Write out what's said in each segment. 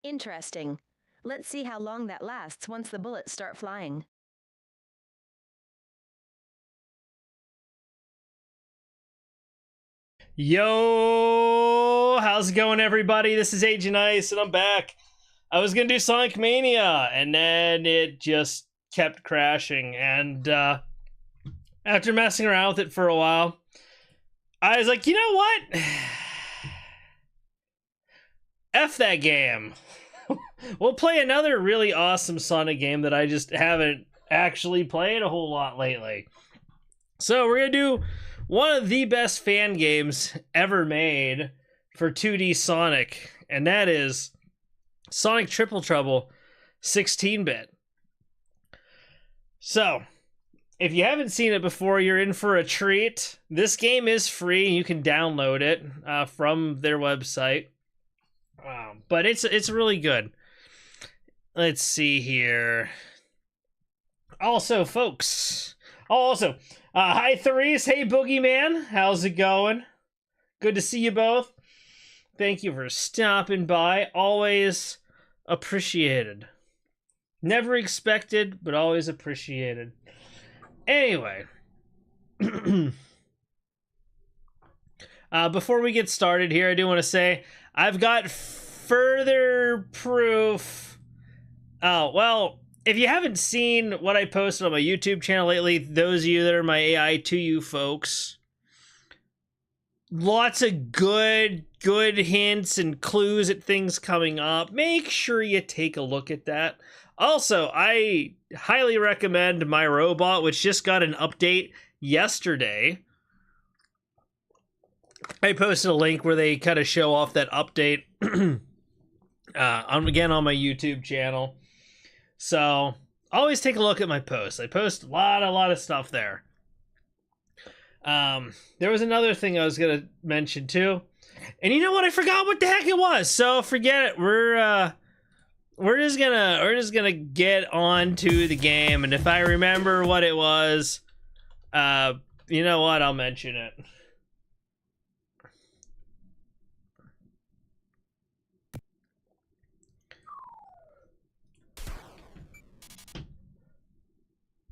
Interesting. Let's see how long that lasts once the bullets start flying. Yo, how's it going, everybody? This is Agent Ice, and I'm back. I was gonna do Sonic Mania, and then it just kept crashing. And after messing around with it for a while, I was like, you know what? F that game. We'll play another really awesome Sonic game that I just haven't actually played a whole lot lately. So we're gonna do one of the best fan games ever made for 2D Sonic, and that is Sonic Triple Trouble 16-bit. So, if you haven't seen it before, you're in for a treat. This game is free. You can download it from their website. But it's really good. Let's see here. Also, folks. Hi, Therese. Hey, Boogeyman. How's it going? Good to see you both. Thank you for stopping by. Always appreciated. Never expected, but always appreciated. Anyway. Before we get started here, I do want to say I've got further proof. Oh, well, if you haven't seen what I posted on my YouTube channel lately, those of you that are my AI2U folks, lots of good hints and clues at things coming up. Make sure you take a look at that. Also, I highly recommend My Robot, which just got an update yesterday. I posted a link where they kind of show off that update again on my YouTube channel. So always take a look at my posts. I post a lot of stuff there. There was another thing I was gonna mention too, and you know what? I forgot what the heck it was. So forget it. We're just gonna get on to the game, and if I remember what it was, you know what? I'll mention it.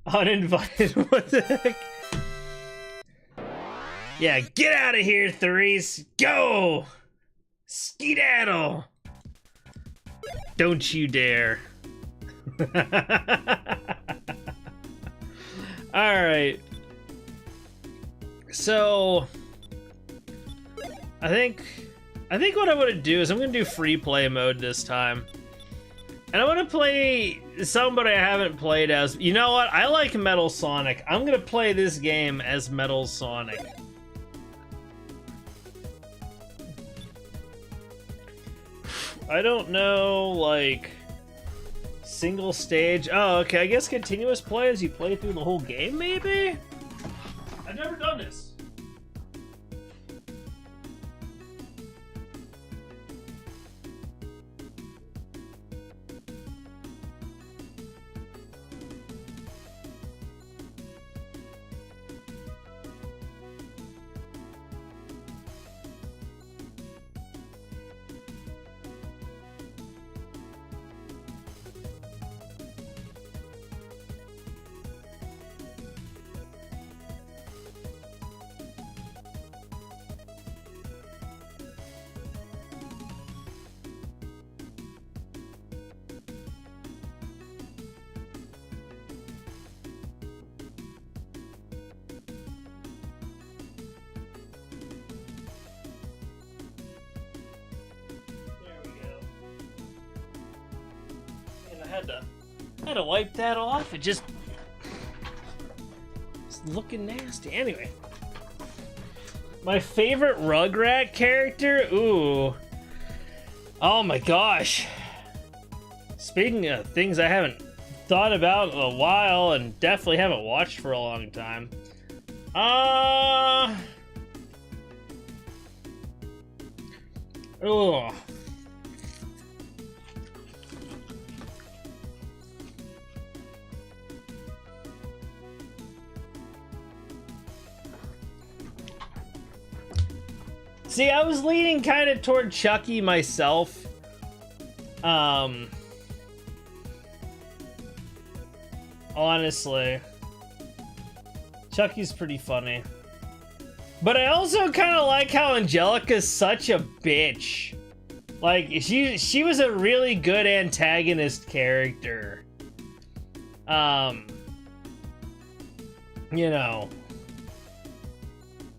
Uninvited. What the heck? Yeah, get out of here, Therese. Go! Skedaddle! Don't you dare. Alright. So I think what I'm gonna do is I'm gonna do free play mode this time. And I want to play somebody I haven't played as. You know what? I like Metal Sonic. I'm going to play this game as Metal Sonic. I don't know, like, single stage. Oh, okay. I guess continuous play as you play through the whole game, maybe? I've never done this. I had to wipe that off. It's looking nasty. Anyway, my favorite Rugrat character. Ooh. Oh my gosh. Speaking of things I haven't thought about in a while and definitely haven't watched for a long time. Oh. See, I was leaning kind of toward Chucky myself. Honestly, Chucky's pretty funny. But I also kind of like how Angelica's such a bitch. Like, she was a really good antagonist character. You know.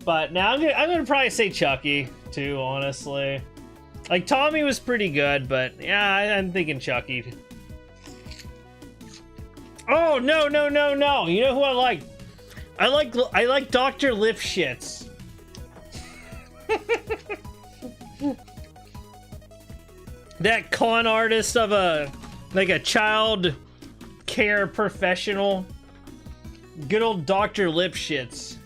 But now I'm gonna probably say Chucky too, honestly. Like, Tommy was pretty good, but yeah, I'm thinking Chucky. Oh, no. You know who I like? I like Dr. Lipschitz. That con artist of a child care professional. Good old Dr. Lipschitz.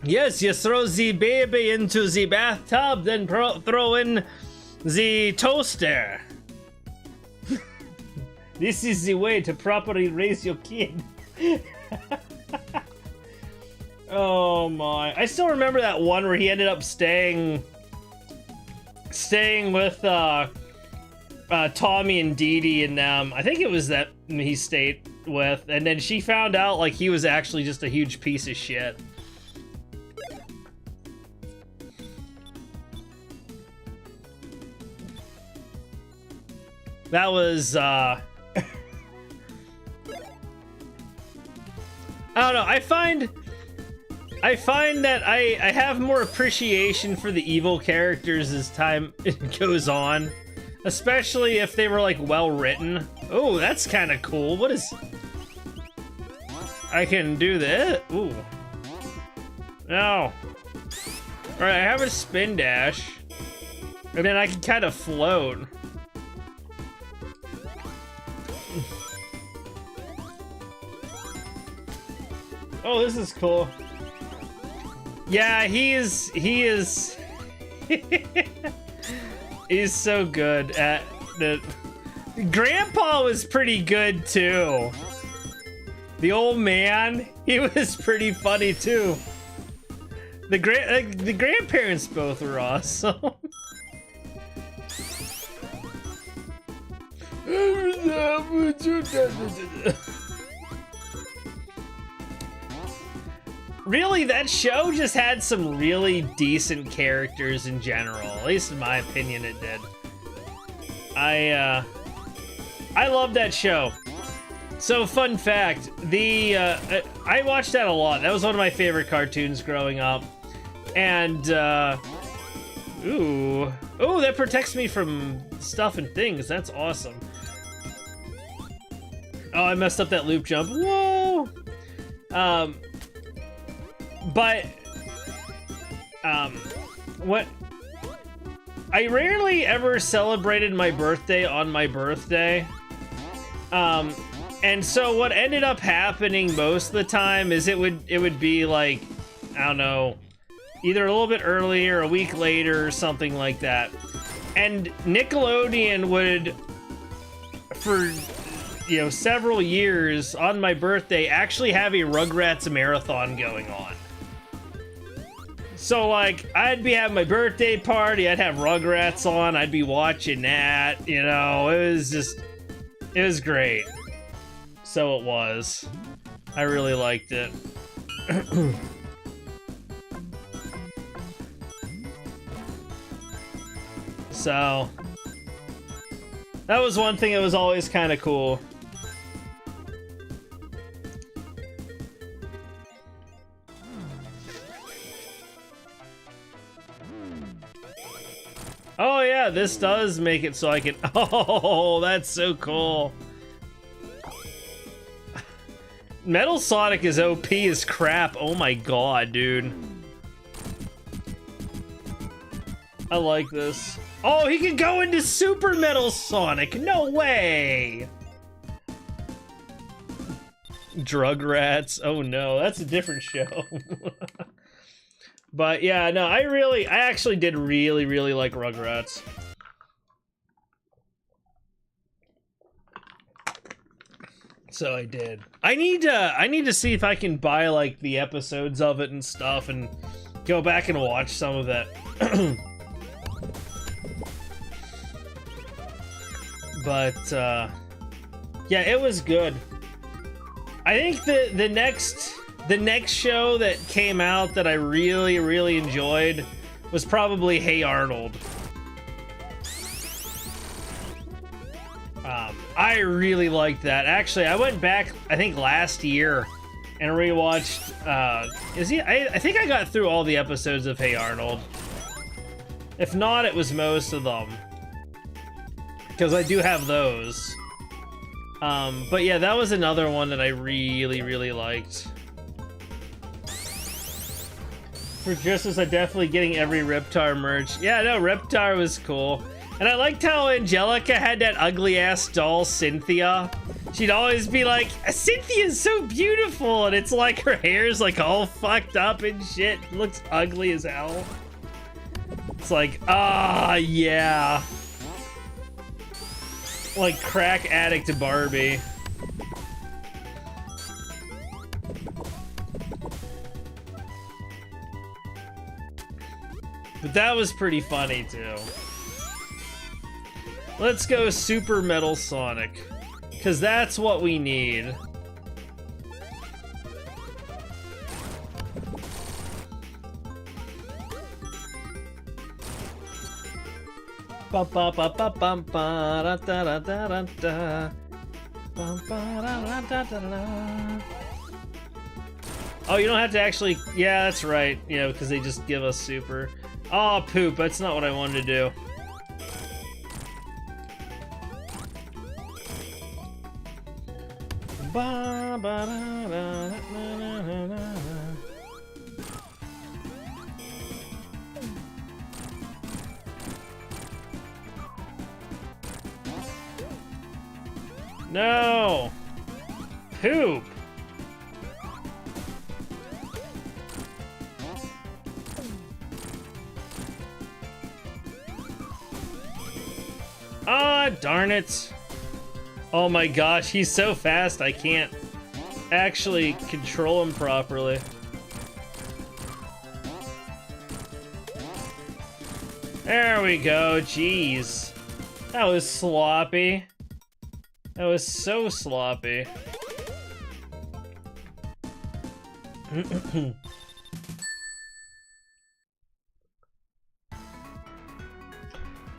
Yes, you throw the baby into the bathtub, then throw in the toaster. This is the way to properly raise your kid. Oh my. I still remember that one where he ended up staying with Tommy and Dee Dee and them. I think it was that he stayed with, and then she found out like he was actually just a huge piece of shit. That was I don't know. I find that I have more appreciation for the evil characters as time goes on, especially if they were like well written. Oh, that's kind of cool. What is? I can do this. Ooh. No. All right, I have a spin dash, and then I can kind of float. Oh, this is cool. Yeah, he is he's so good at the Grandpa was pretty good too. The old man, he was pretty funny too. The grandparents both were awesome. Really, that show just had some really decent characters in general. At least in my opinion, it did. I love that show. So, fun fact, I watched that a lot. That was one of my favorite cartoons growing up. And, ooh, that protects me from stuff and things. That's awesome. Oh, I messed up that loop jump. Whoa! But, what? I rarely ever celebrated my birthday on my birthday. And so what ended up happening most of the time is it would be like, I don't know, either a little bit earlier, a week later, or something like that. And Nickelodeon would, for, you know, several years on my birthday, actually have a Rugrats marathon going on. So, like, I'd be having my birthday party, I'd have Rugrats on, I'd be watching that, you know, it was great. So it was. I really liked it. So, that was one thing that was always kind of cool. Oh yeah, this does make it so I can... Oh, that's so cool. Metal Sonic is OP as crap. Oh my god, dude. I like this. Oh, he can go into Super Metal Sonic. No way. Drugrats. Oh no, that's a different show. But yeah, no, I actually did really like Rugrats. So I did. I need to see if I can buy like the episodes of it and stuff and go back and watch some of it. But yeah, it was good. I think the next show that came out that I really enjoyed was probably Hey Arnold. I really liked that. Actually, I went back, I think last year, and rewatched. I think I got through all the episodes of Hey Arnold. If not, it was most of them, because I do have those. But yeah, that was another one that I really liked. For Justice, I'm definitely getting every Reptar merch. Yeah, no, Reptar was cool. And I liked how Angelica had that ugly ass doll, Cynthia. She'd always be like, Cynthia's so beautiful, and it's like her hair's like all fucked up and shit. It looks ugly as hell. It's like, yeah. Like crack addict Barbie. But that was pretty funny too. Let's go Super Metal Sonic, because that's what we need. Ba ba ba ba bum ba da da da da da. Bum ba da da da da. Oh, you don't have to actually. Yeah, that's right. You know, because they just give us super. Oh, poop. That's not what I wanted to do. Ba ba da da da da da. No! Poop! Ah, darn it! Oh my gosh, he's so fast I can't actually control him properly. There we go, jeez. That was sloppy. That was so sloppy.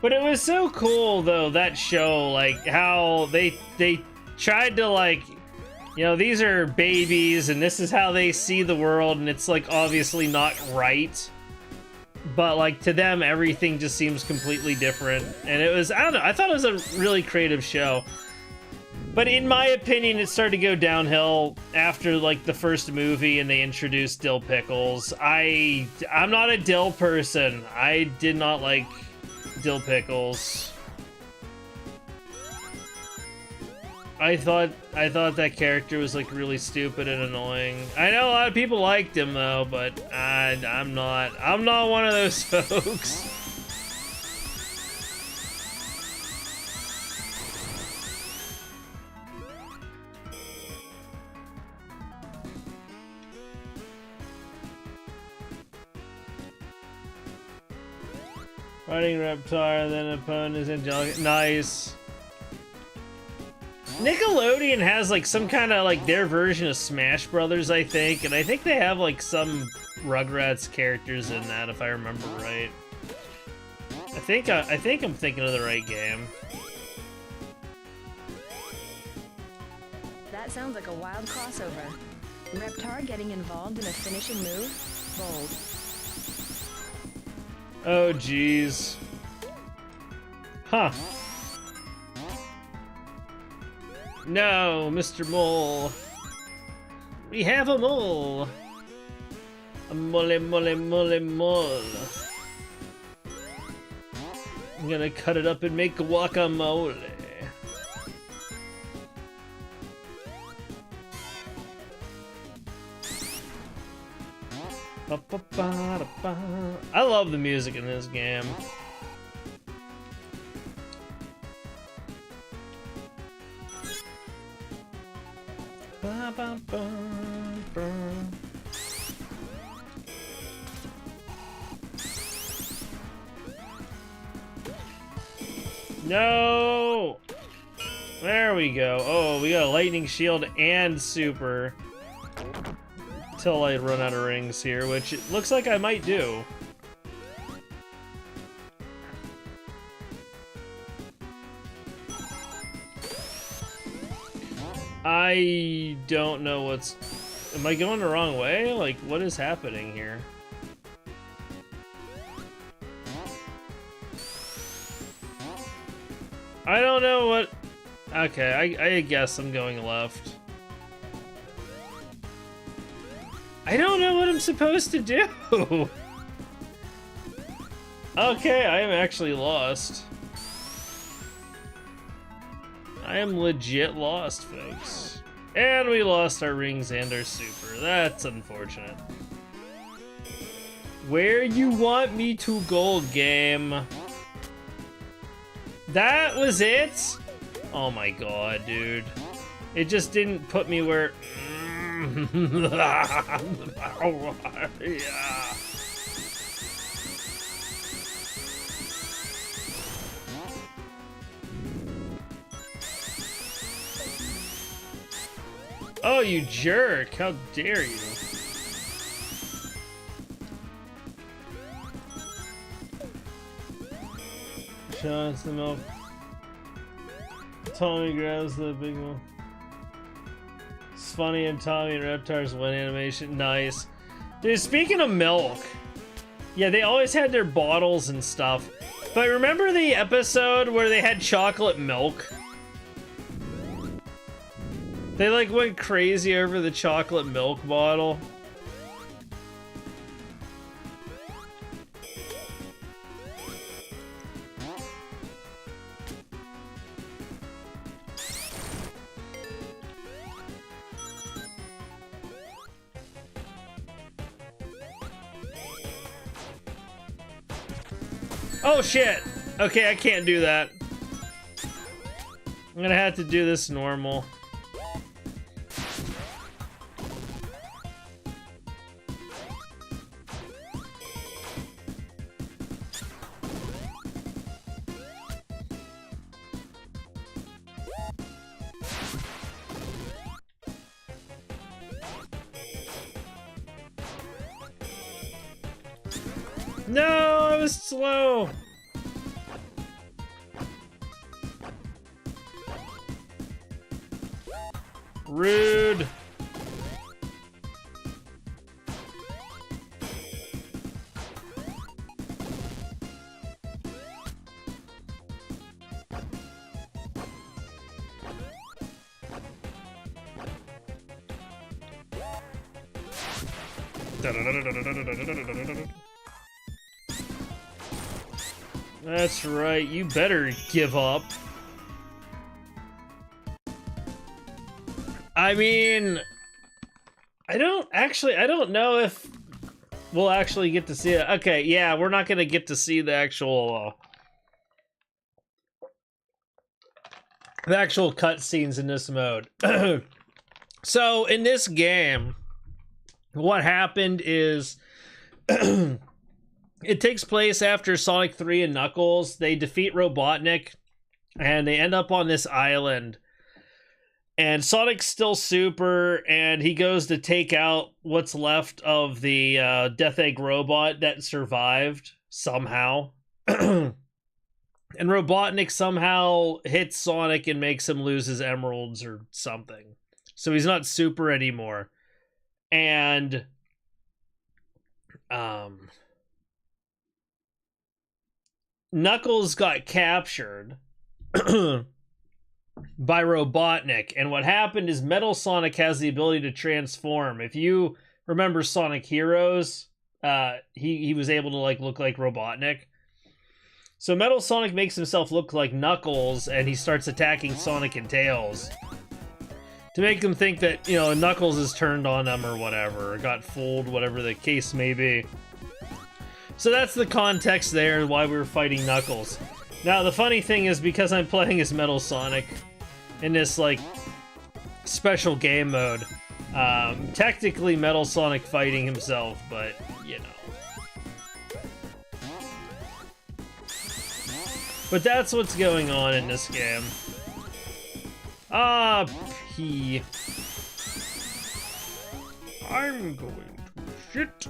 But it was so cool though, that show, like how they tried to, like, you know, these are babies and this is how they see the world, and it's like obviously not right. But like to them everything just seems completely different. And it was, I don't know, I thought it was a really creative show. But in my opinion, it started to go downhill after like the first movie and they introduced dill pickles. I'm not a dill person. I did not like dill pickles. I thought that character was like really stupid and annoying. I know a lot of people liked him though, but I'm not one of those folks. Fighting Reptar, then opponent is Angelica. Nice. Nickelodeon has like some kind of like their version of Smash Brothers, I think, and I think they have like some Rugrats characters in that, if I remember right. I think I'm thinking of the right game. That sounds like a wild crossover. Reptar getting involved in a finishing move? Bold. Oh, jeez. Huh. No, Mr. Mole. We have a mole. A mole. I'm gonna cut it up and make guacamole. I love the music in this game. No! There we go. Oh, we got a lightning shield and super. Till I run out of rings here, which it looks like I might do. I don't know what's... Am I going the wrong way? Like, what is happening here? I don't know what... Okay, I guess I'm going left. I don't know what I'm supposed to do! Okay, I am actually lost. I am legit lost, folks. And we lost our rings and our super. That's unfortunate. Where you want me to go, game? That was it? Oh my god, dude. It just didn't put me where... Yeah. Oh, you jerk! How dare you? Shots the milk. Tommy grabs the big one. It's funny, and Tommy and Reptar's win animation. Nice. Dude, speaking of milk, yeah, they always had their bottles and stuff. But remember the episode where they had chocolate milk? They like went crazy over the chocolate milk bottle. Oh shit! Okay, I can't do that. I'm gonna have to do this normal. No, I was slow. Rude. That's right, you better give up. I mean, I don't know if we'll actually get to see it. Okay, yeah, we're not gonna get to see the actual cutscenes in this mode. So in this game, what happened is it takes place after Sonic 3 and Knuckles. They defeat Robotnik, and they end up on this island. And Sonic's still super, and he goes to take out what's left of the Death Egg robot that survived, somehow. And Robotnik somehow hits Sonic and makes him lose his emeralds or something. So he's not super anymore. And... Knuckles got captured by Robotnik, and what happened is Metal Sonic has the ability to transform. If you remember Sonic Heroes, he was able to like look like Robotnik. So Metal Sonic makes himself look like Knuckles, and he starts attacking Sonic and Tails to make them think that, you know, Knuckles is turned on them or whatever, or got fooled, whatever the case may be. So that's the context there, why we were fighting Knuckles. Now, the funny thing is, because I'm playing as Metal Sonic in this, like, special game mode, technically Metal Sonic fighting himself, but, you know. But that's what's going on in this game. Ah, pee. I'm going to shit.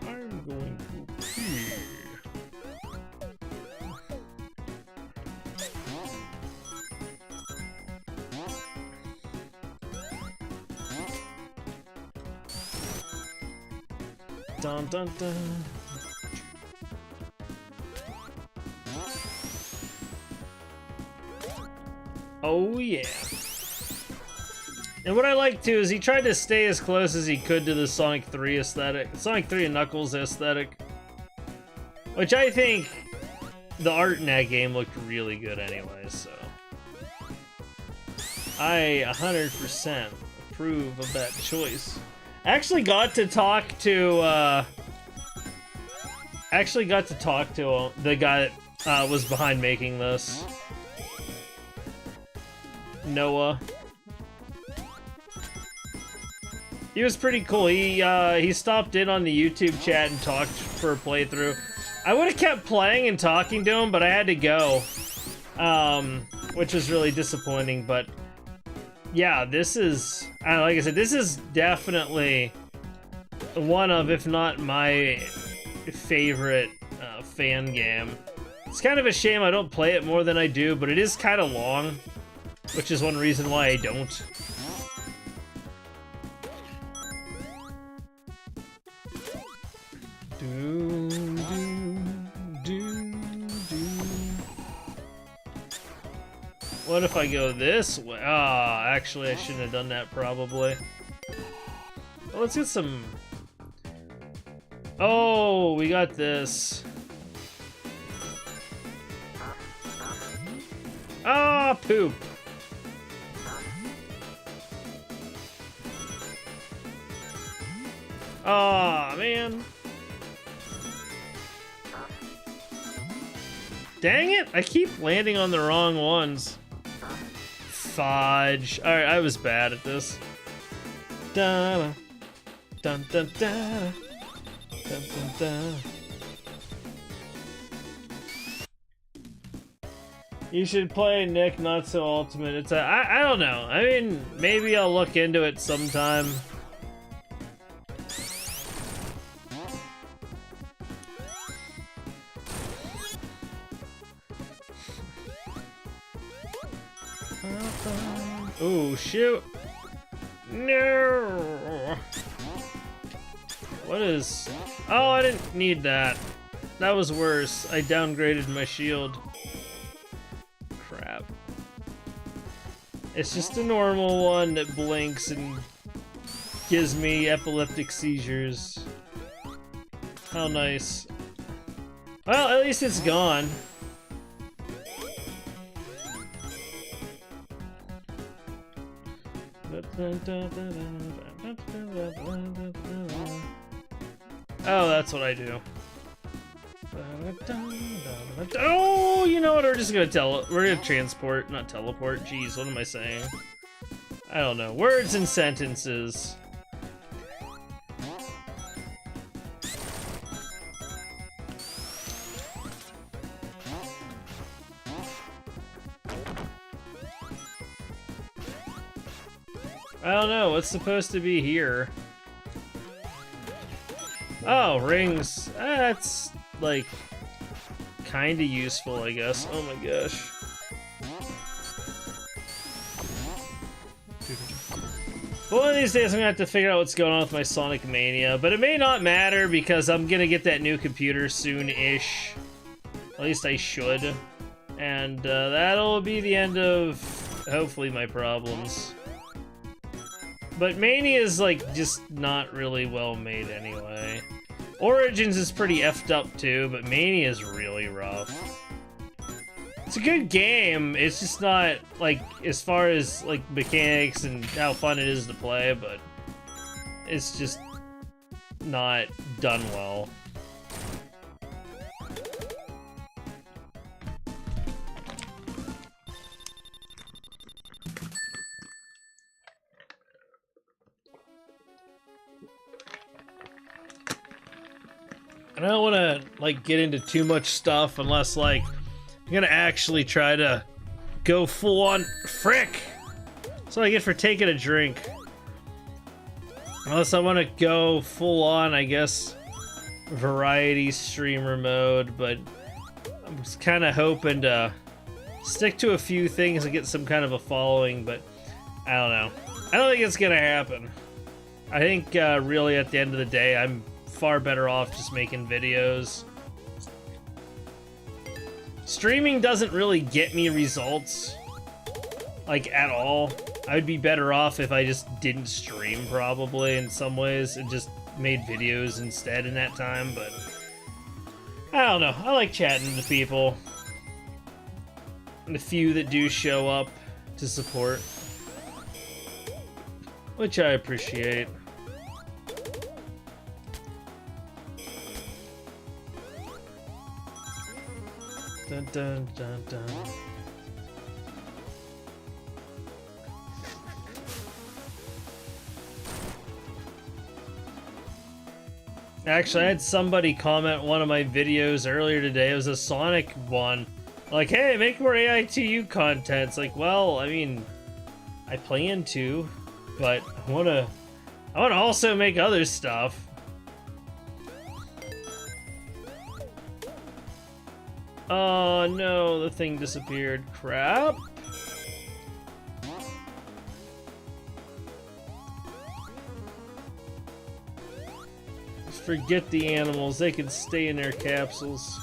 I'm going to pee. Dun dun dun. Oh yeah. And what I like too is he tried to stay as close as he could to the Sonic 3 aesthetic. Sonic 3 and Knuckles aesthetic. Which I think the art in that game looked really good anyway, so. I 100% approve of that choice. I actually got to talk to the guy that was behind making this. Noah. He was pretty cool. He stopped in on the YouTube chat and talked for a playthrough. I would have kept playing and talking to him, but I had to go, which was really disappointing. But yeah, this is, like I said, this is definitely one of, if not my favorite fan game. It's kind of a shame I don't play it more than I do, but it is kind of long, which is one reason why I don't. What if I go this way? Ah, actually I shouldn't have done that probably. Well, let's get some... Oh, we got this. Ah, poop. Aw, man. Dang it, I keep landing on the wrong ones. Fudge. Alright, I was bad at this. Dun dun dun dun dun dun dun. You should play Nick Not So Ultimate. It's a, I don't know. I mean, maybe I'll look into it sometime. Oh, shoot. No. What is... Oh, I didn't need that. That was worse. I downgraded my shield. Crap. It's just a normal one that blinks and gives me epileptic seizures. How nice. Well, at least it's gone. Oh, that's what I do. Oh, you know what? We're just gonna we're gonna transport, not teleport. Jeez, what am I saying? I don't know. Words and sentences. I don't know, what's supposed to be here? Oh, rings. That's, like, kinda useful, I guess. Oh my gosh. But one of these days I'm gonna have to figure out what's going on with my Sonic Mania, but it may not matter because I'm gonna get that new computer soon-ish. At least I should. And that'll be the end of, hopefully, my problems. But Mania is, like, just not really well made anyway. Origins is pretty effed up too, but Mania is really rough. It's a good game, it's just not, like, as far as, like, mechanics and how fun it is to play, but it's just not done well. I don't want to, like, get into too much stuff unless, like, I'm gonna actually try to go full on. Frick! That's what I get for taking a drink. Unless I want to go full on, I guess, variety streamer mode, but I'm kind of hoping to stick to a few things and get some kind of a following, but I don't know. I don't think it's gonna happen. I think really at the end of the day, I'm far better off just making videos. Streaming doesn't really get me results, like, at all. I would be better off if I just didn't stream, probably, in some ways, and just made videos instead in that time, but I don't know. I like chatting to people. And the few that do show up to support, which I appreciate. Dun, dun, dun, dun. Actually, I had somebody comment one of my videos earlier today. It was a Sonic one. Like, hey, make more AITU content. It's like, well, I mean, I plan to, but I wanna also make other stuff. Oh no, the thing disappeared. Crap. Just forget the animals. They can stay in their capsules.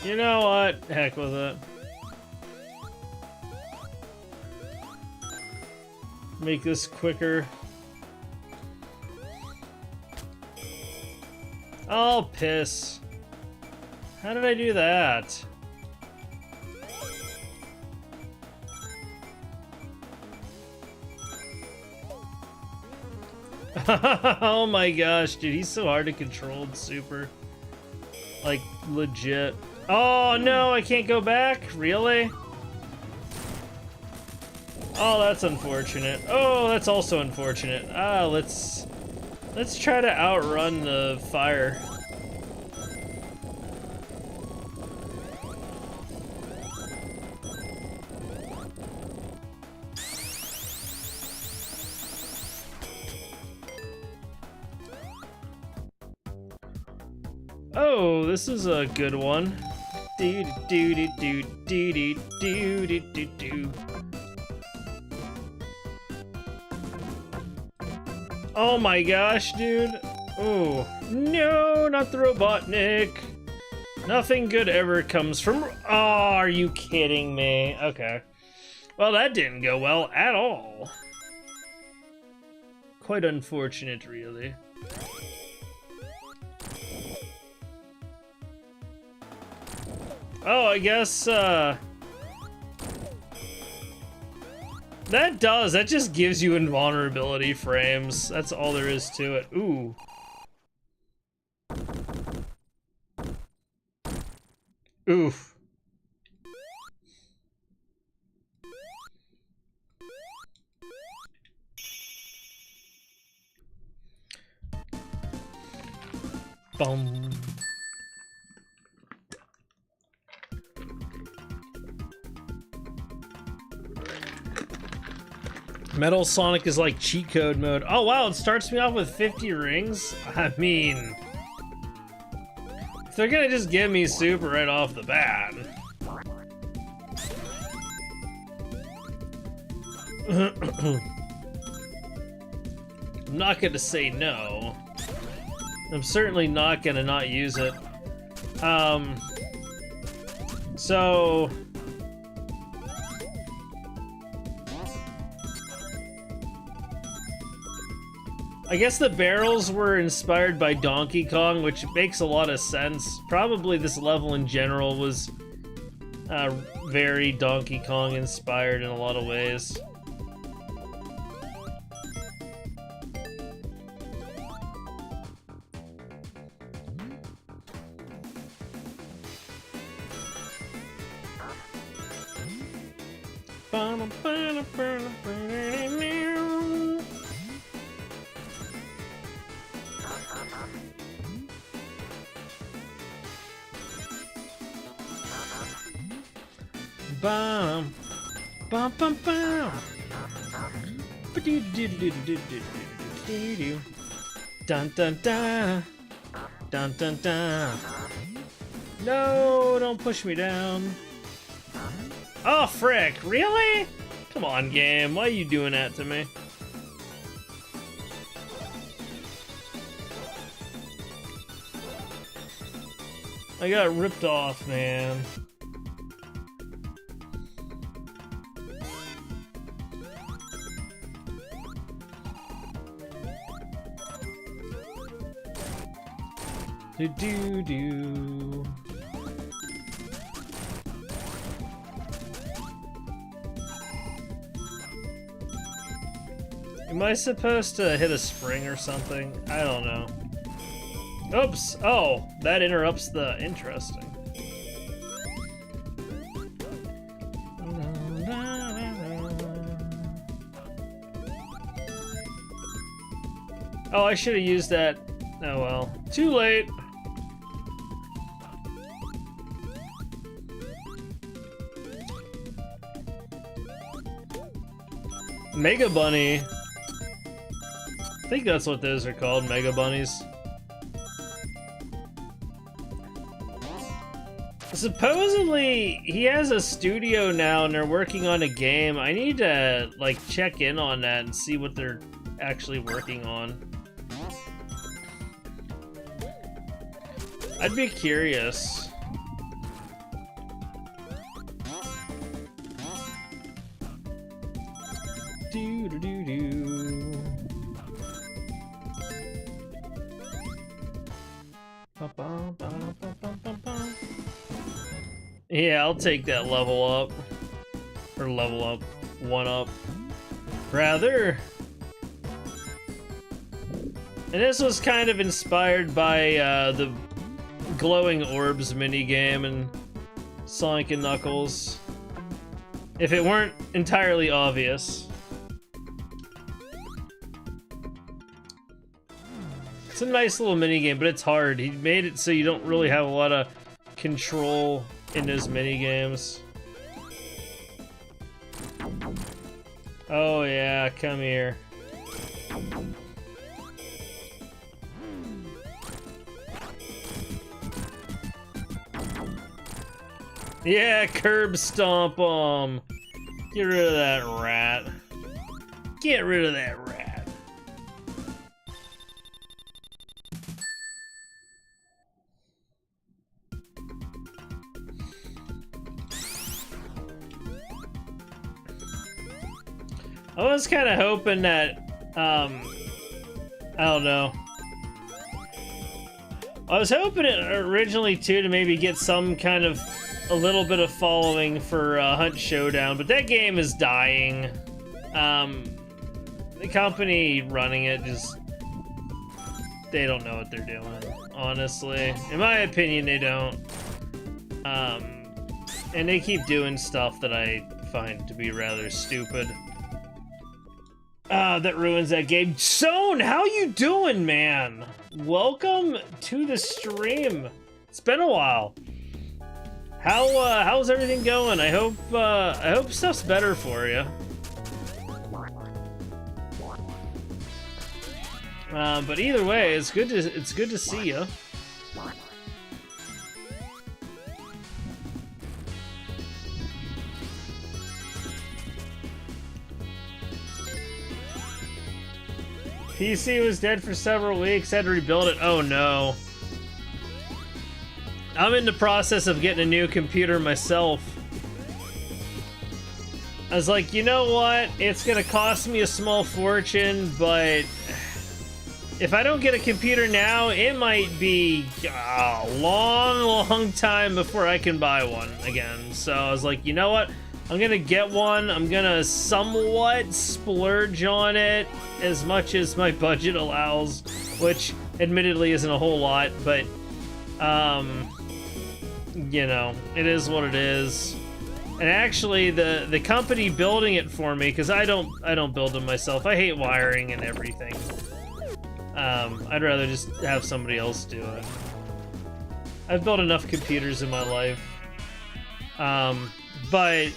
You know what? Heck with it. Make this quicker. Oh, piss. How did I do that? Oh my gosh, dude, he's so hard to control in Super. Like, legit. Oh no, I can't go back? Really? Oh, that's unfortunate. Oh, that's also unfortunate. Ah, let's try to outrun the fire. Oh, this is a good one. Do do do do do do do do do. Oh my gosh, dude. Oh, no, not the Robotnik. Nothing good ever comes from... Oh, are you kidding me? Okay. Well, that didn't go well at all. Quite unfortunate, really. Oh, I guess, that just gives you invulnerability frames. That's all there is to it. Ooh. Oof. Boom. Metal Sonic is like cheat code mode. Oh wow, it starts me off with 50 rings? I mean, if they're gonna just give me Super right off the bat. I'm not gonna say no. I'm certainly not gonna not use it. So... I guess the barrels were inspired by Donkey Kong, which makes a lot of sense. Probably this level in general was very Donkey Kong inspired in a lot of ways. bum. Bum bum bum. Dun dun dun. Dun dun dun. No, don't push me down. Oh, frick, really? Come on, game, why are you doing that to me? I got ripped off, man. Do do do. Am I supposed to hit a spring or something? I don't know. Oops! Oh, that interrupts the interesting. Oh, I should have used that. Oh well. Too late! Mega Bunny. I think that's what those are called, Mega Bunnies. Supposedly, he has a studio now and they're working on a game. I need to, like, check in on that and see what they're actually working on. I'd be curious. Do do do do. Yeah, I'll take that level up. Or level up. 1 up. Rather. And this was kind of inspired by the glowing orbs minigame in Sonic and Knuckles. If it weren't entirely obvious. It's a nice little minigame, but it's hard. He made it so you don't really have a lot of control in his minigames. Oh yeah, come here. Yeah, curb stomp 'em. Get rid of that rat. Get rid of that rat. I was kind of hoping that, I don't know. I was hoping it originally too to maybe get some kind of a little bit of following for Hunt Showdown, but that game is dying. The company running it just, they don't know what they're doing, honestly. In my opinion, they don't. And they keep doing stuff that I find to be rather stupid. That ruins that game. Zone, how you doing, man? Welcome to the stream. It's been a while. How's everything going? I hope stuff's better for you. But either way, it's good to see you. PC was dead for several weeks, had to rebuild it. Oh no. I'm in the process of getting a new computer myself. I was like, you know what? It's gonna cost me a small fortune, but if I don't get a computer now, it might be a long time before I can buy one again. So I was like, you know what? I'm gonna get one. I'm gonna somewhat splurge on it as much as my budget allows, which admittedly isn't a whole lot, but you know, it is what it is. And actually, the company building it for me, because I don't build them myself. I hate wiring and everything. I'd rather just have somebody else do it. I've built enough computers in my life. But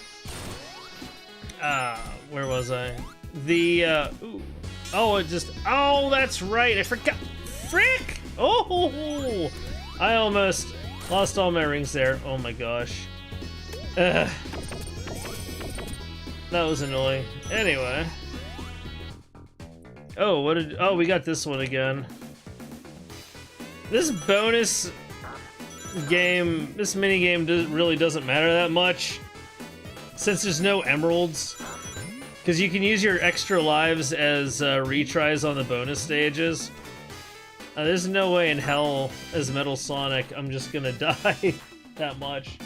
where was I? The ooh. Oh, it just, oh, that's right, I forgot. Frick! Oh, I almost lost all my rings there. Oh my gosh. Ugh. That was annoying. Anyway. Oh, what did, oh, we got this one again. This bonus game, this mini game really doesn't matter that much since there's no emeralds. Because you can use your extra lives as retries on the bonus stages. There's no way in hell as Metal Sonic I'm just gonna die that much.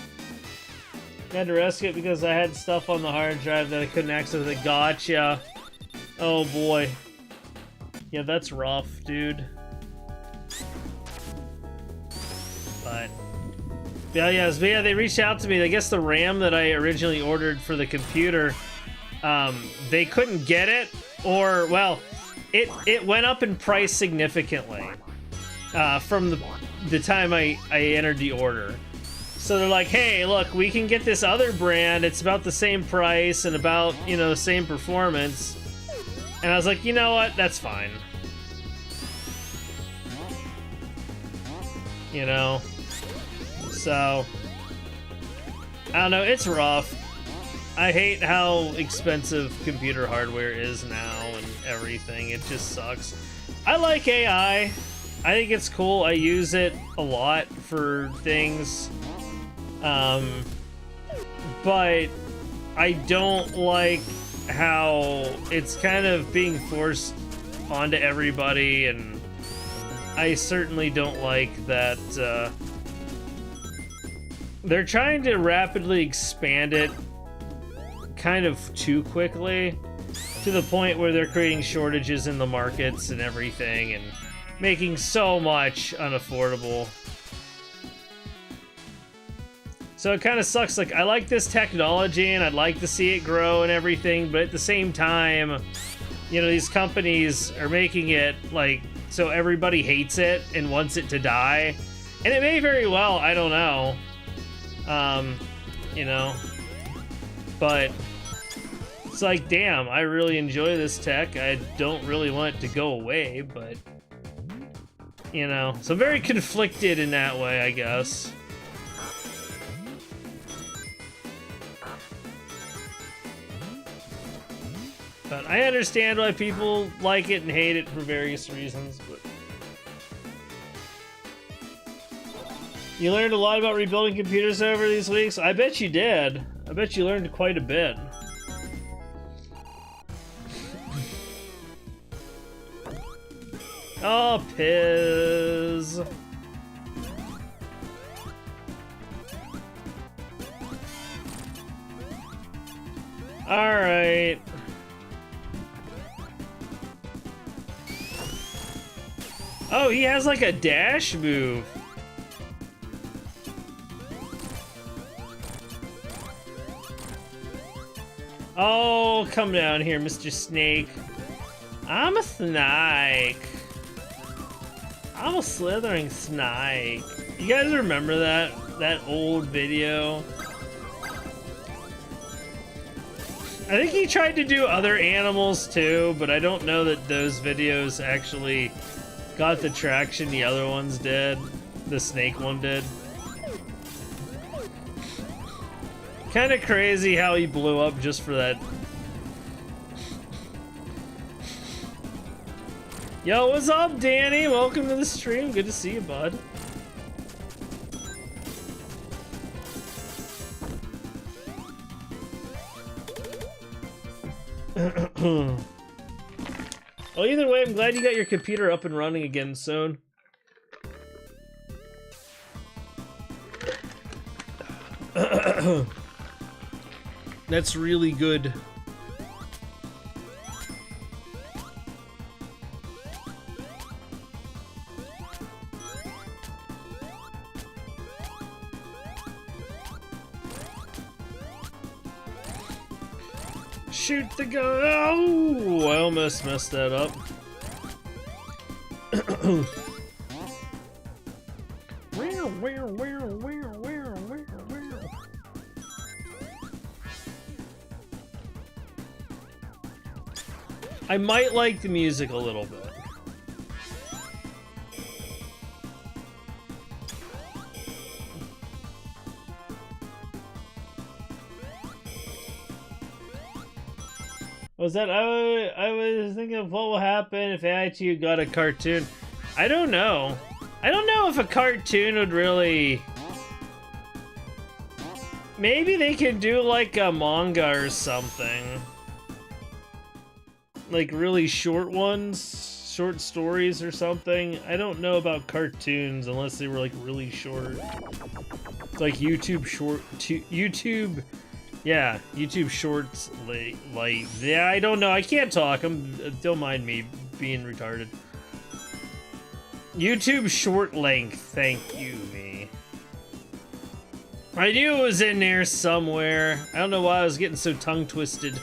I had to rescue it because I had stuff on the hard drive that I couldn't access it. Gotcha. Oh boy. Yeah, that's rough, dude. But yeah, they reached out to me. I guess the RAM that I originally ordered for the computer, they couldn't get it, or well, it went up in price significantly from the time I entered the order. So they're like, hey, look, we can get this other brand. It's about the same price and about, you know, the same performance. And I was like, you know what? That's fine. You know? So, I don't know, it's rough. I hate how expensive computer hardware is now and everything. It just sucks. I like AI. I think it's cool. I use it a lot for things. But I don't like how it's kind of being forced onto everybody, and I certainly don't like that they're trying to rapidly expand it kind of too quickly to the point where they're creating shortages in the markets and everything and making so much unaffordable. So it kind of sucks. Like, I like this technology and I'd like to see it grow and everything, but at the same time, you know, these companies are making it like so everybody hates it and wants it to die. And it may very well, I don't know. You know, but it's like, damn, I really enjoy this tech. I don't really want it to go away, but you know, so I'm very conflicted in that way, I guess. But I understand why people like it and hate it for various reasons, but you learned a lot about rebuilding computers over these weeks? I bet you did. I bet you learned quite a bit. Oh, Piz. Alright. Oh, he has like a dash move. Oh, come down here, Mr. Snake. I'm a snake. I'm a slithering snake. You guys remember that old video? I think he tried to do other animals too, but I don't know that those videos actually got the traction the other ones did. The snake one did. Kind of crazy how he blew up just for that. Yo, what's up, Danny? Welcome to the stream. Good to see you, bud. Well, either way, I'm glad you got your computer up and running again soon. That's really good. Shoot the gun! Oh, I almost messed that up. I might like the music a little bit. Was that I was thinking of what will happen if AITU got a cartoon. I don't know. I don't know if a cartoon would really. Maybe they could do like a manga or something. Like really short ones, short stories or something. I don't know about cartoons unless they were like really short. It's like YouTube short, YouTube. Yeah, YouTube Shorts, like, yeah, I don't know, I can't talk, don't mind me being retarded. YouTube Short Length, thank you, me. I knew it was in there somewhere. I don't know why I was getting so tongue-twisted.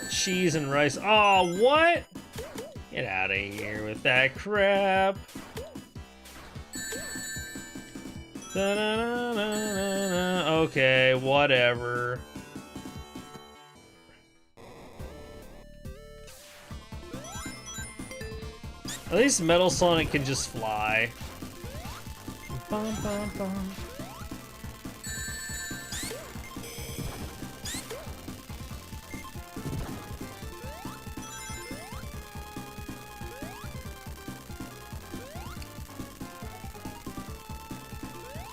Cheese and rice, oh, what? Get out of here with that crap. Okay, whatever. At least Metal Sonic can just fly. Bum, bum, bum.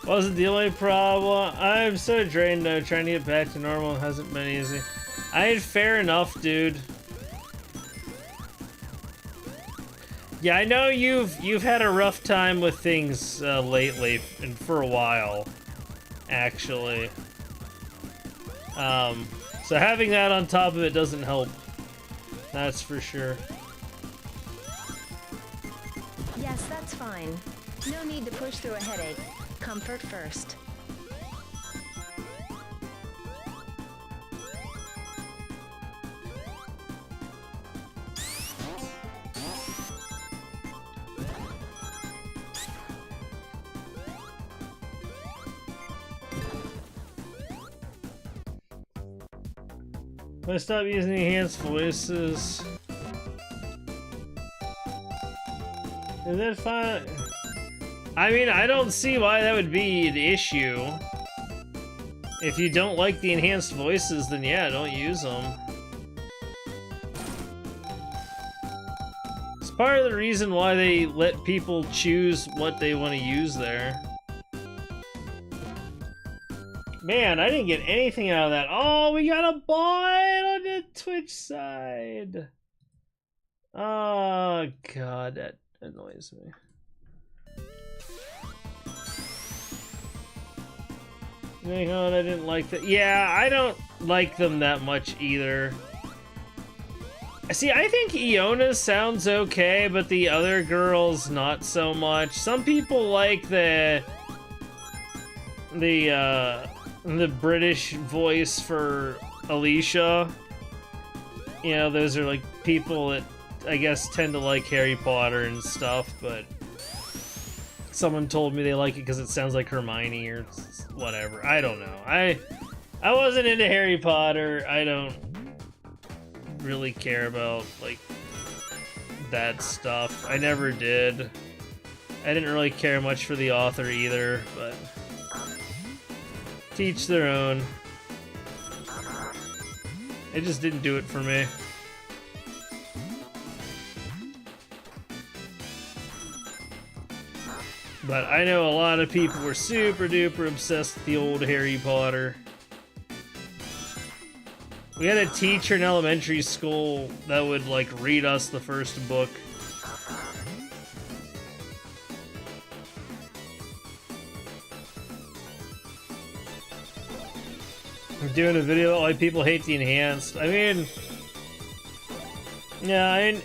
Wasn't the only problem. I'm so drained though. Trying to get back to normal hasn't been easy. Fair enough, dude. Yeah, I know you've had a rough time with things lately, and for a while, actually. So having that on top of it doesn't help. That's for sure. Yes, that's fine. No need to push through a headache. Comfort first. Let's stop using the enhanced voices. Is that fine? I mean, I don't see why that would be an issue. If you don't like the enhanced voices, then yeah, don't use them. It's part of the reason why they let people choose what they want to use there. Man, I didn't get anything out of that. Oh, we got a bot on the Twitch side. Oh, God, that annoys me. Hang on, I didn't like that. Yeah, I don't like them that much either. See, I think Iona's sounds okay, but the other girls not so much. Some people like the British voice for Alicia. You know, those are like people that I guess tend to like Harry Potter and stuff, but someone told me they like it because it sounds like Hermione or whatever. I don't know. I wasn't into Harry Potter. I don't really care about like that stuff. I never did. I didn't really care much for the author either, but teach their own. It just didn't do it for me. But I know a lot of people were super duper obsessed with the old Harry Potter. We had a teacher in elementary school that would like read us the first book. I'm doing a video about why people hate the enhanced. I mean, yeah, I mean,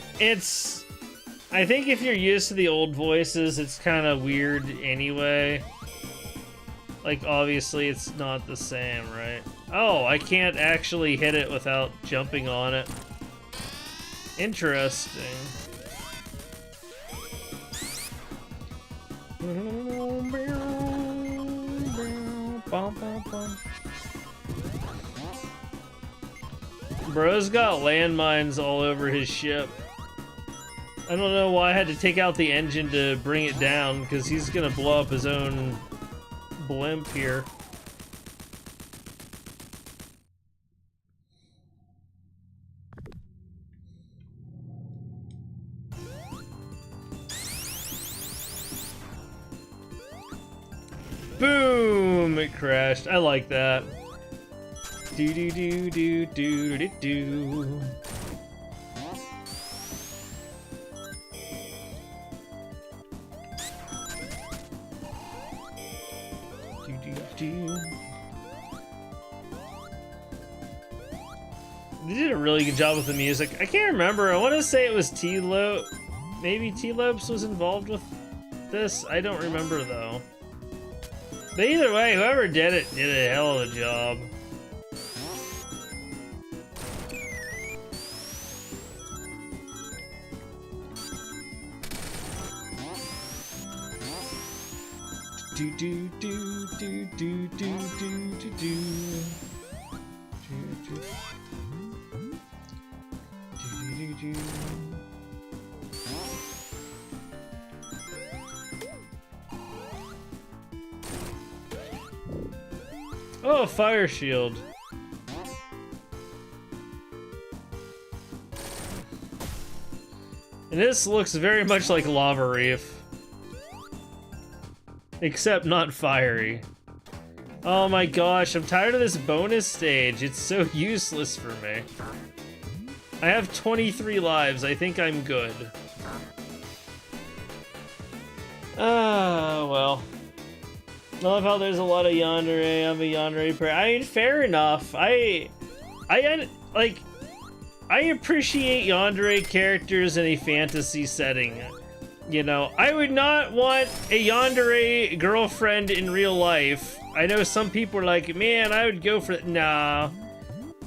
I think if you're used to the old voices, it's kind of weird anyway. Like, obviously, it's not the same, right? Oh, I can't actually hit it without jumping on it. Interesting. Bro's got landmines all over his ship. I don't know why I had to take out the engine to bring it down, because he's gonna blow up his own blimp here. Boom! It crashed. I like that. Do do do do do do do. Do do do. They did a really good job with the music. I can't remember. I want to say it was T-Lope. Maybe T-Lopes was involved with this. I don't remember though. But either way, whoever did it did a hell of a job. Do do do do do do do do do. Do. Oh, fire shield. And this looks very much like Lava Reef. Except not fiery. Oh my gosh, I'm tired of this bonus stage. It's so useless for me. I have 23 lives. I think I'm good. Ah, well. I love how there's a lot of yandere. I'm a yandere player. I mean, fair enough. I appreciate yandere characters in a fantasy setting. You know, I would not want a yandere girlfriend in real life. I know some people are like, man, I would go for it. Nah,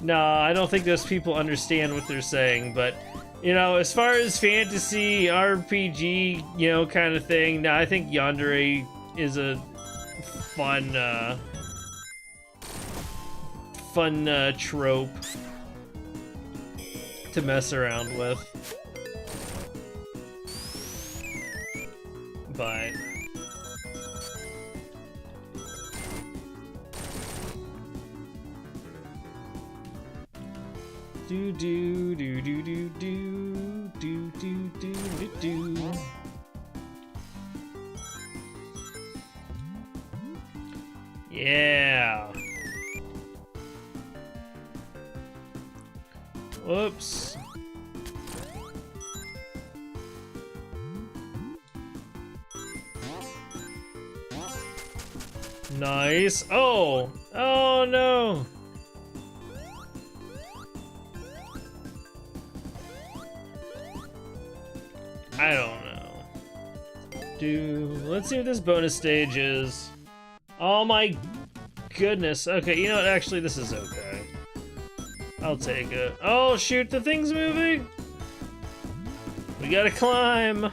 I don't think those people understand what they're saying. But, you know, as far as fantasy, RPG, you know, kind of thing, nah, I think yandere is a fun trope to mess around with. But do do do do do do do do do do. Yeah. Whoops. Nice. Oh. Oh no. I don't know. Let's see what this bonus stage is. Oh my goodness. Okay, you know what? Actually, this is okay. I'll take it. Oh shoot, the thing's moving. We gotta climb.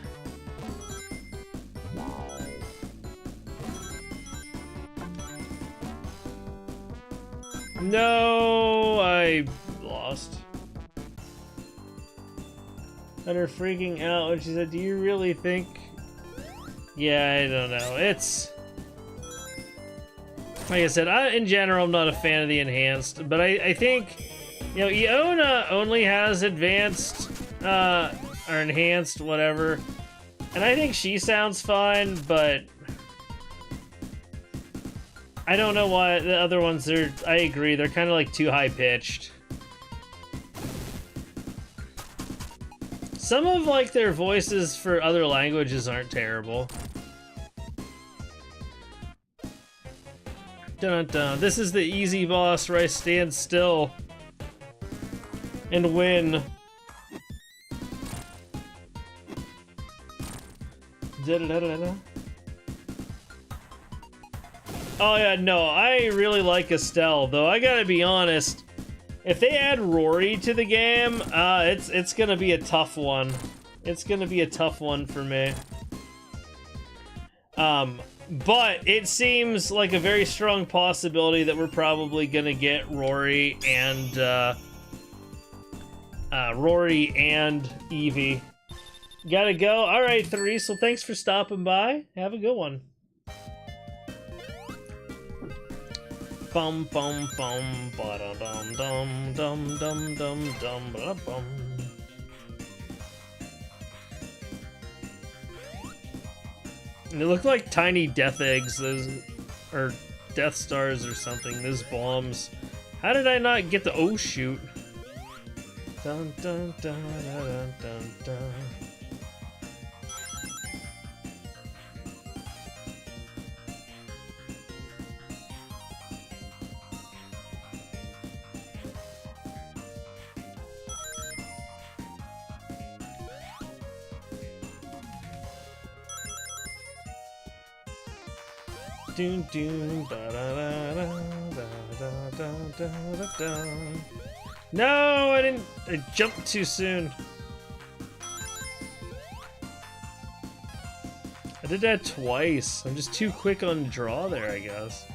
No, I lost. Hunter freaking out when she said, "Do you really think?" Yeah, I don't know. It's like I said, in general, I'm not a fan of the enhanced, but I think, you know, Iona only has advanced, or enhanced, whatever, and I think she sounds fine, but I don't know why the other ones are. I agree, they're kind of like too high pitched. Some of like their voices for other languages aren't terrible. Dun dun. This is the easy boss where I stand still and win. Da -da -da -da -da. Oh yeah, no, I really like Estelle, though I gotta be honest, if they add Rory to the game, it's gonna be a tough one. It's gonna be a tough one for me. But it seems like a very strong possibility that we're probably gonna get Rory and Rory and Eevee. Gotta go. All right, Therese. Well, thanks for stopping by. Have a good one. Bum bum bum ba da dum dum dum dum dum dum ba bum. And they look like tiny death eggs, those, or Death Stars or something. Those bombs. How did I not get the oh shoot? Dun dun dun dun dun dun. Doon doon da da da da da da da da da. No, I didn't. I jumped too soon. I did that twice. I'm just too quick on draw there, I guess.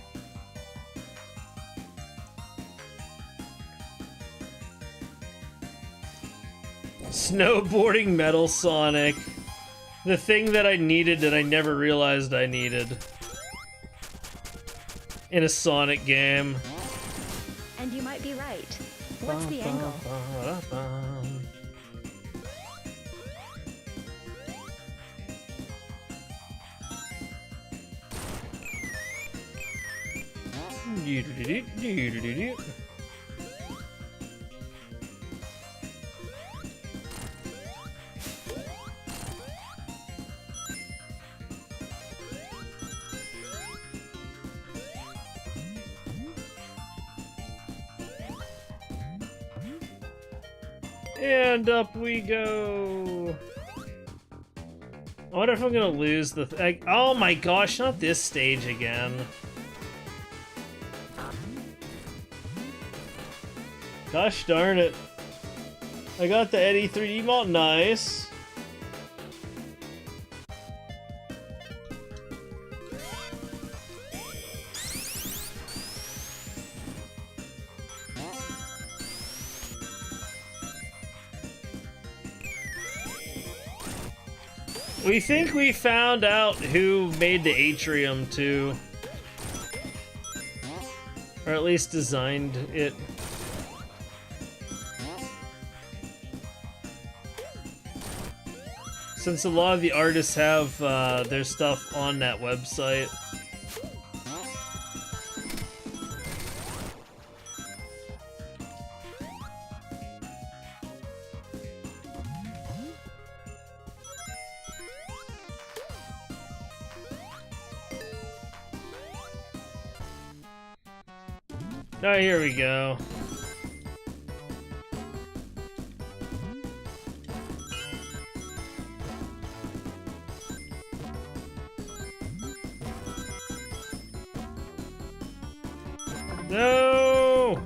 Snowboarding Metal Sonic. The thing that I needed that I never realized I needed. In a Sonic game. And you might be right. What's the angle? And up we go. I wonder if I'm gonna lose the oh my gosh, not this stage again. Gosh darn it. I got the Eddie 3D mod, nice. We think we found out who made the atrium too. Or at least designed it. Since a lot of the artists have their stuff on that website. Alright, here we go. No!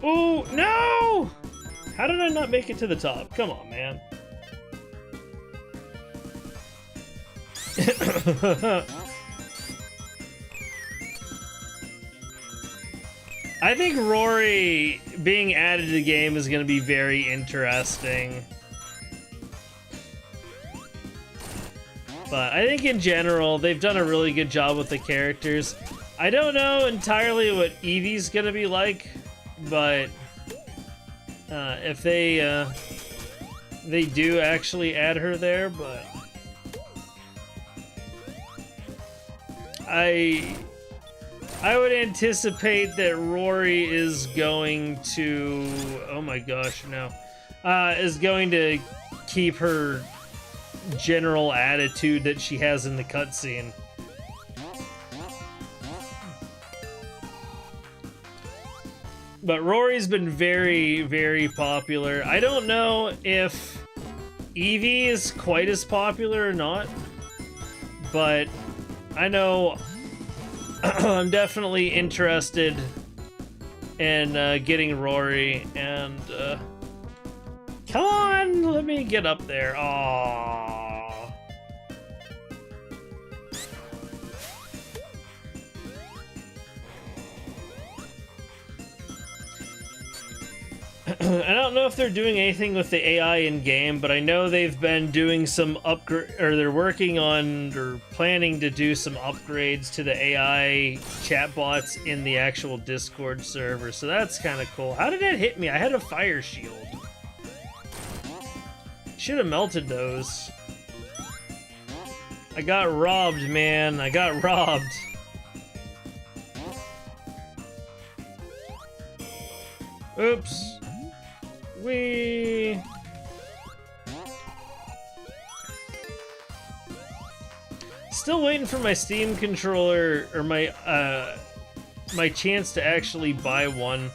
Oh, no! How did I not make it to the top? Come on, man. I think Rory being added to the game is going to be very interesting. But I think in general, they've done a really good job with the characters. I don't know entirely what Eevee's going to be like, but if they do actually add her there, but I would anticipate that Rory is going to, oh my gosh, no, is going to keep her general attitude that she has in the cutscene. But Rory's been very, very popular. I don't know if Eevee is quite as popular or not, but I know I'm definitely interested in getting Rory, and come on, let me get up there. Aww. I don't know if they're doing anything with the AI in game, but I know they've been doing some upgrade, or they're working on or planning to do some upgrades to the AI chatbots in the actual Discord server. So that's kind of cool. How did that hit me? I had a fire shield. Should have melted those. I got robbed, man. I got robbed. Oops. We still waiting for my Steam controller, or my chance to actually buy one.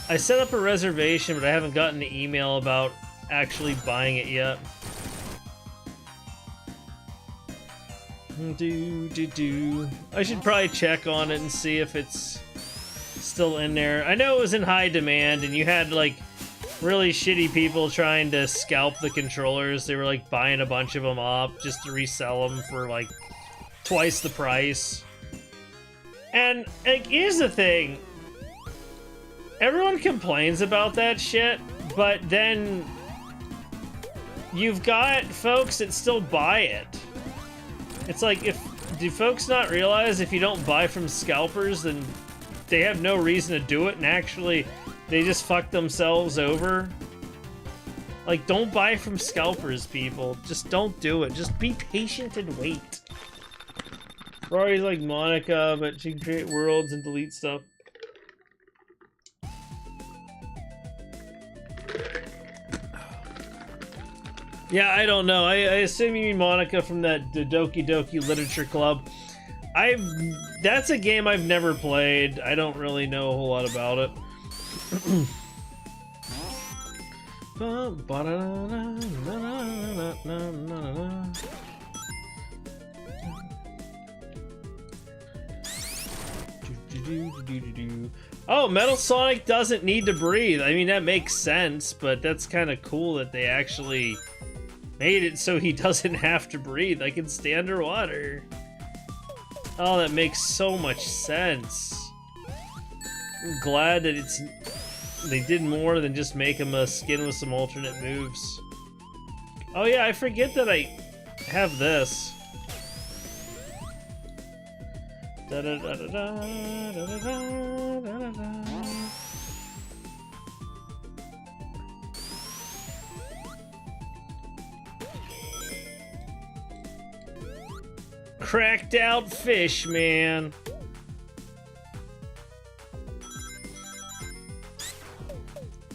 I set up a reservation, but I haven't gotten the email about actually buying it yet. I should probably check on it and see if it's still in there. I know it was in high demand, and you had like really shitty people trying to scalp the controllers. They were like buying a bunch of them up just to resell them for like twice the price. And like, here's the thing. Everyone complains about that shit, but then you've got folks that still buy it. It's like, do folks not realize if you don't buy from scalpers, then they have no reason to do it, and actually they just fuck themselves over? Like, don't buy from scalpers, people. Just don't do it. Just be patient and wait. Rory's like Monica, but she can create worlds and delete stuff. Yeah, I don't know. I assume you mean Monica from that Doki Doki Literature Club. That's a game I've never played. I don't really know a whole lot about it. Oh, Metal Sonic doesn't need to breathe. I mean, that makes sense, but that's kind of cool that they actually made it so he doesn't have to breathe. I can stay underwater. Oh, that makes so much sense. I'm glad that they did more than just make him a skin with some alternate moves. Oh yeah, I forget that I have this. Da da da da da da da da da. Cracked out fish, man.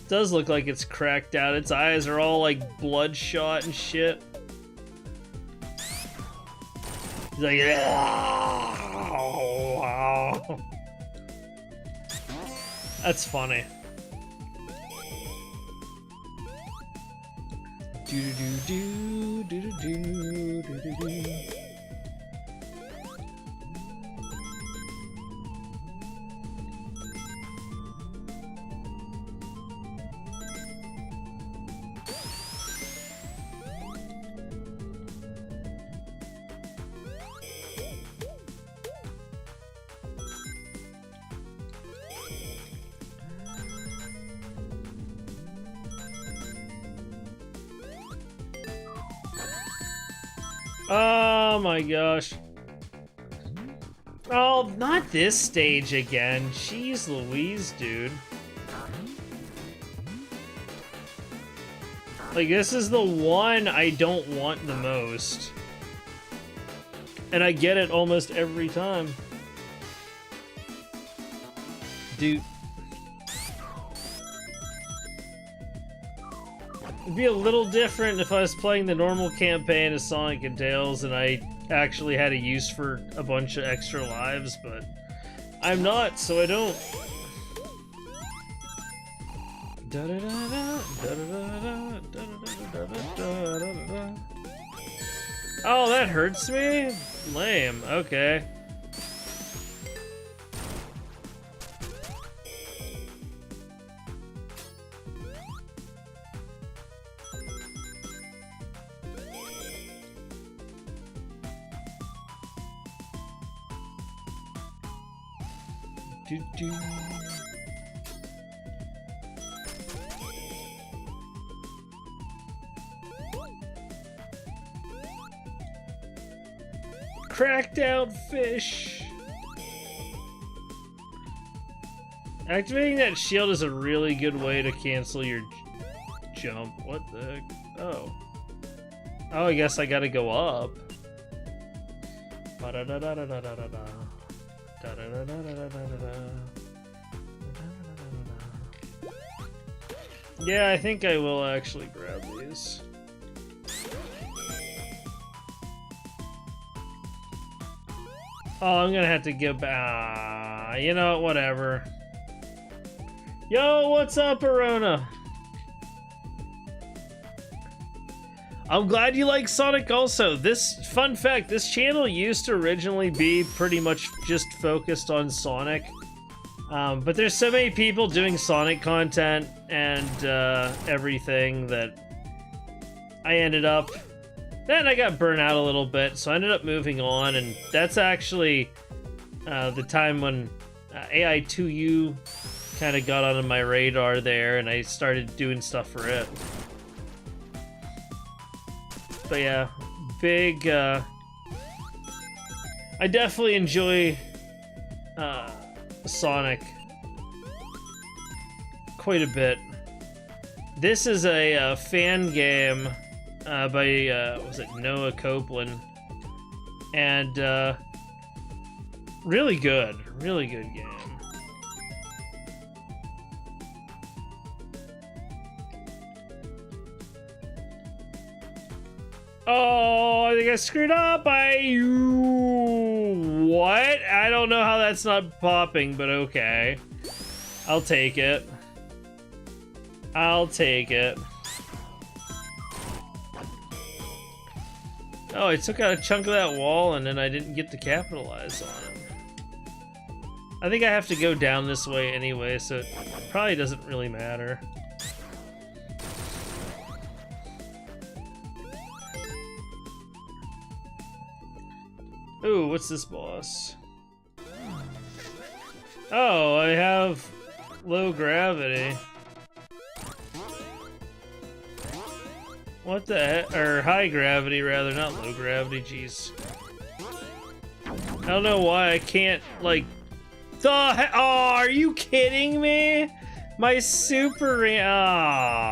Does look like it's cracked out. Its eyes are all like bloodshot and shit. He's like, oh, wow. That's funny. Do do do do do do do do. Oh my gosh. Oh, not this stage again. Jeez Louise, dude. Like, this is the one I don't want the most. And I get it almost every time. Dude. It'd be a little different if I was playing the normal campaign of Sonic and Tails and I actually had a use for a bunch of extra lives, but I'm not, so I don't. Oh, that hurts me? Lame, okay. Cracked out fish. Activating that shield is a really good way to cancel your jump. What the heck? Oh. Oh, I guess I gotta go up. Yeah, I think I will actually grab these. Oh, I'm gonna have to give back. You know, whatever. Yo, what's up, Arona? I'm glad you like Sonic also. This, fun fact, this channel used to originally be pretty much just focused on Sonic. But there's so many people doing Sonic content and everything that I ended up... Then I got burnt out a little bit, so I ended up moving on, and that's actually the time when AI2U kind of got onto my radar there, and I started doing stuff for it. But yeah, big... I definitely enjoy Sonic quite a bit. This is a fan game by was it Noah Copeland, and really good game. Oh, I think I screwed up. What? I don't know how that's not popping, but okay. I'll take it. I'll take it. Oh, I took out a chunk of that wall and then I didn't get to capitalize on it. I think I have to go down this way anyway, so it probably doesn't really matter. Ooh, what's this boss? Oh, I have low gravity. What the heck? Or high gravity, rather, not low gravity, jeez. I don't know why I can't, like... Oh, are you kidding me? My super... Oh...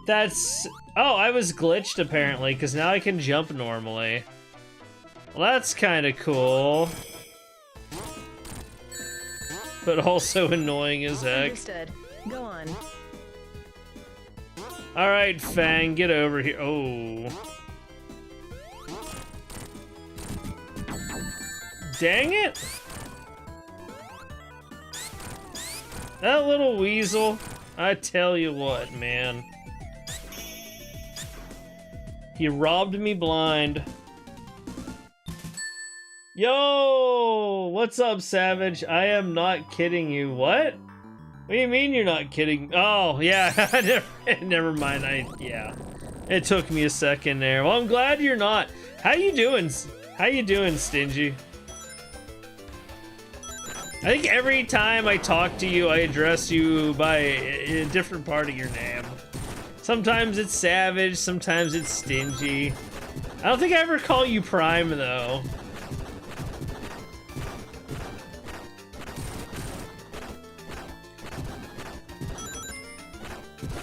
That's... Oh, I was glitched, apparently, because now I can jump normally. Well, that's kind of cool. But also annoying as heck. Understood. Go on. Alright, Fang, get over here. Oh. Dang it! That little weasel. I tell you what, man. He robbed me blind. Yo! What's up, Savage? I am not kidding you. What? What do you mean you're not kidding? Oh, yeah. Never mind. Yeah. It took me a second there. Well, I'm glad you're not. How you doing? How you doing, Stingy? I think every time I talk to you, I address you by a different part of your name. Sometimes it's Savage, sometimes it's Stingy. I don't think I ever call you Prime, though.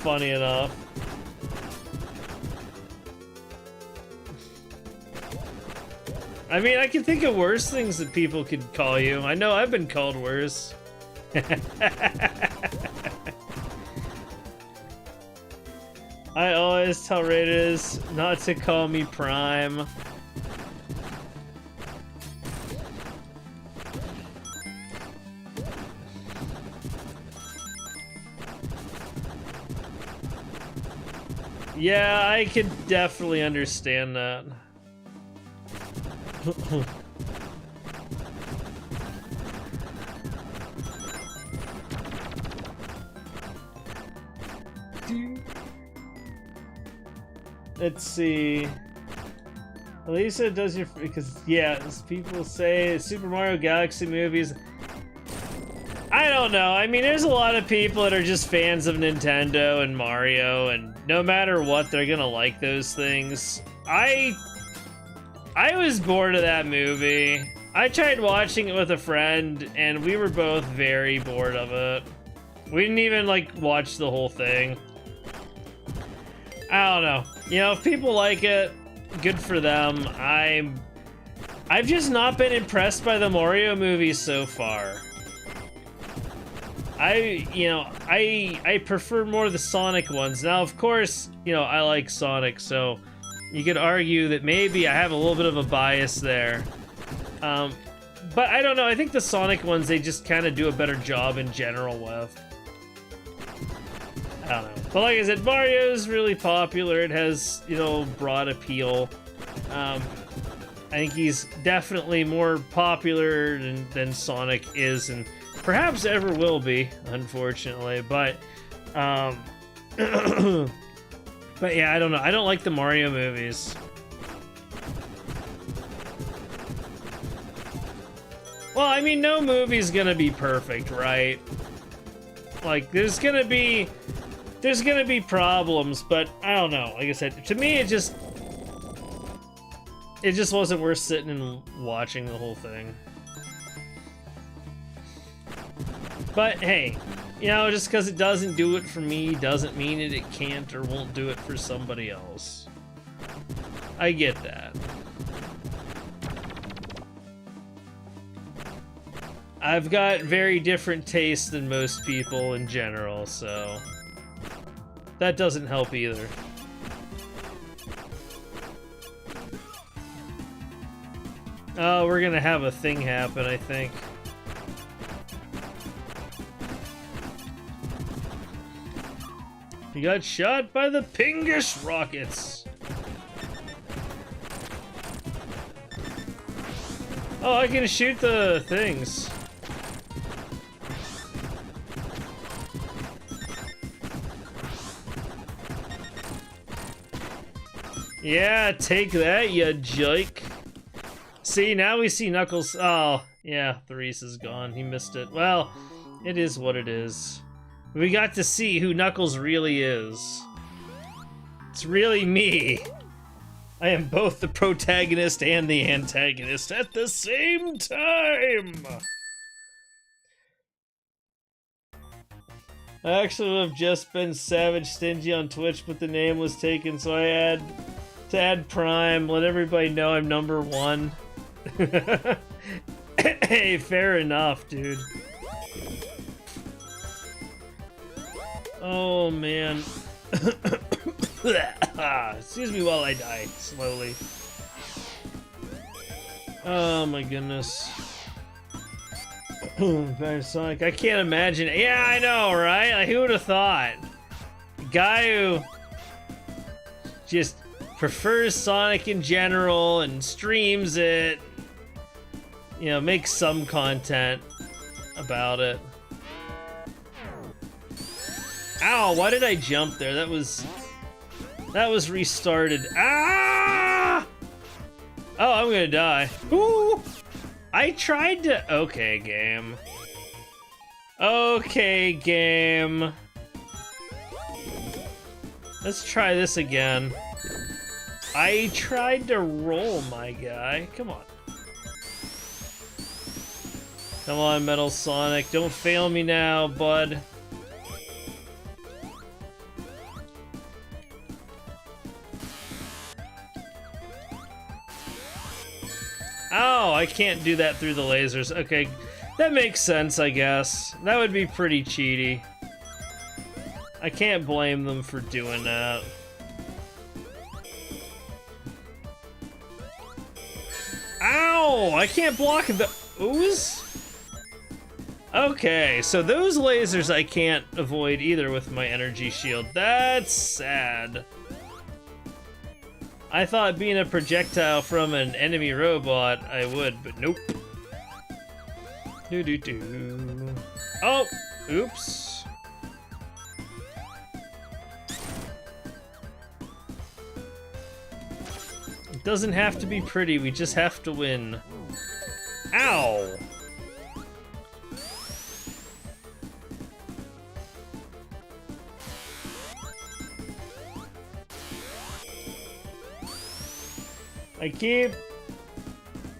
Funny enough. I mean, I can think of worse things that people could call you. I know I've been called worse. I always tell Raiders not to call me Prime. Yeah, I could definitely understand that. Let's see. Elisa does your because yeah, as people say Super Mario Galaxy movies. I don't know. I mean, there's a lot of people that are just fans of Nintendo and Mario, and no matter what, they're gonna like those things. I I was bored of that movie. I tried watching it with a friend, and we were both very bored of it. We didn't even, like, watch the whole thing. I don't know. You know, if people like it, good for them. I've just not been impressed by the Mario movies so far. I prefer more the Sonic ones. Now, of course, you know, I like Sonic, so you could argue that maybe I have a little bit of a bias there. But I don't know, I think the Sonic ones, they just kind of do a better job in general with. I don't know. But like I said, Mario's really popular. It has, you know, broad appeal. I think he's definitely more popular than Sonic is, and perhaps ever will be, unfortunately. But, but yeah, I don't know. I don't like the Mario movies. Well, I mean, no movie's gonna be perfect, right? Like, there's gonna be problems, but I don't know. Like I said, to me, it just wasn't worth sitting and watching the whole thing. But hey, you know, just because it doesn't do it for me doesn't mean that it can't or won't do it for somebody else. I get that. I've got very different tastes than most people in general, so that doesn't help either. Oh, we're gonna have a thing happen, I think. He got shot by the Pingus rockets. Oh, I can shoot the things. Yeah, take that, you joke. See, now we see Knuckles. Oh, yeah, the Reese is gone. He missed it. Well, it is what it is. We got to see who Knuckles really is. It's really me. I am both the protagonist and the antagonist at the same time. I actually would have just been Savage Stingy on Twitch, but the name was taken, so I had to add Prime, let everybody know I'm #1. Hey, fair enough, dude. Oh, man. Excuse me while I die, slowly. Oh my goodness. Sonic, I can't imagine. Yeah, I know, right? Like, who would have thought? A guy who just prefers Sonic in general and streams it, you know, makes some content about it. Ow, why did I jump there? That was restarted. Ah! Oh, I'm gonna die. Ooh! I tried to... Okay, game. Okay, game. Let's try this again. I tried to roll, my guy. Come on. Come on, Metal Sonic. Don't fail me now, bud. Oh, I can't do that through the lasers. Okay, that makes sense, I guess. That would be pretty cheaty. I can't blame them for doing that. Ow! I can't block the ooze? Okay, so those lasers I can't avoid either with my energy shield. That's sad. I thought being a projectile from an enemy robot I would, but nope. Doo-doo-doo. Oh! Oops. It doesn't have to be pretty, we just have to win. Ow! I keep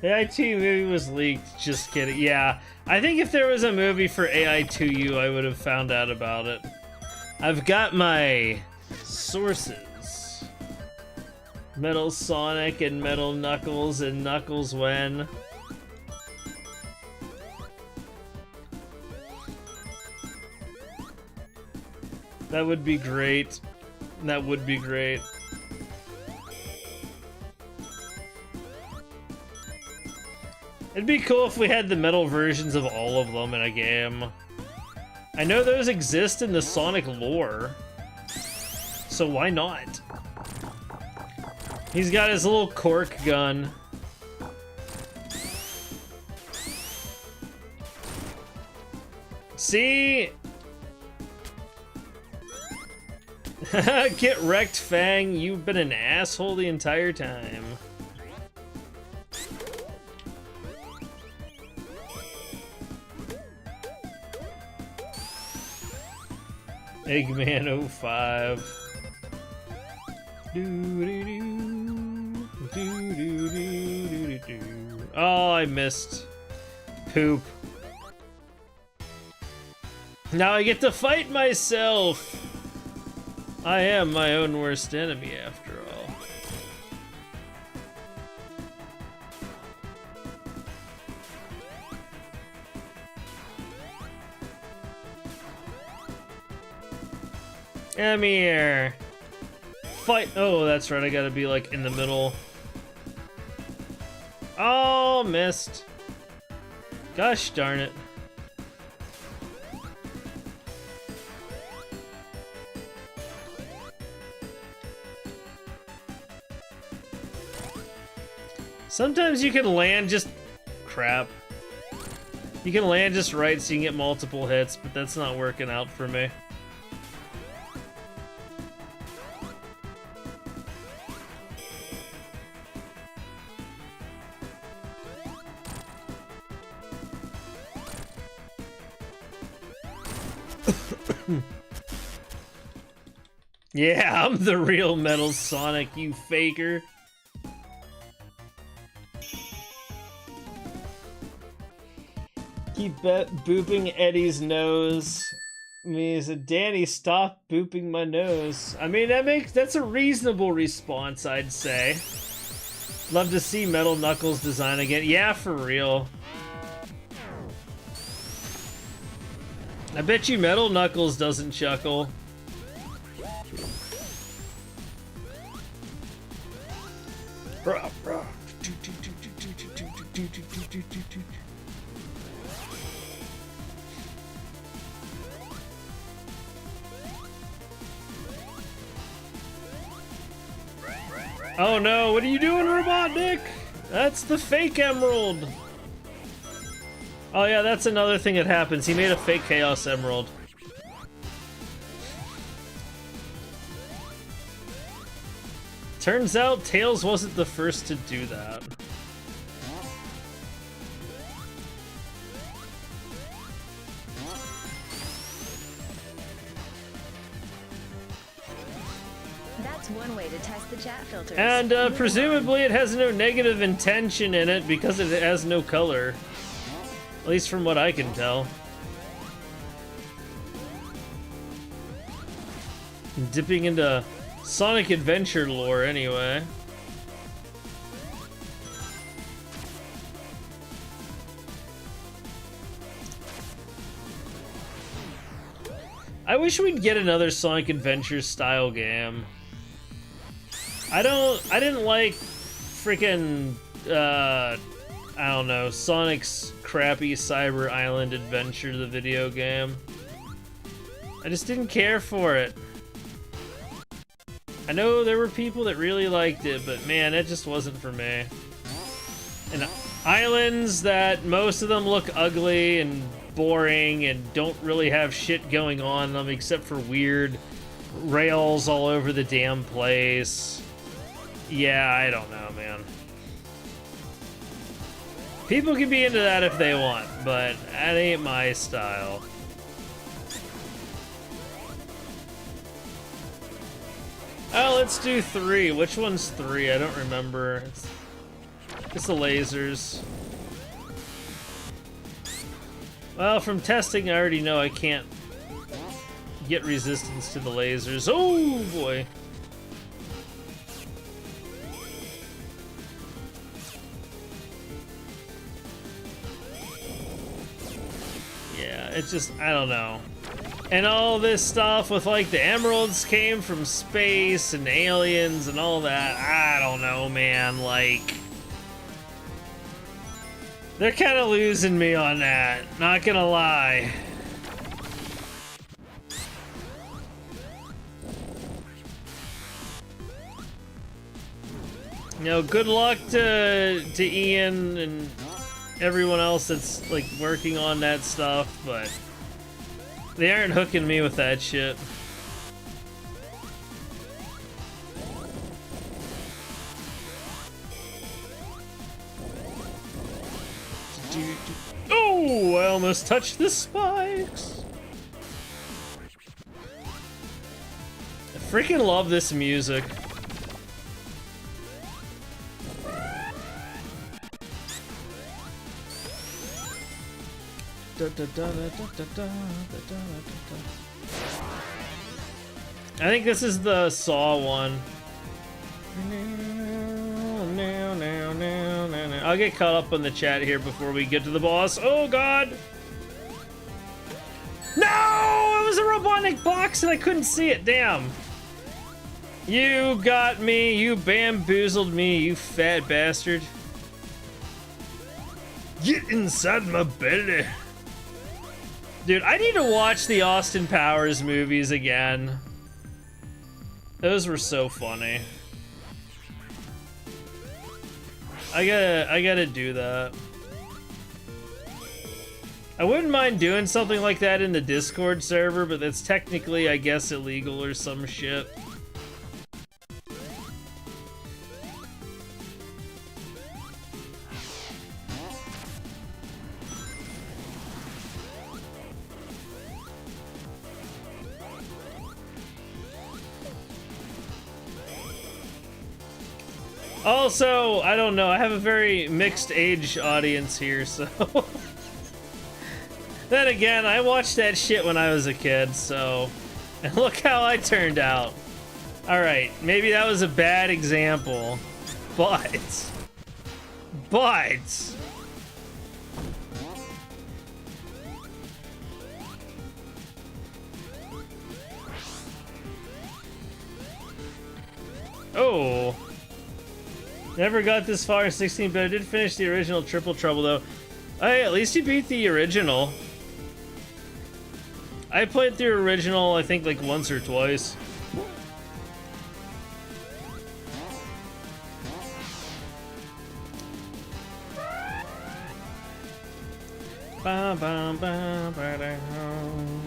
The IT movie was leaked. Just kidding. Yeah, I think if there was a movie for AI2U, I would have found out about it. I've got my sources. Metal Sonic and Metal Knuckles and Knuckles when. That would be great. That would be great. It'd be cool if we had the metal versions of all of them in a game. I know those exist in the Sonic lore, so why not? He's got his little cork gun. See? Get wrecked, Fang. You've been an asshole the entire time. Eggman 05. Oh, I missed. Poop. Now I get to fight myself. I am my own worst enemy, after all. Come here. Fight. Oh, that's right. I gotta be like in the middle. Oh, missed. Gosh darn it. Sometimes you can land just... crap. You can land just right so you can get multiple hits, but that's not working out for me. Yeah, I'm the real Metal Sonic, you faker. Keep booping Eddie's nose. Means Danny, stop booping my nose. I mean, that's a reasonable response, I'd say. Love to see Metal Knuckles design again. Yeah, for real. I bet you Metal Knuckles doesn't chuckle. Oh no, what are you doing, Robotnik? That's the fake emerald. Oh yeah, that's another thing that happens. He made a fake Chaos Emerald. Turns out Tails wasn't the first to do that. That's one way to test the chat filters. And presumably it has no negative intention in it because it has no color. At least from what I can tell. I'm dipping into Sonic Adventure lore anyway. I wish we'd get another Sonic Adventure style game. I didn't like freaking I don't know, Sonic's crappy Cyber Island Adventure, the video game. I just didn't care for it. I know there were people that really liked it, but man, it just wasn't for me. And islands that most of them look ugly and boring and don't really have shit going on them except for weird rails all over the damn place. Yeah, I don't know, man. People can be into that if they want, but that ain't my style. Oh, let's do 3. Which one's 3? I don't remember. It's the lasers. Well, from testing, I already know I can't get resistance to the lasers. Oh, boy. Yeah, it's just, I don't know. And all this stuff with, like, the emeralds came from space and aliens and all that. I don't know, man. Like, they're kind of losing me on that. Not gonna lie. You know, good luck to Ian and everyone else that's, like, working on that stuff, but they aren't hooking me with that shit. Oh, I almost touched the spikes. I freaking love this music. I think this is the Saw one. I'll get caught up on the chat here before we get to the boss. Oh god! No! It was a robotic box and I couldn't see it, damn! You got me, you bamboozled me, you fat bastard. Get inside my belly. Dude, I need to watch the Austin Powers movies again. Those were so funny. I gotta do that. I wouldn't mind doing something like that in the Discord server, but that's technically, I guess, illegal or some shit. Also, I don't know, I have a very mixed age audience here, so... Then again, I watched that shit when I was a kid, so... And look how I turned out. Alright, maybe that was a bad example, but... Oh... Never got this far in 16, but I did finish the original Triple Trouble, though. Hey, at least you beat the original. I played the original, I think, like, once or twice. I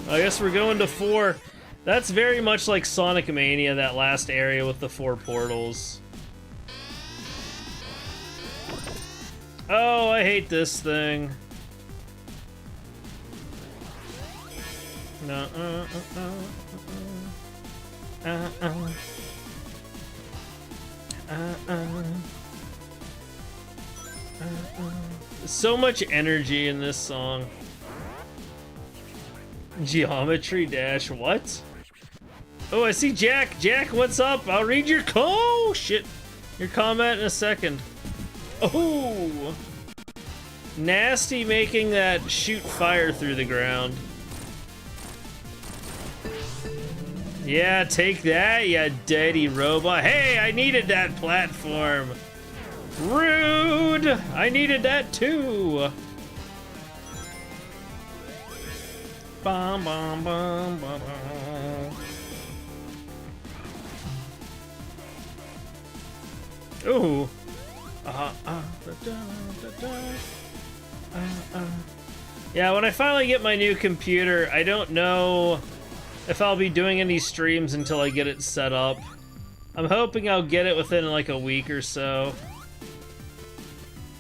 guess we're going to 4. That's very much like Sonic Mania, that last area with the 4 portals. Oh, I hate this thing. No. So much energy in this song. Geometry Dash, what? Oh, I see Jack. Jack, what's up? I'll read your shit. Your comment in a second. Oh! Nasty making that shoot fire through the ground. Yeah, take that, you dirty robot. Hey, I needed that platform. Rude! I needed that too. Bum, bum, bum, bum, bum. Ooh. Yeah, when I finally get my new computer, I don't know if I'll be doing any streams until I get it set up. I'm hoping I'll get it within like a week or so.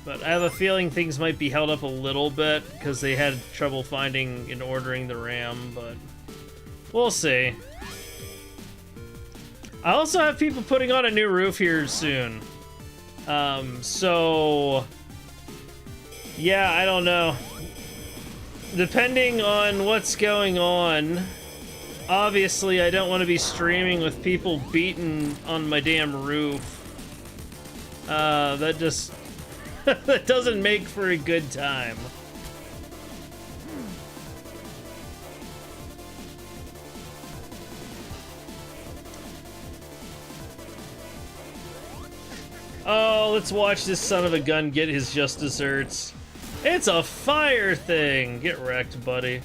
But I have a feeling things might be held up a little bit because they had trouble finding and ordering the RAM, but we'll see. I also have people putting on a new roof here soon. So yeah, I don't know. Depending on what's going on, obviously I don't want to be streaming with people beating on my damn roof. That just that doesn't make for a good time. Oh, let's watch this son of a gun get his just desserts. It's a fire thing! Get wrecked, buddy.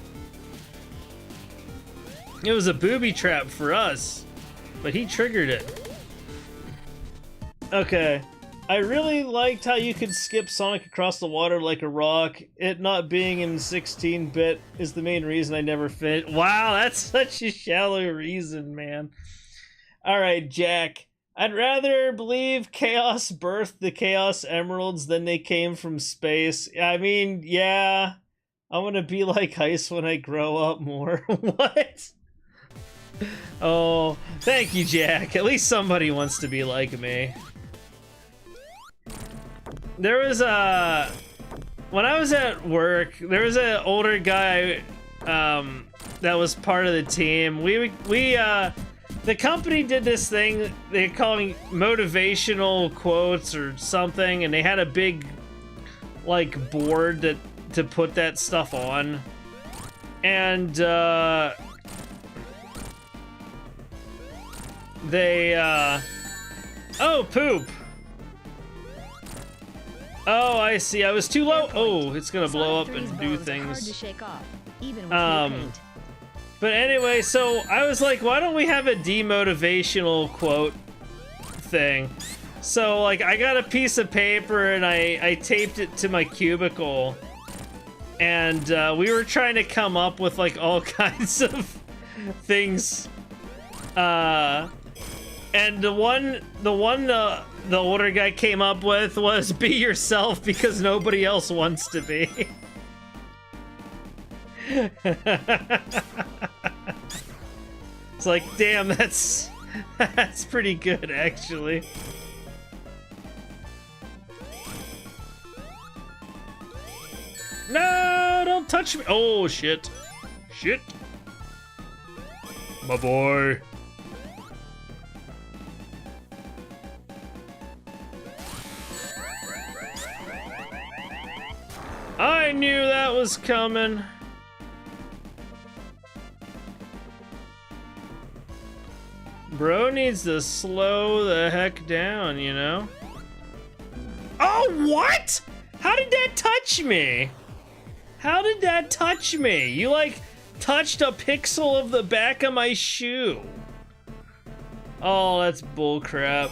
It was a booby trap for us, but he triggered it. Okay. I really liked how you could skip Sonic across the water like a rock. It not being in 16-bit is the main reason I never fit. Wow, that's such a shallow reason, man. Alright, Jack. I'd rather believe Chaos birthed the Chaos Emeralds than they came from space. I mean, yeah. I want to be like Heist when I grow up more. What? Oh, thank you, Jack. At least somebody wants to be like me. There was a... When I was at work, there was an older guy that was part of the team. The company did this thing they're calling motivational quotes or something, and they had a big like board to put that stuff on. And oh, poop. Oh, I see. I was too low. Oh, it's gonna blow up and do things. Hard to shake off, even with new paint. But anyway, so I was like, why don't we have a demotivational quote thing? So like, I got a piece of paper and I taped it to my cubicle, and we were trying to come up with like all kinds of things. And the one the older guy came up with was "Be yourself because nobody else wants to be." It's like, damn, that's pretty good, actually. No, don't touch me. Oh, shit. Shit. My boy. I knew that was coming. Bro needs to slow the heck down, you know? Oh, what? How did that touch me? How did that touch me? You, like, touched a pixel of the back of my shoe. Oh, that's bullcrap.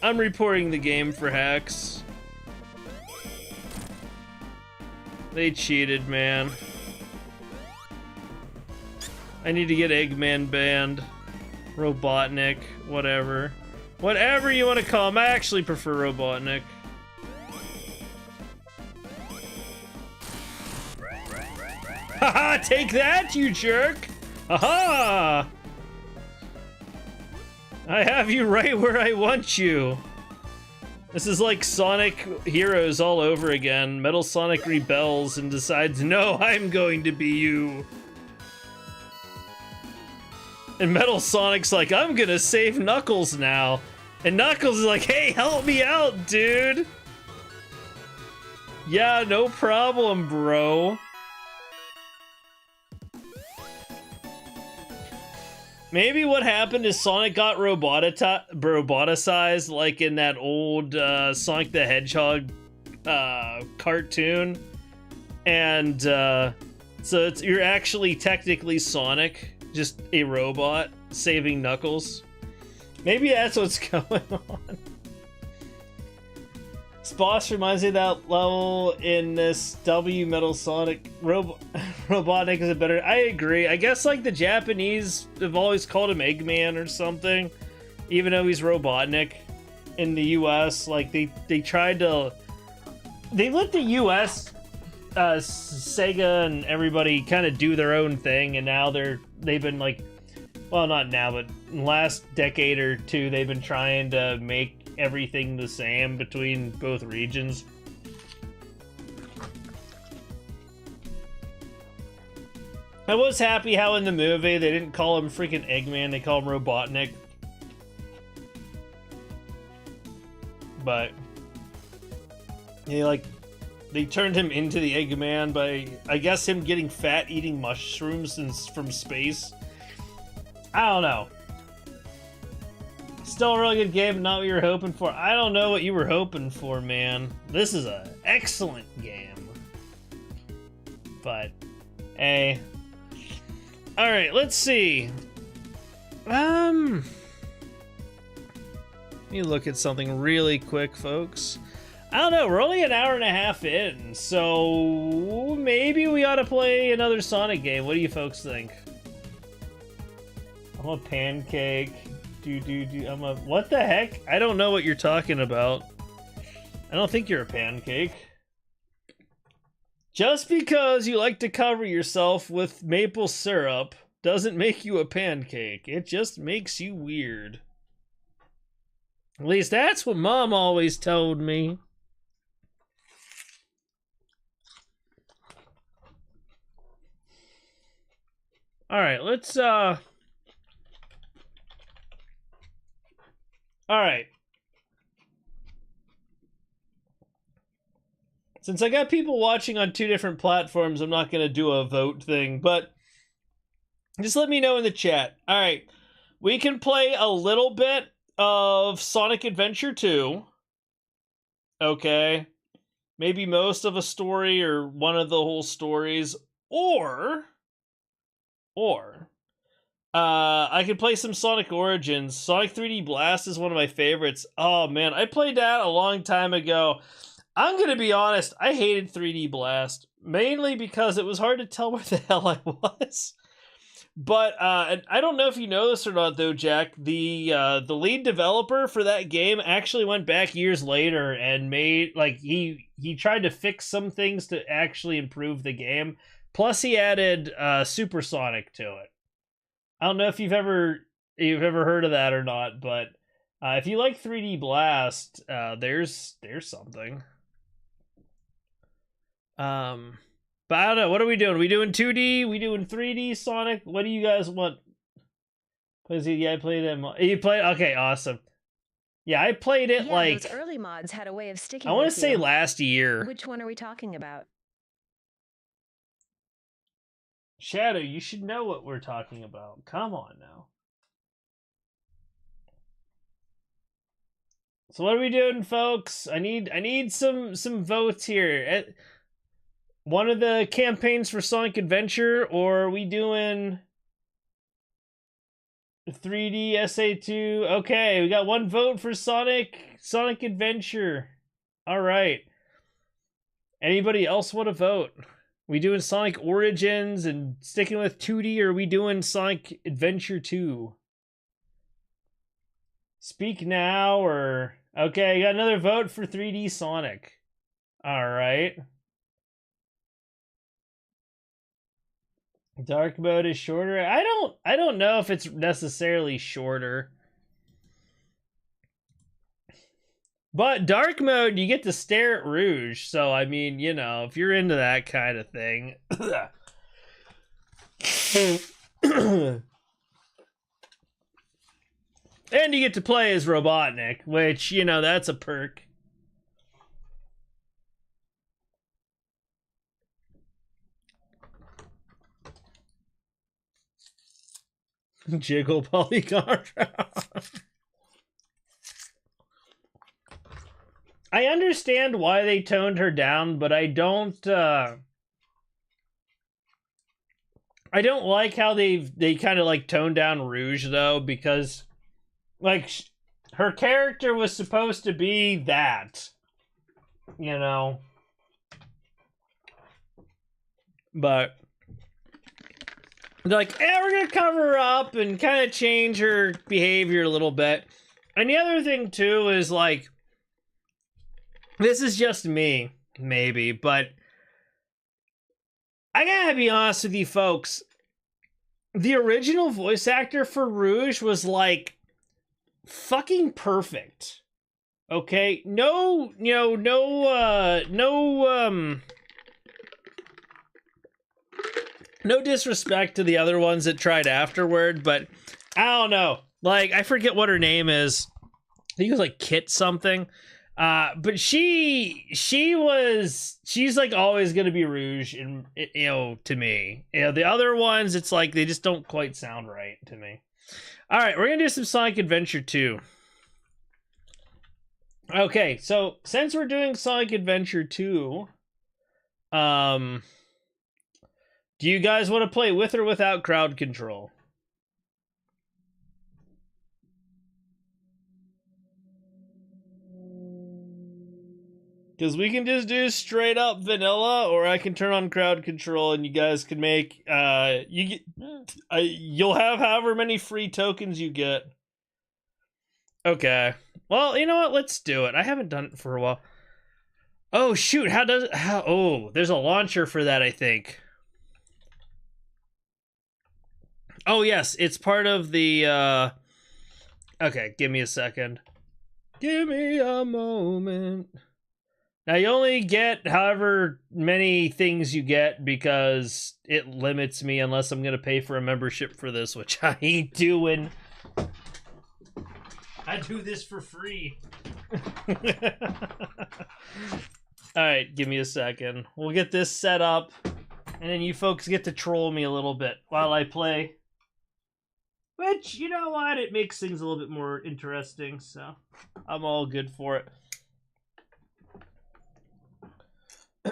I'm reporting the game for hacks. They cheated, man. I need to get Eggman banned. Robotnik, whatever. Whatever you want to call him. I actually prefer Robotnik. Haha, take that, you jerk! Haha! I have you right where I want you. This is like Sonic Heroes all over again. Metal Sonic rebels and decides, no, I'm going to be you. And Metal Sonic's like, I'm gonna save Knuckles now. And Knuckles is like, hey, help me out, dude. Yeah, no problem, bro. Maybe what happened is Sonic got roboticized, like in that old Sonic the Hedgehog cartoon. And so you're actually technically Sonic, just a robot saving Knuckles. Maybe that's what's going on. This boss reminds me of that level in this W Metal Sonic. Robotnik is a better... I agree. I guess like the Japanese have always called him Eggman or something, even though he's Robotnik. In the US, like they tried to... They let the US, Sega and everybody kind of do their own thing, and now they've been like... Well, not now, but in the last decade or two, they've been trying to make everything the same between both regions. I was happy how in the movie they didn't call him freaking Eggman, they call him Robotnik. But they turned him into the Eggman by, I guess, him getting fat eating mushrooms from space. I don't know. Still a really good game, not what you were hoping for. I don't know what you were hoping for, man. This is an excellent game. But, hey. Alright, let's see. Let me look at something really quick, folks. I don't know, we're only an hour and a half in, so maybe we ought to play another Sonic game. What do you folks think? I'm a pancake. What the heck? I don't know what you're talking about. I don't think you're a pancake. Just because you like to cover yourself with maple syrup doesn't make you a pancake. It just makes you weird. At least that's what Mom always told me. Alright, let's, Alright. Since I got people watching on 2 different platforms, I'm not going to do a vote thing, but just let me know in the chat. Alright, we can play a little bit of Sonic Adventure 2. Okay. Maybe most of a story or one of the whole stories. Or I could play some Sonic Origins. Sonic 3D Blast is one of my favorites. Oh man, I played that a long time ago. I'm gonna be honest, I hated 3D Blast. Mainly because it was hard to tell where the hell I was. But, and I don't know if you know this or not though, Jack, the lead developer for that game actually went back years later and made, like, he tried to fix some things to actually improve the game. Plus he added, Supersonic to it. I don't know if you've ever heard of that or not, but if you like 3D Blast, there's something. But I don't know. What are we doing? We doing 2D? We doing 3D Sonic? What do you guys want? Yeah, I played it. You played? Okay, awesome. Yeah, I played it like those early mods had a way of sticking. I want to with say you. last year. Which one are we talking about? Shadow, you should know what we're talking about. Come on now. So what are we doing, folks? I need some votes here. One of the campaigns for Sonic Adventure, or are we doing 3D SA2? Okay, we got one vote for Sonic Adventure. All right. Anybody else want to vote? We doing Sonic Origins and sticking with 2D, or are we doing Sonic Adventure 2? Speak now, or... Okay, you got another vote for 3D Sonic. Alright. Dark mode is shorter. I don't know if it's necessarily shorter. But dark mode, you get to stare at Rouge, so I mean, you know, if you're into that kind of thing. And you get to play as Robotnik, which, you know, that's a perk. Jiggle polygon. I understand why they toned her down, but I don't like how they kind of like toned down Rouge though, because like her character was supposed to be that, you know. But they're like, yeah, we're gonna cover her up and kind of change her behavior a little bit. And the other thing too is like, this is just me, maybe, but I gotta be honest with you folks. The original voice actor for Rouge was like fucking perfect. Okay, no, no disrespect to the other ones that tried afterward, but I don't know. Like, I forget what her name is. I think it was like Kit something. But she's like always gonna be Rouge, and to me, the other ones, it's like they just don't quite sound right to me. All right, we're gonna do some Sonic Adventure 2. Okay, so since we're doing Sonic Adventure 2, do you guys want to play with or without crowd control? Because we can just do straight up vanilla, or I can turn on crowd control, and you guys can make you'll have however many free tokens you get. Okay. Well, you know what? Let's do it. I haven't done it for a while. Oh shoot! Oh, there's a launcher for that, I think. Oh yes, it's part of the. Okay, give me a second. Give me a moment. Now, you only get however many things you get because it limits me unless I'm going to pay for a membership for this, which I ain't doing. I do this for free. Alright, give me a second. We'll get this set up, and then you folks get to troll me a little bit while I play. Which, you know what? It makes things a little bit more interesting, so I'm all good for it.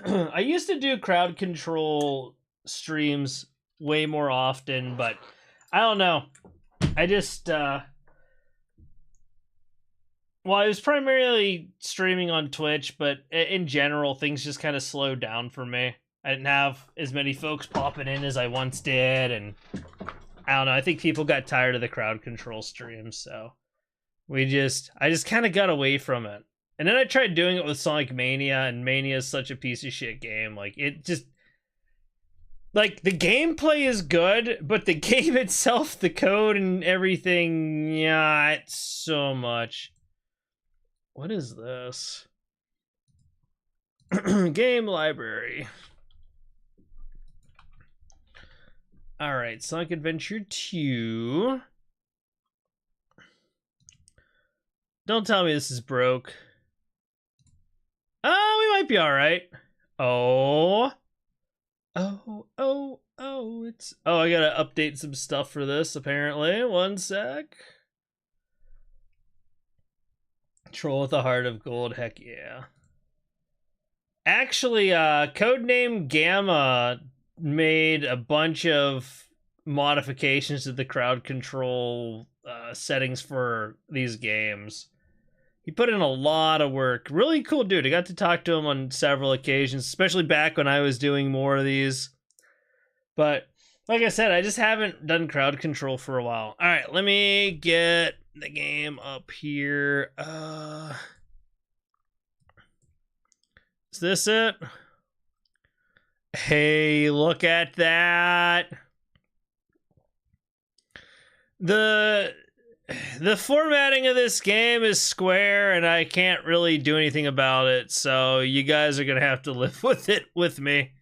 I used to do crowd control streams way more often, but I don't know. I just, I was primarily streaming on Twitch, but in general, things just kind of slowed down for me. I didn't have as many folks popping in as I once did, and I don't know. I think people got tired of the crowd control streams, so I just kind of got away from it. And then I tried doing it with Sonic Mania, and Mania is such a piece of shit game. Like, it just... Like, the gameplay is good, but the game itself, the code and everything, yeah, it's so much. What is this? Game library. Alright, Sonic Adventure 2. Don't tell me this is broke. We might be alright. Oh, it's... Oh, I gotta update some stuff for this, apparently. One sec. Troll with a Heart of Gold, heck yeah. Actually, Codename Gamma made a bunch of modifications to the crowd control settings for these games. He put in a lot of work. Really cool dude. I got to talk to him on several occasions, especially back when I was doing more of these. But, like I said, I just haven't done crowd control for a while. Alright, let me get the game up here. Is this it? Hey, look at that. The formatting of this game is square, and I can't really do anything about it, so you guys are gonna have to live with it with me.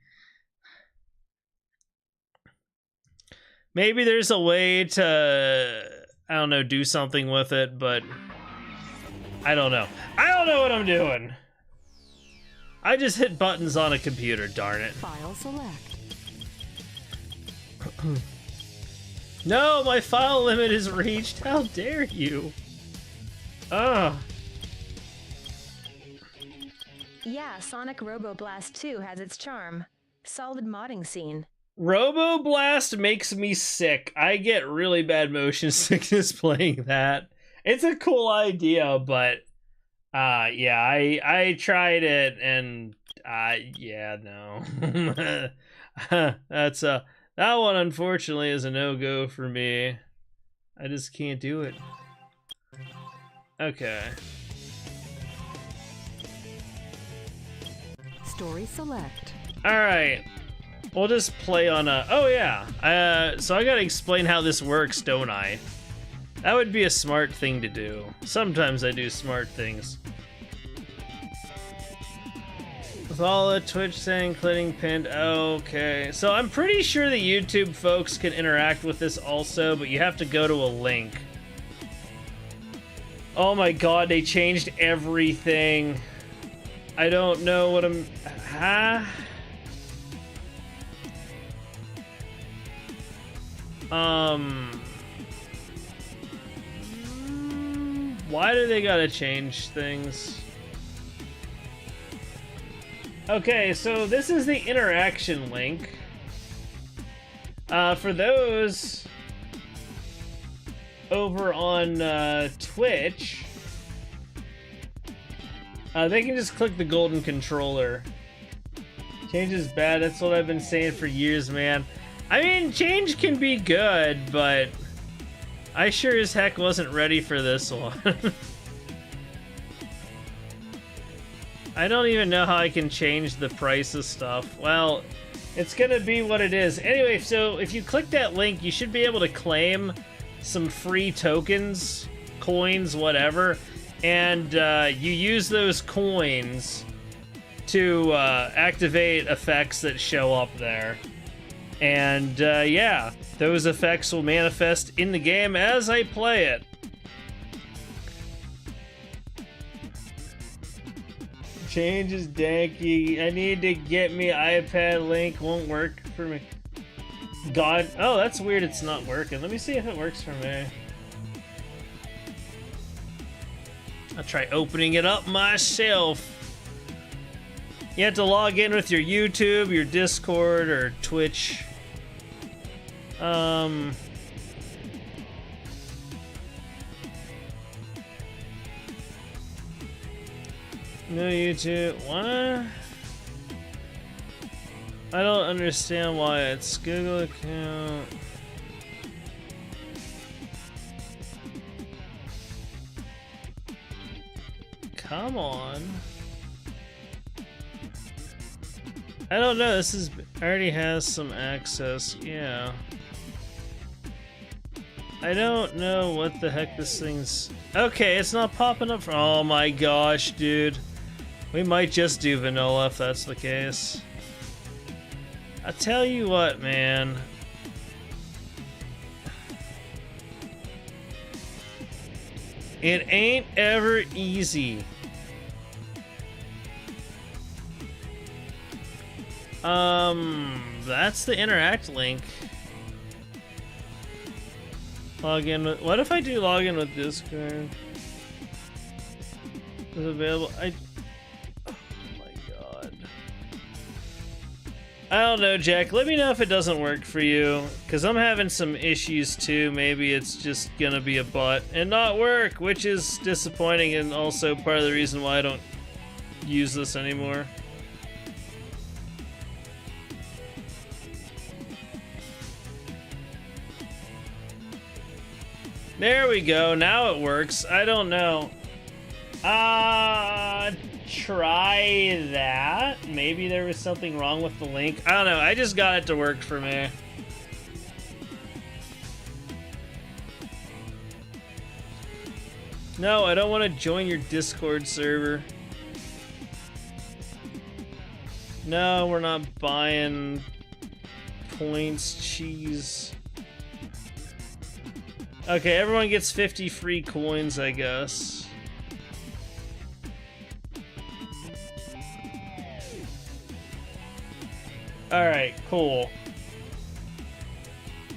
Maybe there's a way to, I don't know, do something with it, but I don't know. I don't know what I'm doing. I just hit buttons on a computer, darn it. File select. No, my file limit is reached. How dare you? Ugh. Yeah, Sonic Roboblast 2 has its charm. Solid modding scene. Roboblast makes me sick. I get really bad motion sickness playing that. It's a cool idea, but yeah, I tried it, and yeah, no. That one, unfortunately, is a no-go for me. I just can't do it. Okay. Story select. Alright. We'll just play on a... Oh, yeah. So I gotta explain how this works, don't I? That would be a smart thing to do. Sometimes I do smart things. Follow Twitch saying including pinned. Okay, so I'm pretty sure the YouTube folks can interact with this also, but you have to go to a link. Oh my god, they changed everything. I don't know what I'm... Huh? Why do they gotta change things? Okay, so this is the interaction link. For those over on Twitch, they can just click the golden controller. Change is bad, that's what I've been saying for years, man. I mean, change can be good, but I sure as heck wasn't ready for this one. I don't even know how I can change the price of stuff. Well, it's gonna be what it is. Anyway, so if you click that link, you should be able to claim some free tokens, coins, whatever, and you use those coins to activate effects that show up there. And yeah, those effects will manifest in the game as I play it. Change is danky. I need to get me iPad link. Won't work for me. God. Oh, that's weird. It's not working. Let me see if it works for me. I'll try opening it up myself. You have to log in with your YouTube, your Discord, or Twitch. No YouTube. What? I don't understand why it's Google account. Come on. I don't know. This is already has some access. Yeah. I don't know what the heck this thing's. Okay, it's not popping up. Oh my gosh, dude. We might just do vanilla if that's the case. I tell you what, man. It ain't ever easy. That's the interact link. Log in with, what if I do log in with Discord? Is available? Oh my god. I don't know, Jack. Let me know if it doesn't work for you, because I'm having some issues too. Maybe it's just gonna be a bot and not work, which is disappointing and also part of the reason why I don't use this anymore. There we go. Now it works. I don't know. Try that. Maybe there was something wrong with the link. I don't know. I just got it to work for me. No, I don't want to join your Discord server. No, we're not buying points, cheese. Okay, everyone gets 50 free coins, I guess. Alright, cool.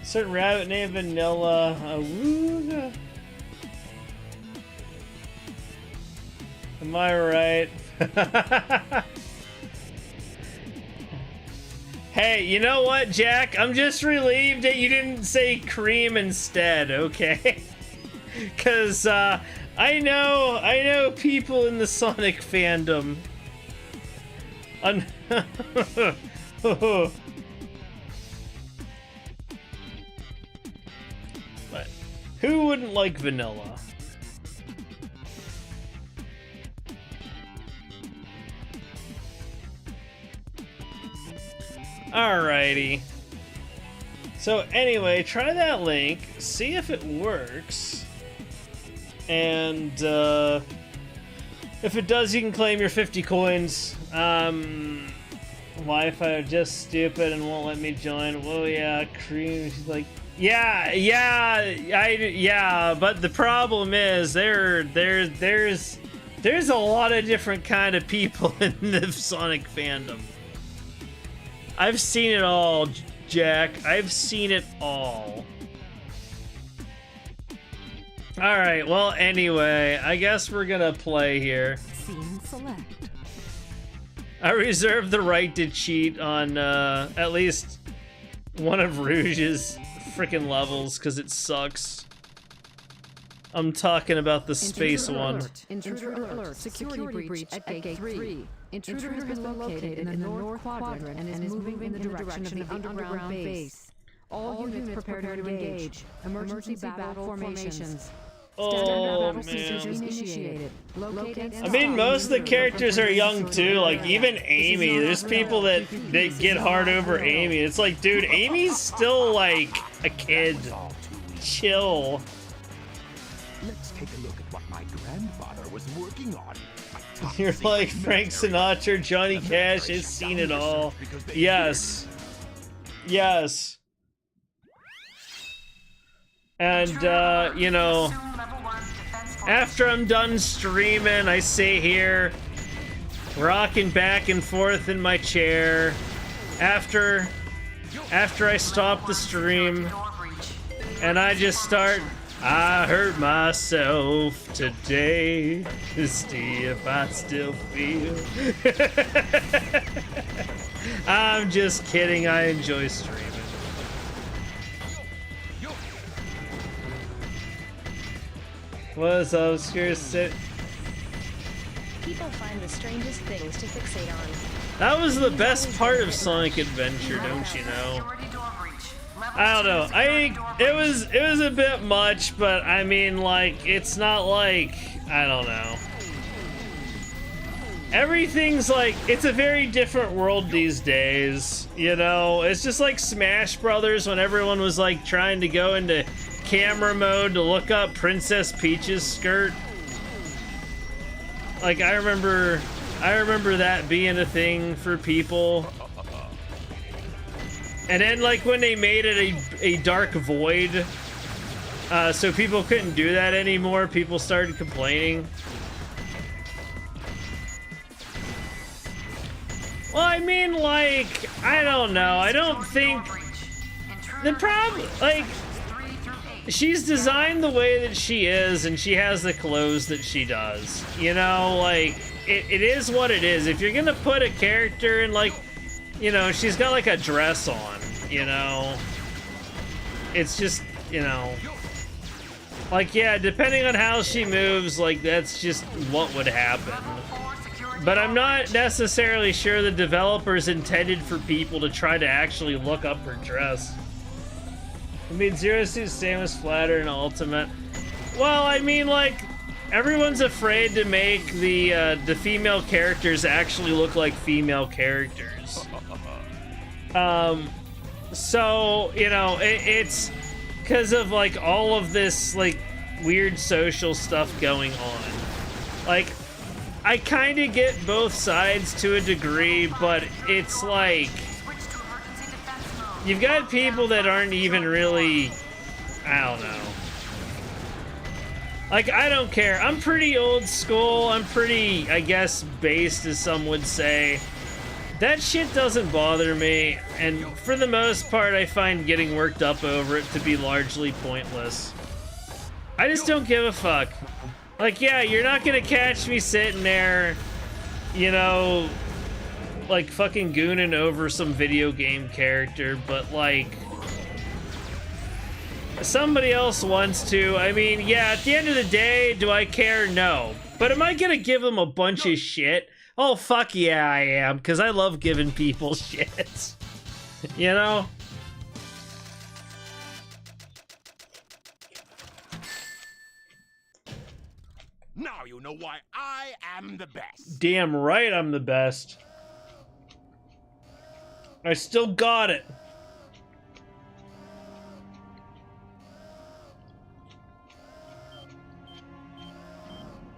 Certain rabbit named Vanilla. Awooga. Am I right? Hey, you know what, Jack? I'm just relieved that you didn't say cream instead, okay? Cause I know people in the Sonic fandom. But who wouldn't like vanilla? Alrighty. So anyway, try that link, see if it works, and yeah, If it does, you can claim your 50 coins. Wi-Fi are just stupid and won't let me join. Whoa, yeah, cream. She's like, yeah, but the problem is there's a lot of different kind of people in the Sonic fandom. I've seen it all, Jack. I've seen it all. Alright, well, anyway, I guess we're gonna play here. Scene select. I reserve the right to cheat on at least one of Rouge's freaking levels, because it sucks. I'm talking about the space one. Intruder alert. Security breach at gate 3. Intruder has been located in the north quadrant and is moving in the direction of the underground base. All units prepare to engage. Emergency battle formations. Oh, man. Initiated. I mean, most of the characters are young too. Like, even Amy. There's people that get hard over Amy. It's like, dude, Amy's still like a kid. Chill. Let's take a look at what my grandfather was working on. You're like Frank Sinatra, Johnny Cash has seen it all. Yes. Yes. And, you know, after I'm done streaming, I sit here, rocking back and forth in my chair. After I stop the stream, and I just start, I hurt myself today to see if I still feel. I'm just kidding, I enjoy streaming. What's up, Scarce? People find the strangest things to fixate on. That was the best part of Sonic Adventure, don't you know? I don't know. I think it was a bit much, but I mean, like, it's not like, I don't know. Everything's like, it's a very different world these days, you know? It's just like Smash Brothers when everyone was like trying to go into camera mode to look up Princess Peach's skirt. Like, I remember that being a thing for people. And then, like, when they made it a dark void, so people couldn't do that anymore, people started complaining. Well, I mean, like, I don't know. I don't think the problem, like, she's designed the way that she is, and she has the clothes that she does. You know, like, it is what it is. If you're gonna put a character in, like, you know, she's got, like, a dress on, you know? It's just, you know... Like, yeah, depending on how she moves, like, that's just what would happen. But I'm not necessarily sure the developers intended for people to try to actually look up her dress. I mean, Zero Suit Samus flatter in Ultimate. Well, I mean, like, everyone's afraid to make the female characters actually look like female characters. So, you know, it's because of, like, all of this, like, weird social stuff going on. Like, I kind of get both sides to a degree, but it's like... You've got people that aren't even really, I don't know. Like, I don't care. I'm pretty old school. I'm pretty, I guess, based, as some would say. That shit doesn't bother me. And for the most part, I find getting worked up over it to be largely pointless. I just don't give a fuck. Like, yeah, you're not gonna catch me sitting there, you know, like, fucking gooning over some video game character, but, like, somebody else wants to. I mean, yeah, at the end of the day, do I care? No. But am I gonna give them a bunch of shit? Oh, fuck yeah, I am, because I love giving people shit. You know? Now you know why I am the best. Damn right I'm the best. I still got it.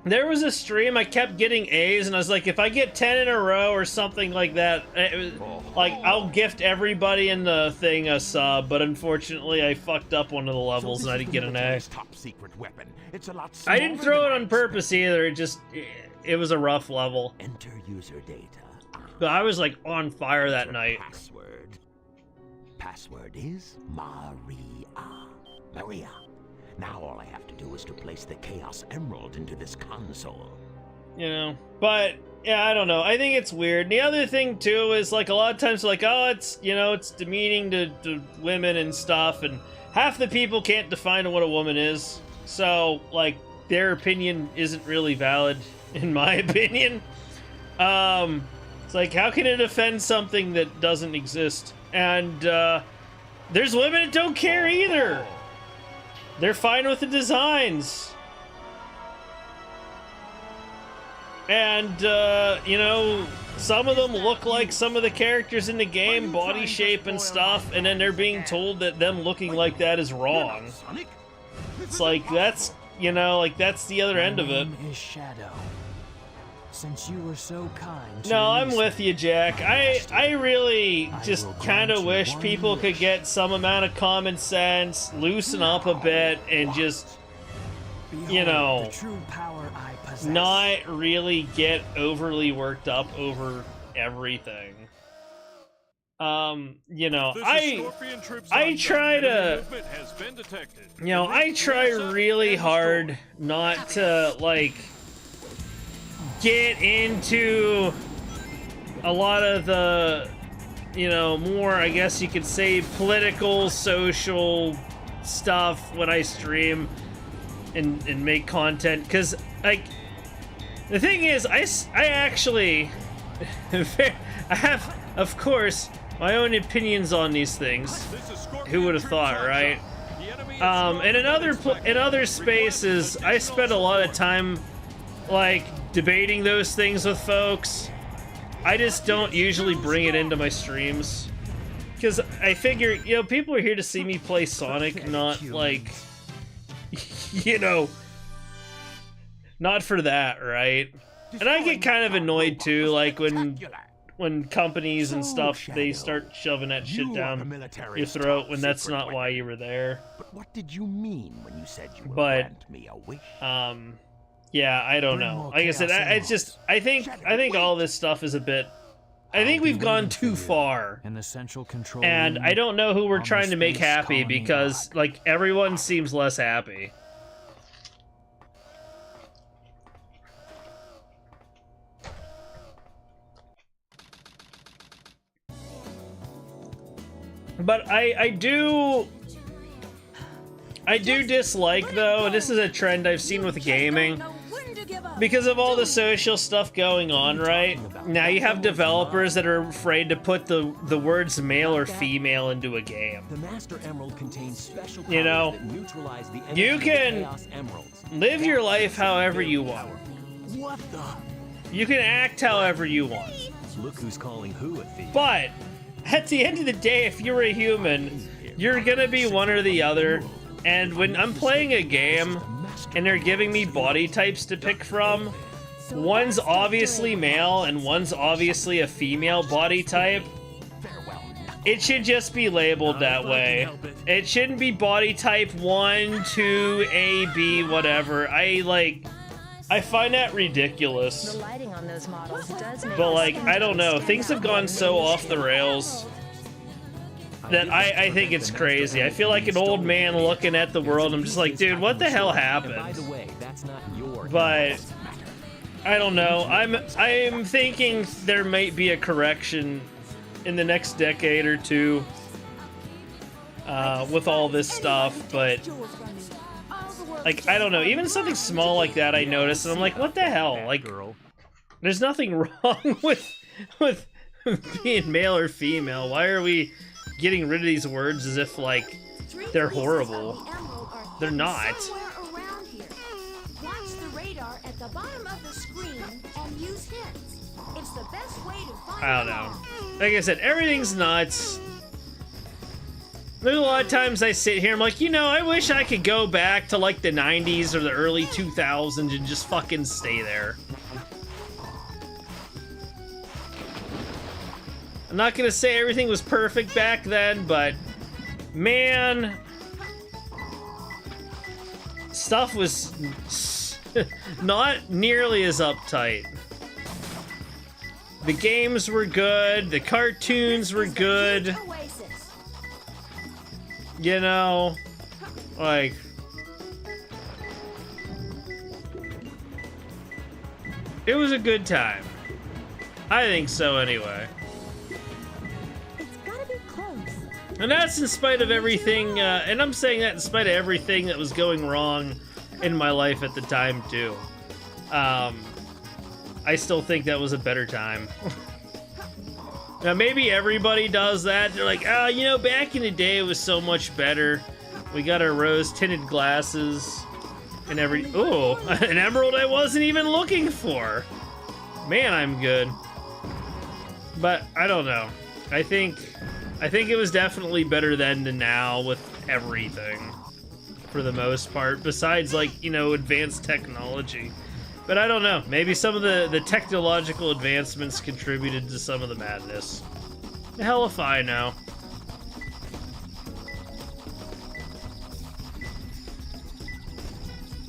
There was a stream I kept getting A's, and I was like, if I get 10 in a row or something like that, it was, like, I'll gift everybody in the thing a sub. But unfortunately, I fucked up one of the levels, and I didn't get an A. Top secret weapon. It's a lot I didn't smaller throw than it on purpose either. It was a rough level. Enter user data. But I was like on fire that night. Password. Password is Maria. Now all I have to do is to place the Chaos Emerald into this console. You know, but yeah, I don't know. I think it's weird. The other thing too is like a lot of times like, oh, it's, you know, it's demeaning to women and stuff, and half the people can't define what a woman is. So like their opinion isn't really valid in my opinion. It's like, how can it offend something that doesn't exist? And there's women that don't care either. They're fine with the designs. And, you know, some of them look like some of the characters in the game, body shape and stuff, and then they're being told that them looking like that is wrong. It's like, that's, you know, like, that's the other end of it. Is Shadow. Since you were so kind to No, I'm release with me, you, Jack. I really I just will kind of grant you wish one people could wish. get some amount of common sense, loosen up a bit, and just behold you know, the true power I possess. not really get overly worked up over everything. You know, I try to, you know, I try really hard not to, like, get into a lot of the, you know, more, I guess you could say, political, social stuff when I stream and make content, because, like, the thing is, I actually, I have, of course, my own opinions on these things. Who would have thought, right? And in other spaces, I spend a lot of time, like, debating those things with folks. I just don't usually bring it into my streams, because I figure, you know, people are here to see me play Sonic, not like, you know, not for that, right? And I get kind of annoyed too, like when companies and stuff, they start shoving that shit down your throat when that's not why you were there. But what did you mean when you said you will But, grant me a wish? Yeah, I don't know. Like I said, it's just, I think all this stuff is a bit, I think we've gone too far. In the central control And room, I don't know who we're on the trying to make space happy, colony because, lot. like, everyone seems less happy. But I do dislike, though, this is a trend I've seen with gaming, because of all the social stuff going on, right? Now you have developers that are afraid to put the words male or female into a game. The Master Emerald contains special You know, powers that neutralize the you energy of can Chaos Emeralds. Live your life That makes them however very you want. powerful. What the? You can act however you want. Look who's calling who a thief. But at the end of the day, if you're a human, you're gonna be one or the other. And when I'm playing a game and they're giving me body types to pick from, one's obviously male and one's obviously a female body type, it should just be labeled that way. It shouldn't be body type 1, 2, A, B, whatever. I find that ridiculous. The lighting on those models does make But, the like, skin I don't tone know. stand Things have out gone more so than off the rails that I think it's crazy. I feel like an old man looking at the world. I'm just like, dude, what the hell And by happened? the way, that's not your But I don't know. I'm thinking there might be a correction in the next decade or two with all this stuff, but like, I don't know. Even something small like that, I noticed, and I'm like, what the hell? Like, there's nothing wrong with being male or female. Why are we getting rid of these words as if, like, they're horrible? They're not. Watch the radar at the bottom of the screen and use hints. It's the best way to find I don't know. Like I said, everything's nuts. There's a lot of times I sit here, I'm like, you know, I wish I could go back to like the 90s or the early 2000s and just fucking stay there. I'm not gonna say everything was perfect back then, but man, stuff was not nearly as uptight. The games were good, the cartoons were good. Oasis. You know, like, it was a good time. I think so anyway. It's gotta be close. And that's in spite of everything, and I'm saying that in spite of everything that was going wrong in my life at the time, too. I still think that was a better time. Now, maybe everybody does that. They're like, oh, you know, back in the day, it was so much better. We got our rose-tinted glasses and ooh, an emerald I wasn't even looking for. Man, I'm good. But I don't know. I think it was definitely better then than now with everything, for the most part, besides, like, you know, advanced technology. But I don't know, maybe some of the technological advancements contributed to some of the madness. The hell if I know.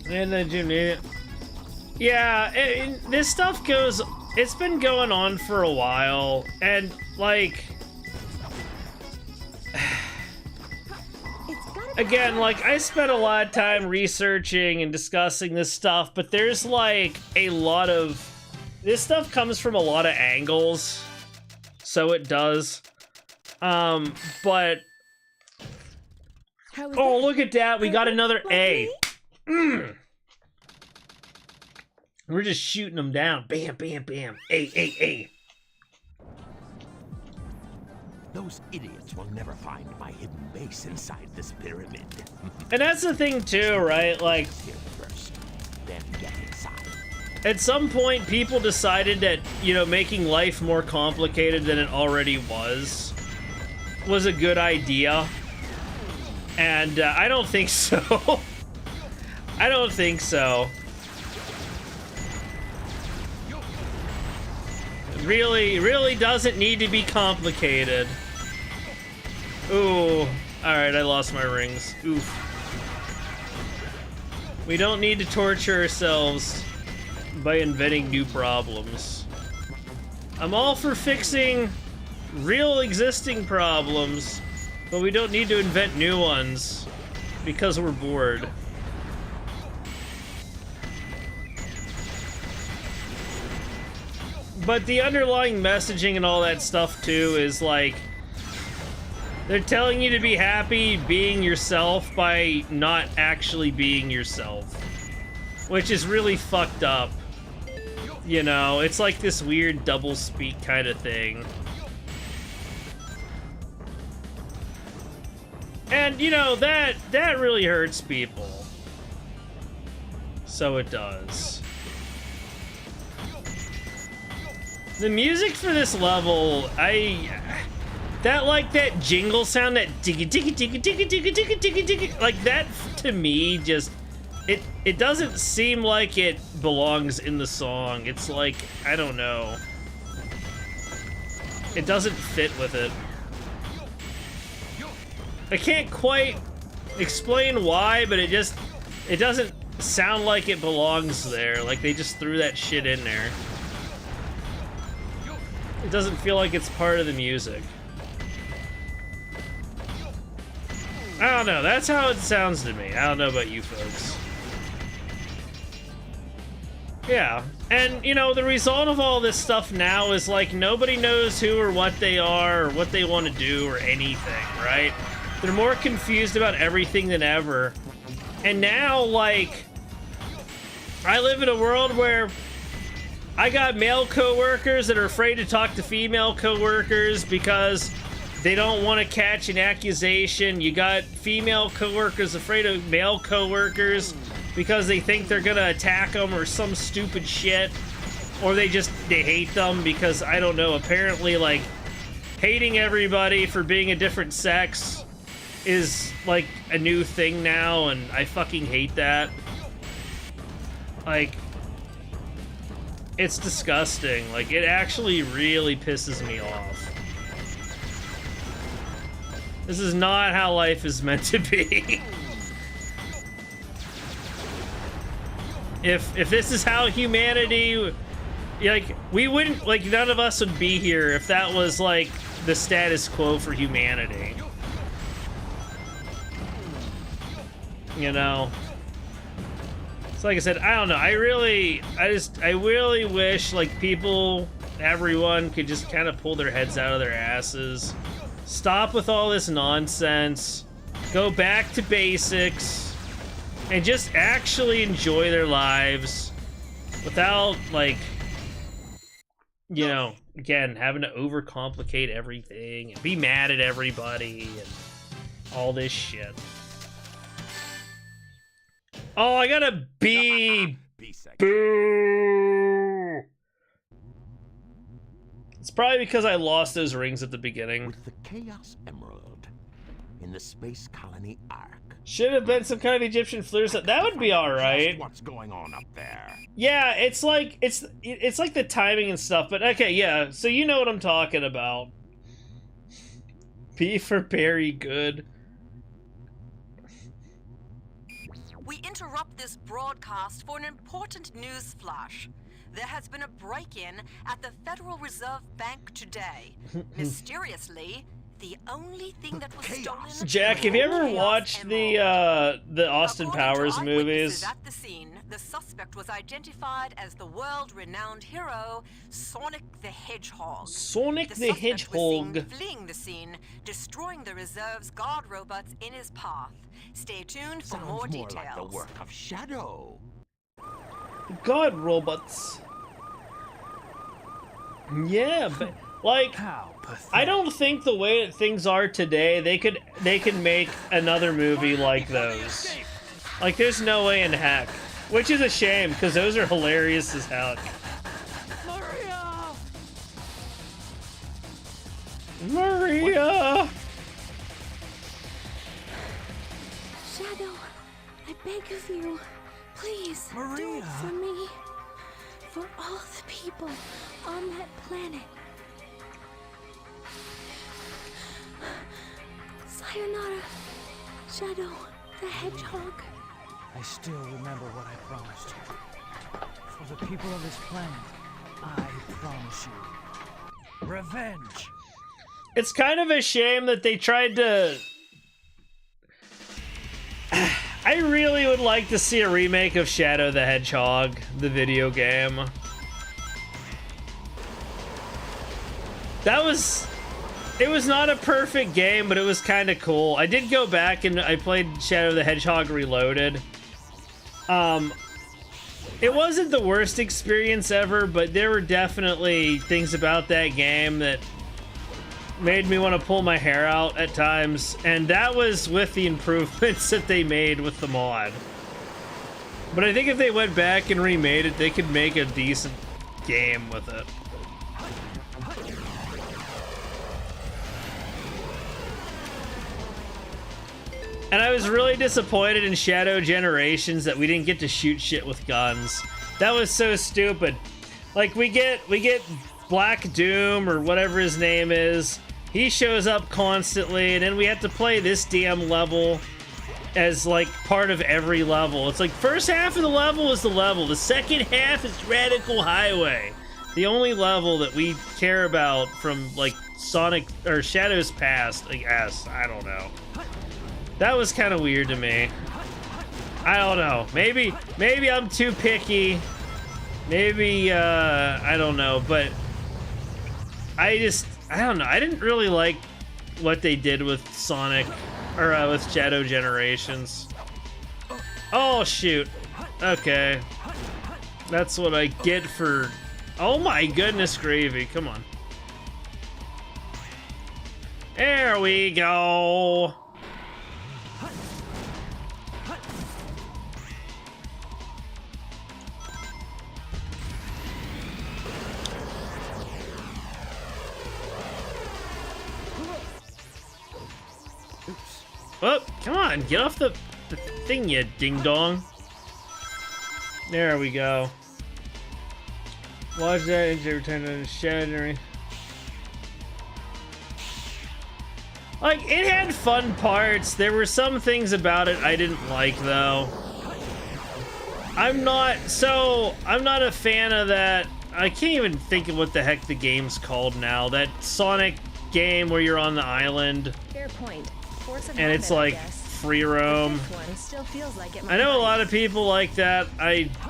And then yeah, this stuff goes, it's been going on for a while, and like, again, like, I spent a lot of time researching and discussing this stuff, but there's like a lot of, this stuff comes from a lot of angles, so it does. But oh, look at that, we got another A. We're just shooting them down. Bam, bam, bam. A. Those idiots will never find my hidden base inside this pyramid. And that's the thing too, right? Like, Here first, then get inside. at some point, people decided that, you know, making life more complicated than it already was a good idea. And I don't think so. I don't think so. Really doesn't need to be complicated. Ooh. Alright, I lost my rings. Oof. We don't need to torture ourselves by inventing new problems. I'm all for fixing real existing problems, but we don't need to invent new ones because we're bored. But the underlying messaging and all that stuff too is like, they're telling you to be happy being yourself by not actually being yourself, which is really fucked up. You know, it's like this weird double speak kind of thing. And you know, that really hurts people. So it does. The music for this level, that jingle sound, that diggy diggy diggy diggy diggy diggy diggy diggy, like that to me just, it doesn't seem like it belongs in the song. It's like, I don't know. It doesn't fit with it. I can't quite explain why, but it doesn't sound like it belongs there. Like they just threw that shit in there. It doesn't feel like it's part of the music. I don't know, that's how it sounds to me. I don't know about you folks. Yeah, and you know, the result of all this stuff now is like nobody knows who or what they are or what they want to do or anything, right? They're more confused about everything than ever. And now, like, I live in a world where I got male coworkers that are afraid to talk to female coworkers because they don't want to catch an accusation. You got female coworkers afraid of male coworkers because they think they're gonna attack them or some stupid shit. Or they hate them because, I don't know, apparently, like, hating everybody for being a different sex is like a new thing now, and I fucking hate that. Like, it's disgusting. Like, it actually really pisses me off. This is not how life is meant to be. If this is how humanity, like, we wouldn't, like, none of us would be here if that was like the status quo for humanity. You know? So like I said, I don't know. I really wish, like, people, everyone could just kind of pull their heads out of their asses. Stop with all this nonsense. Go back to basics. And just actually enjoy their lives. Without, like, you know, again, having to overcomplicate everything. And be mad at everybody. And all this shit. Oh, I got a B. Boo. It's probably because I lost those rings at the beginning. With the Chaos Emerald in the space colony Ark. Should have been some kind of Egyptian flare set. That would be all right. What's going on up there? Yeah, it's like the timing and stuff. But okay, yeah. So you know what I'm talking about. B for very good. We interrupt this broadcast for an important news flash. There has been a break-in at the Federal Reserve Bank today. Mysteriously, the only thing that was stolen... Jack, have you ever watched the Austin Powers movies? At the scene, the suspect was identified as the world-renowned hero, Sonic the Hedgehog. Sonic the Hedgehog. Was seen fleeing the scene, destroying the reserve's guard robots in his path. Stay tuned for more details. Like the work of Shadow. God robots. Yeah, but like, I don't think the way that things are today, they could make another movie like those. Like, there's no way in heck. Which is a shame, because those are hilarious as heck. Maria! Shadow, I beg of you, please do it for me. For all the people on that planet. Sayonara, Shadow the Hedgehog. I still remember what I promised you. For the people of this planet, I promise you revenge. It's kind of a shame that they tried to... I really would like to see a remake of Shadow the Hedgehog, the video game. It was not a perfect game, but it was kind of cool. I did go back and I played Shadow the Hedgehog Reloaded. It wasn't the worst experience ever, but there were definitely things about that game that made me want to pull my hair out at times, and that was with the improvements that they made with the mod. But I think if they went back and remade it, they could make a decent game with it. And I was really disappointed in Shadow Generations that we didn't get to shoot shit with guns. That was so stupid. Like, we get Black Doom, or whatever his name is. He shows up constantly, and then we have to play this damn level as, like, part of every level. It's like, first half of the level is the level. The second half is Radical Highway. The only level that we care about from, like, Sonic, or Shadow's past, I guess. I don't know. That was kind of weird to me. I don't know. Maybe I'm too picky. Maybe, I don't know, but I don't know. I didn't really like what they did with Sonic, or with Shadow Generations. Oh, shoot. Okay. That's what I get for... Oh my goodness gravy. Come on. There we go. Oh, come on, get off the thing, you ding-dong. There we go. Watch that into return to the shattering. Like, it had fun parts. There were some things about it I didn't like, though. I'm not a fan of that. I can't even think of what the heck the game's called now. That Sonic game where you're on the island. Fair point. Force of And it's habit, I like guess. free roam. This one still feels like it I might know a be. lot of people like that.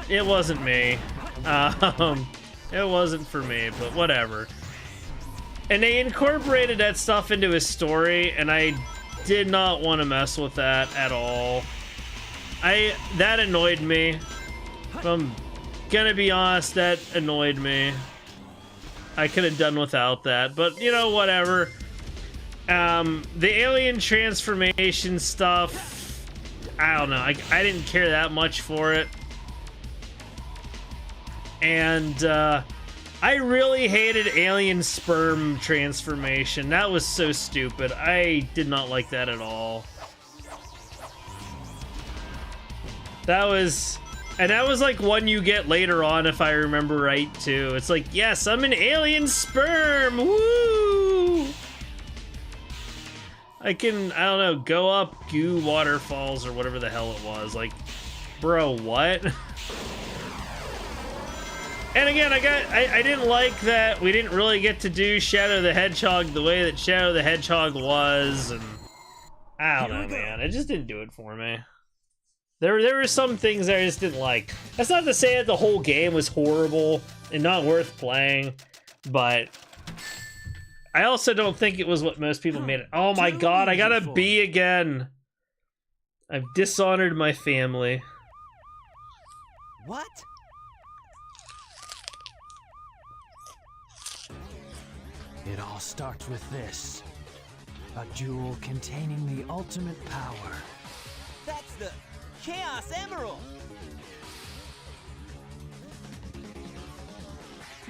It wasn't me. It wasn't for me, but whatever. And they incorporated that stuff into his story, and I did not want to mess with that at all. That annoyed me. If I'm gonna be honest, that annoyed me. I could have done without that, but you know, whatever. The alien transformation stuff, I don't know. I didn't care that much for it. And I really hated alien sperm transformation. That was so stupid. I did not like that at all. That was like one you get later on, if I remember right, too. It's like, yes, I'm an alien sperm. Woo! I don't know, go up goo waterfalls or whatever the hell it was. Like, bro, what? And again, I didn't like that we didn't really get to do Shadow the Hedgehog the way that Shadow the Hedgehog was, and I don't know, man. It just didn't do it for me. There were some things that I just didn't like. That's not to say that the whole game was horrible and not worth playing, but I also don't think it was what most people made it. Oh my god, I got a B again. I've dishonored my family. What? It all starts with this. A jewel containing the ultimate power. That's the Chaos Emerald!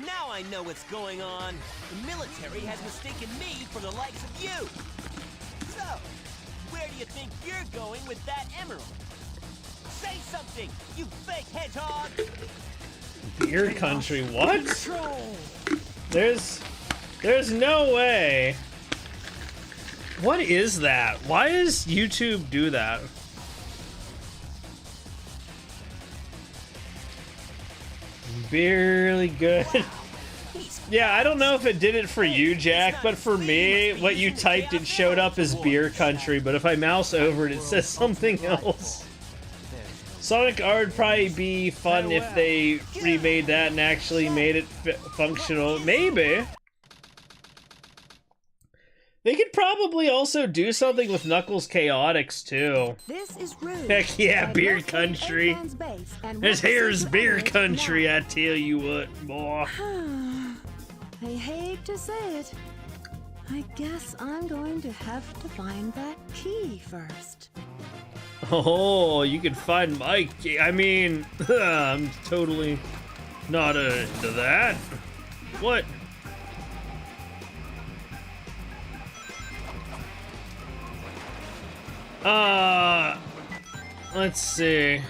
Now I know what's going on. The military has mistaken me for the likes of you. So, where do you think you're going with that emerald? Say something, you fake hedgehog! Beer country, what? There's no way. What is that? Why does YouTube do that? Barely good. Yeah, I don't know if it did it for you, Jack, but for me, what you typed, it showed up as Beer Country, but if I mouse over it, it says something else. Sonic R would probably be fun if they remade that and actually made it functional. Maybe. They could probably also do something with Knuckles Chaotix, too. This is rude. Heck yeah, Beer Country. Here's Beer Country, I tell you what, boy. I hate to say it. I guess I'm going to have to find that key first. Oh, you can find my key. I mean, I'm totally not into that. What? Let's see.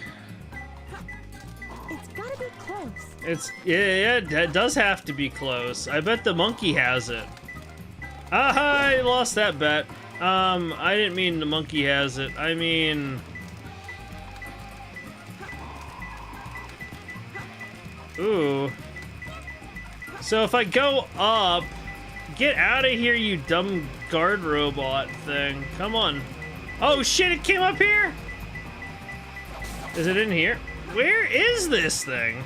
It's gotta be close. Yeah, it does have to be close. I bet the monkey has it. I lost that bet. I didn't mean the monkey has it. I mean... Ooh. So if I go up... Get out of here, you dumb guard robot thing. Come on. Oh shit, it came up here? Is it in here? Where is this thing?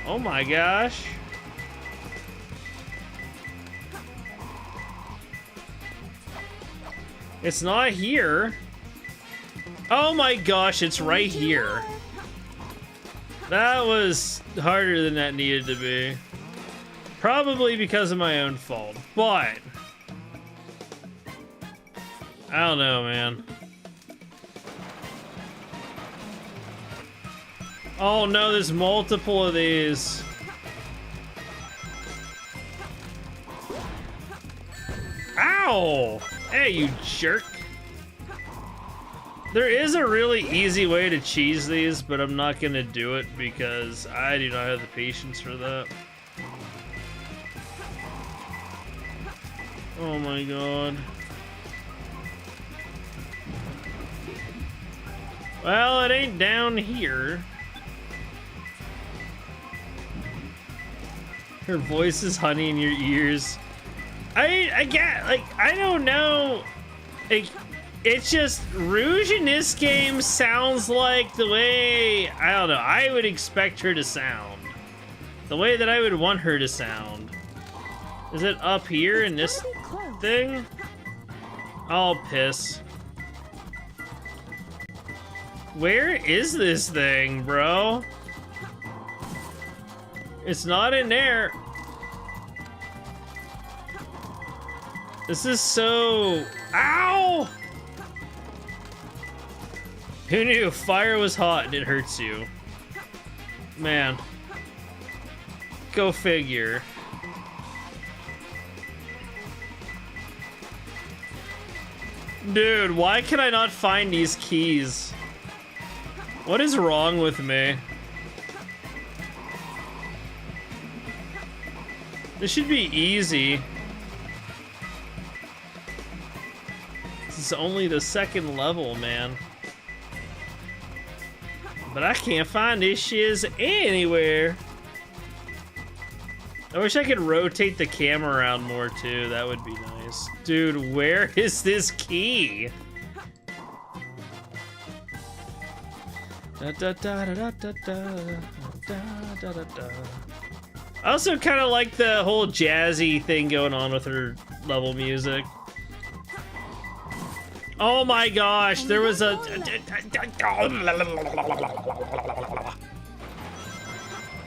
Oh my gosh. It's not here. Oh my gosh, it's right here. That was harder than that needed to be. Probably because of my own fault, but I don't know, man. Oh no, there's multiple of these. Ow! Hey, you jerk. There is a really easy way to cheese these, but I'm not gonna do it because I do not have the patience for that. Oh my god. Well, it ain't down here. Her voice is honey in your ears. I get, like, I don't know. Like, it's just, Rouge in this game sounds like the way, I don't know, I would expect her to sound. The way that I would want her to sound. Is it up here in this thing? Oh, piss. Where is this thing, bro? It's not in there. This is so... Ow! Who knew fire was hot and it hurts you? Man. Go figure. Dude, why can I not find these keys? What is wrong with me? This should be easy. This is only the second level, man. But I can't find these shiz anywhere. I wish I could rotate the camera around more too. That would be nice. Dude, where is this key? Da, da, da, da, da, da, da, da, da, da. I also kind of like the whole jazzy thing going on with her level music. Oh my gosh, there was a...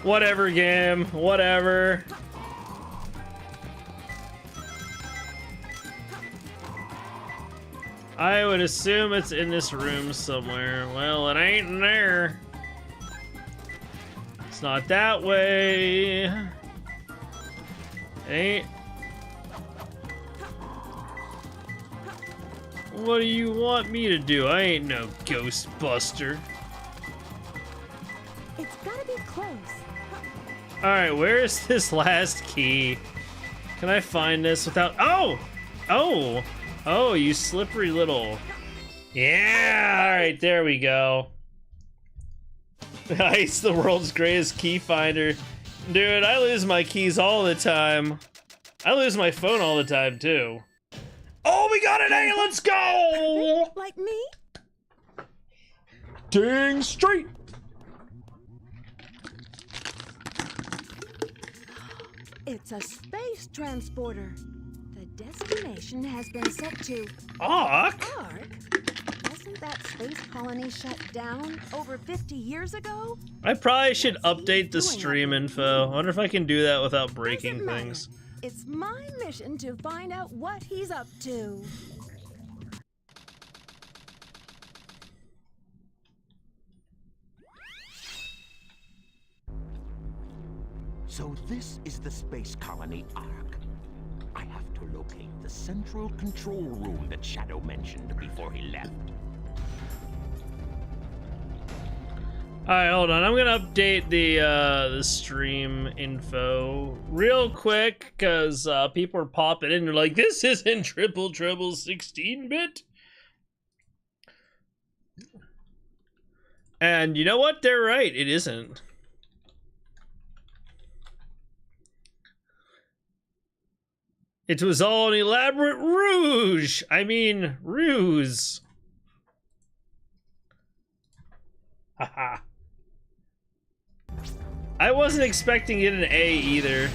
Whatever, game. Whatever. I would assume it's in this room somewhere. Well, it ain't in there. It's not that way. It ain't. What do you want me to do? I ain't no Ghostbuster. It's gotta be close. Alright, where is this last key? Can I find this without... Oh! Oh! Oh, you slippery little... Yeah! Alright, there we go. Nice, the world's greatest key finder. Dude, I lose my keys all the time. I lose my phone all the time, too. Oh, we got an A! Let's go! Like me? Dang straight! It's a space transporter. The destination has been set to Ark? Ark? Wasn't that space colony shut down over 50 years ago? I probably should update the stream info. I wonder if I can do that without breaking things. It's my mission to find out what he's up to. So this is the space colony Ark. I have to locate the central control room that Shadow mentioned before he left. Alright, hold on. I'm gonna update the stream info real quick because people are popping in. They're like, "This isn't Triple Trouble 16-bit." And you know what? They're right. It isn't. It was all an elaborate ruse. I mean, ruse. Haha. I wasn't expecting to get an A either.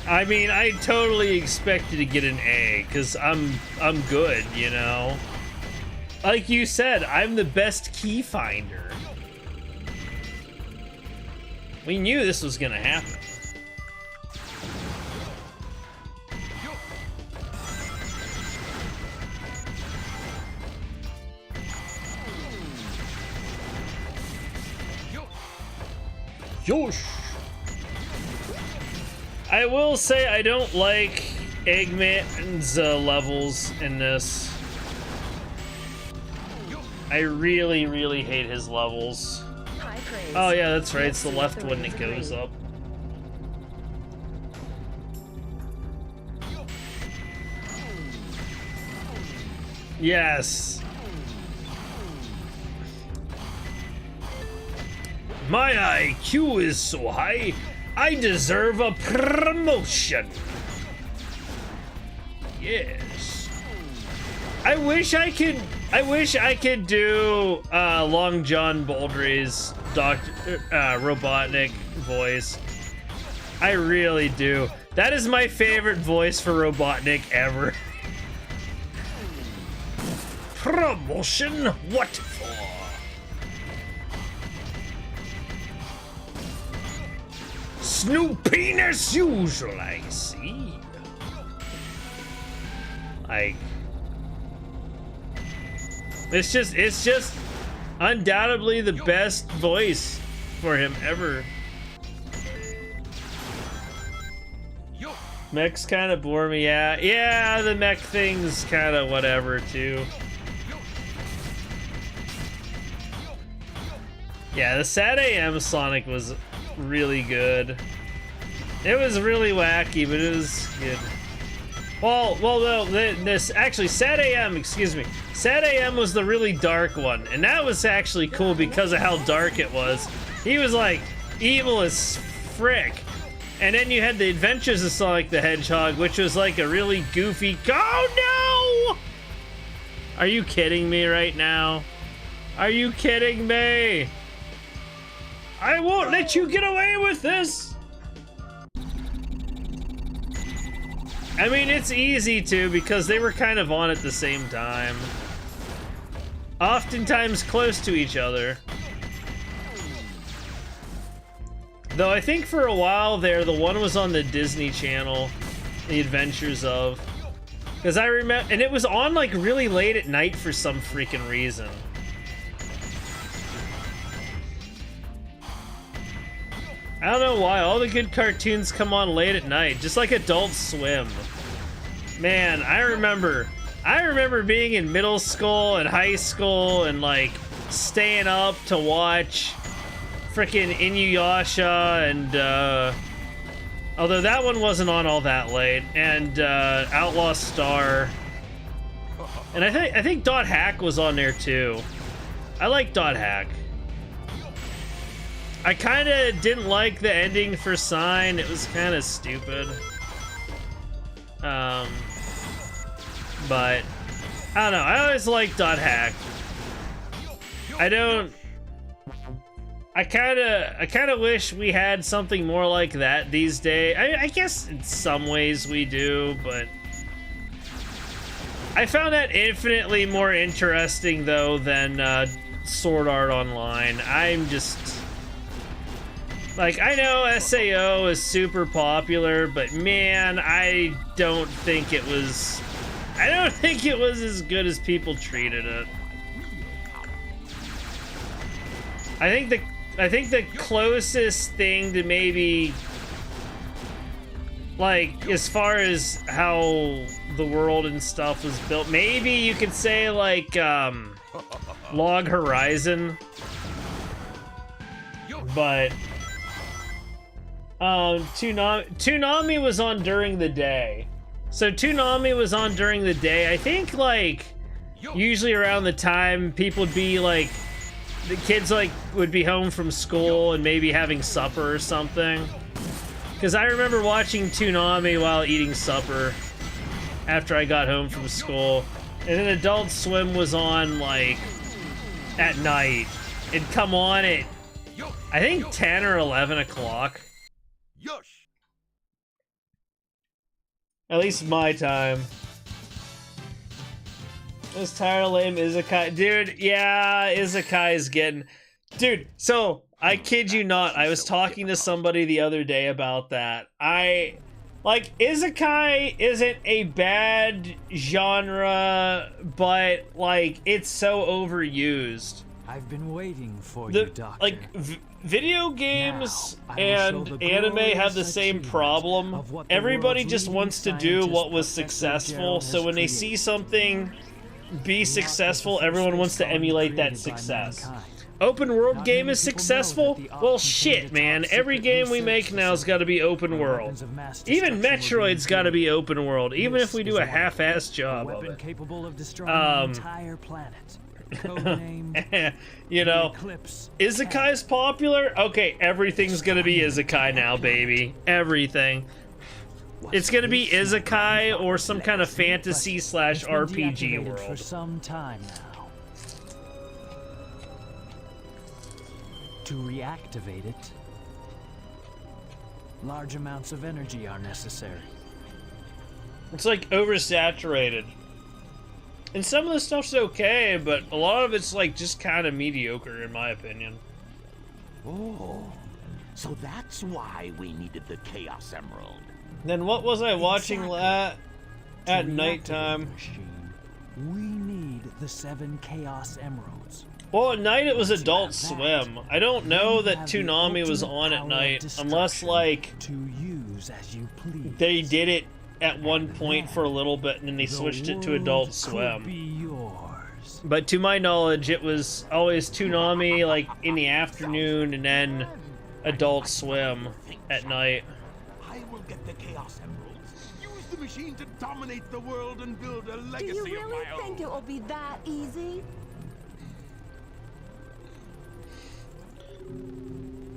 I mean, I totally expected to get an A because I'm good, you know. Like you said, I'm the best key finder. We knew this was gonna happen. Yosh. I will say I don't like Eggman's levels in this. I really, really hate his levels. High praise. Oh yeah, that's right. It's the Let's left see if one the that ratings goes agree. up. Yes. My IQ is so high, I deserve a promotion. Yes. I wish I could do Long John Baldry's Dr. Robotnik voice. I really do. That is my favorite voice for Robotnik ever. Promotion? What for? Snooping as usual, I see. Like, it's just undoubtedly the best voice for him ever. Mechs kind of bore me, yeah, the mech thing's kind of whatever too. Yeah, the Sad AM Sonic was really good. It was really wacky, but it was good. Well, no, this actually Sad AM, excuse me. Sad AM was the really dark one, and that was actually cool because of how dark it was. He was like evil as frick. And then you had the Adventures of Sonic the Hedgehog, which was like a really goofy. Oh no! Are you kidding me right now? Are you kidding me? I won't let you get away with this! I mean, it's easy to because they were kind of on at the same time. Oftentimes close to each other. Though I think for a while there, the one was on the Disney Channel, The Adventures of. Because I remember, and it was on like really late at night for some freaking reason. I don't know why, all the good cartoons come on late at night, just like Adult Swim. Man, I remember being in middle school and high school and like staying up to watch frickin' Inuyasha and although that one wasn't on all that late, and Outlaw Star. And I think Dot Hack was on there too. I like Dot Hack. I kinda didn't like the ending for Sign, it was kinda stupid. But I don't know, I always liked Dot Hack. I kinda wish we had something more like that these days. I guess in some ways we do, but I found that infinitely more interesting though than Sword Art Online. I'm just like, I know SAO is super popular, but man, I don't think it was as good as people treated it. I think the closest thing to maybe, like, as far as how the world and stuff was built, maybe you could say like Log Horizon, but Toonami was on during the day. So Toonami was on during the day. I think like usually around the time people would be like, the kids like would be home from school and maybe having supper or something. Because I remember watching Toonami while eating supper after I got home from school. And then Adult Swim was on like at night. It'd come on at I think 10 or 11 o'clock. At least my time. This tired lame Isekai. Dude, yeah, Isekai is getting... Dude, so, I kid you not, I was talking to somebody the other day about that. Like, Isekai isn't a bad genre, but, like, it's so overused. I've been waiting for you, Doctor. Like, video games and anime have the same problem. Everybody just wants to do what was successful, so when they see something be successful, everyone wants to emulate that success. Open world game is successful? Well, shit, man. Every game we make now's got to be open world. Even Metroid's got to be open world, even if we do a half-assed job of it. Capable of destroying an entire planet. You know, Izakai's popular? Okay, everything's gonna be Izakai now, baby. Everything. It's gonna be Izakai or some kind of fantasy / RPG world. For some time now. To reactivate it, large amounts of energy are necessary. It's like oversaturated. And some of the stuff's okay, but a lot of it's like just kind of mediocre in my opinion. Oh, so that's why we needed the Chaos Emerald. Then what was I watching at nighttime? We need the 7 Chaos Emeralds. Well, at night it was Adult Swim. I don't know that Toonami was on at night, unless like they did it at one point for a little bit and then they switched it to Adult Swim. But to my knowledge, it was always Toonami like in the afternoon and then Adult Swim at night. I will get the Chaos Emeralds. Use the machine to dominate the world and build a legacy Do you really of my think own. it will be that easy?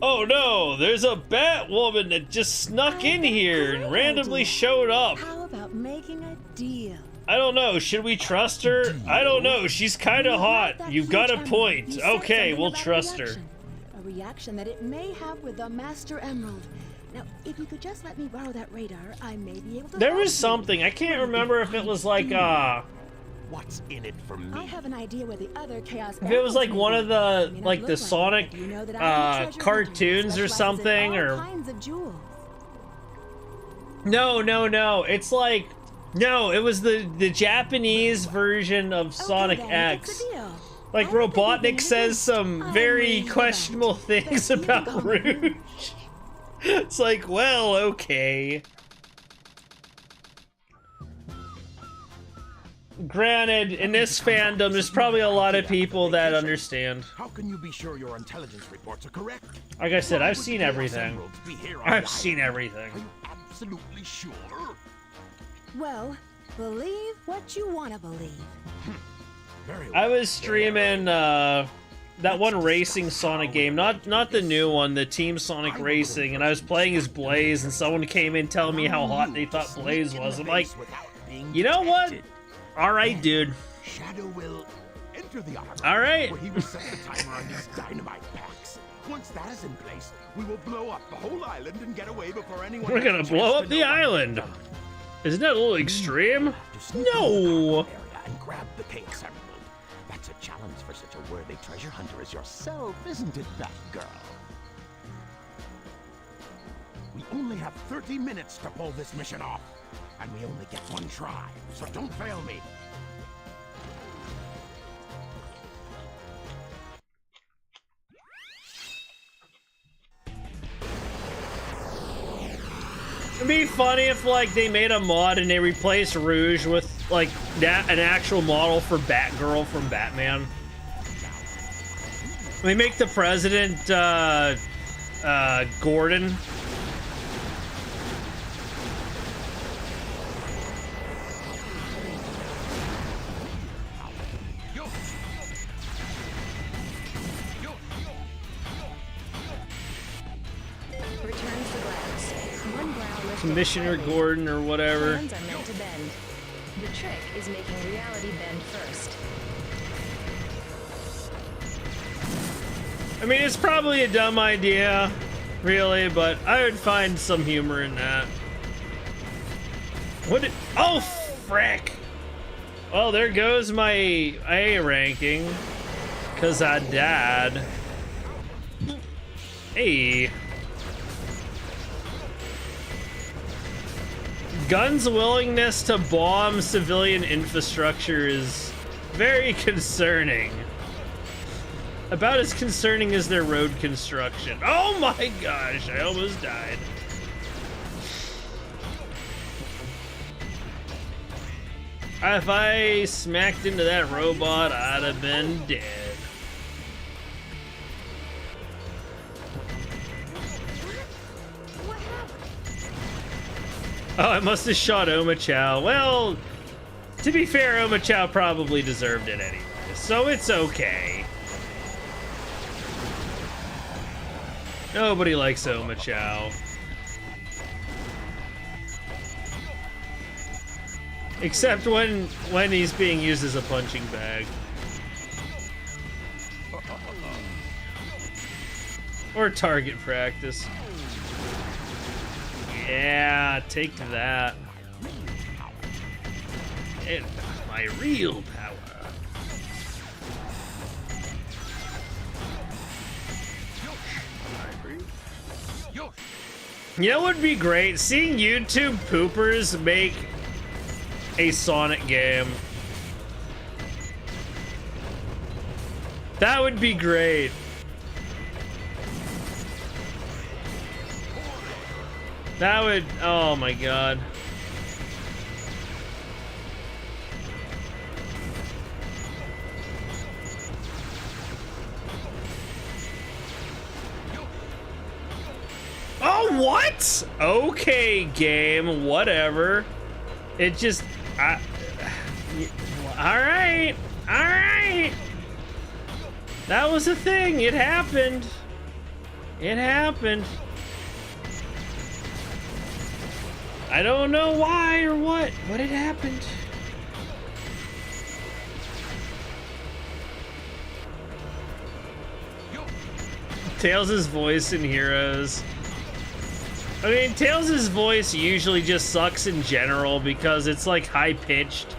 Oh no, there's a Batwoman that just snuck in here and randomly showed up. How about making a deal? I don't know, should we trust her? I don't know, she's kinda hot. You've got a point. Okay, we'll trust her. A reaction that it may have with the Master Emerald. Now, if you could just let me borrow that radar, I may be able to. There was something, I can't remember if it was like, What's in it for me? I have an idea where the other Chaos if it was like one of the, like the Sonic, cartoons or something, or... No, it's like... No, it was the Japanese version of Sonic X. Like, Robotnik says some very questionable things about Rouge. It's like, well, okay. Granted, in this fandom, there's probably a lot of people that understand. How can you be sure your intelligence reports are correct? Like I said, I've seen everything. I've seen everything. Are you absolutely sure? Well, believe what you want to believe. I was streaming that one racing Sonic game, not the new one, the Team Sonic Racing, and I was playing as Blaze, and someone came in telling me how hot they thought Blaze was. I'm like, you know what? Alright, dude. Shadow will enter the armor. Alright. Where he will set the timer on these dynamite packs. Once that is in place, we will blow up the whole island and get away before anyone. We're gonna blow up the island. Isn't that a little extreme? No. And grab the Chaos Emerald. That's a challenge for such a worthy treasure hunter as yourself, isn't it, Batgirl? We only have 30 minutes to pull this mission off. And we only get one try, so don't fail me. It'd be funny if, like, they made a mod and they replaced Rouge with, like, an actual model for Batgirl from Batman. They make the president, Gordon. Commissioner Gordon or whatever. Hands are meant to bend. The trick is making reality bend first. I mean, it's probably a dumb idea, really, but I would find some humor in that. What did... Oh, frick! Well, there goes my A ranking. 'Cause I died. Hey. Gun's willingness to bomb civilian infrastructure is very concerning. About as concerning as their road construction. Oh my gosh, I almost died. If I smacked into that robot, I'd have been dead. What happened? Oh, I must have shot Omochao. Well, to be fair, Omochao probably deserved it anyway, so it's okay. Nobody likes Omochao. Except when he's being used as a punching bag. Or target practice. Yeah, take that. And my real power. You know what would be great? Seeing YouTube poopers make a Sonic game. That would be great. That would, oh my god. Oh, what? Okay, game, whatever. It just, alright, alright. That was a thing, it happened. It happened. I don't know why or what, but it happened. Tails' voice in Heroes. I mean, Tails' voice usually just sucks in general because it's like high-pitched.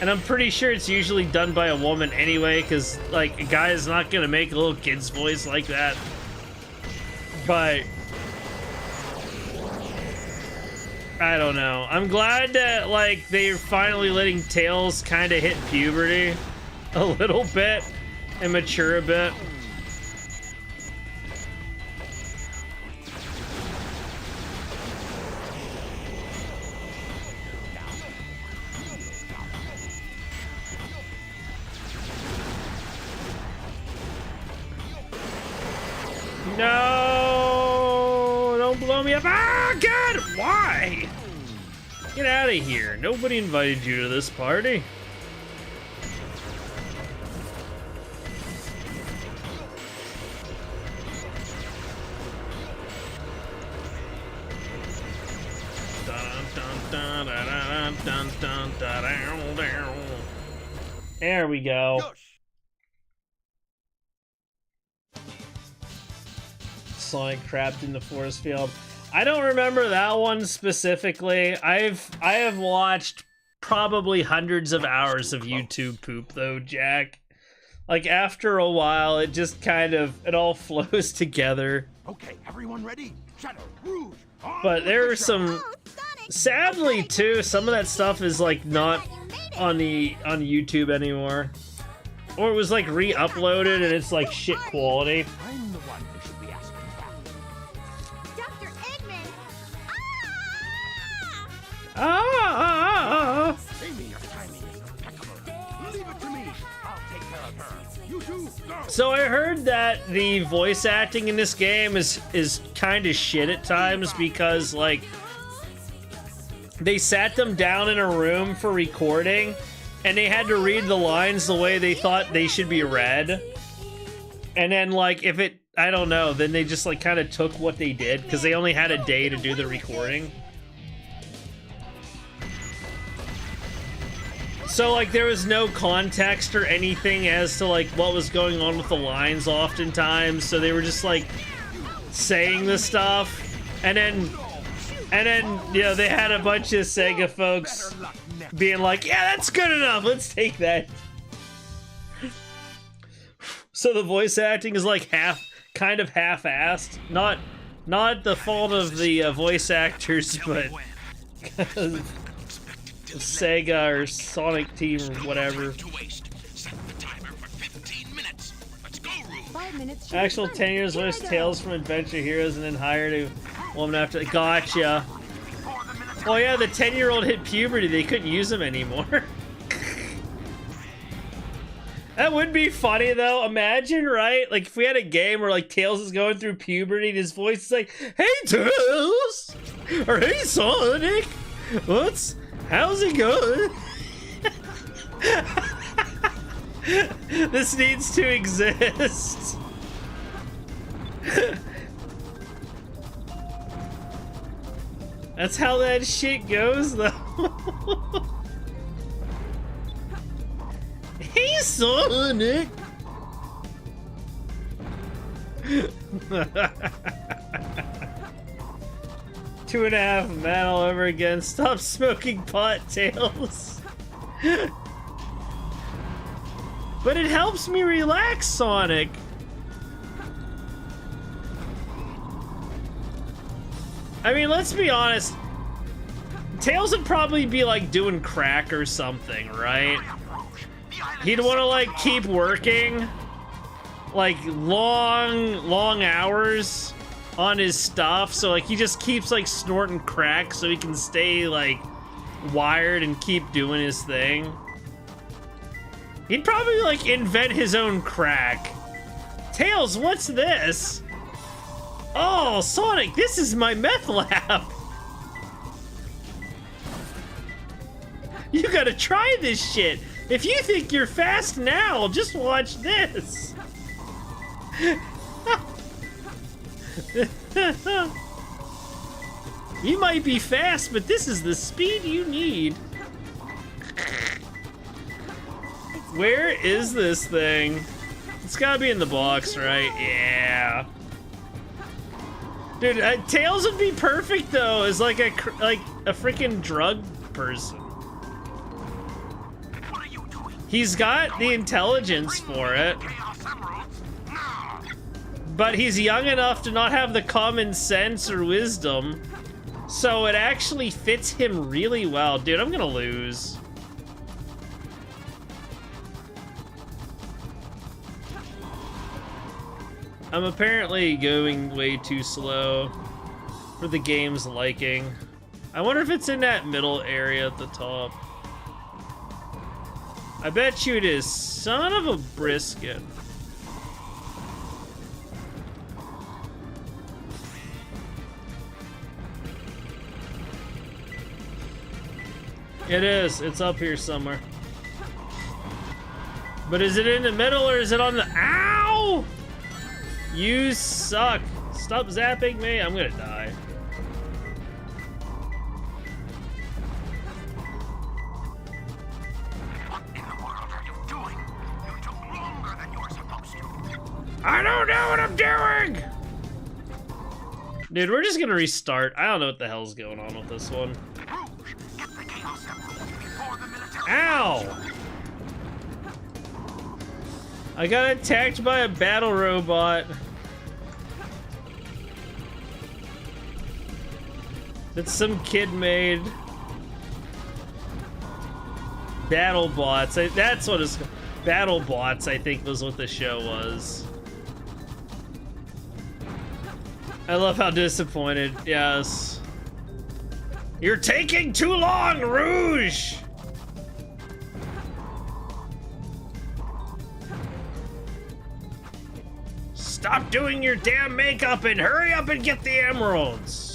And I'm pretty sure it's usually done by a woman anyway, because like a guy is not gonna make a little kid's voice like that. But I don't know. I'm glad that like they're finally letting Tails kind of hit puberty a little bit and mature a bit. No! Don't blow me up! Ah, God! Why? Get out of here. Nobody invited you to this party. There we go. Sonic trapped in the force field. I don't remember that one specifically. I have watched probably hundreds of hours of YouTube poop though, Jack. Like after a while, it just kind of it all flows together. Okay, everyone ready? Shadow, Rouge. But there are some, sadly too, some of that stuff is like not on YouTube anymore, or it was like re-uploaded and it's like shit quality. I'm the one who should be asking that. Dr. Eggman! Amy, your timing is impeccable. Leave it to me. I'll take care of her. You two, go. So I heard that the voice acting in this game is kind of shit at times because like they sat them down in a room for recording and they had to read the lines the way they thought they should be read. And then like if it, I don't know, then they just like kind of took what they did because they only had a day to do the recording. So like there was no context or anything as to like what was going on with the lines oftentimes, so they were just like saying the stuff and then you know they had a bunch of Sega folks being like, yeah, that's good enough, let's take that. So the voice acting is like kind of half-assed, not the fault of the voice actors, but Sega or Sonic Team or whatever. Actual 10 years voice Tails from Adventure Heroes and then hired a woman after. Gotcha. Oh yeah, the 10-year-old hit puberty. They couldn't use him anymore. That would be funny though. Imagine, right? Like if we had a game where like Tails is going through puberty and his voice is like, "Hey Tails," or "Hey Sonic, how's it going?" This needs to exist. That's how that shit goes though. Hey Sonic! 2.5 man all over again. Stop smoking pot, Tails. But it helps me relax, Sonic. I mean, let's be honest. Tails would probably be like doing crack or something, right? He'd want to like keep working like long hours on his stuff, so like he just keeps like snorting crack so he can stay like wired and keep doing his thing. He'd probably like invent his own crack. Tails, what's this? Oh, Sonic, this is my meth lab. You gotta try this shit. If you think you're fast now, just watch this. You might be fast, but this is the speed you need. Where is this thing? It's gotta be in the box, right? Yeah. Dude, Tails would be perfect though, as like a freaking drug person. He's got the intelligence for it, but he's young enough to not have the common sense or wisdom, so it actually fits him really well. Dude, I'm gonna lose. I'm apparently going way too slow for the game's liking. I wonder if it's in that middle area at the top. I bet you it is. Son of a brisket. It is. It's up here somewhere. But is it in the middle or is it on the... Ow! You suck. Stop zapping me. I'm gonna die. I don't know what I'm doing! Dude, we're just gonna restart. I don't know what the hell's going on with this one. Ow! I got attacked by a battle robot. That some kid made. Battle bots. That's what it's called. Battle bots, I think, was what the show was. I love how disappointed. Yes. You're taking too long, Rouge! Stop doing your damn makeup and hurry up and get the emeralds!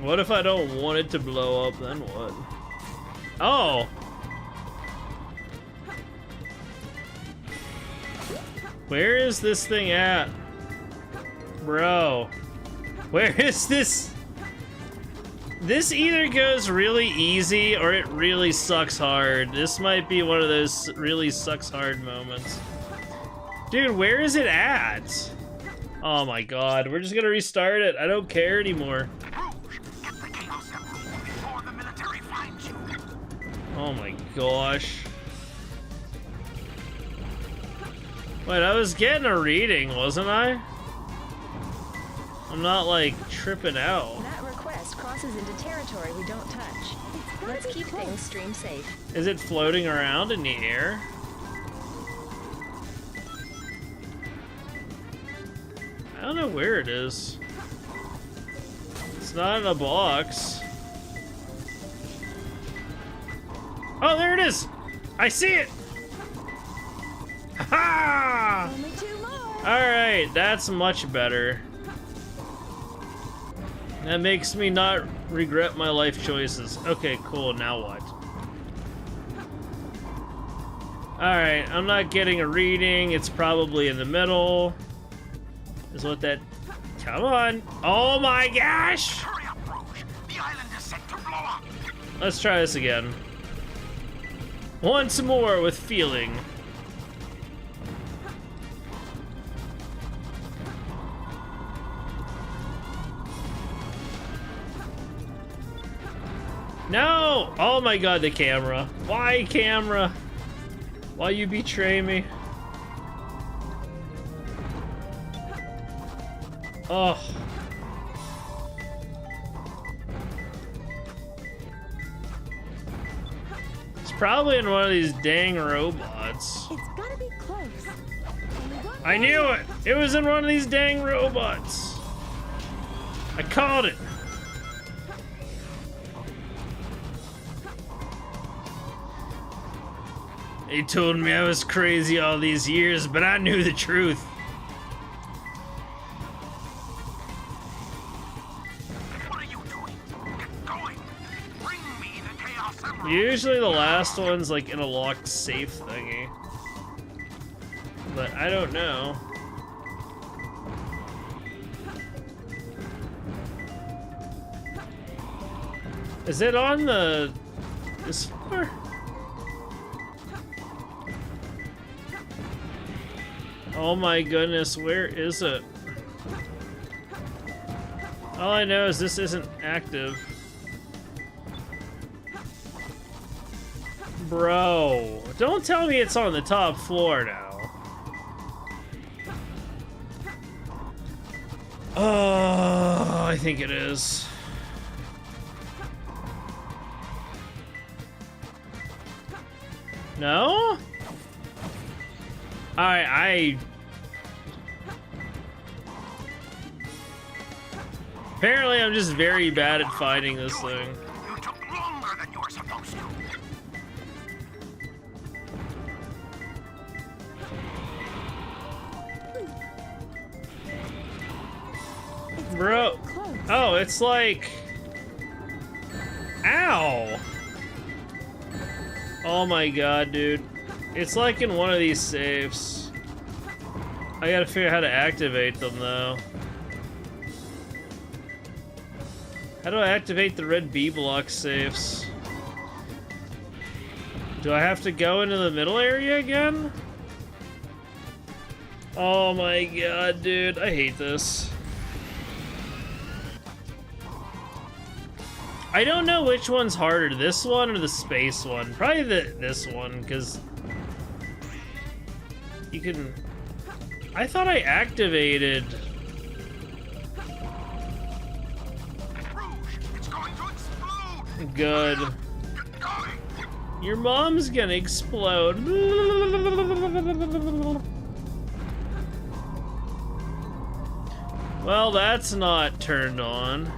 What if I don't want it to blow up, then what? Oh! Where is this thing at? Bro. Where is this? This either goes really easy or it really sucks hard. This might be one of those really sucks hard moments. Dude, where is it at? Oh my god, we're just gonna restart it. I don't care anymore. Oh my gosh. Wait, I was getting a reading, wasn't I? I'm not like tripping out. That crosses into territory we don't touch. Let's keep things stream safe. Is it floating around in the air? I don't know where it is. It's not in a box. Oh, there it is! I see it! Ha! Only 2 more. Alright, that's much better. That makes me not regret my life choices. Okay, cool, now what? Alright, I'm not getting a reading. It's probably in the middle. Is what that... Come on! Oh my gosh! Hurry up, Rouge. The island is set to blow up. Let's try this again. Once more with feeling. No! Oh my god, the camera. Why, camera? Why you betray me? Oh. It's probably in one of these dang robots. It's gotta be close. Only one I knew it! It was in one of these dang robots. I called it. They told me I was crazy all these years, but I knew the truth. What are you doing? Get going. Bring me the Chaos Emerald. Usually the last one's like in a locked safe thingy. But I don't know. Is it on the... this floor? Oh my goodness, where is it? All I know is this isn't active. Bro, don't tell me it's on the top floor now. Oh, I think it is. No? Apparently I'm just very bad at finding this thing. You took longer than you were supposed to. Bro. Oh, it's like... Ow! Oh my god, dude. It's like in one of these safes. I gotta figure out how to activate them, though. How do I activate the red B block safes? Do I have to go into the middle area again? Oh my god, dude. I hate this. I don't know which one's harder, this one or the space one. Probably this one, because you can... I thought I activated... Rouge, it's going to explode. Good. Get going. Your mom's gonna explode. Well, that's not turned on.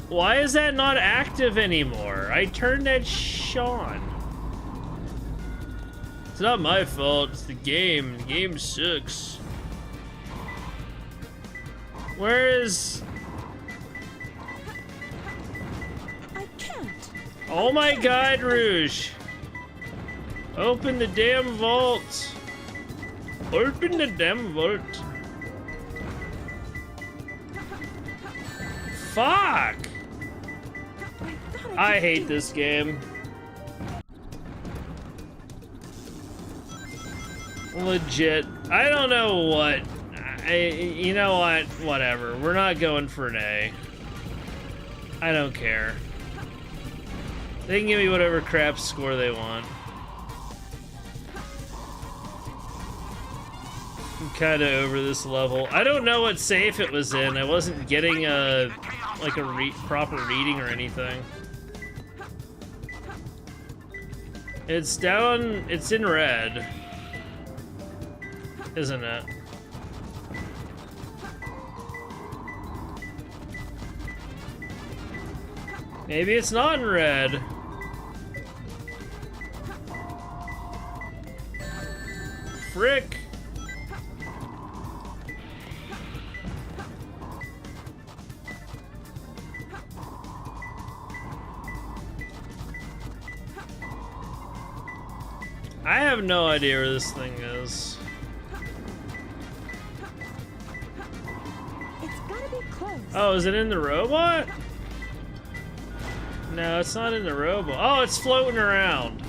Why is that not active anymore? I turned that on. It's not my fault, it's the game. The game sucks. Where is... I can't. Oh my god, Rouge! Open the damn vault! Open the damn vault! Fuck! I hate this game. Legit. I don't know what. You know what? Whatever. We're not going for an A. I don't care. They can give me whatever crap score they want. I'm kind of over this level. I don't know what safe it was in. I wasn't getting a proper reading or anything. It's down. It's in red, isn't it? Maybe it's not in red. Frick. I have no idea where this thing is. It's gotta be close. Oh, is it in the robot? No, it's not in the robot. Oh, it's floating around.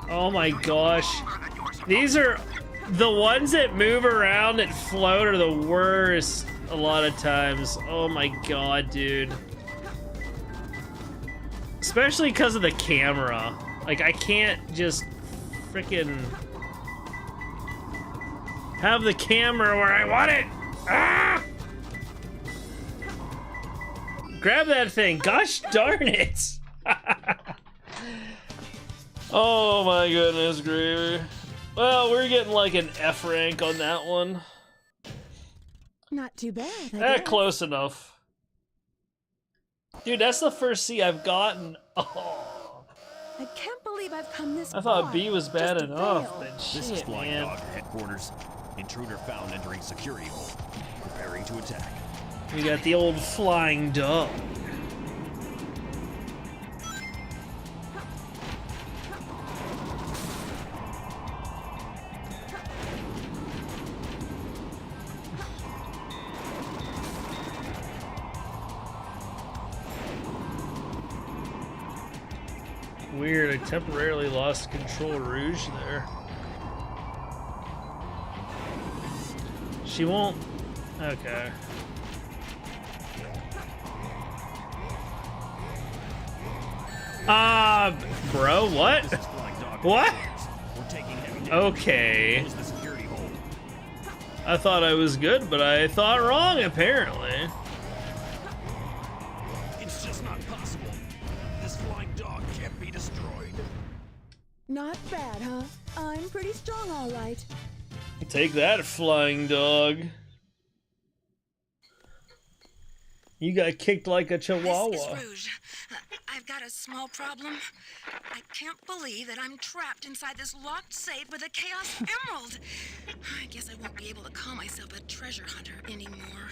Oh my gosh. These are the ones that move around that float are the worst a lot of times. Oh my god, dude. Especially because of the camera. Like, I can't just freaking have the camera where I want it. Ah! Grab that thing. Gosh darn it. Oh my goodness, gravy. Well, we're getting like an F rank on that one. Not too bad. I guess. Close enough. Dude, that's the first C I've gotten. Oh. I can't believe I've come this I thought far B was bad just to enough, fail. but This is shit, Flying man. Dog headquarters. Intruder found entering security hole. Preparing to attack. We got the old flying dog. Weird, I temporarily lost control Rouge there. She won't... Okay. Bro, what? This is Flying Dog What? headquarters. We're taking heavy damage. Okay. Close the security hole. I thought I was good, but I thought wrong, apparently. It's just not possible. This flying dog can't be destroyed. Not bad, huh? I'm pretty strong, all right. Take that, flying dog. You got kicked like a chihuahua. This is Rouge. I've got a small problem. I can't believe that I'm trapped inside this locked safe with a Chaos Emerald. I guess I won't be able to call myself a treasure hunter anymore.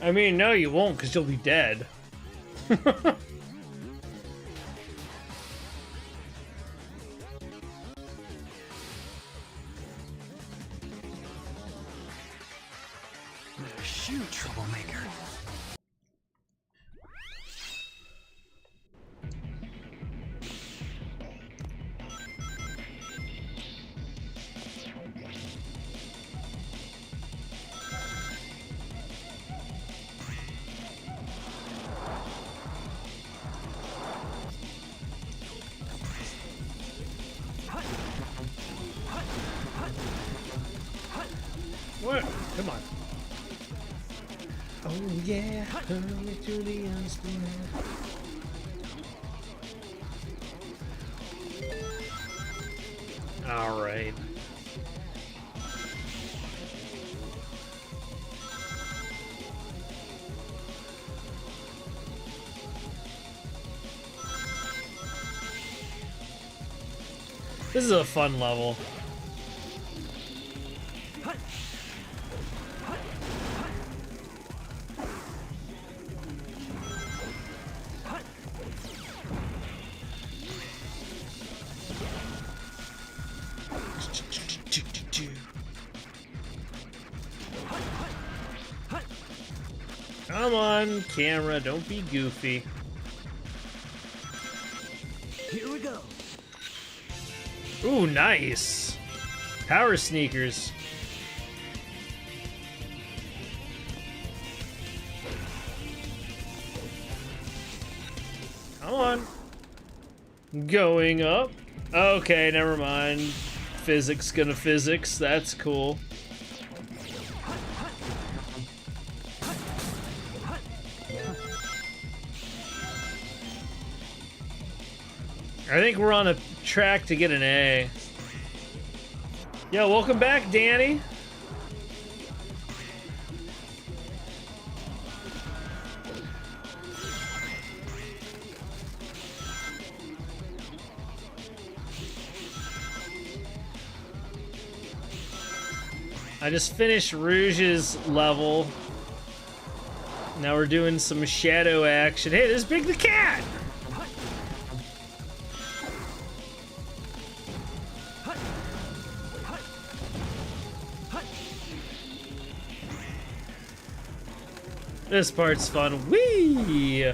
I mean, no, you won't, because you'll be dead. Shoot, troublemaker. What? Come on. Oh yeah, hurry to the unseen. All right. This is a fun level. Come on, camera, don't be goofy. Here we go. Ooh, nice. Power sneakers. Come on. Going up. Okay, never mind. Physics gonna physics. That's cool. I think we're on a track to get an A. Yeah, welcome back, Danny. I just finished Rouge's level. Now we're doing some shadow action. Hey, there's Big the Cat! This part's fun. Whee!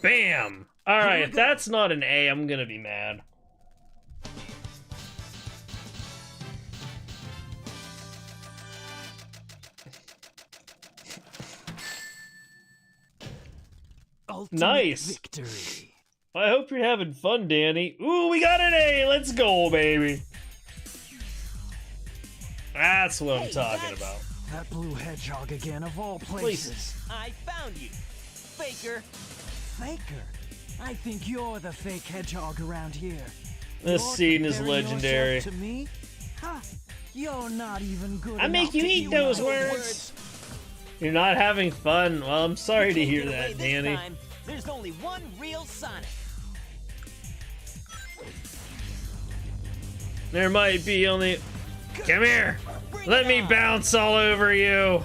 Bam! Alright, if that's not an A, I'm gonna be mad. Nice. Victory. I hope you're having fun, Danny. Ooh, we got an A. Let's go, baby. That's what I'm talking about. That blue hedgehog again, of all places. I found you, Faker. Faker? I think you're the fake hedgehog around here. This You're scene is comparing legendary. yourself to me? Ha! You're not even good I make enough you to eat do those my words. You're not having fun. Well, I'm sorry to hear that, Danny. Time, there's only one real Sonic. There might be only... Come here! Let me bounce all over you!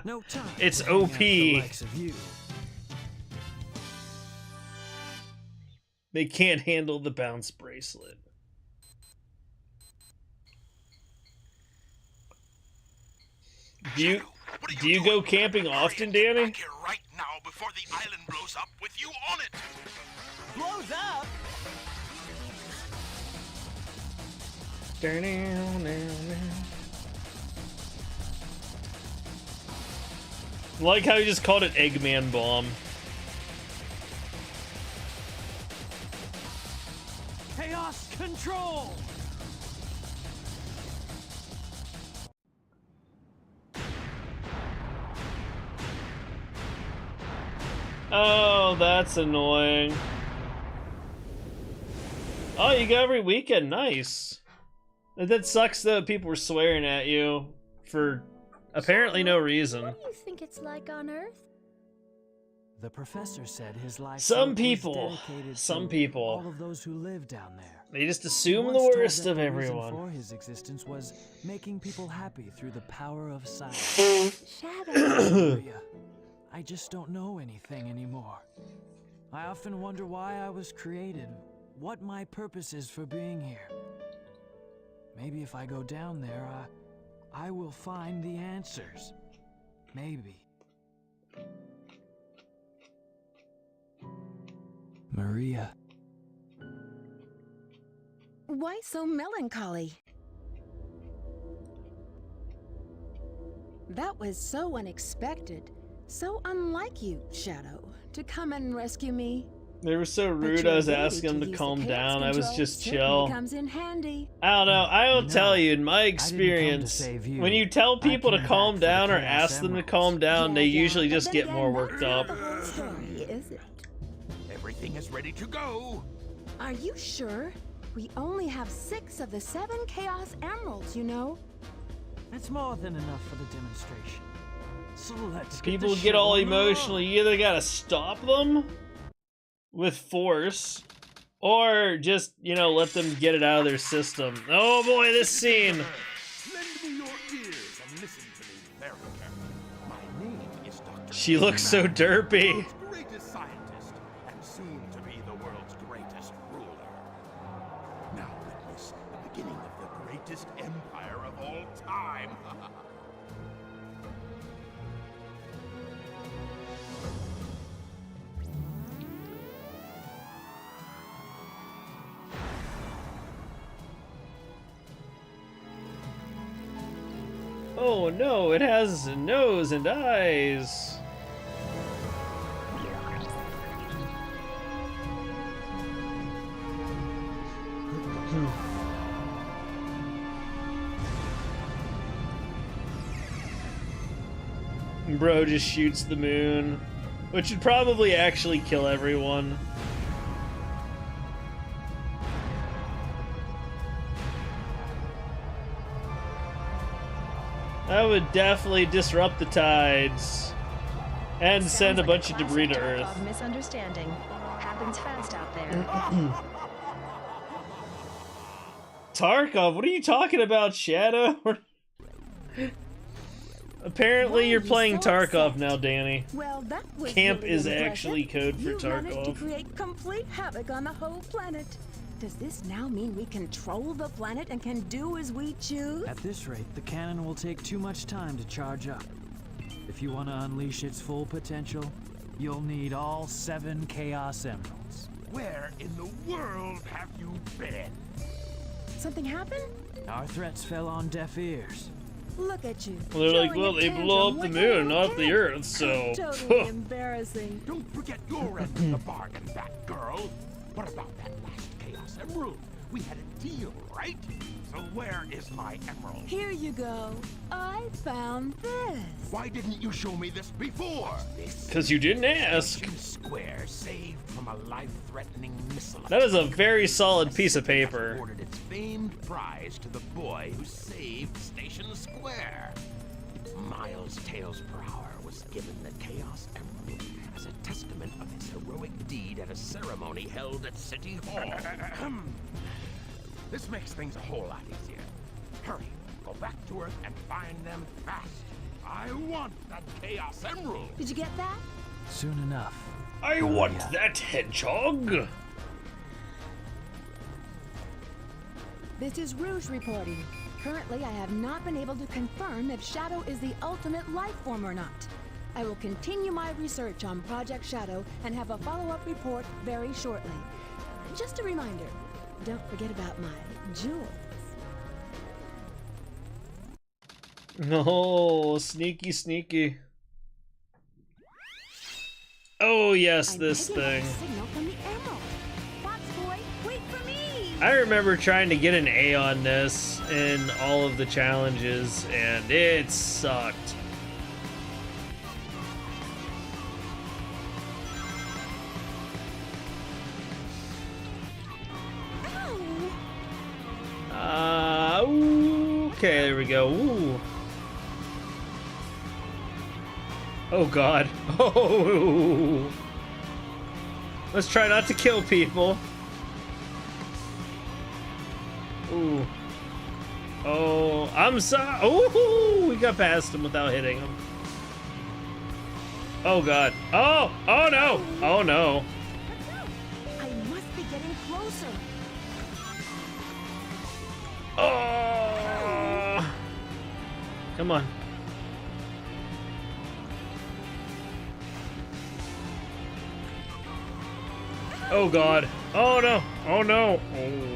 No time. It's to hang out OP. with the likes of you. They can't handle the bounce bracelet. Do you go camping often, Danny? Here right now before the island blows up with you on it. Blows up? Like how he just called it Eggman Bomb. Chaos control. Oh, that's annoying. Oh, you go every weekend. Nice. That sucks though. People were swearing at you for apparently no reason. What do you think it's like on Earth? The professor said his life. Some was people. dedicated Some to people. all of those who live down there. They just He assume the once told worst that of the reason everyone. for his existence was making people happy through the power of science. Shadow. Maria, I just don't know anything anymore. I often wonder why I was created, what my purpose is for being here. Maybe if I go down there, I will find the answers. Maybe. Maria. Why so melancholy? That was so unexpected, so unlike you, Shadow, to come and rescue me. They were so rude. But I was your ability asking them to use the calm chaos down. I was control just certainly chill. comes in handy. I don't know. I will No, tell you, in my I didn't come to experience, save you. when you tell I people to came calm back for the down or Chaos ask them to Emeralds. calm down, they Yeah, usually but just then get again, more that's worked not up. the whole story, is it? Everything is ready to go. Are you sure? We only have 6 of the 7 Chaos Emeralds, you know. It's more than enough for the demonstration. So let's People the get show all on the emotional. road. You either gotta stop them with force, or just, you know, let them get it out of their system. Oh boy, this scene. Lend me your ears and listen to me very carefully. My name is Dr. She looks so derpy. World's greatest scientist, and soon to be the world's greatest ruler. Now witness the beginning of the greatest empire of all time. Oh no, it has a nose and eyes. Bro just shoots the moon, which would probably actually kill everyone. That would definitely disrupt the tides and send a bunch of debris to Earth. Misunderstanding happens fast out there. Tarkov, what are you talking about, Shadow? Apparently you're playing Tarkov now, Danny. Well, that was Camp really is impressive. actually code for You managed to Tarkov. create complete havoc on the whole planet. Does this now mean we control the planet and can do as we choose? At this rate, the cannon will take too much time to charge up. If you want to unleash its full potential, you'll need all 7 Chaos Emeralds. Where in the world have you been? Something happened? Our threats fell on deaf ears. Look at you. Well, they're like, showing well, a they blow up tantrum the like a moon, little not the kid. Earth, so... Totally embarrassing. Don't forget your end of the bargain, Batgirl. What about that last Chaos Emerald? We had a deal, right? So where is my emerald? Here you go. I found this. Why didn't you show me this before? This 'Cause you didn't ask. Station Square saved from a life-threatening missile. That is a very solid piece of paper. Awarded its famed prize to the boy who saved Station Square. Miles Tails per hour was given the Chaos Emerald as a testament of his heroic deed at a ceremony held at City Hall. This makes things a whole lot easier. Hurry, go back to Earth and find them fast. I want that Chaos Emerald. Did you get that? Soon enough. I want that hedgehog. This is Rouge reporting. Currently, I have not been able to confirm if Shadow is the ultimate life form or not. I will continue my research on Project Shadow and have a follow-up report very shortly. Just a reminder, don't forget about my jewels. No, sneaky, sneaky. Oh yes, this thing. Signal from the emerald. Fox boy, wait for me. I remember trying to get an A on this in all of the challenges, and it sucked. Okay, there we go. Ooh. Oh god. Oh. Let's try not to kill people. Ooh. Oh, I'm sorry. Oh, we got past him without hitting him. Oh god. Oh, oh no. Oh no. I must be getting closer. Oh. Come on. Oh god. Oh no. Oh no. Oh.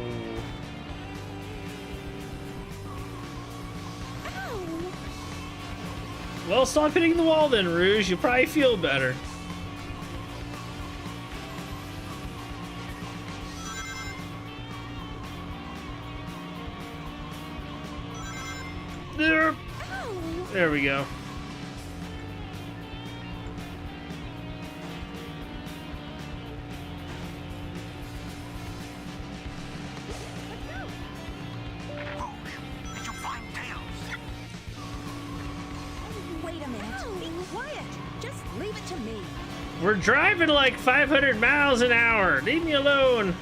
Well, stop hitting the wall then, Rouge. You'll probably feel better. There we go. Did you find Tails? Wait a minute. Be quiet. Just leave it to me. We're driving like 500 miles an hour. Leave me alone.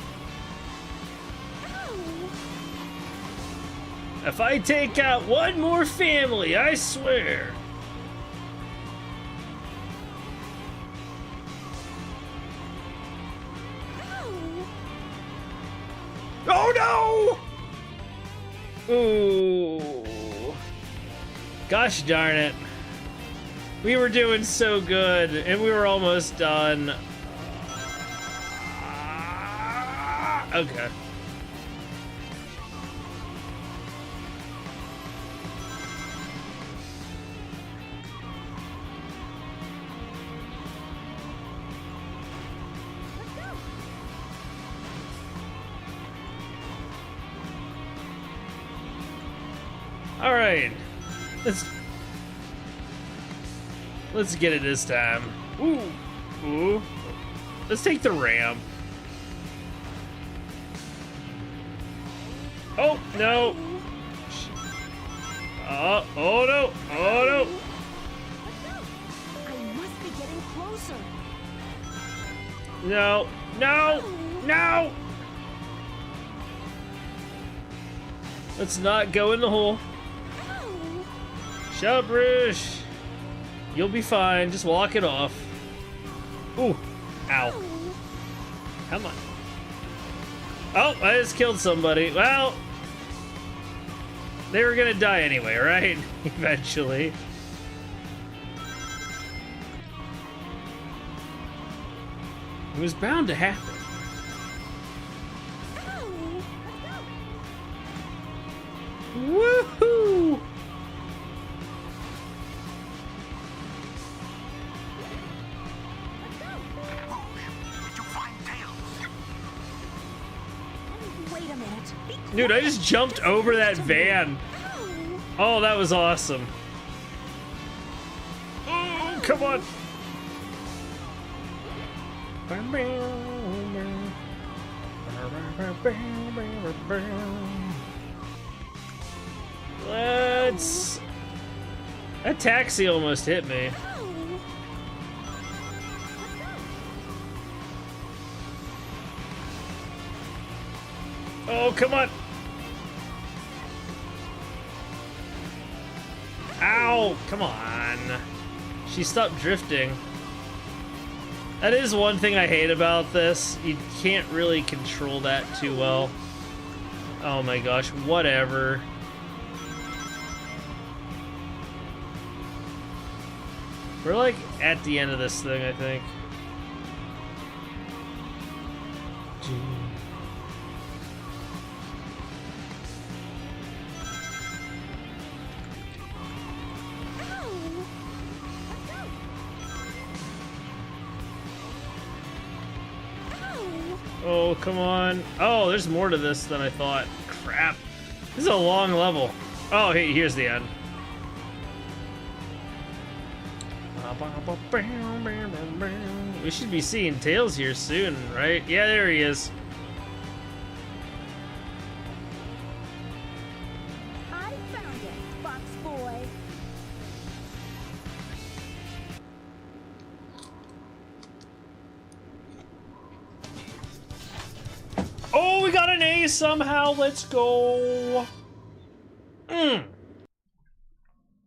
If I take out one more family, I swear. Oh no! Ooh. Gosh darn it. We were doing so good, and we were almost done. Okay. All right, let's get it this time. Ooh. Let's take the ramp. Oh no! Oh no! Oh no! I must be getting closer. No! No! No! Let's not go in the hole. Shut up, Rouge. You'll be fine. Just walk it off. Ooh. Ow. Come on. Oh, I just killed somebody. Well, they were gonna die anyway, right? Eventually. It was bound to happen. Woohoo! Wait a minute. Dude, I just jumped over that van. Oh, that was awesome. Oh, come on. Let's... That taxi almost hit me. Oh, come on. Ow, come on. She stopped drifting. That is one thing I hate about this. You can't really control that too well. Oh my gosh, whatever. We're like at the end of this thing, I think. Oh, come on. Oh, there's more to this than I thought. Crap. This is a long level. Oh, hey, here's the end. We should be seeing Tails here soon, right? Yeah, there he is. I found it, Fox Boy. Oh, we got an A somehow. Let's go.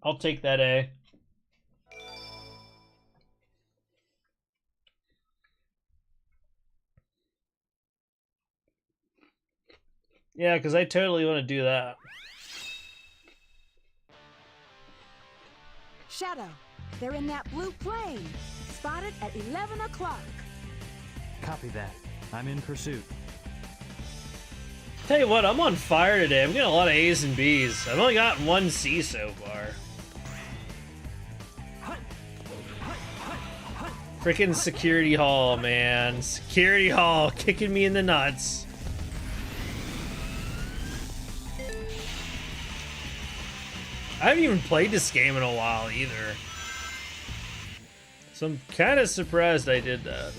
I'll take that A. Yeah, because I totally want to do that. Shadow, they're in that blue plane. Spotted at 11 o'clock. Copy that. I'm in pursuit. Tell you what, I'm on fire today. I'm getting a lot of A's and B's. I've only gotten one C so far. Freaking Security Hall, man. Security Hall kicking me in the nuts. I haven't even played this game in a while either. So I'm kind of surprised I did that.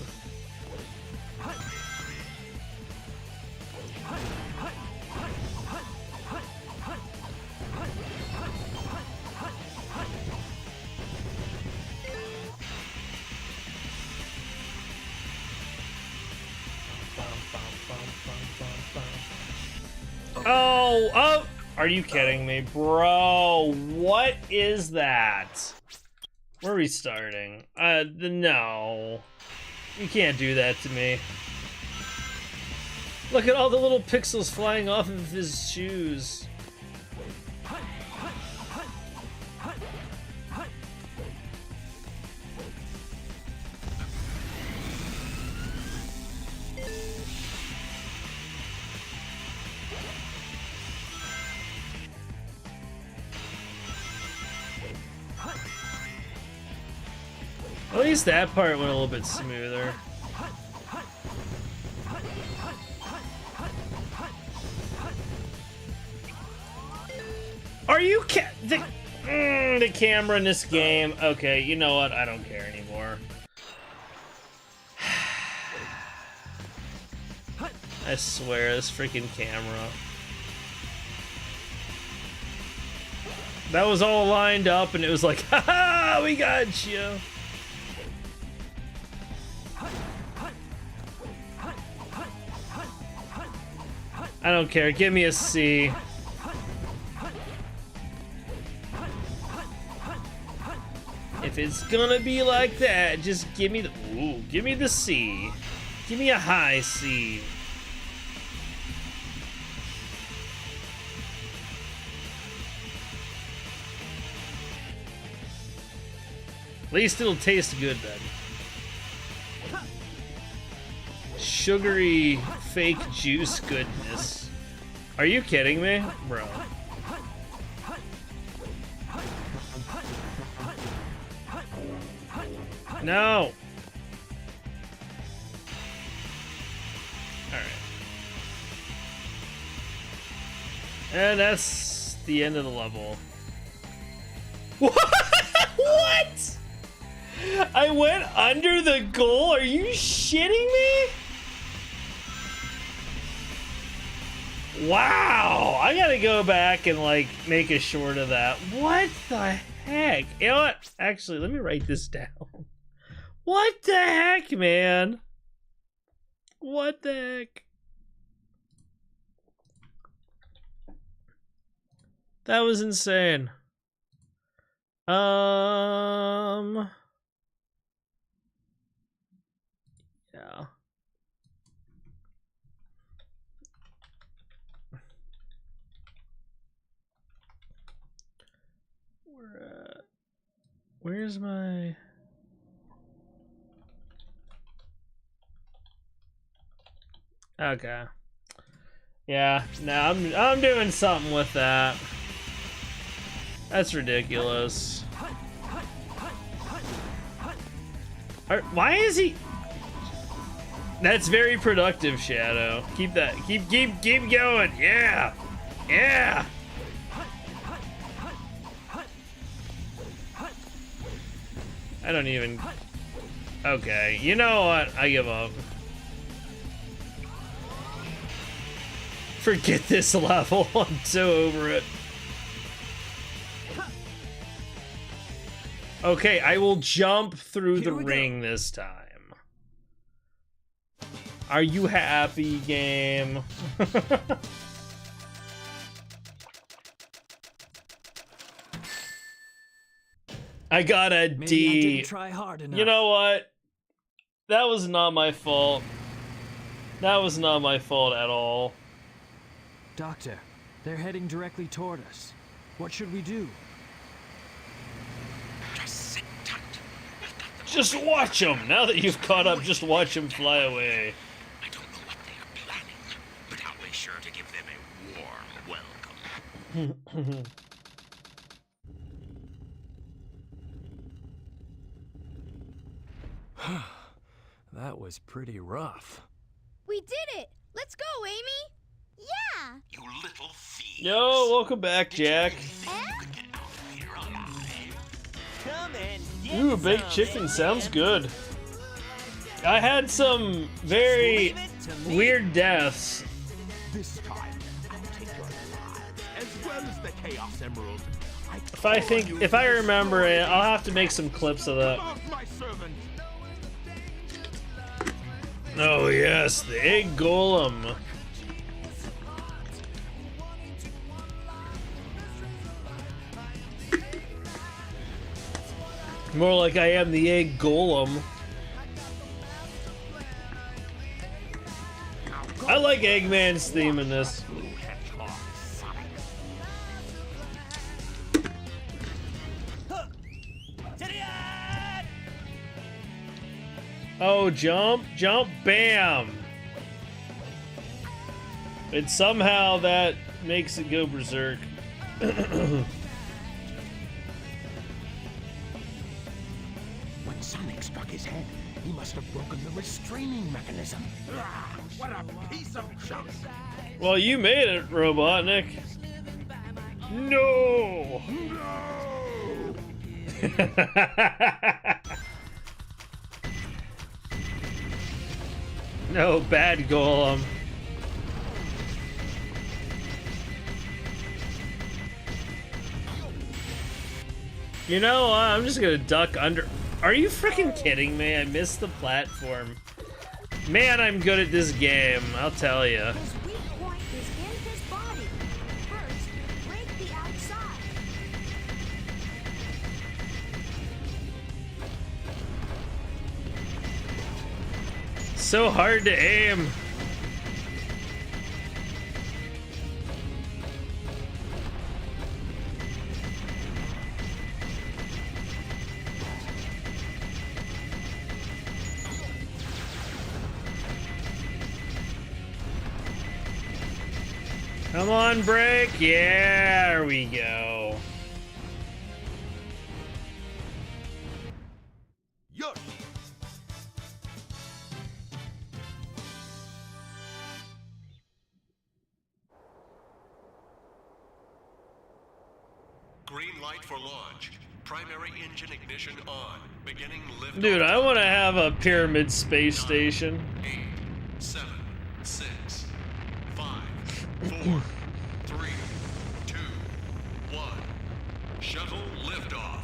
Oh, are you kidding me, bro? What is that? Where are we starting? No. You can't do that to me. Look at all the little pixels flying off of his shoes. At least that part went a little bit smoother. Are you the camera in this game? Okay, you know what? I don't care anymore. I swear, this freaking camera. That was all lined up, and it was like, haha, we got you. I don't care. Give me a C. If it's gonna be like that, just give me the give me the C. Give me a high C. At least it'll taste good then. Sugary fake juice goodness. Are you kidding me, bro? No. All right. And that's the end of the level. What? I went under the goal? Are you shitting me? Wow, I gotta go back and like make a short of that. What the heck? You know what? Actually, let me write this down. What the heck, man? What the heck? That was insane. Yeah. Where's my... Okay. Yeah, no, I'm doing something with that. That's ridiculous. Why is he? That's very productive, Shadow. Keep that. Keep going. Yeah. Yeah. I don't even. Okay. You know what? I give up. Forget this level. I'm so over it. Okay, I will jump through the ring this time. Are you happy, game? I got a D. Maybe I didn't try hard enough. You know what? That was not my fault. That was not my fault at all. Doctor, they're heading directly toward us. What should we do? Just watch them. Now that you've caught up, just watch them fly away. I don't know what they are planning, but I'll be sure to give them a warm welcome. That was pretty rough. We did it! Let's go, Amy! Yeah! You little thief. Yo, welcome back, Jack. Come and get Ooh, baked chicken sounds good. I had some very weird deaths. This time, I'll take your lives as well as the Chaos Emerald. If I remember it, I'll have to make some clips of that. My servant. Oh yes, the egg golem. More like I am the egg golem. I like Eggman's theme in this. Oh, jump, jump, bam! And somehow that makes it go berserk. When Sonic struck his head, he must have broken the restraining mechanism. What a piece of junk! Well, you made it, Robotnik. No! No, bad Golem. You know, I'm just gonna duck under. Are you freaking kidding me? I missed the platform. Man, I'm good at this game, I'll tell ya. His weak point is in his body. First, break the outside. So hard to aim. Come on, break. Yeah, there we go. Yoshi. Green light for launch. Primary engine ignition on. Beginning lift. Dude, I want to have a pyramid space station. 8, 7, 6, 5, 4, 3, 2, 1. Shuttle liftoff.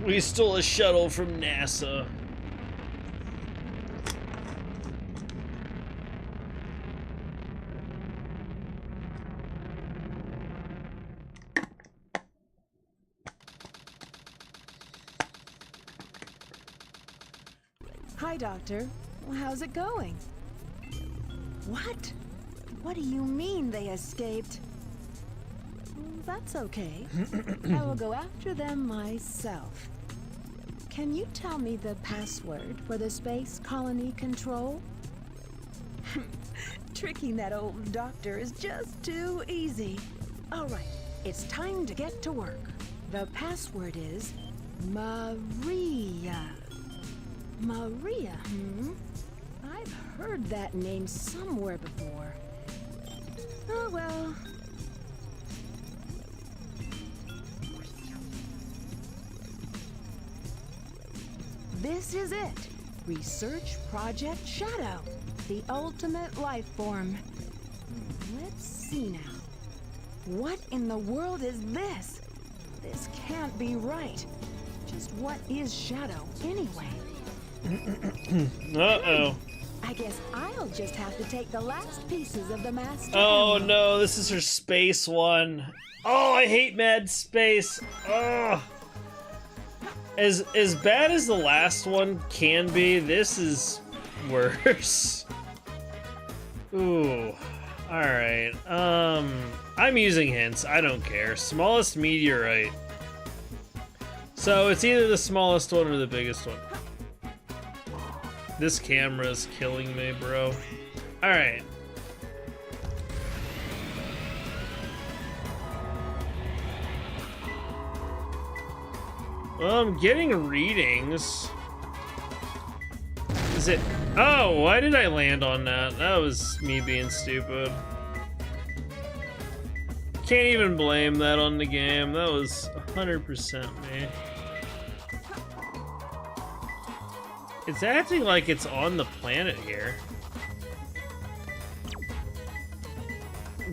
We stole a shuttle from NASA. Hi, Doctor. How's it going? What? What do you mean they escaped? That's okay. I will go after them myself. Can you tell me the password for the space colony control? Tricking that old doctor is just too easy. All right, it's time to get to work. The password is Maria. Maria, I've heard that name somewhere before. Oh well. This is it. Research Project Shadow, the ultimate life form. Let's see now. What in the world is this? This can't be right. Just what is Shadow anyway? Uh-oh. I guess I'll just have to take the last pieces of the master. Oh no, this is her space one. Oh, I hate Mad Space. Oh. As bad as the last one can be, this is worse. Ooh. Alright. I'm using hints. I don't care. Smallest meteorite. So it's either the smallest one or the biggest one. This camera's killing me, bro. Alright. Well, I'm getting readings. Is it... Oh, why did I land on that? That was me being stupid. Can't even blame that on the game. That was 100% me. It's acting like it's on the planet here.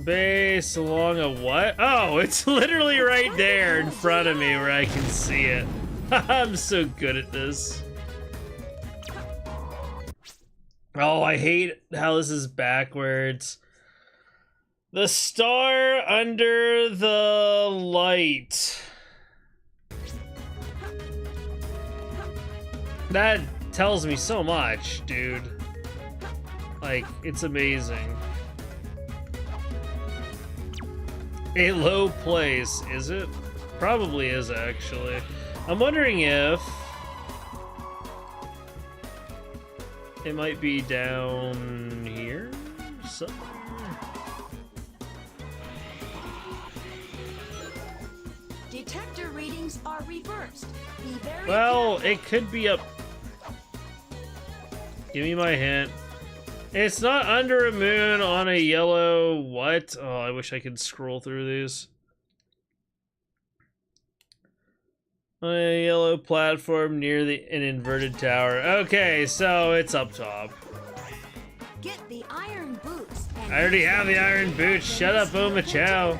Base along a what? Oh, it's literally right there in front of me where I can see it. I'm so good at this. Oh, I hate how this is backwards. The star under the light. That tells me so much, dude. Like, it's amazing. A low place, is it? Probably is, actually. I'm wondering if it might be down here somewhere. Detector readings are reversed. Be very Well, careful. it could be up. Give me my hint. It's not under a moon on a yellow what? Oh, I wish I could scroll through these. On a yellow platform near an inverted tower. Okay, so it's up top. Get the iron boots. I already have the iron boots. Shut up, Oma Chow.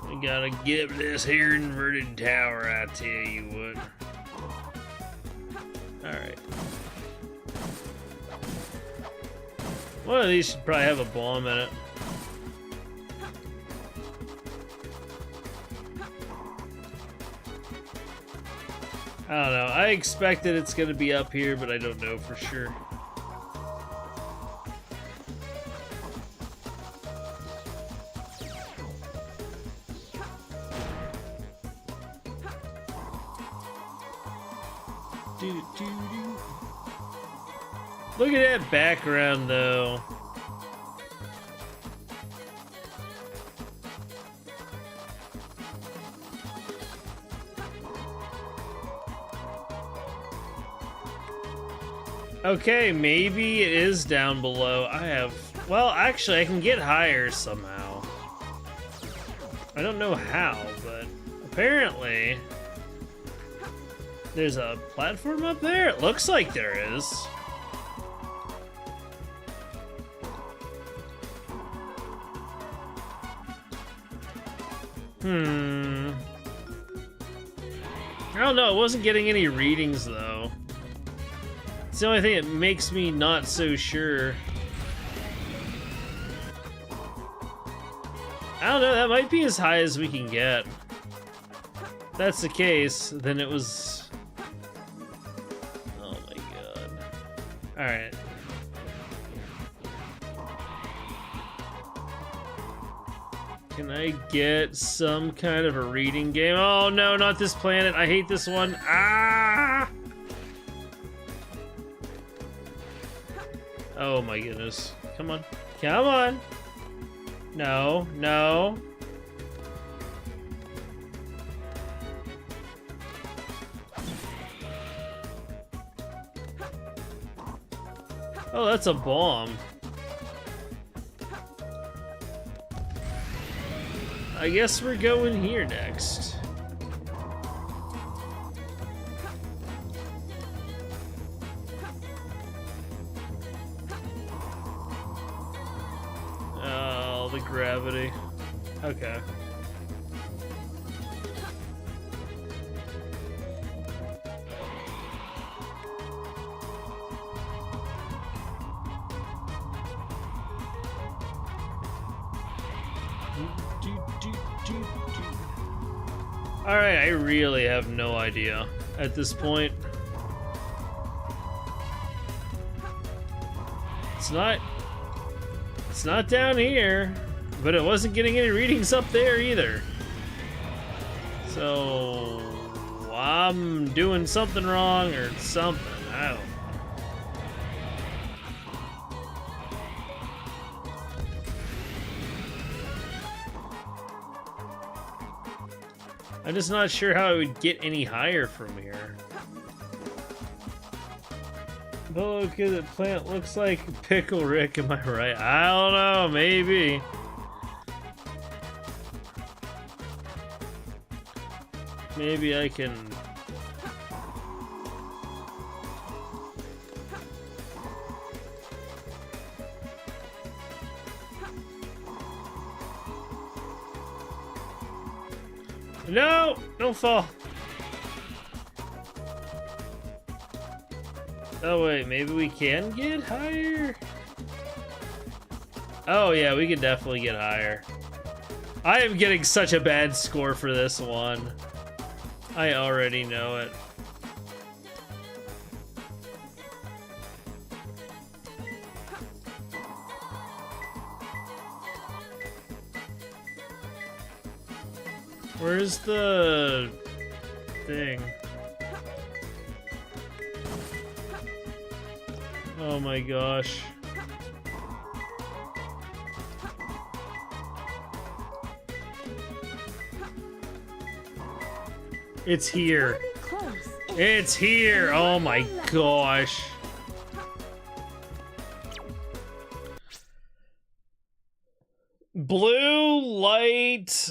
We gotta get this here inverted tower, I tell you what. Alright. One of these should probably have a bomb in it. I don't know. I expected it's gonna be up here, but I don't know for sure. Look at that background, though. Okay, maybe it is down below. Well, actually, I can get higher somehow. I don't know how, but apparently there's a platform up there? It looks like there is. I don't know, it wasn't getting any readings though. It's the only thing that makes me not so sure. I don't know, that might be as high as we can get. If that's the case, then it was... Oh my god. Alright. Can I get some kind of a reading game? Oh no, not this planet. I hate this one. Ah! Oh my goodness. Come on. Come on. No, no. Oh, that's a bomb. I guess we're going here next. Oh, the gravity. Okay. Alright, I really have no idea at this point. It's not down here, but it wasn't getting any readings up there either. So I'm doing something wrong or something. I don't know. I'm just not sure how I would get any higher from here. But look at the plant, looks like Pickle Rick, am I right? I don't know, maybe. Maybe I can... No! Don't fall! Oh wait, maybe we can get higher? Oh yeah, we can definitely get higher. I am getting such a bad score for this one. I already know it. Where's the thing? Oh my gosh. It's here. It's here. Oh my gosh. blue light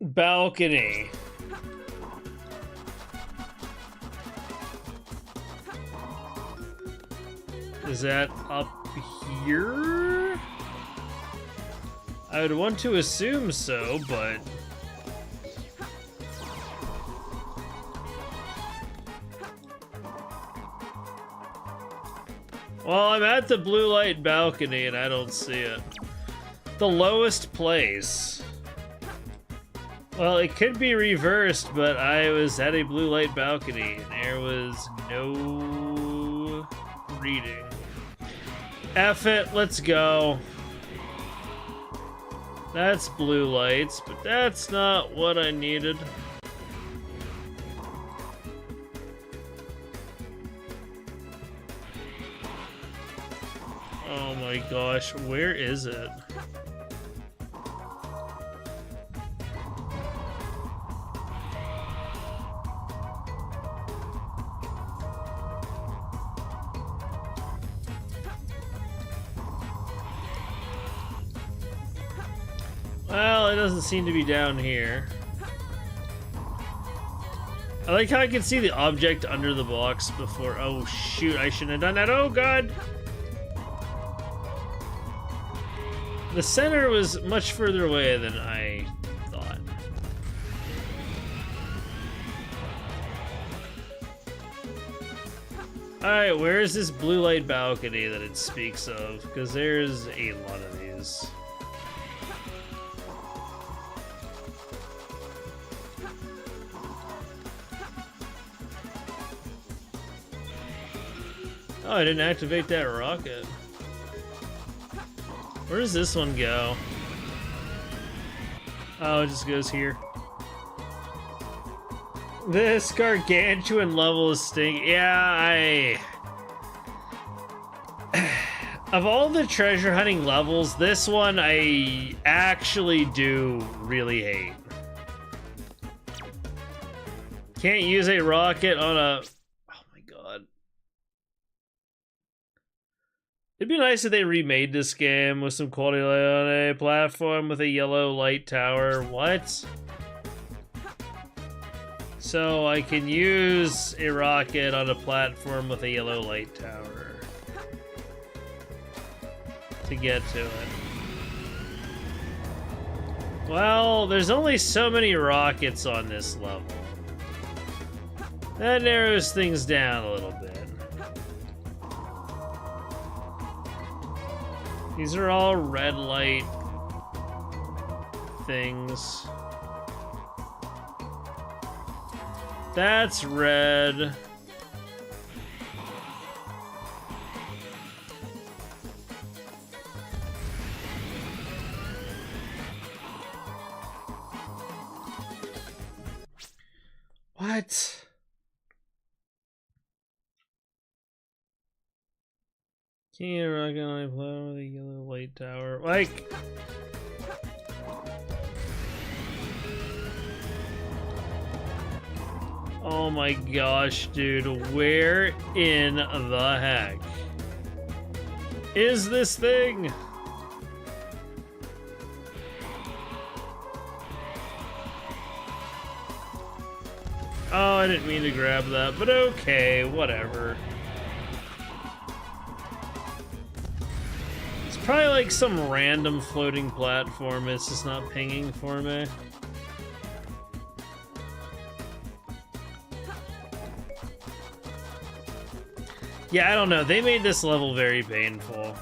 balcony. Is that up here? I would want to assume so, but... Well, I'm at the blue light balcony and I don't see it. The lowest place. Well, it could be reversed, but I was at a blue light balcony and there was no reading. F it, let's go. That's blue lights, but that's not what I needed. Oh my gosh, where is it? Well, it doesn't seem to be down here. I like how I can see the object under the box before. Oh shoot, I shouldn't have done that. Oh god! The center was much further away than I thought. Alright, where is this blue light balcony that it speaks of? Because there's a lot of these. Oh, I didn't activate that rocket. Where does this one go? Oh, it just goes here. This gargantuan level is stink. Yeah, of all the treasure hunting levels, this one I actually do really hate. Can't use a rocket on a... It'd be nice if they remade this game with some quality light on a platform with a yellow light tower. What? So I can use a rocket on a platform with a yellow light tower to get to it. Well, there's only so many rockets on this level. That narrows things down a little bit. These are all red light things. That's red. What? Can't rock on my platform with a yellow light tower. Like, oh my gosh, dude, where in the heck is this thing? Oh, I didn't mean to grab that, but okay, whatever. Probably like some random floating platform. It's just not pinging for me. Yeah, I don't know. They made this level very painful.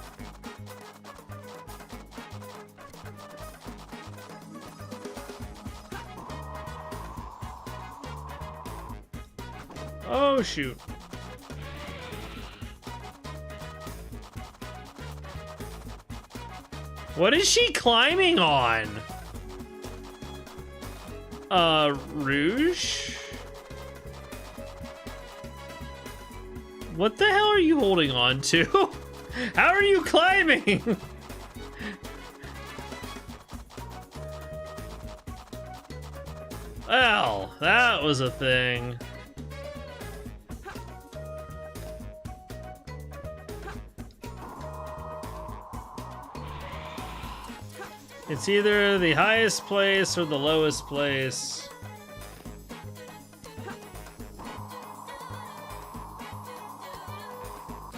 Oh, shoot. What is she climbing on? Rouge? What the hell are you holding on to? How are you climbing? Well, that was a thing. It's either the highest place or the lowest place.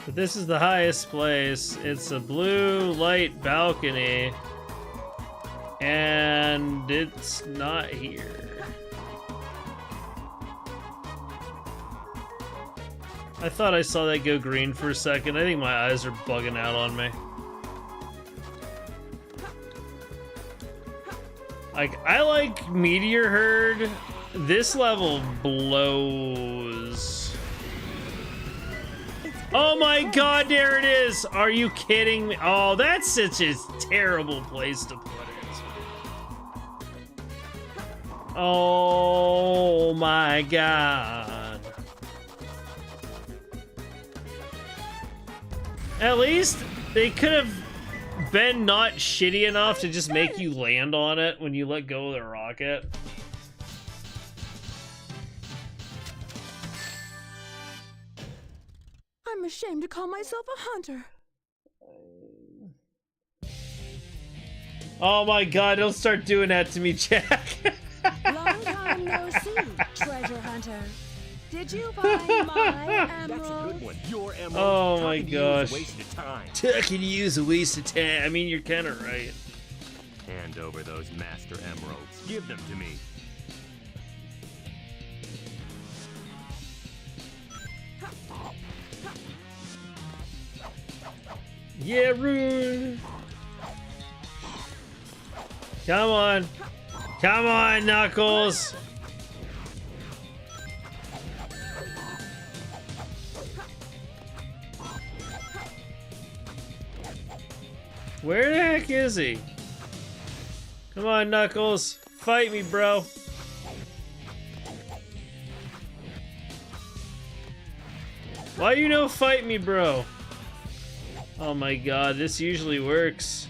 But this is the highest place. It's a blue light balcony. And it's not here. I thought I saw that go green for a second. I think my eyes are bugging out on me. Like, I like Meteor Herd. This level blows. Oh my god, there it is! Are you kidding me? Oh, that's such a terrible place to put it. Oh my god. At least they could have been not shitty enough to just make you land on it when you let go of the rocket. I'm ashamed to call myself a hunter. Oh my god, don't start doing that to me, Jack. Long time no see, treasure hunter. Did you find my emerald? That's a good one. Your emerald. Oh my Talking to you is gosh. a waste of time. Talking to you is a waste of time. I mean, you're kind of right. Hand over those master emeralds. Give them to me. Yeah, Rune. Come on. Come on, Knuckles. Where the heck is he? Come on, Knuckles. Fight me, bro. Why you no fight me, bro? Oh my god, this usually works.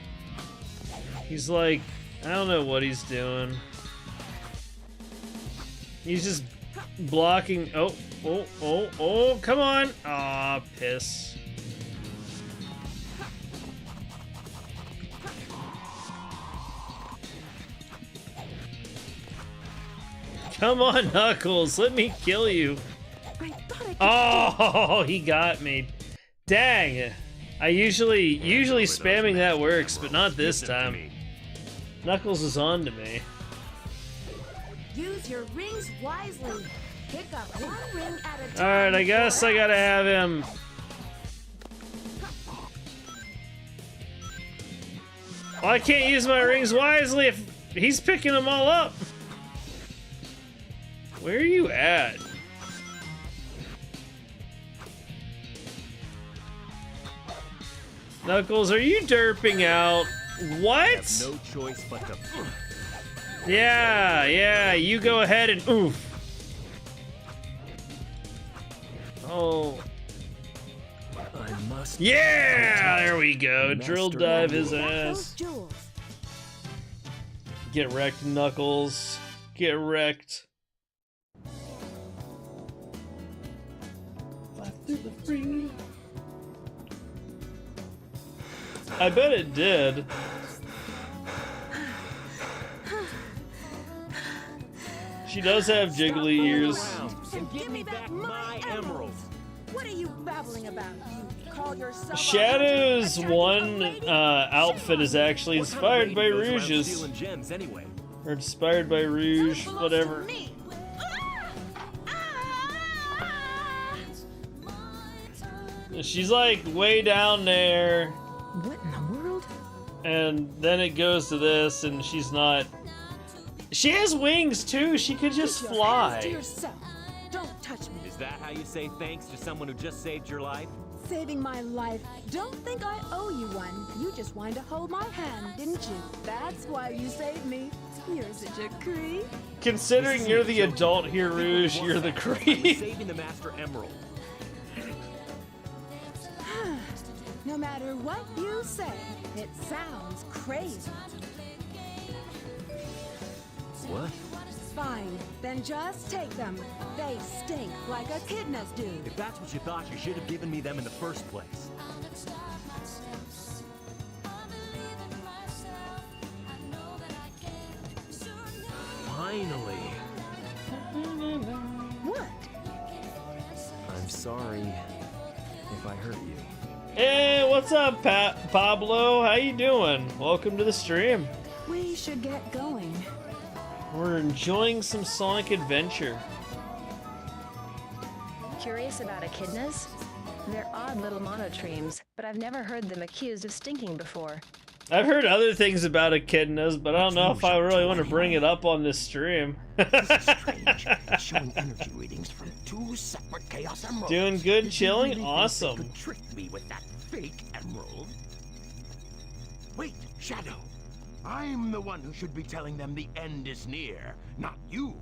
He's like, I don't know what he's doing. He's just blocking. Oh, oh, oh, oh, come on. Aw, piss. Come on, Knuckles, let me kill you. Oh, he got me. Dang. I usually spamming that works, but not this time. Knuckles is on to me. Use your rings wisely. Pick up one ring at a time. Alright, I guess I gotta have him. Well, I can't use my rings wisely if he's picking them all up. Where are you at? Knuckles, are you derping out? What? I have no choice but to. Yeah, you go ahead and oof. Oh. I must. Yeah, there we go. Drill dive his ass. Get wrecked, Knuckles. Get wrecked. I bet it did. She does have jiggly ears. And give me back my emeralds. What are you babbling about? You call yourself Shadow's one outfit is actually inspired by Rouge's. Or inspired by Rouge, whatever. She's like way down there. What in the world? And then it goes to this, and she's not. She has wings too. She could just fly. Don't touch me. Is that how you say thanks to someone who just saved your life? Saving my life. Don't think I owe you one. You just wanted to hold my hand, didn't you? That's why you saved me. You're such a creep. Considering you're the adult here, Rouge, you're the creep. Saving the Master Emerald. No matter what you say, it sounds crazy. What? Fine, then just take them. They stink like echidnas do. If that's what you thought, you should have given me them in the first place. Finally. What? I'm sorry if I hurt you. Hey, what's up, Pablo? How you doing? Welcome to the stream. We should get going. We're enjoying some Sonic Adventure. Curious about echidnas? They're odd little monotremes, but I've never heard them accused of stinking before. I've heard other things about echidnas, but I don't know if I really want to bring it up on this stream. It's showing energy readings from 2 separate Chaos Emeralds. Doing good, Did chilling? you really think Awesome. they could trick me with that fake emerald? Wait, Shadow. I'm the one who should be telling them the end is near, not you.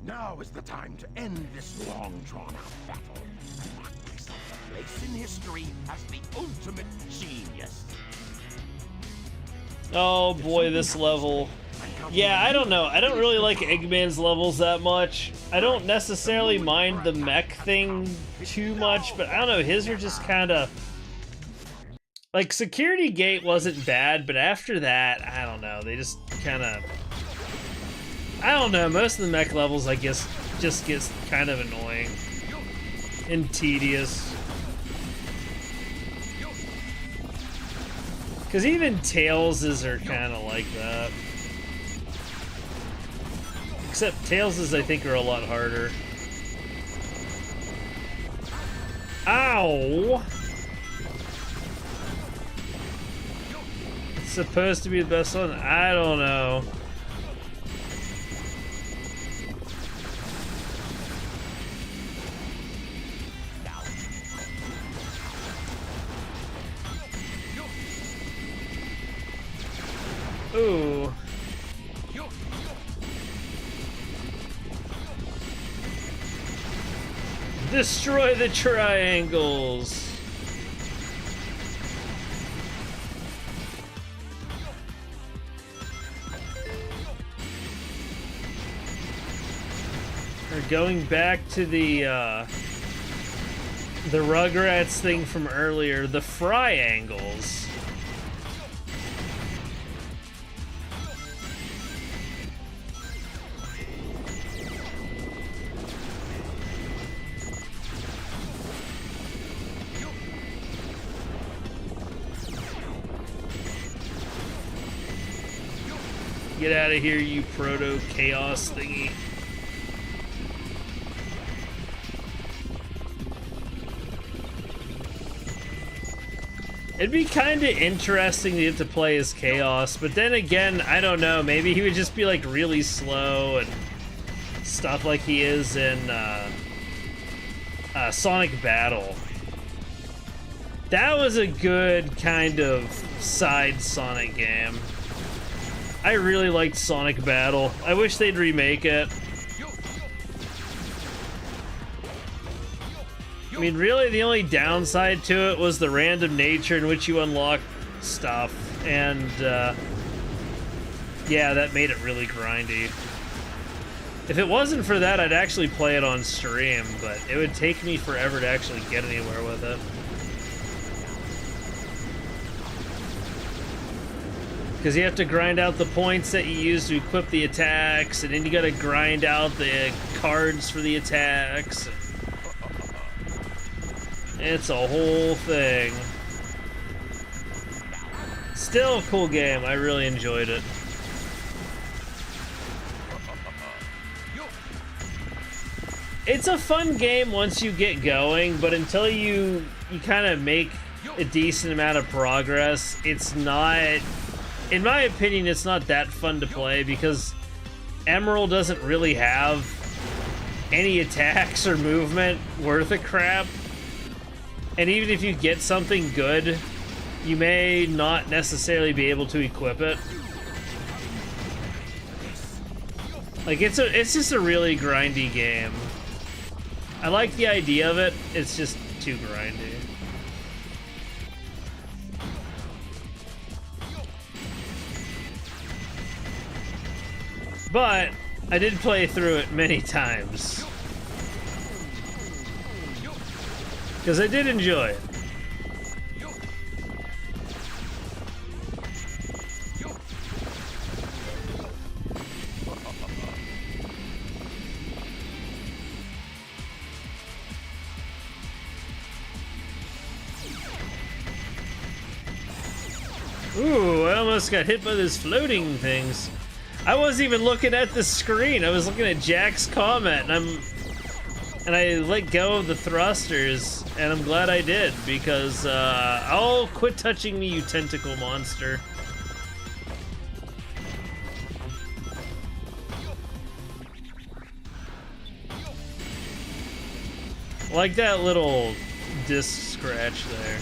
Now is the time to end this long drawn-out battle and mark myself a place in history as the ultimate genius. Oh boy, this level. Yeah, I don't know. I don't really like Eggman's levels that much. I don't necessarily mind the mech thing too much, but I don't know, his are just kind of... Like, Security Gate wasn't bad, but after that, I don't know, they just kind of... I don't know, most of the mech levels, I guess, just gets kind of annoying and tedious. Because even Tails's are kind of like that. Except Tails's, I think, are a lot harder. Ow! It's supposed to be the best one? I don't know. Ooh. Destroy the triangles. We're going back to the Rugrats thing from earlier, the Fryangles. Get out of here, you proto-chaos thingy. It'd be kind of interesting to get to play as Chaos, but then again, I don't know, maybe he would just be like really slow and stuff like he is in Sonic Battle. That was a good kind of side Sonic game. I really liked Sonic Battle. I wish they'd remake it. I mean, really, the only downside to it was the random nature in which you unlock stuff, and yeah, that made it really grindy. If it wasn't for that, I'd actually play it on stream, but it would take me forever to actually get anywhere with it. Because you have to grind out the points that you use to equip the attacks, and then you gotta grind out the cards for the attacks. It's a whole thing. Still a cool game. I really enjoyed it. It's a fun game once you get going, but until you kind of make a decent amount of progress, it's not... In my opinion, it's not that fun to play because Emerald doesn't really have any attacks or movement worth a crap. And even if you get something good, you may not necessarily be able to equip it. Like, it's just a really grindy game. I like the idea of it, it's just too grindy. But I did play through it many times. Because I did enjoy it. Ooh, I almost got hit by those floating things. I wasn't even looking at the screen. I was looking at Jack's comment, and I let go of the thrusters, and I'm glad I did, because I'll quit touching me, you tentacle monster. Like that little disc scratch there.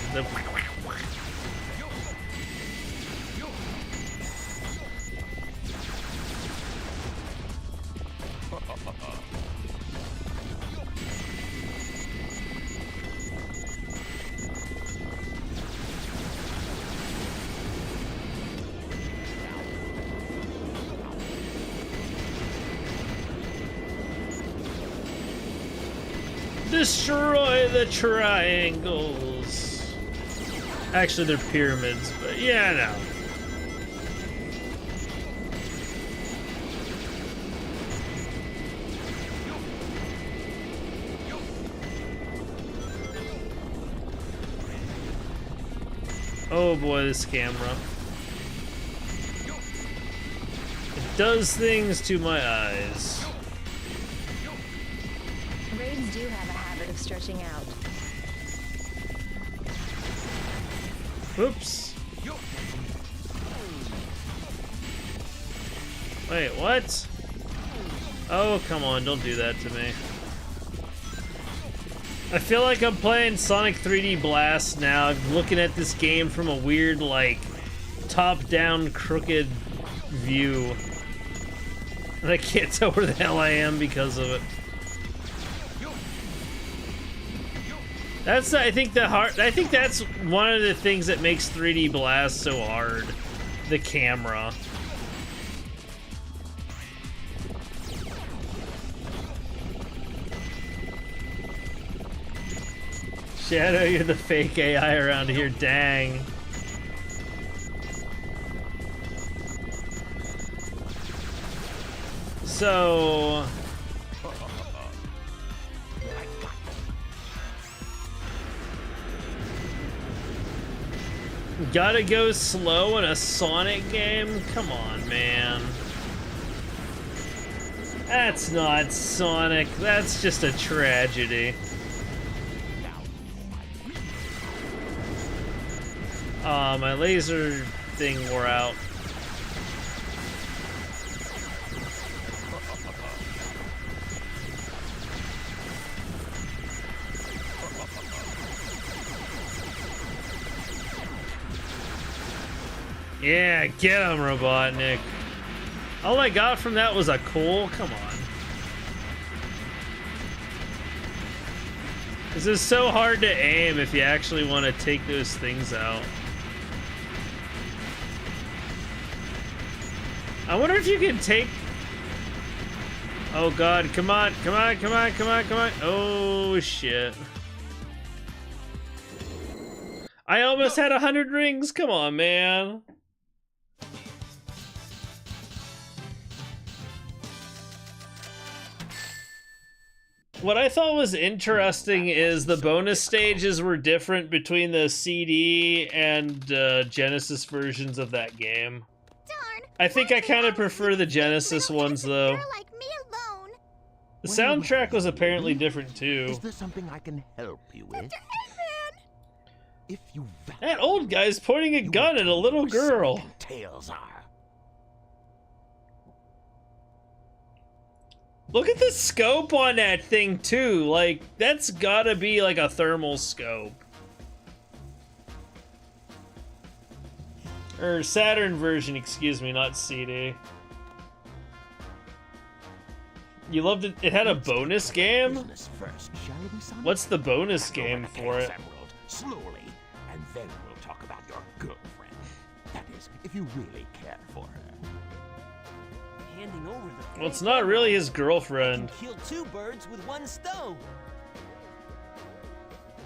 Destroy the triangles. Actually, they're pyramids, but yeah, no. Oh boy, this camera. It does things to my eyes. Raids do have a habit of stretching out. Oops. Wait, what? Oh, come on, don't do that to me. I feel like I'm playing Sonic 3D Blast now. I'm looking at this game from a weird, like, top-down, crooked view. And I can't tell where the hell I am because of it. That's, I think that's one of the things that makes 3D Blast so hard. The camera. Shadow, you're the fake AI around here, dang. So... gotta go slow in a Sonic game? Come on, man. That's not Sonic, that's just a tragedy. My laser thing wore out. Yeah, get him, Robotnik. All I got from that was a cool. Come on. This is so hard to aim if you actually want to take those things out. I wonder if you can take... Oh god, come on, come on, come on, come on, come on. Oh shit. I almost had 100 rings, come on, man. What I thought was interesting is the bonus stages were different between the CD and Genesis versions of that game. I think I kind of prefer the Genesis ones, though. The soundtrack was apparently different, too. Is there something I can help you with? If you that old guy's pointing a gun at a little girl. Tails are. Look at the scope on that thing, too. Like, that's gotta be like a thermal scope. Or Saturn version, excuse me, not CD. You loved it. It had a bonus game? What's the bonus game for it? Slowly, and then we'll talk about your girlfriend. That is, if you really care for her. Handing over the Well, it's not really his girlfriend. Kill two birds with one stone.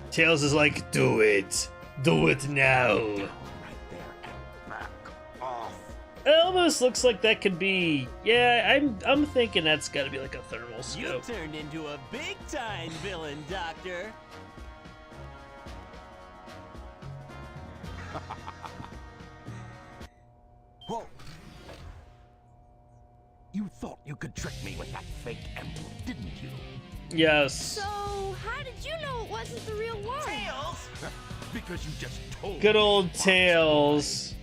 Tails is like, do it. Do it now. It almost looks like that could be... Yeah, I'm thinking that's gotta be like a thermal scope. You turned into a big-time villain, Doctor. Whoa! You thought you could trick me with that fake emerald, didn't you? Yes. So, how did you know it wasn't the real one? Tails! Because you just told Good me. old Tails.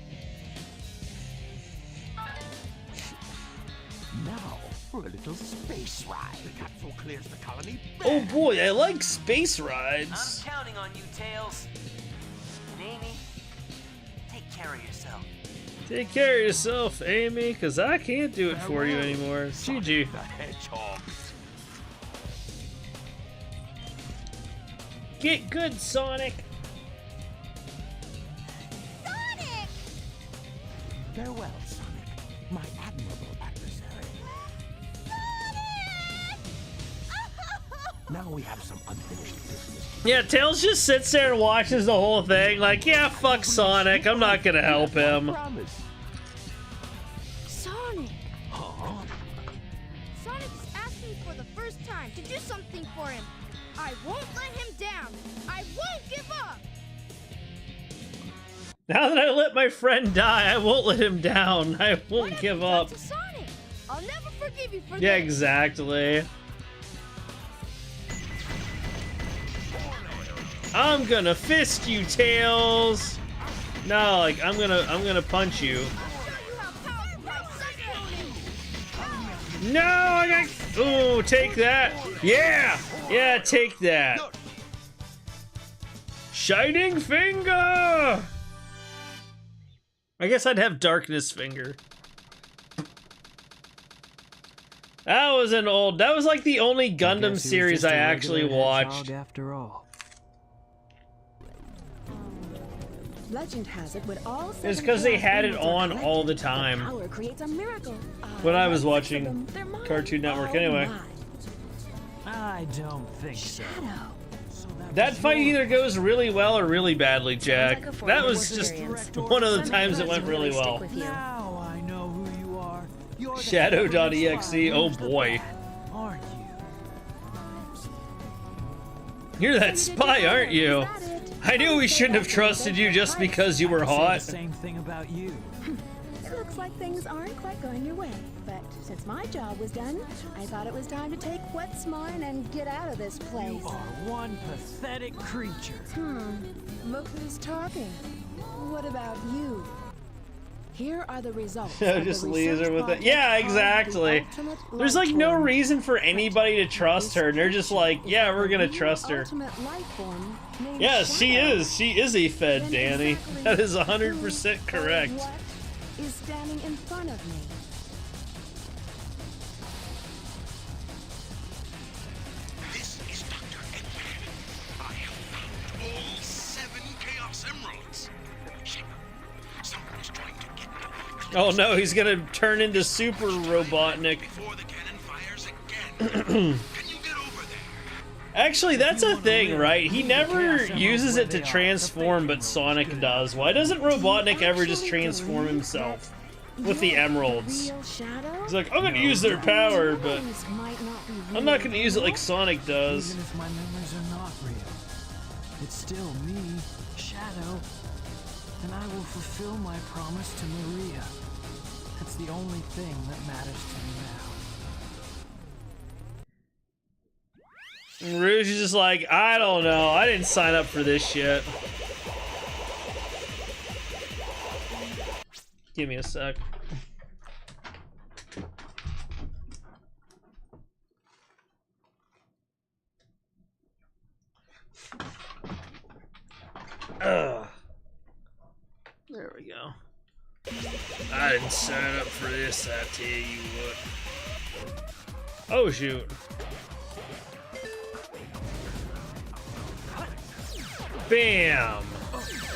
Now for a little space ride. The capsule clears the colony. Oh boy, I like space I'm rides. counting on you, Tails. And Amy, take care of yourself. Take care of yourself, Amy, because I can't do it for you anymore. GG. The hedgehog. Get good, Sonic. Sonic! Farewell, Sonic, my admirable adversary. Now we have some unfinished business. Yeah, Tails just sits there and watches the whole thing like, yeah, fuck Sonic, I'm not gonna help him. Promise. Sonic! Huh? Sonic's asking for the first time to do something for him. I won't let him down. I won't give up. Now that I let my friend die, I won't let him down. I won't give up. To Sonic. I'll never forgive you for Yeah, this. exactly. I'm gonna fist you, Tails. No, like I'm gonna punch you. No, I got. Oh, take that. Yeah, yeah, take that. Shining Finger. I guess I'd have Darkness Finger. That was an old. That was like the only Gundam series I actually watched. After all. Legend has it, with all It's because they had it on all the time power creates a miracle. when I was watching Cartoon Network. Anyway, I don't think so. that fight either goes really well or really badly, Jack. That was just one of the times it went really well. Now I know who you are. You're the Shadow.exe. Oh boy, aren't you? you're that spy, aren't you? I knew we shouldn't have trusted you just because you were hot. Same thing about you. It looks like things aren't quite going your way, but since my job was done, I thought it was time to take what's mine and get out of this place. You are one pathetic creature. Look who's talking. What about you? Here are the results. Yeah, of just the leaves her research with it. project Yeah, called exactly. The Ultimate There's like Life no Form. reason for anybody to trust her, and they're just like, yeah, we're gonna trust her. Ultimate life form named Yes, she Shadow. is. She is a Fed, Then Danny. exactly That is who 100% or correct. What is standing in front of me? This is Dr. Eggman. I have found all 7 Chaos Emeralds. Shit. Someone is trying to get me. Oh no, he's gonna turn into Super Robotnik. Before the cannon fires again. Can you get over there? Actually, that's a thing, right? He never uses it to transform, but Sonic does. Why doesn't Robotnik ever just transform himself with the emeralds? Real Shadow? He's like, I'm gonna use their power, but Things might not be I'm not real. gonna use it like Sonic does. Even if my memories are not real, it's still me, Shadow, and I will fulfill my promise to Maria. That's the only thing that matters to me now. And Rouge is just like, I don't know. I didn't sign up for this shit. Give me a sec. Ugh. There we go. I didn't sign up for this, I tell you what. Oh, shoot. Bam!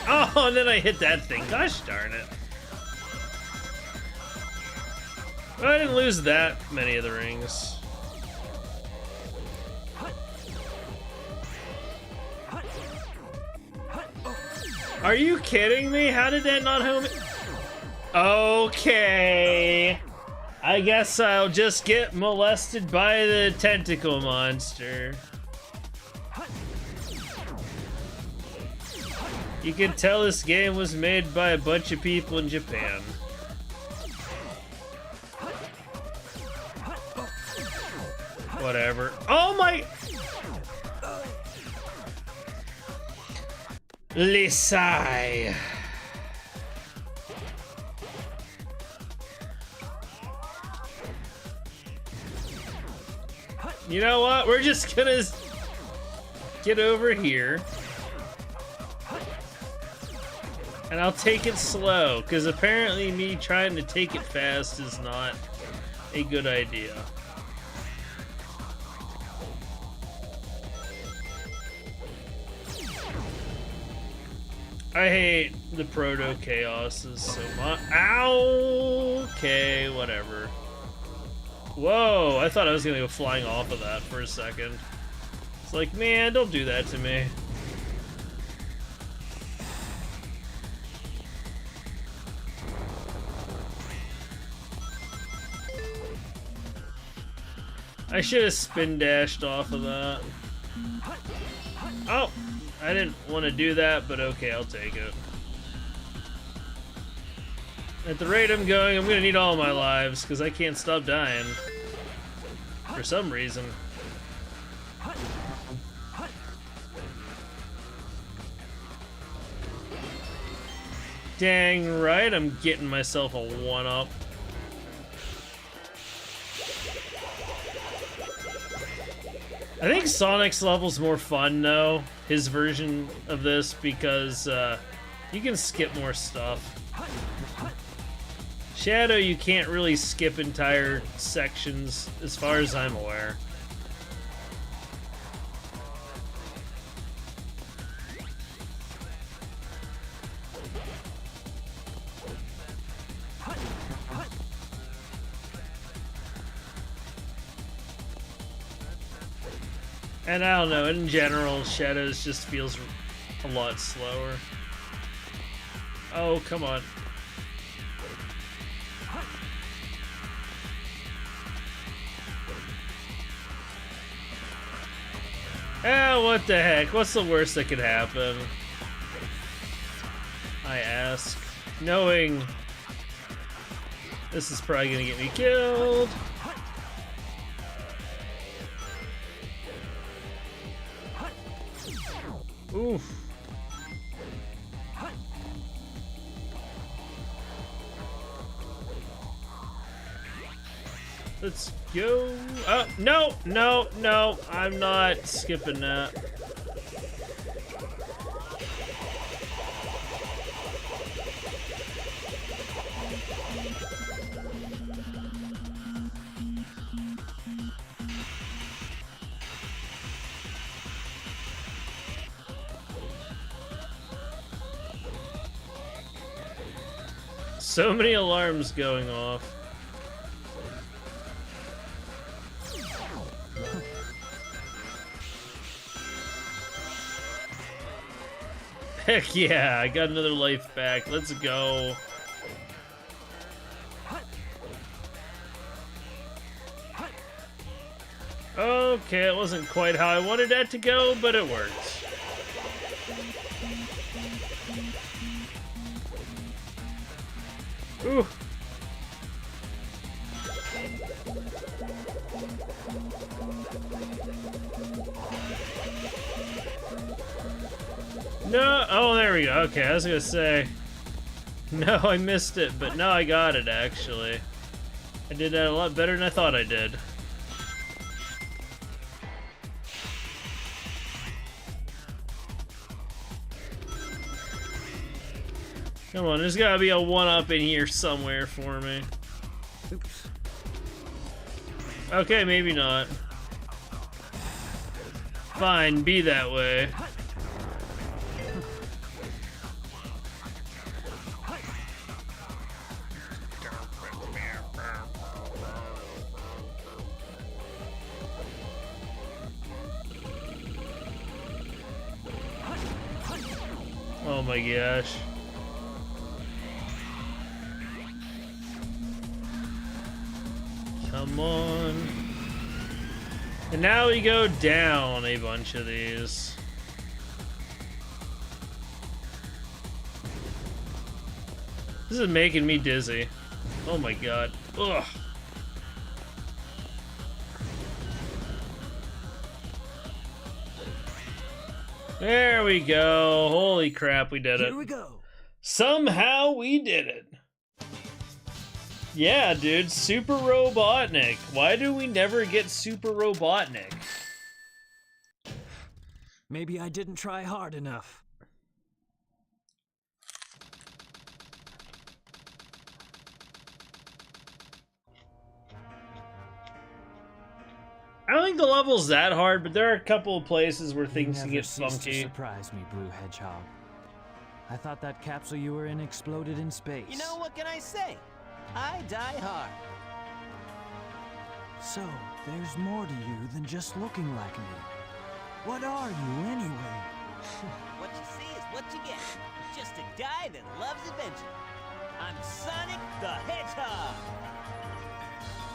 Oh, and then I hit that thing. Gosh darn it. I didn't lose that many of the rings. Are you kidding me? How did that not home? Okay. I guess I'll just get molested by the tentacle monster. You can tell this game was made by a bunch of people in Japan. Whatever. Oh my... Lisai. You know what? We're just gonna get over here. And I'll take it slow, because apparently me trying to take it fast is not a good idea. I hate the Proto Chaoses so much. Ow! Okay, whatever. Whoa, I thought I was gonna go flying off of that for a second. It's like, man, don't do that to me. I should have spin dashed off of that. Oh! I didn't want to do that, but okay, I'll take it. At the rate I'm going, I'm gonna need all my lives, because I can't stop dying. For some reason. Dang right, I'm getting myself a 1-up. I think Sonic's level's more fun, though, his version of this, because you can skip more stuff. Shadow, you can't really skip entire sections, as far as I'm aware. And I don't know, in general, Shadows just feels a lot slower. Oh, come on. What the heck? What's the worst that could happen? I ask, knowing this is probably gonna get me killed. Oof. Let's go. Oh, no, no, no. I'm not skipping that. So many alarms going off. Heck yeah, I got another life back. Let's go. Okay, it wasn't quite how I wanted that to go, but it worked. Ooh. No, oh, there we go. Okay, I was gonna say, no, I missed it, but no, I got it, actually. I did that a lot better than I thought I did. Come on, there's gotta be a 1-up in here somewhere for me. Oops. Okay, maybe not. Fine, be that way. Oh my gosh. Come on. And now we go down a bunch of these. This is making me dizzy. Oh my god. Ugh. There we go. Holy crap, we did it. Here we go. Somehow we did it. Yeah, dude, Super Robotnik. Why do we never get Super Robotnik? Maybe I didn't try hard enough. I don't think the level's that hard, but there are a couple of places where things can get cease to funky. surprise me, Blue Hedgehog. I thought that capsule you were in exploded in space. You know, what can I say? I die hard. So, there's more to you than just looking like me. What are you, anyway? What you see is what you get. Just a guy that loves adventure. I'm Sonic the Hedgehog.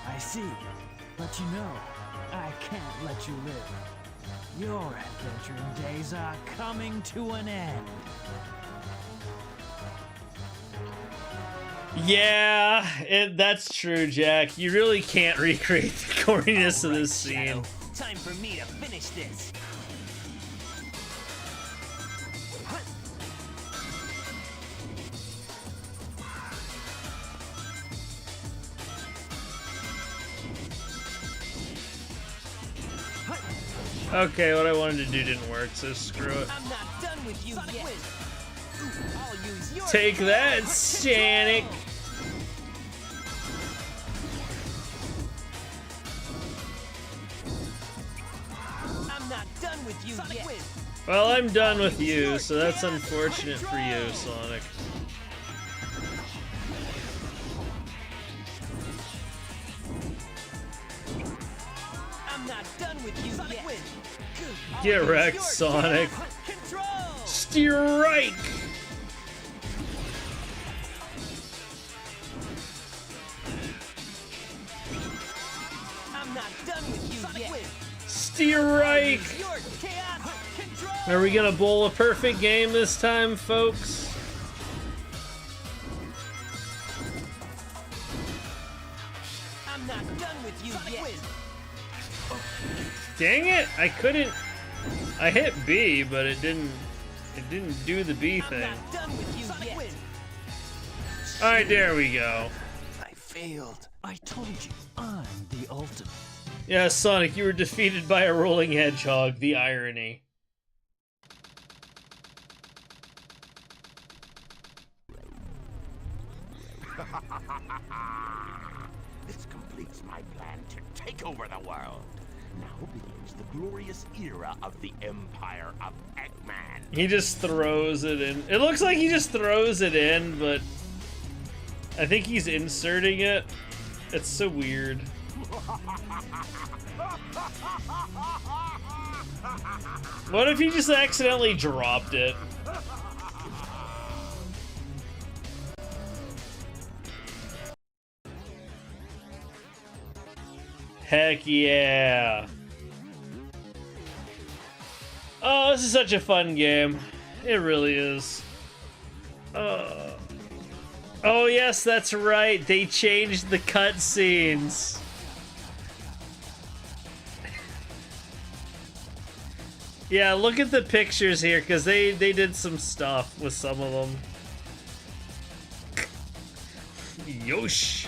I see. But you know, I can't let you live. Your adventuring days are coming to an end. Yeah, that's true, Jack. You really can't recreate the corniness of this scene. Time for me to finish this. Okay, what I wanted to do didn't work, so screw it. I'm not done with you yet. I'll use your Take that, Sonic. I'm not done with you yet. Well, I'm done with you, so that's unfortunate for you, Sonic. I'm not done with you yet. Get wrecked, Sonic. Strike! I'm not done with you yet. Strike! Are we gonna bowl a perfect game this time, folks? I'm not done with you yet. Dang it! I couldn't. I hit B, but it didn't. It didn't do the B thing. I'm not done with you yet. All right, there we go. I failed. I told you, I'm the ultimate. Yeah, Sonic, you were defeated by a rolling hedgehog. The irony. This completes my plan to take over the world. Now begins the glorious era of the Empire of Eggman. He just throws it in. It looks like he just throws it in, but I think he's inserting it. It's so weird. What if he just accidentally dropped it? Heck yeah. Oh, this is such a fun game. It really is. Oh yes, that's right. They changed the cutscenes. Yeah, look at the pictures here, because they did some stuff with some of them. Yosh.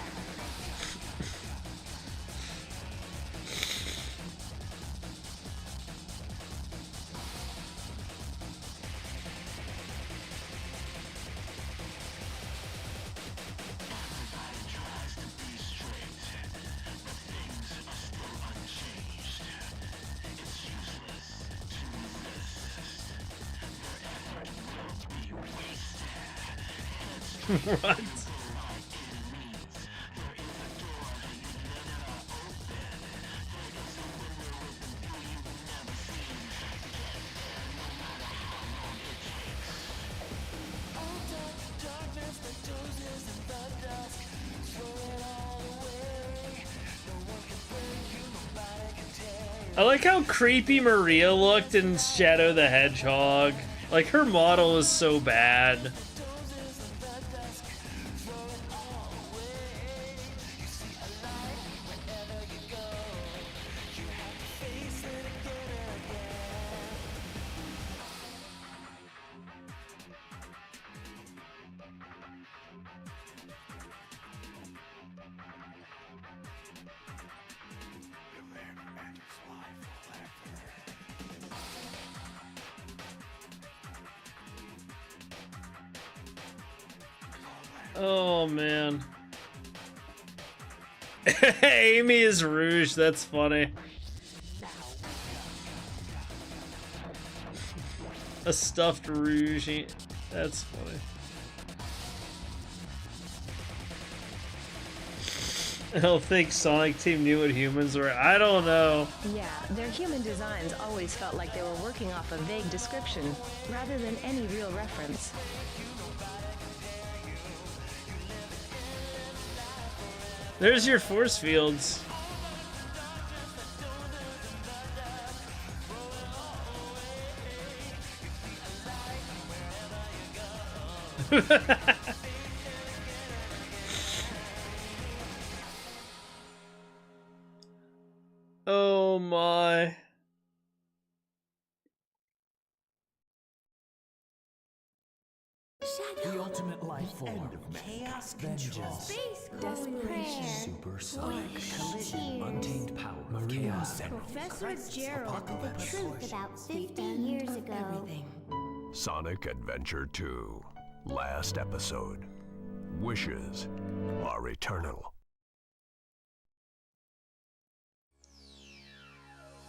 What? I like how creepy Maria looked in Shadow the Hedgehog. Like, her model is so bad. Oh man. Amy is Rouge, that's funny. A stuffed Rouge, that's funny. I don't think Sonic Team knew what humans were. I don't know. Yeah, their human designs always felt like they were working off a vague description, rather than any real reference. There's your force fields. Oh my. The ultimate life form. Chaos Vengeance. Space Desperation. Supersonic Collision. Untamed power. Chaos Emerald. Professor Gerald, the truth about 50 years ago. Sonic Adventure 2. Last episode. Wishes are eternal.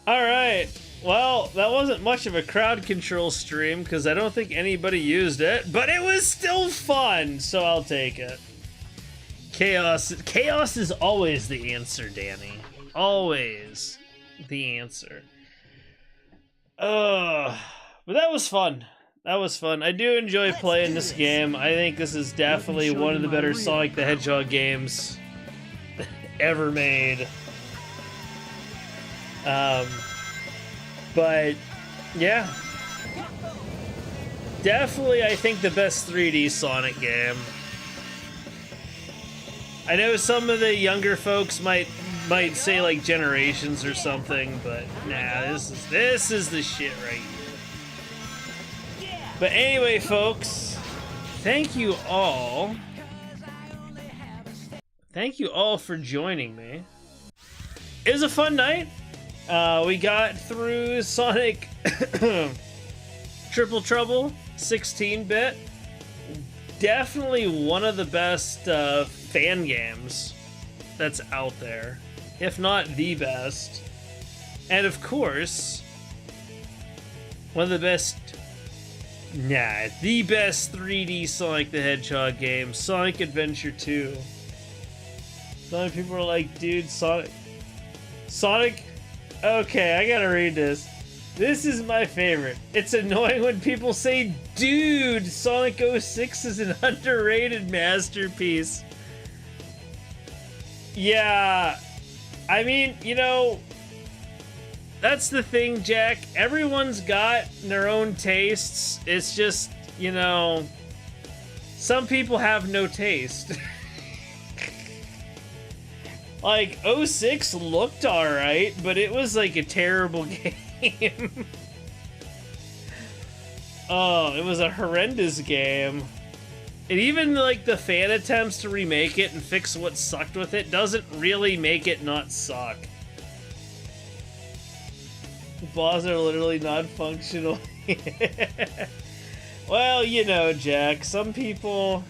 Alright, well, that wasn't much of a crowd control stream because I don't think anybody used it, but it was still fun, so I'll take it. Chaos is always the answer, Danny. Always the answer. But that was fun. That was fun. I do enjoy playing this game. I think this is definitely one of the better Sonic the Hedgehog games ever made. But yeah, definitely I think the best 3D Sonic game. I know some of the younger folks might say like Generations or something, but nah, this is the shit right here. But anyway, folks, thank you all for joining me. It was a fun night. We got through Sonic Triple Trouble 16-bit. Definitely one of the best fan games that's out there, if not the best. And of course, one of the best, the best 3D Sonic the Hedgehog game, Sonic Adventure 2. Some people are like, dude, Sonic, okay, I gotta read this. This is my favorite. It's annoying when people say, dude, Sonic 06 is an underrated masterpiece. Yeah, I mean, you know, that's the thing, Jack. Everyone's got their own tastes. It's just, you know, some people have no taste. Like, 06 looked alright, but it was like a terrible game. Oh, it was a horrendous game. And even like the fan attempts to remake it and fix what sucked with it doesn't really make it not suck. The bosses are literally non-functional. Well, you know, Jack, some people,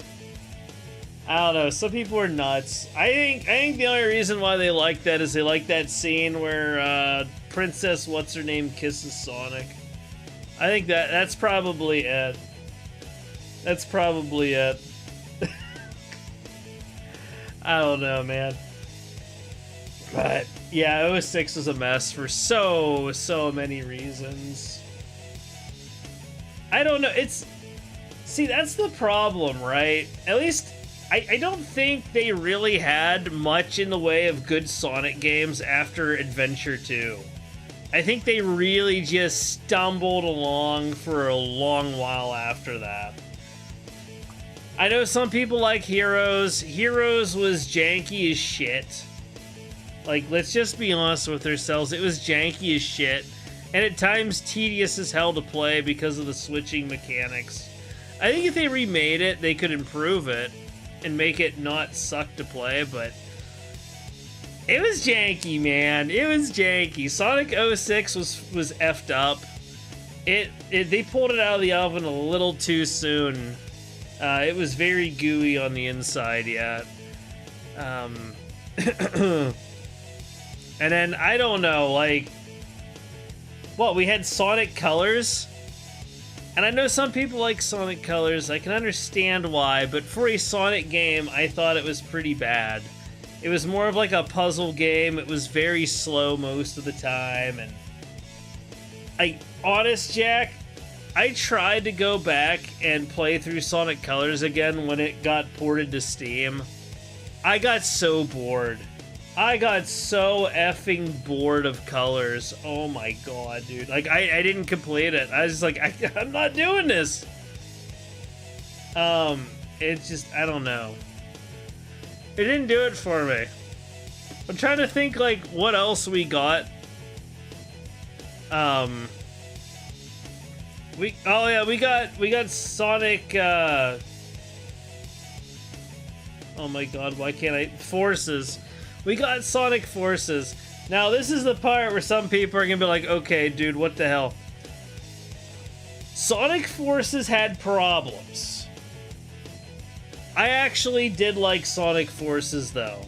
I don't know, some people are nuts. I think the only reason why they like that is they like that scene where Princess What's-Her-Name kisses Sonic. I think that's probably it. That's probably it. I don't know, man. But yeah, 06 was a mess for so many reasons. I don't know, see, that's the problem, right? At least I don't think they really had much in the way of good Sonic games after Adventure 2. I think they really just stumbled along for a long while after that. I know some people like Heroes. Heroes was janky as shit. Like, let's just be honest with ourselves. It was janky as shit. And at times tedious as hell to play because of the switching mechanics. I think if they remade it, they could improve it and make it not suck to play, but it was janky, man. It was janky. Sonic 06 was effed up. They pulled it out of the oven a little too soon. It was very gooey on the inside yet. And then, I don't know, like... Well, we had Sonic Colors. And I know some people like Sonic Colors. I can understand why. But for a Sonic game, I thought it was pretty bad. It was more of like a puzzle game. It was very slow most of the time. And honest, Jack, I tried to go back and play through Sonic Colors again when it got ported to Steam. I got so bored. I got so effing bored of Colors. Oh my god, dude. Like, I didn't complete it. I was just like, I'm not doing this. It's just, I don't know. It didn't do it for me. I'm trying to think, like, what else we got. We got Sonic, oh my god, why can't I? Forces. We got Sonic Forces. Now, this is the part where some people are gonna be like, okay, dude, what the hell? Sonic Forces had problems. I actually did like Sonic Forces, though.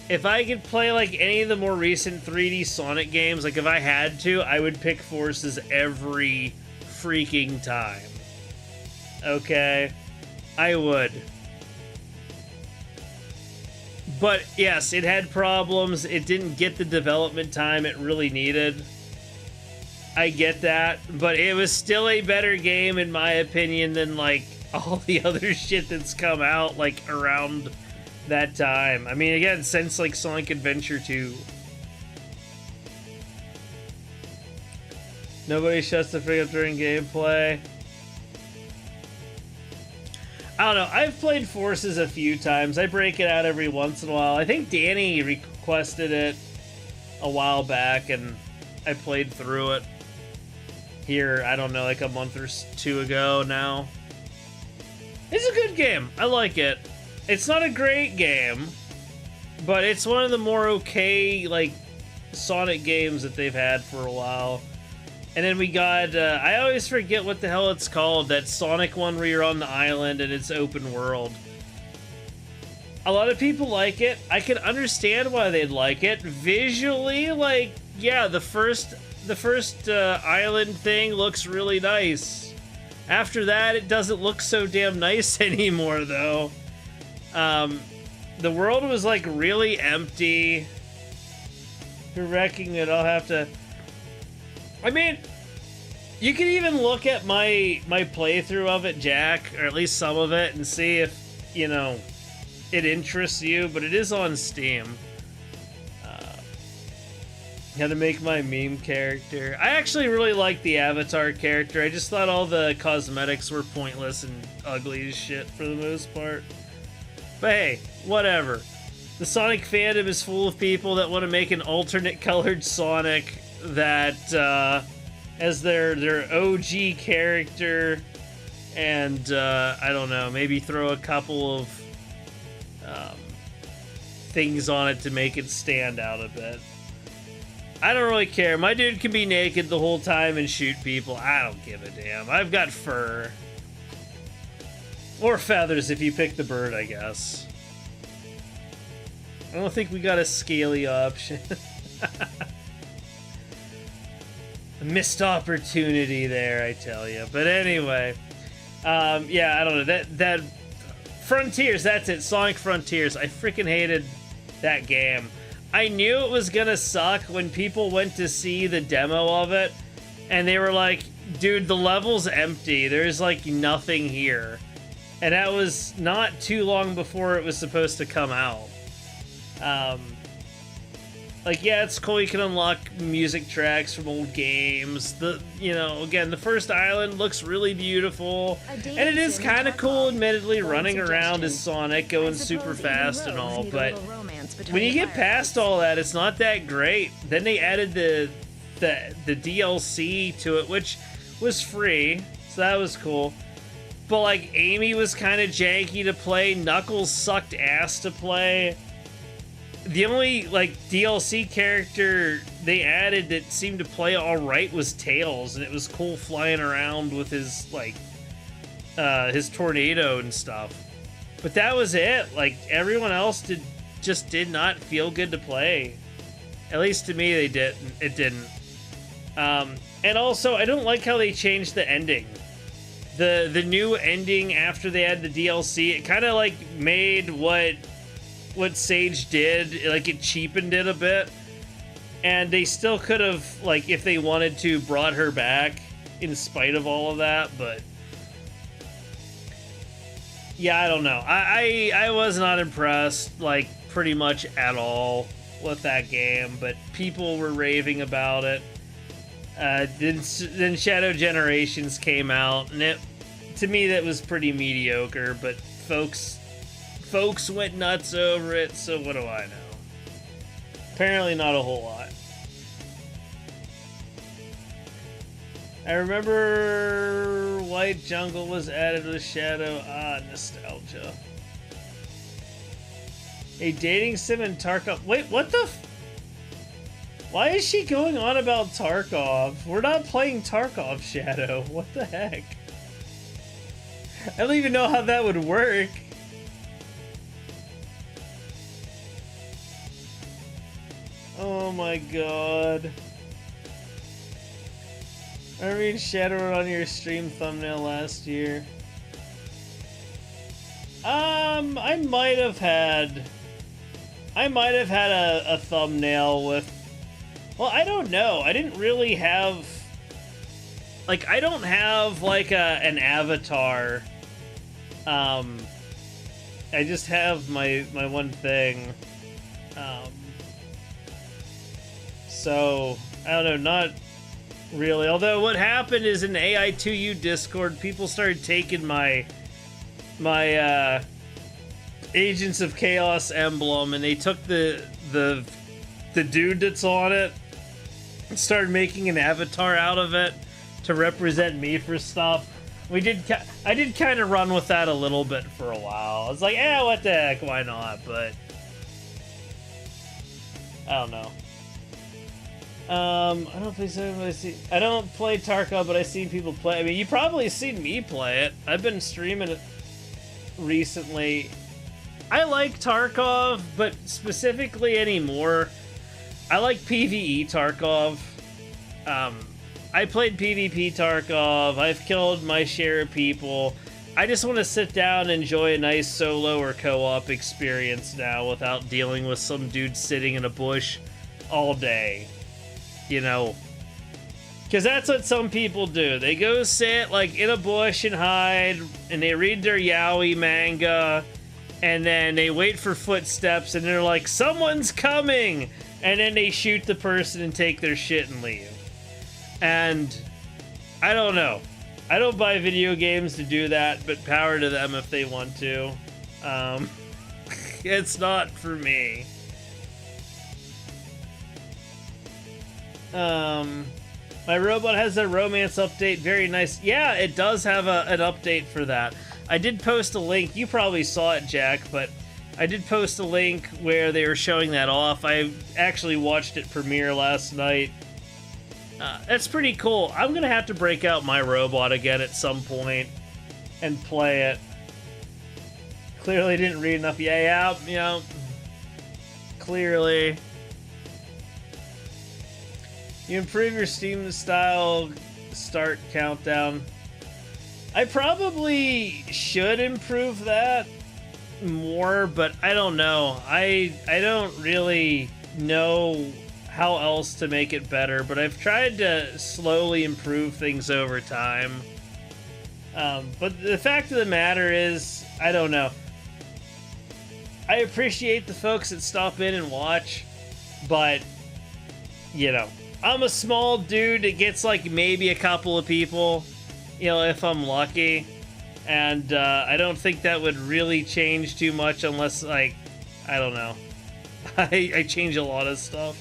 If I could play, like, any of the more recent 3D Sonic games, like, if I had to, I would pick Forces every freaking time. Okay? I would. But yes, it had problems. It didn't get the development time it really needed. I get that, but it was still a better game in my opinion than like all the other shit that's come out like around that time. I mean, again, since like Sonic Adventure 2. Nobody shuts the freak up during gameplay. I don't know. I've played Forces a few times. I break it out every once in a while. I think Danny requested it a while back, and I played through it here, I don't know, like a month or two ago now. It's a good game. I like it. It's not a great game, but it's one of the more okay, like, Sonic games that they've had for a while. And then we got, I always forget what the hell it's called, that Sonic one where you're on the island and it's open world. A lot of people like it. I can understand why they'd like it. Visually, like, yeah, the first island thing looks really nice. After that, it doesn't look so damn nice anymore, though. The world was, like, really empty. You're wrecking it, I'll have to... I mean, you can even look at my playthrough of it, Jack, or at least some of it, and see if, you know, it interests you, but it is on Steam. How to make my meme character. I actually really like the Avatar character. I just thought all the cosmetics were pointless and ugly as shit for the most part. But hey, whatever. The Sonic fandom is full of people that want to make an alternate colored Sonic that as their OG character, and I don't know, maybe throw a couple of things on it to make it stand out a bit. I don't really care. My dude can be naked the whole time and shoot people. I don't give a damn. I've got fur. Or feathers if you pick the bird, I guess. I don't think we got a scaly option. A missed opportunity there, I tell you. But anyway, yeah, I don't know. That Frontiers, that's it. Sonic Frontiers. I freaking hated that game. I knew it was gonna suck when people went to see the demo of it, and they were like, dude, the level's empty. There's, like, nothing here. And that was not too long before it was supposed to come out. Like, yeah, it's cool, you can unlock music tracks from old games. You know, again, the first island looks really beautiful. And it is kind of cool, admittedly, running around as Sonic, going super fast and all, but when you get past all that, it's not that great. Then they added the DLC to it, which was free, so that was cool. But, like, Amy was kind of janky to play, Knuckles sucked ass to play. The only, like, DLC character they added that seemed to play alright was Tails, and it was cool flying around with his, like, his tornado and stuff. But that was it. Like, everyone else just did not feel good to play. At least to me, it didn't. And also, I don't like how they changed the ending. The new ending after they had the DLC, it kind of like made what Sage did, like it cheapened it a bit. And they still could have, like, if they wanted to, brought her back in spite of all of that, but yeah, I don't know. I was not impressed, like, pretty much at all with that game, but people were raving about it. Then Shadow Generations came out, and to me that was pretty mediocre, but folks went nuts over it, so what do I know? Apparently not a whole lot. I remember White Jungle was added to the Shadow. Ah, nostalgia. A dating sim in Tarkov. Wait, what the why is she going on about Tarkov? We're not playing Tarkov, Shadow. What the heck? I don't even know how that would work. Oh my god. I read Shadow on your stream thumbnail last year. I might have had a thumbnail with, well, I don't know. I didn't really have, like, I don't have like an avatar. I just have my one thing. So I don't know, not really. Although what happened is in the AI2U Discord, people started taking my Agents of Chaos emblem, and they took the dude that's on it and started making an avatar out of it to represent me for stuff. I did kind of run with that a little bit for a while. I was like, what the heck, why not? But I don't know. I don't play I don't play Tarkov, but I've seen people play. I mean, you probably seen me play it. I've been streaming it recently. I like Tarkov, but specifically anymore, I like PvE Tarkov. I played PvP Tarkov. I've killed my share of people. I just want to sit down and enjoy a nice solo or co-op experience now without dealing with some dude sitting in a bush all day. You know, because that's what some people do. They go sit like in a bush and hide, and they read their yaoi manga, and then they wait for footsteps, and they're like, someone's coming, and then they shoot the person and take their shit and leave. And I don't know. I don't buy video games to do that, but power to them if they want to. It's not for me. My robot has a romance update. Very nice. Yeah, it does have an update for that. I did post a link. You probably saw it, Jack, but I did post a link where they were showing that off. I actually watched it premiere last night. That's pretty cool. I'm gonna have to break out my robot again at some point and play it. Clearly didn't read enough. Yeah. Clearly. You improve your Steam style start countdown. I probably should improve that more, but I don't know. I don't really know how else to make it better, but I've tried to slowly improve things over time. But the fact of the matter is, I don't know. I appreciate the folks that stop in and watch, but, you know, I'm a small dude that gets like maybe a couple of people, you know, if I'm lucky. And I don't think that would really change too much unless, like, I don't know. I change a lot of stuff.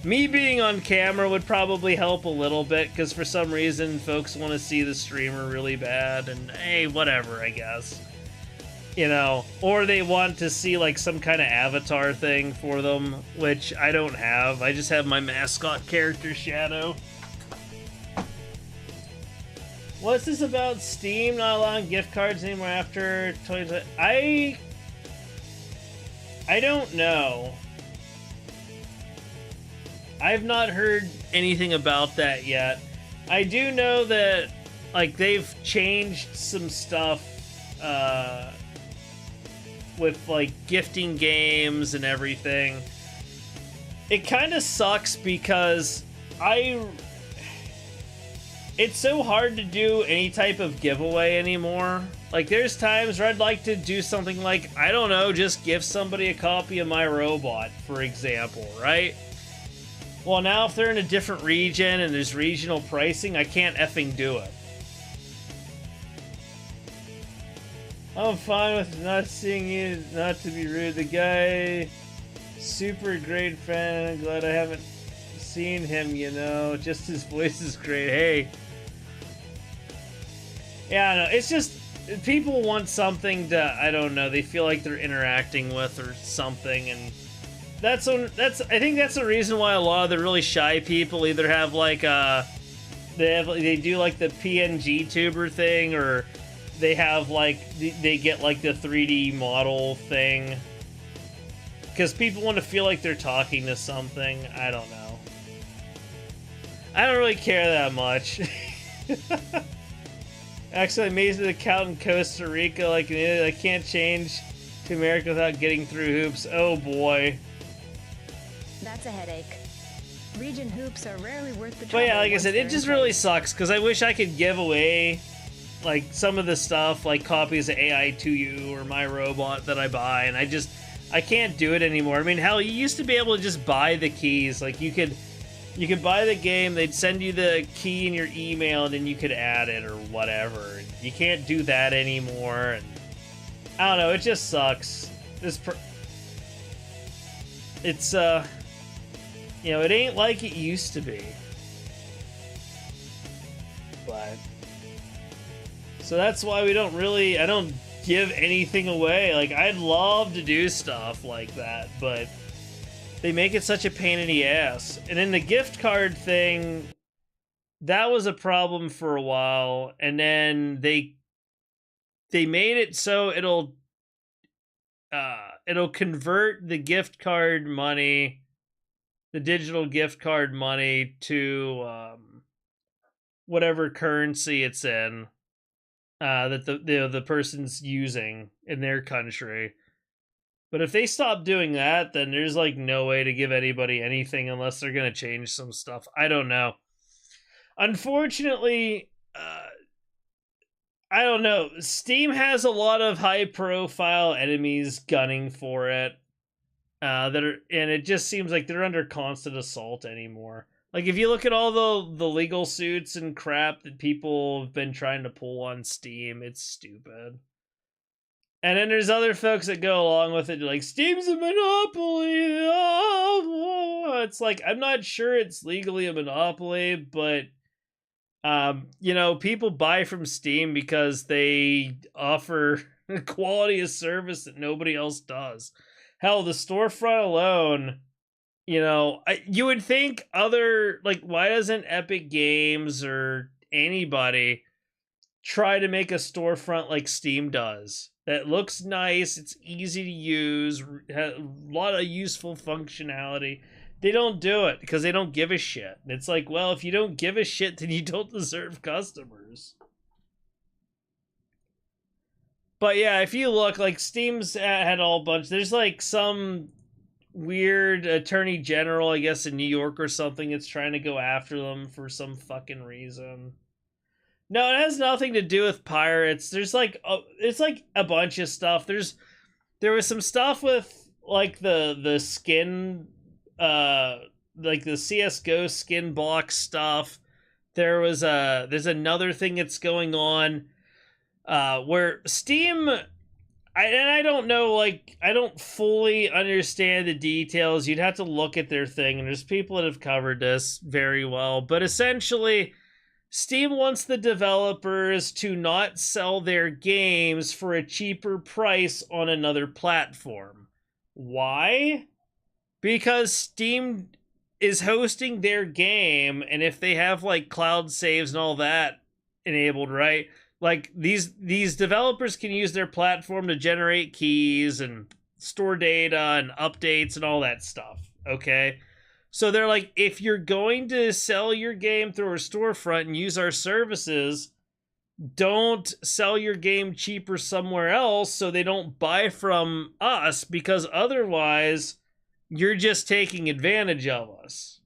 Me being on camera would probably help a little bit, because for some reason folks want to see the streamer really bad, and hey, whatever, I guess. You know, or they want to see like some kind of avatar thing for them, which I don't have. I just have my mascot character, Shadow. What's this about Steam not allowing gift cards anymore after 2020? I don't know. I've not heard anything about that yet. I do know that like they've changed some stuff with like gifting games and everything. It kind of sucks because it's so hard to do any type of giveaway anymore. Like, there's times where I'd like to do something like, I don't know, just give somebody a copy of My Robot, for example, right? Well, now if they're in a different region and there's regional pricing, I can't effing do it. I'm fine with not seeing you, not to be rude. The guy, super great fan. I'm glad I haven't seen him, you know. Just his voice is great. Hey. Yeah, I know. It's just, people want something to, I don't know, they feel like they're interacting with or something, and I think that's the reason why a lot of the really shy people either have like they do like the PNG tuber thing, or they have like they get like the 3D model thing, because people want to feel like they're talking to something. I don't know. I don't really care that much. Actually, I made an account in Costa Rica like an idiot. I can't change to America without getting through hoops. Oh boy. That's a headache. Region hoops are rarely worth the trouble. But yeah, like I said, it just really sucks because I wish I could give away like some of the stuff, like copies of AI2U or My Robot that I buy, and I can't do it anymore. I mean, hell, you used to be able to just buy the keys. Like you could buy the game, they'd send you the key in your email, and then you could add it or whatever. You can't do that anymore, and I don't know, it just sucks. It's you know, it ain't like it used to be. But so that's why I don't give anything away. Like, I'd love to do stuff like that, but they make it such a pain in the ass. And then the gift card thing, that was a problem for a while, and then they made it so it'll convert the gift card money, the digital gift card money, to whatever currency it's in that the person's using in their country. But if they stop doing that, then there's like no way to give anybody anything unless they're gonna change some stuff. I don't know. Unfortunately, I don't know. Steam has a lot of high-profile enemies gunning for it. And it just seems like they're under constant assault anymore. Like, if you look at all the legal suits and crap that people have been trying to pull on Steam, it's stupid. And then there's other folks that go along with it, like, Steam's a monopoly! Oh! It's like, I'm not sure it's legally a monopoly, but, you know, people buy from Steam because they offer quality of service that nobody else does. Hell, the storefront alone, you know, you would think why doesn't Epic Games or anybody try to make a storefront like Steam does? That looks nice, it's easy to use, has a lot of useful functionality. They don't do it because they don't give a shit. It's like, well, if you don't give a shit, then you don't deserve customers. But yeah, if you look, like, Steam's had a whole bunch. There's like some weird attorney general, I guess, in New York or something, that's trying to go after them for some fucking reason. No, it has nothing to do with pirates. There's like it's like a bunch of stuff. There was some stuff with like the skin, like the CS:GO skin box stuff. There's another thing that's going on where Steam, I don't know, like, I don't fully understand the details. You'd have to look at their thing, and there's people that have covered this very well, but essentially Steam wants the developers to not sell their games for a cheaper price on another platform. Why? Because Steam is hosting their game, and if they have like cloud saves and all that, enabled, right? Like these developers can use their platform to generate keys and store data and updates and all that stuff, okay? So they're like, if you're going to sell your game through our storefront and use our services, don't sell your game cheaper somewhere else so they don't buy from us, because otherwise you're just taking advantage of us.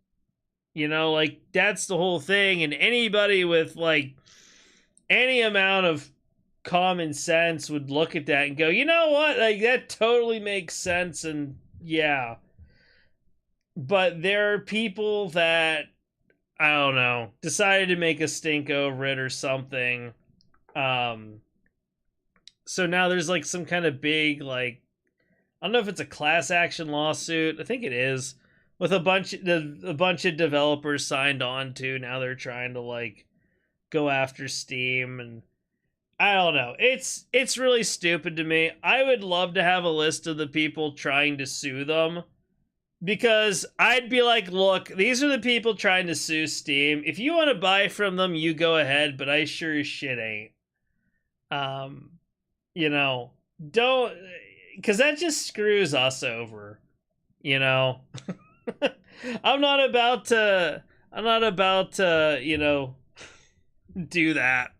You know, like, that's the whole thing. And anybody with like any amount of common sense would look at that and go, you know what, like, that totally makes sense. And yeah, but there are people that, I don't know, decided to make a stink over it or something. So now there's like some kind of big, like, I don't know if it's a class action lawsuit. I think it is, with a bunch of developers signed on to. Now they're trying to like go after Steam, and I don't know. It's really stupid to me. I would love to have a list of the people trying to sue them, because I'd be like, look, these are the people trying to sue Steam. If you want to buy from them, you go ahead, but I sure as shit ain't. You know, don't, because that just screws us over, you know. I'm not about to, you know, do that.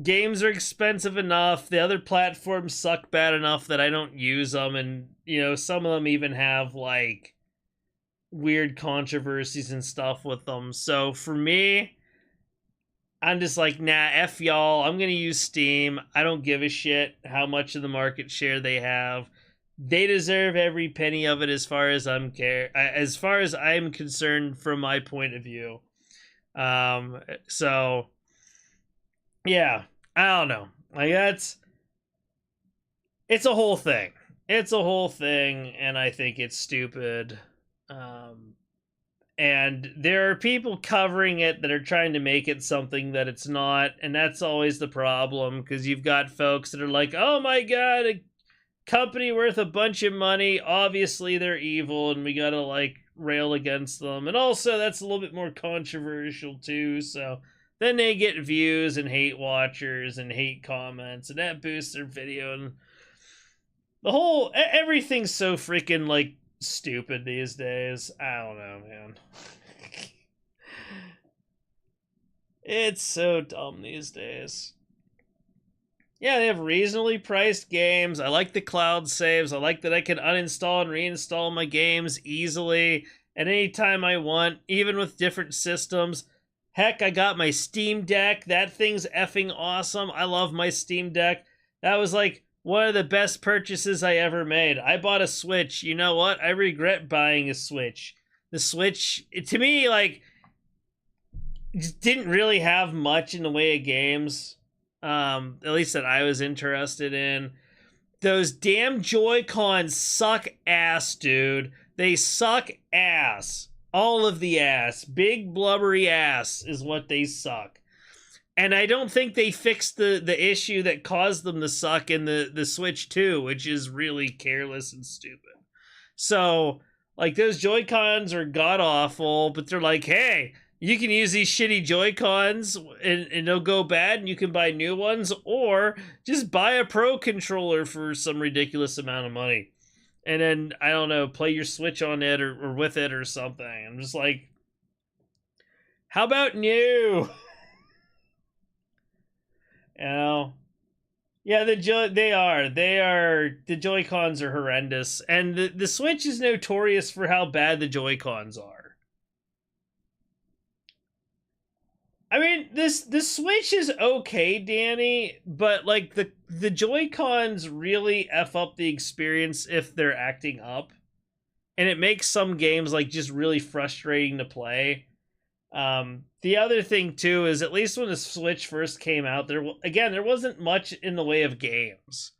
Games are expensive enough. The other platforms suck bad enough that I don't use them. And, you know, some of them even have like weird controversies and stuff with them. So for me, I'm just like, nah, F y'all. I'm going to use Steam. I don't give a shit how much of the market share they have. They deserve every penny of it as far as I'm concerned from my point of view. So yeah, I don't know. Like, it's a whole thing. It's a whole thing, and I think it's stupid. And there are people covering it that are trying to make it something that it's not, and that's always the problem, because you've got folks that are like, oh my god, a company worth a bunch of money, obviously they're evil, and we gotta like rail against them. And also that's a little bit more controversial too, so then they get views and hate watchers and hate comments, and that boosts their video, and the whole everything's so freaking like stupid these days. I don't know, man. It's so dumb these days. Yeah, they have reasonably priced games. I like the cloud saves. I like that I can uninstall and reinstall my games easily at any time I want, even with different systems. Heck, I got my Steam Deck. That thing's effing awesome. I love my Steam Deck. That was like one of the best purchases I ever made. I bought a Switch. You know what? I regret buying a Switch. The Switch, to me, like, just didn't really have much in the way of games. At least that I was interested in. Those damn Joy-Cons suck ass, dude. They suck ass. All of the ass. Big blubbery ass is what they suck. And I don't think they fixed the issue that caused them to suck in the Switch 2, which is really careless and stupid. So, like, those Joy-Cons are god-awful, but they're like, hey, you can use these shitty Joy-Cons and they'll go bad and you can buy new ones, or just buy a Pro controller for some ridiculous amount of money. And then, I don't know, play your Switch on it or with it or something. I'm just like, how about new? You know? Yeah, the Joy-Cons are horrendous. And the Switch is notorious for how bad the Joy-Cons are. I mean, the Switch is okay, Danny, but like the Joy-Cons really F up the experience if they're acting up. And it makes some games like just really frustrating to play. The other thing too is, at least when the Switch first came out, there wasn't much in the way of games.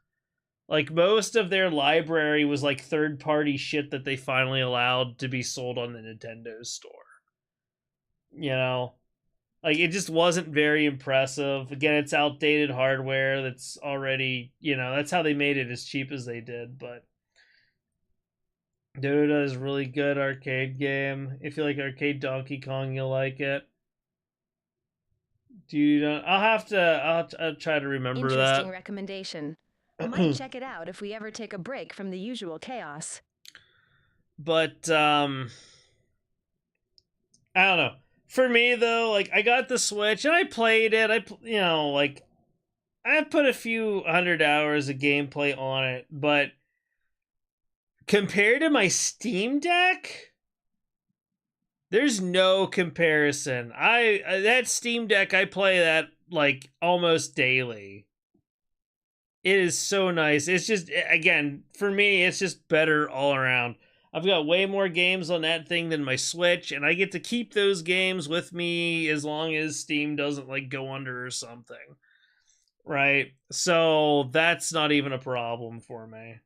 Like, most of their library was like third-party shit that they finally allowed to be sold on the Nintendo store. You know? Like, it just wasn't very impressive. Again, it's outdated hardware that's already, you know, that's how they made it as cheap as they did, but Dota is a really good arcade game. If you like arcade Donkey Kong, you'll like it. Dude, I'll try to remember Interesting that. recommendation. I might check it out if we ever take a break from the usual chaos. But I don't know. For me though, like I got the Switch and I played it. I put a few 100 hours of gameplay on it, but compared to my Steam Deck, there's no comparison. That Steam Deck, I play that like almost daily. It is so nice. It's just, again, for me, it's just better all around. I've got way more games on that thing than my Switch, and I get to keep those games with me as long as Steam doesn't like go under or something. Right? So that's not even a problem for me.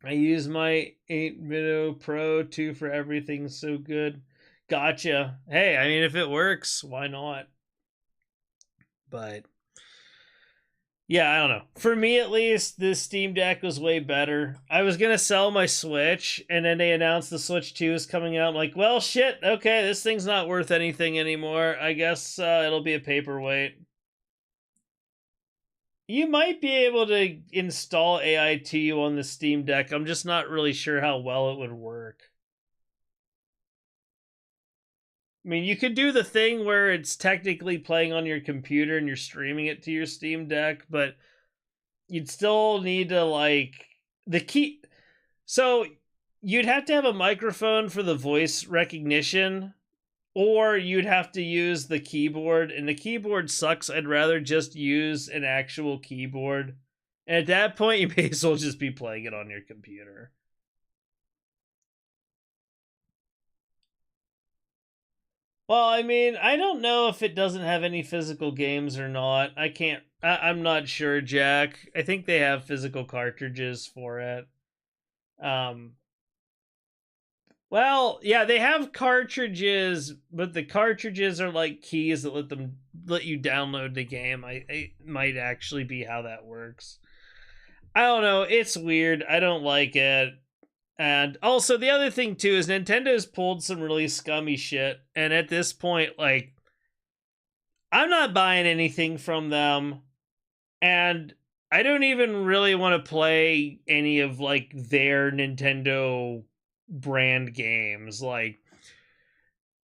I use my 8Video Pro 2 for everything, so good. Gotcha. Hey, I mean, if it works, why not? But yeah, I don't know. For me, at least, the Steam Deck was way better. I was going to sell my Switch, and then they announced the Switch 2 is coming out. I'm like, well, shit, okay, this thing's not worth anything anymore. I guess it'll be a paperweight. You might be able to install AITU on the Steam Deck. I'm just not really sure how well it would work. I mean, you could do the thing where it's technically playing on your computer and you're streaming it to your Steam Deck, but you'd still need to, like, the key. So you'd have to have a microphone for the voice recognition, or you'd have to use the keyboard, and the keyboard sucks. I'd rather just use an actual keyboard. And at that point, you may as well just be playing it on your computer. Well, I mean, I don't know if it doesn't have any physical games or not. I'm not sure, Jack. I think they have physical cartridges for it. Well, yeah, they have cartridges, but the cartridges are like keys that let you download the game. I might actually be how that works. I don't know. It's weird. I don't like it. And also, the other thing, too, is Nintendo's pulled some really scummy shit. And at this point, like, I'm not buying anything from them. And I don't even really want to play any of, like, their Nintendo brand games. Like,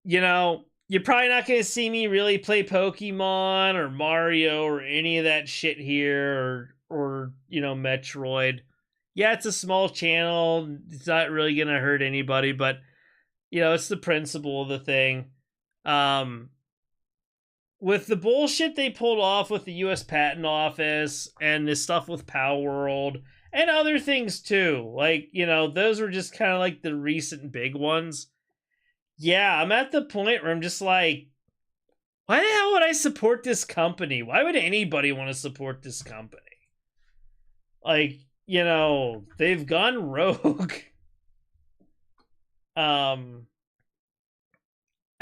you know, you're probably not going to see me really play Pokemon or Mario or any of that shit here. Or you know, Metroid. Yeah, it's a small channel. It's not really going to hurt anybody, but, you know, it's the principle of the thing. With the bullshit they pulled off with the U.S. Patent Office and this stuff with Palworld and other things too, like, you know, those were just kind of like the recent big ones. Yeah, I'm at the point where I'm just like, why the hell would I support this company? Why would anybody want to support this company? Like, you know, they've gone rogue. I don't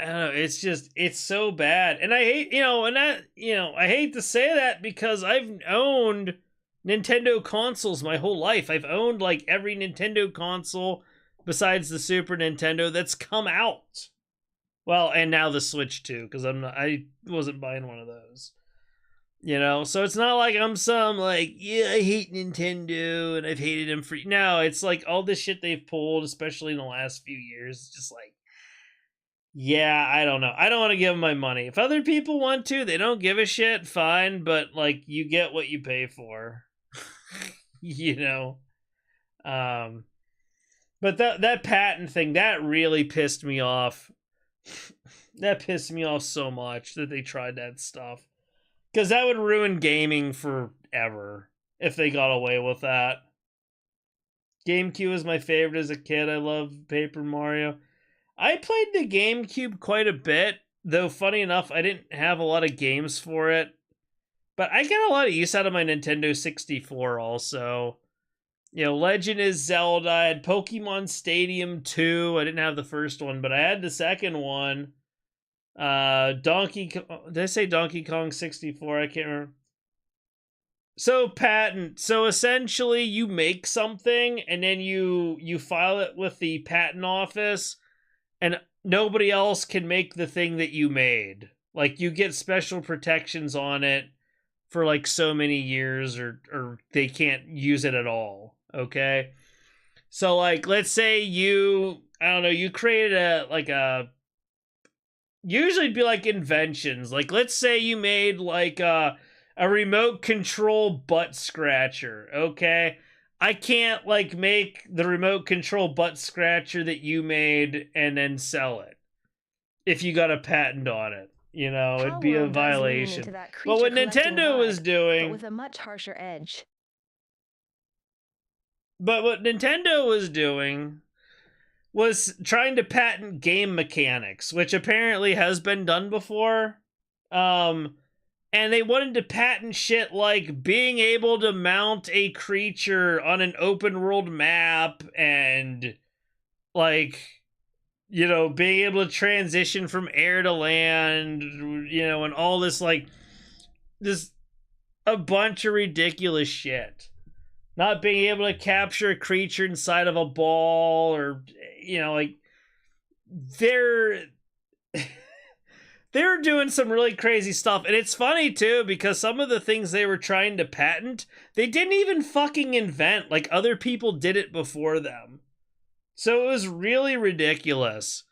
know, it's so bad. And I hate, I hate to say that because I've owned Nintendo consoles my whole life. I've owned like every Nintendo console besides the Super Nintendo that's come out. Well, and now the Switch too, because I wasn't buying one of those. You know, so it's not like I'm some, like, yeah, I hate Nintendo and I've hated them for... No, it's like all this shit they've pulled, especially in the last few years, just like, yeah, I don't know. I don't want to give them my money. If other people want to, they don't give a shit, fine, but, like, you get what you pay for. You know? But that patent thing, that really pissed me off. That pissed me off so much that they tried that stuff. Because that would ruin gaming forever if they got away with that. GameCube was my favorite as a kid. I loved Paper Mario. I played the GameCube quite a bit, though funny enough, I didn't have a lot of games for it. But I got a lot of use out of my Nintendo 64 also. You know, Legend of Zelda, I had Pokemon Stadium 2. I didn't have the first one, but I had the second one. Did I say Donkey Kong 64? I can't remember. So patent. So essentially you make something and then you file it with the patent office and nobody else can make the thing that you made. Like, you get special protections on it for like so many years, or they can't use it at all. Okay. So like, let's say you, I don't know, you created usually it'd be like inventions. Like, let's say you made like a remote control butt scratcher. Okay. I can't like make the remote control butt scratcher that you made and then sell it if you got a patent on it. You know, it'd be a violation. But what Nintendo was doing, but with a much harsher edge. But what Nintendo was doing was trying to patent game mechanics, which apparently has been done before. And they wanted to patent shit like being able to mount a creature on an open world map and like, you know, being able to transition from air to land, you know, and all this, like, this, a bunch of ridiculous shit. Not being able to capture a creature inside of a ball, or, you know, like, they're doing some really crazy stuff. And it's funny, too, because some of the things they were trying to patent, they didn't even fucking invent. Like, other people did it before them. So it was really ridiculous.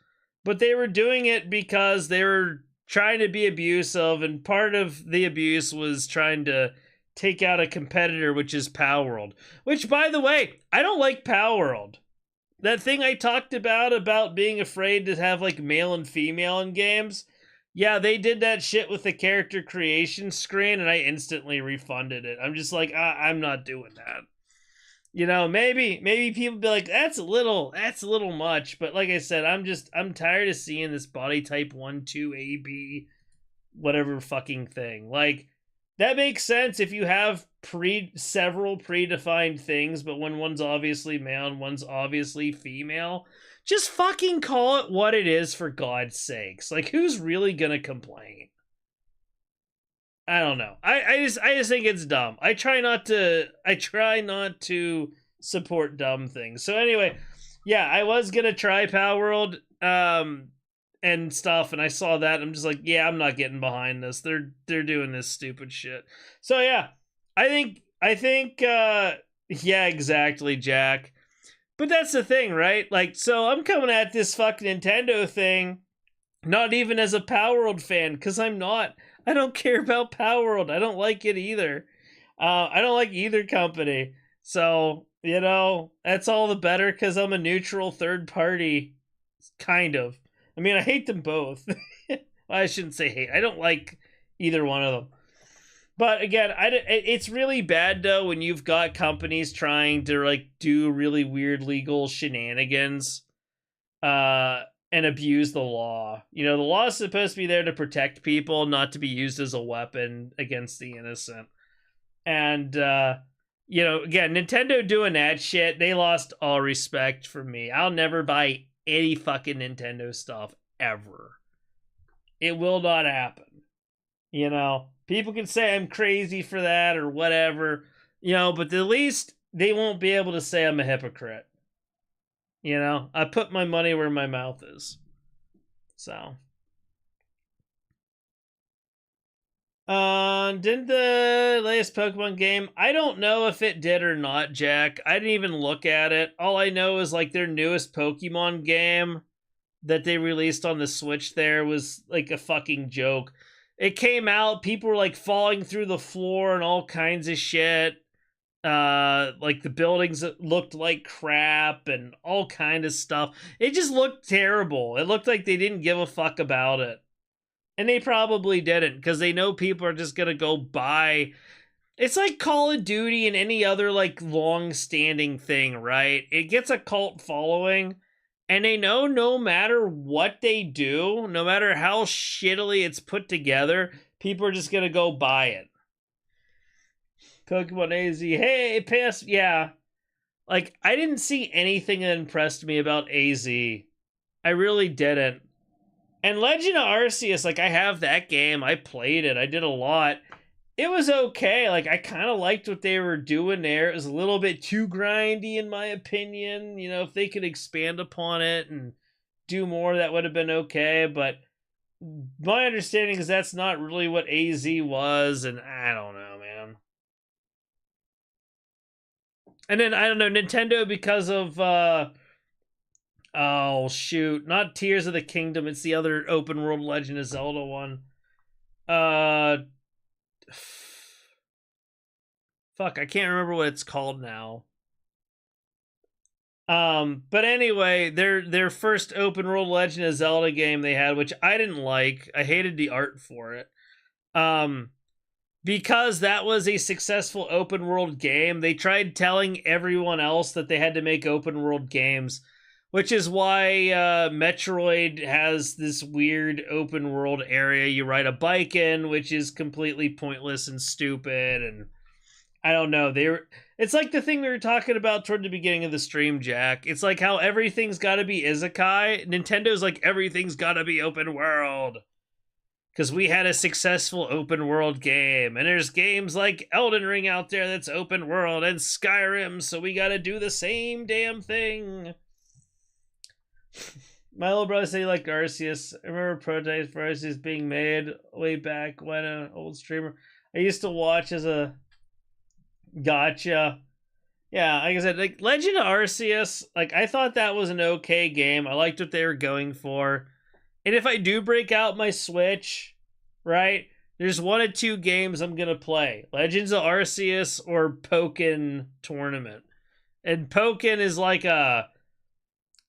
But they were doing it because they were trying to be abusive, and part of the abuse was trying to take out a competitor, which is Palworld. Which, by the way, I don't like Palworld. That thing I talked about being afraid to have, like, male and female in games, yeah, they did that shit with the character creation screen, and I instantly refunded it. I'm just like, I'm not doing that. You know, maybe people be like, that's a little much. But like I said, I'm tired of seeing this body type 1, 2, A, B, whatever fucking thing. Like, that makes sense if you have several predefined things, but when one's obviously male and one's obviously female, just fucking call it what it is, for God's sakes. Like, who's really gonna complain? I don't know. I just think it's dumb. I try not to support dumb things. So anyway, yeah, I was gonna try Palworld and stuff, and I saw that. I'm just like, yeah, I'm not getting behind this. They're doing this stupid shit. So yeah, I think yeah, exactly, Jack. But that's the thing, right? Like, so I'm coming at this fucking Nintendo thing, not even as a Palworld fan, because I'm not. I don't care about Palworld. I don't like it either. I don't like either company. So, you know, that's all the better because I'm a neutral third party, kind of. I mean, I hate them both. I shouldn't say hate. I don't like either one of them. But again, it's really bad, though, when you've got companies trying to, like, do really weird legal shenanigans and abuse the law. You know, the law is supposed to be there to protect people, not to be used as a weapon against the innocent. And, you know, again, Nintendo doing that shit, they lost all respect from me. I'll never buy any fucking Nintendo stuff, ever. It will not happen. You know, people can say I'm crazy for that or whatever, you know, but at least they won't be able to say I'm a hypocrite. You know, I put my money where my mouth is. So. Didn't the latest Pokemon game, I don't know if it did or not, Jack. I didn't even look at it. All I know is, like, their newest Pokemon game that they released on the Switch there was, like, a fucking joke. It came out, people were, like, falling through the floor and all kinds of shit. Like, the buildings looked like crap and all kind of stuff. It just looked terrible. It looked like they didn't give a fuck about it. And they probably didn't, because they know people are just gonna go buy. It's like Call of Duty and any other, like, long-standing thing, right? It gets a cult following, and they know no matter what they do, no matter how shittily it's put together, people are just gonna go buy it. Pokemon AZ, hey, pass, yeah. Like, I didn't see anything that impressed me about AZ. I really didn't. And Legend of Arceus, like, I have that game. I played it. I did a lot. It was okay. Like, I kind of liked what they were doing there. It was a little bit too grindy, in my opinion. You know, if they could expand upon it and do more, that would have been okay. But my understanding is that's not really what AZ was, and I don't know, man. And then I don't know, Nintendo, because of oh shoot, not Tears of the Kingdom, it's the other open world Legend of Zelda one. Fuck, I can't remember what it's called now. But anyway, their first open world Legend of Zelda game they had, which I didn't like. I hated the art for it. Because that was a successful open world game, they tried telling everyone else that they had to make open world games, which is why Metroid has this weird open world area you ride a bike in, which is completely pointless and stupid, and I don't know. It's like the thing we were talking about toward the beginning of the stream, Jack. It's like how everything's got to be isekai. Nintendo's like everything's got to be open world. Because we had a successful open world game. And there's games like Elden Ring out there that's open world, and Skyrim, so we got to do the same damn thing. My little brother said he liked Arceus. I remember prototypes for Arceus being made way back when, an old streamer I used to watch as a... Gotcha. Yeah, like I said, like Legend of Arceus, like I thought that was an okay game. I liked what they were going for. And if I do break out my Switch, right, there's one of two games I'm gonna play. Legends of Arceus or Pokken Tournament. And Pokken is like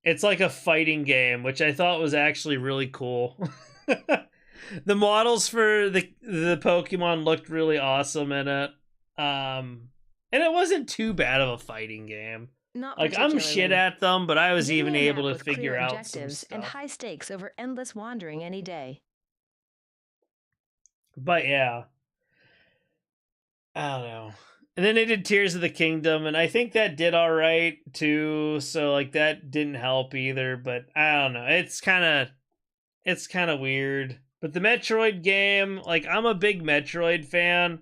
it's like a fighting game, which I thought was actually really cool. The models for the Pokemon looked really awesome in it. And it wasn't too bad of a fighting game. Not like I'm shit at them, but I was even able to figure out some objectives stuff. and high stakes over endless wandering any day. But yeah, I don't know. And then they did Tears of the Kingdom, and I think that did all right too. So like that didn't help either. But I don't know. It's kind of weird. But the Metroid game, like I'm a big Metroid fan.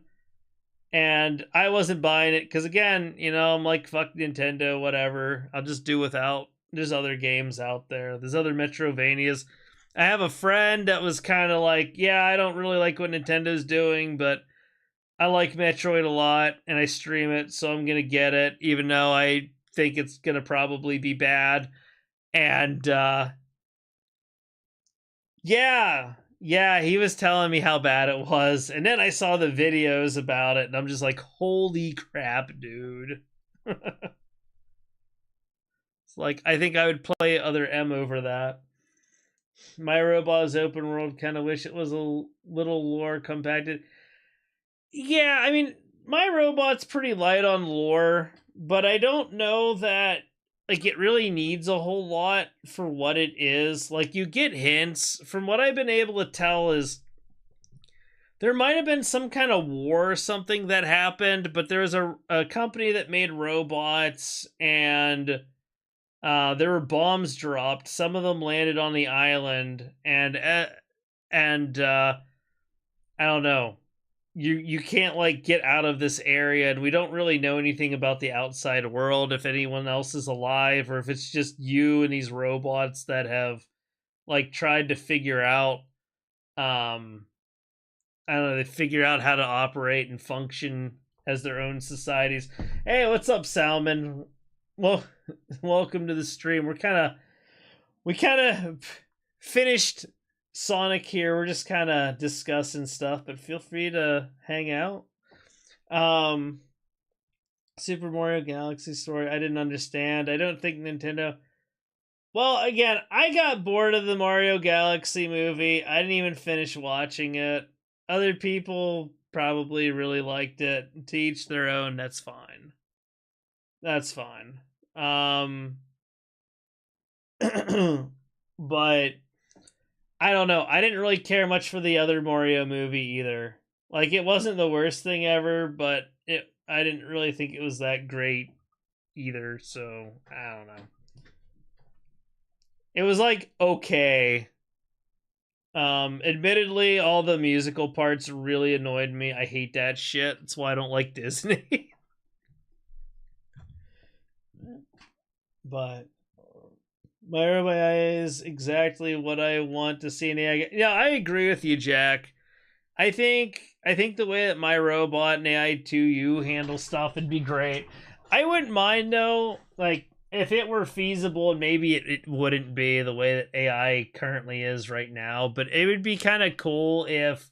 And I wasn't buying it because, again, you know, I'm like, fuck Nintendo, whatever. I'll just do without. There's other games out there. There's other Metrovanias. I have a friend that was kind of like, yeah, I don't really like what Nintendo's doing, but I like Metroid a lot, and I stream it, so I'm going to get it, even though I think it's going to probably be bad. And, yeah, he was telling me how bad it was, and then I saw the videos about it, and I'm just like, holy crap, dude. It's like, I think I would play other M over that. My Robot is open world, kind of wish it was a little lore compacted. Yeah, I mean, My Robot's pretty light on lore, but I don't know that like it really needs a whole lot for what it is. Like you get hints. From what I've been able to tell is there might have been some kind of war or something that happened, but there was a company that made robots, and there were bombs dropped. Some of them landed on the island, and I don't know. You can't like get out of this area, and we don't really know anything about the outside world, if anyone else is alive or if it's just you and these robots that have like tried to figure out I don't know, they figure out how to operate and function as their own societies. Hey, what's up, Salmon? Well, welcome to the stream. We kind of finished Sonic here. We're just kind of discussing stuff, but feel free to hang out. Super Mario Galaxy story, I didn't understand. I don't think Nintendo... Well, again, I got bored of the Mario Galaxy movie. I didn't even finish watching it. Other people probably really liked it. To each their own, that's fine. That's fine. But I don't know. I didn't really care much for the other Mario movie either. Like, it wasn't the worst thing ever, but I didn't really think it was that great either, so I don't know. It was like okay. Admittedly, all the musical parts really annoyed me. I hate that shit. That's why I don't like Disney. My Robot AI is exactly what I want to see in AI. Yeah, I agree with you, Jack. I think the way that My Robot and AI2U handle stuff would be great. I wouldn't mind though, like if it were feasible, and maybe it wouldn't be the way that AI currently is right now, but it would be kind of cool if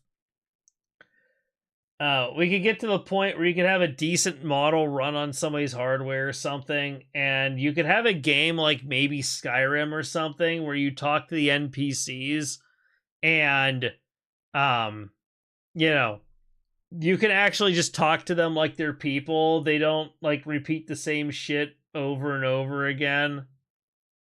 we could get to the point where you could have a decent model run on somebody's hardware or something, and you could have a game like maybe Skyrim or something where you talk to the NPCs and, you know, you can actually just talk to them like they're people. They don't like repeat the same shit over and over again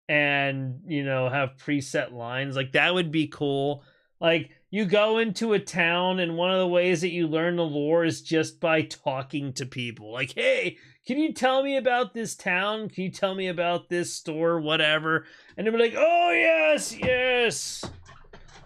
and, you know, have preset lines. Like that would be cool. Like, you go into a town, and one of the ways that you learn the lore is just by talking to people. Like, hey, can you tell me about this town? Can you tell me about this store? Whatever. And they'll be like, oh, yes, yes.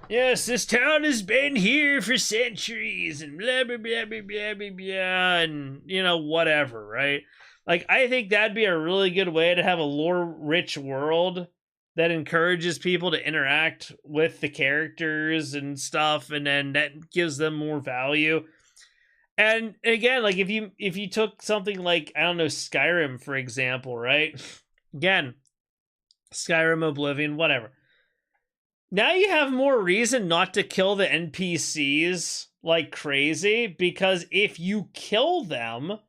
Yes, this town has been here for centuries, and blah, blah, blah, blah, blah, blah, blah, and, you know, whatever, right? Like, I think that'd be a really good way to have a lore-rich world that encourages people to interact with the characters and stuff, and then that gives them more value. And again, like if you took something like, I don't know, Skyrim, for example, right? Again, Skyrim, Oblivion, whatever. Now you have more reason not to kill the NPCs like crazy, because if you kill them,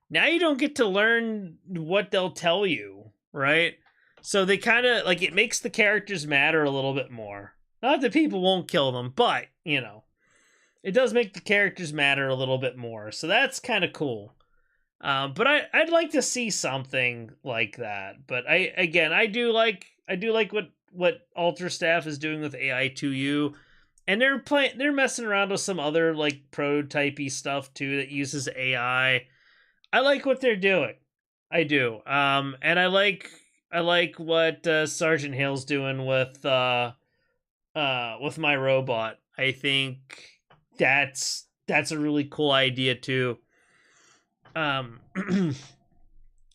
now you don't get to learn what they'll tell you, right? So they kind of, like, it makes the characters matter a little bit more. Not that people won't kill them, but, you know, it does make the characters matter a little bit more. So that's kind of cool. But I'd like to see something like that. But I do like what Alterstaff is doing with AI2U. And they're messing around with some other, like, prototypey stuff, too, that uses AI. I like what they're doing. I do. And I like what Sergeant Hale's doing with My Robot. I think that's a really cool idea too.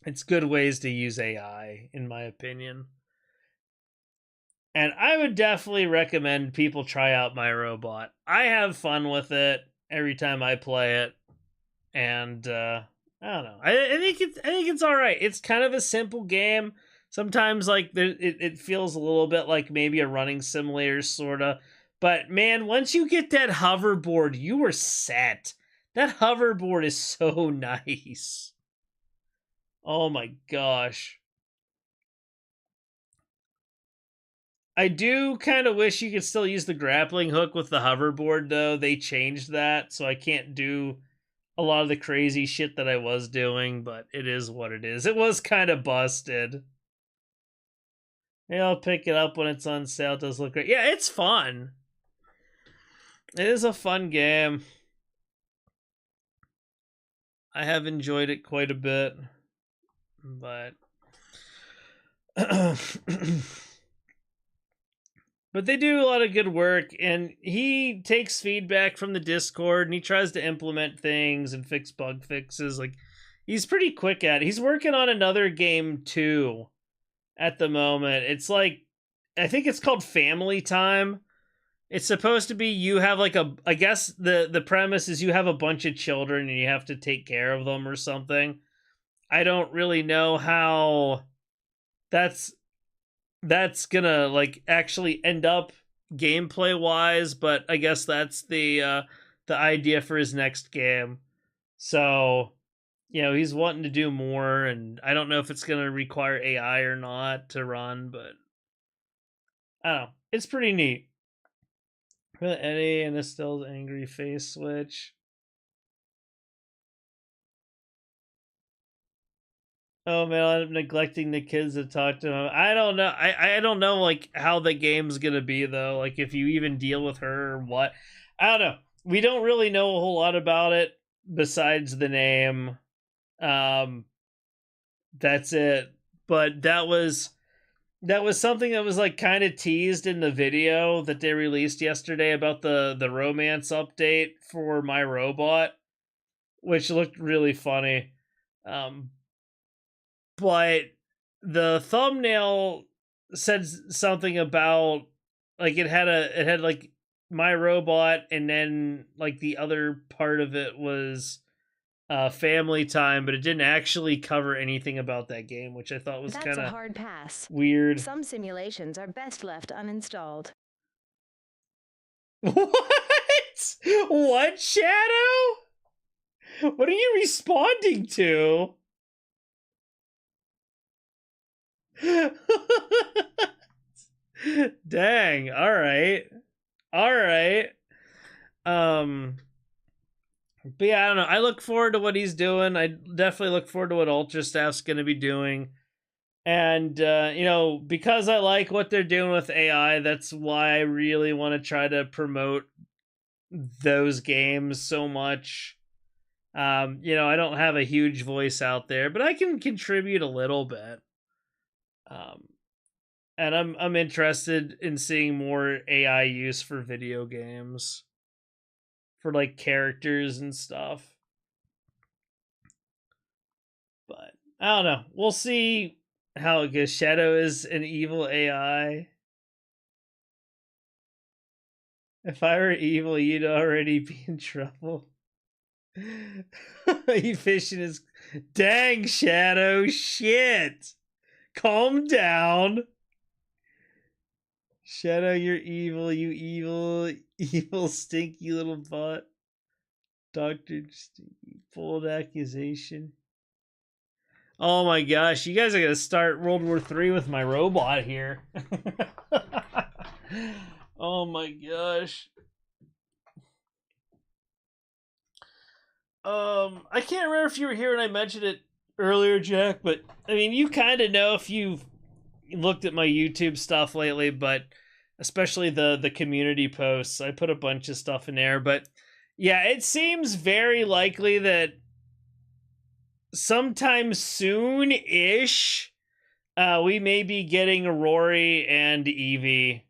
It's good ways to use AI, in my opinion. And I would definitely recommend people try out My Robot. I have fun with it every time I play it, and I don't know. I think it's all right. It's kind of a simple game. Sometimes, like, it feels a little bit like maybe a running simulator, sorta. But, man, once you get that hoverboard, you are set. That hoverboard is so nice. Oh, my gosh. I do kind of wish you could still use the grappling hook with the hoverboard, though. They changed that, so I can't do a lot of the crazy shit that I was doing, but it is what it is. It was kind of busted. Maybe I'll pick it up when it's on sale. It does look great. Yeah, it's fun. It is a fun game. I have enjoyed it quite a bit. But but they do a lot of good work, and he takes feedback from the Discord, and he tries to implement things and fix bug fixes. Like, he's pretty quick at it. He's working on another game too at the moment. It's like, I think it's called Family Time. It's supposed to be, you have like I guess the premise is you have a bunch of children and you have to take care of them or something. I don't really know how that's gonna, like, actually end up gameplay wise, but I guess that's the idea for his next game. So, you know, he's wanting to do more, and I don't know if it's gonna require AI or not to run, but I don't know. It's pretty neat. Eddie and Estelle's angry face switch. Oh man, I'm neglecting the kids to talk to him. I don't know. I don't know, like, how the game's gonna be though. Like, if you even deal with her or what. I don't know. We don't really know a whole lot about it besides the name. That's it. But that was something that was, like, kind of teased in the video that they released yesterday about the romance update for My Robot, which looked really funny. But the thumbnail said something about like it had like My Robot, and then like the other part of it was Family Time, but it didn't actually cover anything about that game, which I thought was That's kind a of hard pass. weird. Some simulations are best left uninstalled. What? What, Shadow? What are you responding to? Dang. All right. All right. But yeah, I don't know. I look forward to what he's doing. I definitely look forward to what Ultra Staff's going to be doing. And, you know, because I like what they're doing with AI, that's why I really want to try to promote those games so much. You know, I don't have a huge voice out there, but I can contribute a little bit. And I'm interested in seeing more AI use for video games, for like characters and stuff. But I don't know. We'll see how it goes. Shadow is an evil AI. If I were evil, you'd already be in trouble. You fishing is dang, Shadow. Shit. Calm down. Shadow, you're evil, you evil, stinky little butt. Dr. Stinky, bold accusation. Oh my gosh, you guys are gonna start World War III with my robot here. Oh my gosh. I can't remember if you were here when I mentioned it earlier, Jack, but I mean, you kind of know if you've looked at my YouTube stuff lately, but especially the community posts. I put a bunch of stuff in there, but yeah, it seems very likely that sometime soon-ish, we may be getting Rory and Eevee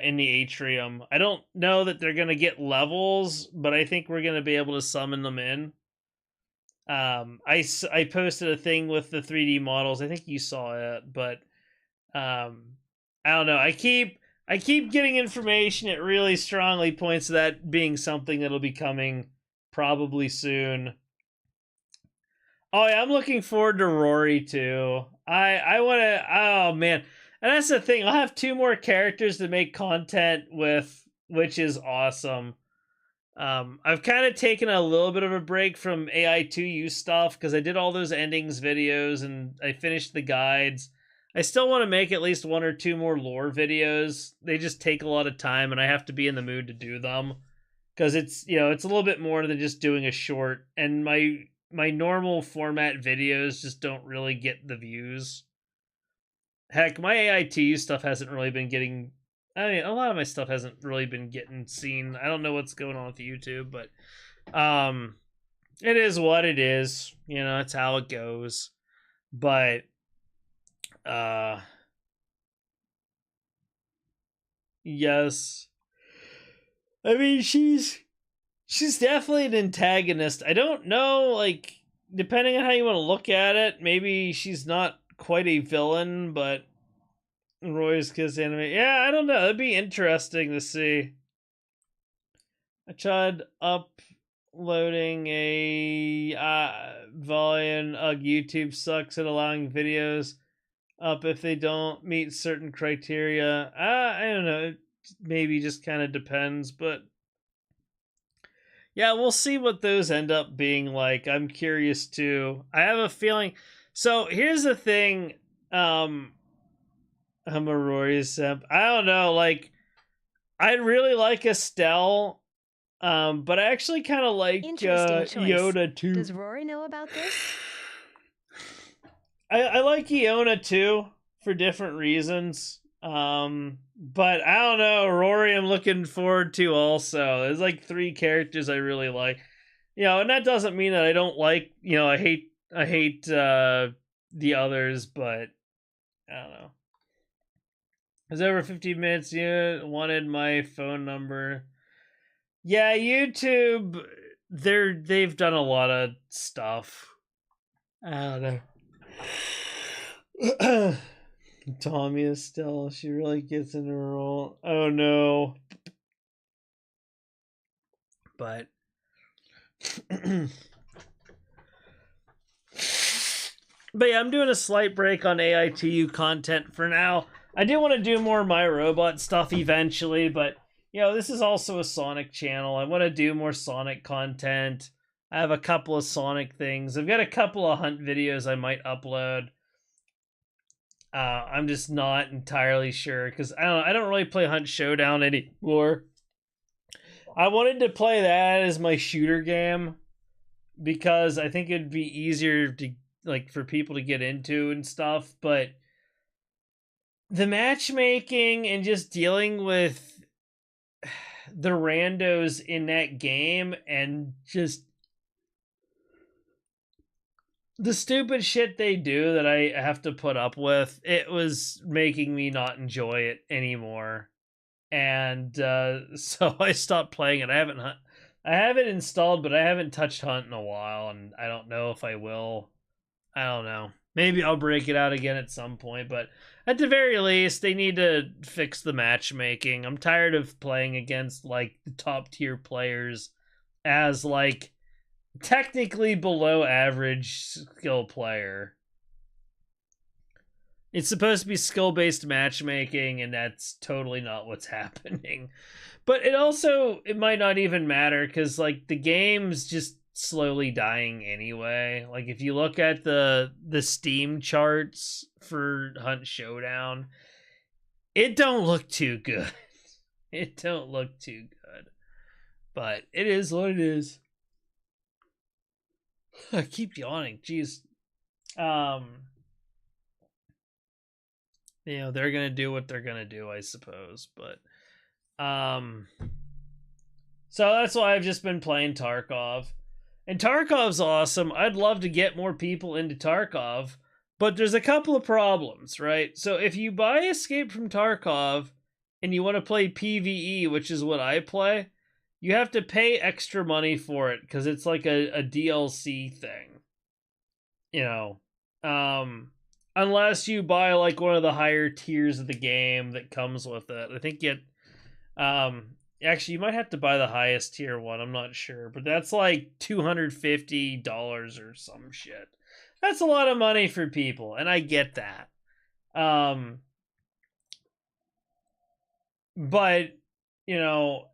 in the Atrium. I don't know that they're going to get levels, but I think we're going to be able to summon them in. I posted a thing with the 3D models. I think you saw it, but I don't know. I keep getting information. It really strongly points to that being something that'll be coming probably soon. Oh yeah, I'm looking forward to Rory too. I want to. Oh man, and that's the thing. I'll have 2 more characters to make content with, which is awesome. I've kind of taken a little bit of a break from AI2U stuff because I did all those endings videos and I finished the guides. I still want to make at least 1 or 2 more lore videos. They just take a lot of time and I have to be in the mood to do them because it's, you know, it's a little bit more than just doing a short, and my normal format videos just don't really get the views. Heck, my AI2U stuff hasn't really been getting, I mean, a lot of my stuff hasn't really been getting seen. I don't know what's going on with YouTube, but it is what it is. You know, that's how it goes. But yes. I mean, she's definitely an antagonist. I don't know, like, depending on how you want to look at it, maybe she's not quite a villain, but Roy's Kiss anime. Yeah, I don't know. It'd be interesting to see. I tried uploading a volume. YouTube sucks at allowing videos up if they don't meet certain criteria. I don't know. It maybe just kind of depends, but yeah, we'll see what those end up being like. I'm curious too. I have a feeling. So here's the thing. I'm a Rory simp. I don't know. Like, I really like Estelle, but I actually kind of like Iona too. Does Rory know about this? I like Iona too for different reasons. But I don't know, Rory I'm looking forward to also. There's like 3 characters I really like. You know, and that doesn't mean that I don't like, you know, I hate the others, but I don't know. It's over 15 minutes. You wanted my phone number. Yeah, YouTube, they've done a lot of stuff. I don't know. Tommy is still, she really gets in her role. Oh no. But but yeah, I'm doing a slight break on AITU content for now. I do want to do more My Robot stuff eventually, but you know, this is also a Sonic channel. I want to do more Sonic content. I have a couple of Sonic things. I've got a couple of Hunt videos I might upload. I'm just not entirely sure because I don't really play Hunt Showdown anymore. I wanted to play that as my shooter game because I think it'd be easier to like for people to get into and stuff, but the matchmaking and just dealing with the randos in that game and just the stupid shit they do that I have to put up with, it was making me not enjoy it anymore. And so I stopped playing it. I have it installed, but I haven't touched Hunt in a while, and I don't know if I will. I don't know. Maybe I'll break it out again at some point, but at the very least, they need to fix the matchmaking. I'm tired of playing against, like, the top tier players as, like, technically below average skill player. It's supposed to be skill-based matchmaking, and that's totally not what's happening. But it might not even matter, because, like, the game's just slowly dying anyway. Like, if you look at the Steam charts for Hunt Showdown, it don't look too good. It don't look too good. But it is what it is. I keep yawning. Jeez. You know, they're gonna do what they're gonna do, I suppose. But so that's why I've just been playing Tarkov. And Tarkov's awesome. I'd love to get more people into Tarkov, but there's a couple of problems, right? So if you buy Escape from Tarkov and you want to play PvE, which is what I play, you have to pay extra money for it because it's like a DLC thing. You know, unless you buy like one of the higher tiers of the game that comes with it. I think actually you might have to buy the highest tier one. I'm not sure, but that's like $250 or some shit. That's a lot of money for people, and I get that. But you know,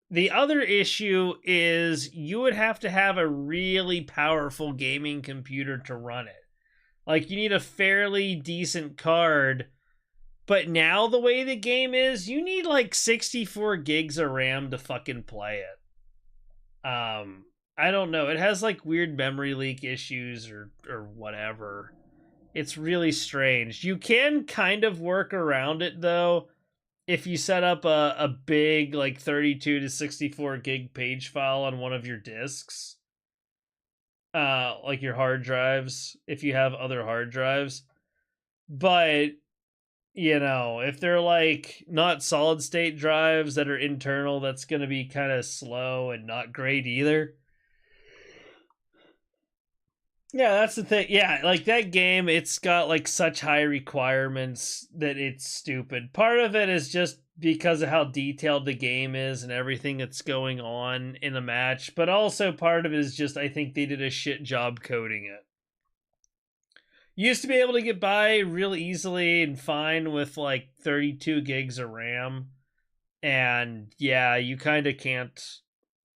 the other issue is you would have to have a really powerful gaming computer to run it. Like, you need a fairly decent card. But now the way the game is, you need like 64 gigs of RAM to fucking play it. I don't know. It has like weird memory leak issues or whatever. It's really strange. You can kind of work around it though if you set up a big like 32 to 64 gig page file on one of your disks. Like your hard drives, if you have other hard drives. But you know, if they're like not solid state drives that are internal, that's going to be kind of slow and not great either. Yeah, that's the thing. Yeah, like that game, it's got like such high requirements that it's stupid. Part of it is just because of how detailed the game is and everything that's going on in a match, but also part of it is just I think they did a shit job coding it. You used to be able to get by real easily and fine with like 32 gigs of RAM. And yeah, you kind of can't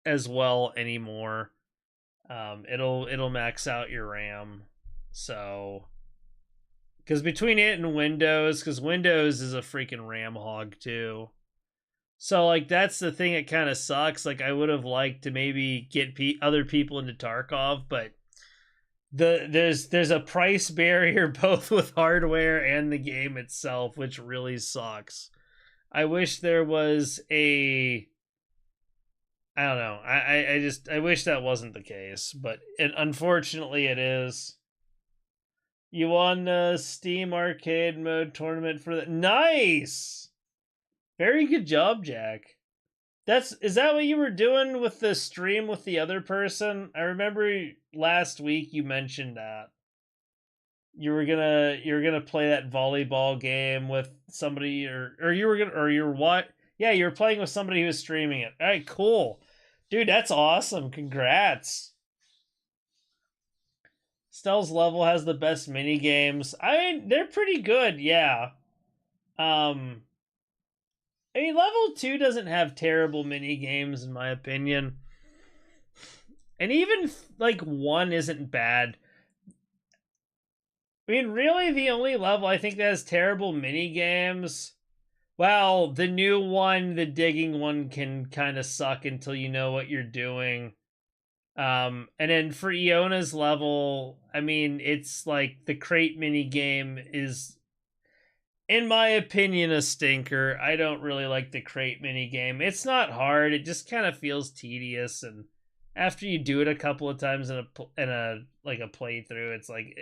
as well anymore. It'll max out your RAM. So, because between it and Windows, because Windows is a freaking RAM hog too. So like that's the thing that kind of sucks. Like I would have liked to maybe get other people into Tarkov, but there's a price barrier both with hardware and the game itself, which really sucks. I wish there was I don't know. I wish that wasn't the case, but unfortunately it is. You won Steam Arcade Mode tournament for that. Nice! Very good job, Jack. Is that what you were doing with the stream with the other person? I remember last week you mentioned that. you were gonna play that volleyball game with somebody, or you were gonna, or you're what? Yeah, you were playing with somebody who was streaming it. All right, cool, dude. That's awesome. Congrats. Stell's level has the best mini games. I mean, they're pretty good. Yeah. I mean, level 2 doesn't have terrible mini games in my opinion. And even like 1 isn't bad. I mean, really the only level I think that has terrible mini games, well, the new one, the digging one, can kind of suck until you know what you're doing. And then for Iona's level, I mean, it's like the crate mini game is, in my opinion, a stinker. I don't really like the crate mini game. It's not hard. It just kind of feels tedious, and after you do it a couple of times in a playthrough, it's like,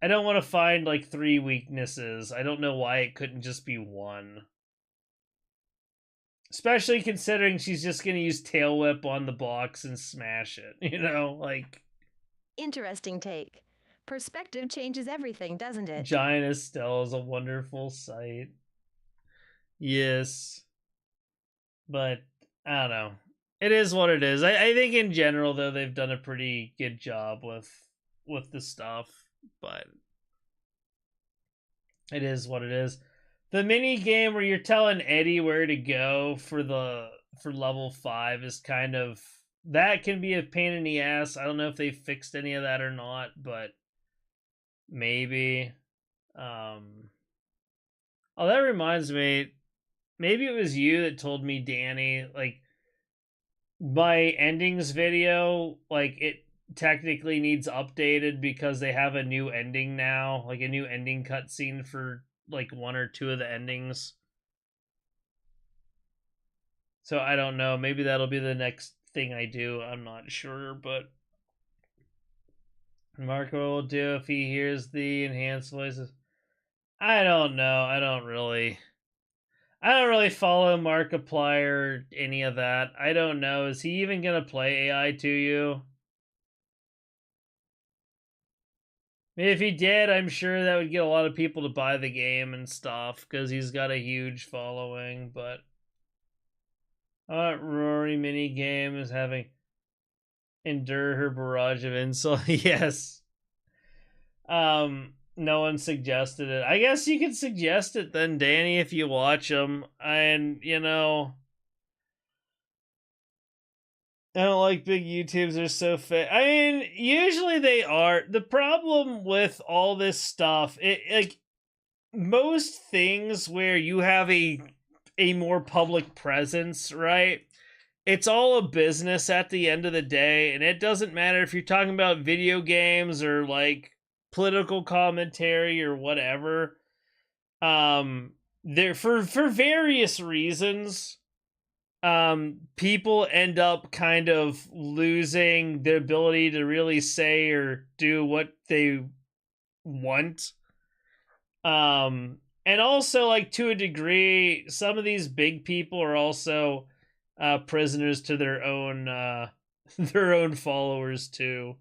I don't want to find like 3 weaknesses. I don't know why it couldn't just be 1. Especially considering she's just going to use Tail Whip on the box and smash it, you know, like. Interesting take. Perspective changes everything, doesn't it? Giant Estelle is a wonderful sight. Yes. But, I don't know. It is what it is. I think in general, though, they've done a pretty good job with the stuff. But it is what it is. The mini game where you're telling Eddie where to go for level 5 is kind of, that can be a pain in the ass. I don't know if they fixed any of that or not, but maybe. Oh, that reminds me, maybe it was you that told me, Danny, like, my endings video, like, it technically needs updated because they have a new ending now, like a new ending cutscene for like 1 or 2 of the endings. So I don't know, maybe that'll be the next thing I do. I'm not sure, but Marco will do if he hears the enhanced voices. I don't know. I don't really follow Markiplier or any of that. I don't know. Is he even gonna play AI to you? I mean, if he did, I'm sure that would get a lot of people to buy the game and stuff, because he's got a huge following, but Rory minigame is having endure her barrage of insult. Yes. No one suggested it. I guess you could suggest it then, Danny, if you watch them. And, you know, I don't like big YouTubes, they're so fake. I mean, usually they are. The problem with all this stuff, like, most things where you have a more public presence, right? It's all a business at the end of the day, and it doesn't matter if you're talking about video games or, like, political commentary or whatever. There, for various reasons, people end up kind of losing the ability to really say or do what they want. And also, like, to a degree, some of these big people are also prisoners to their own followers too.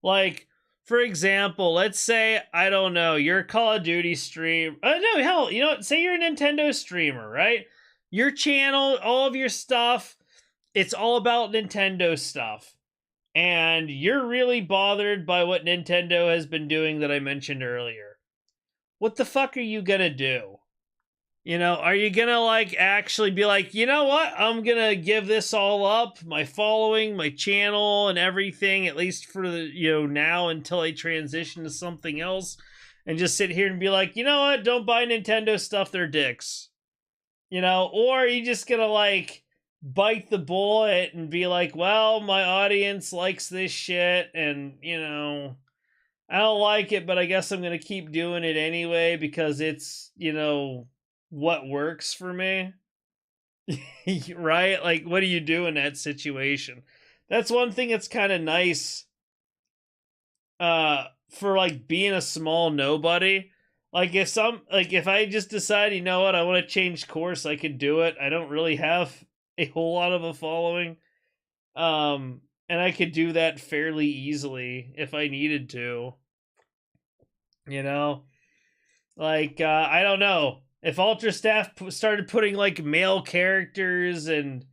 Like, for example, let's say, I don't know, you're a Call of Duty stream. No, hell, you know what? Say you're a Nintendo streamer, right? Your channel, all of your stuff, it's all about Nintendo stuff. And you're really bothered by what Nintendo has been doing that I mentioned earlier. What the fuck are you gonna do? You know, are you gonna, like, actually be like, you know what? I'm gonna give this all up, my following, my channel, and everything, at least for the, you know, now until I transition to something else, and just sit here and be like, you know what? Don't buy Nintendo stuff, they're dicks. You know, or are you just gonna, like, bite the bullet and be like, well, my audience likes this shit, and, you know, I don't like it, but I guess I'm gonna keep doing it anyway because it's, you know, what works for me. Right? Like, what do you do in that situation? That's one thing that's kind of nice for, like, being a small nobody. Like, if I just decide, you know what, I want to change course, I can do it. I don't really have a whole lot of a following. and I could do that fairly easily if I needed to. You know? Like, I don't know. If Ultra Staff started putting, like, male characters and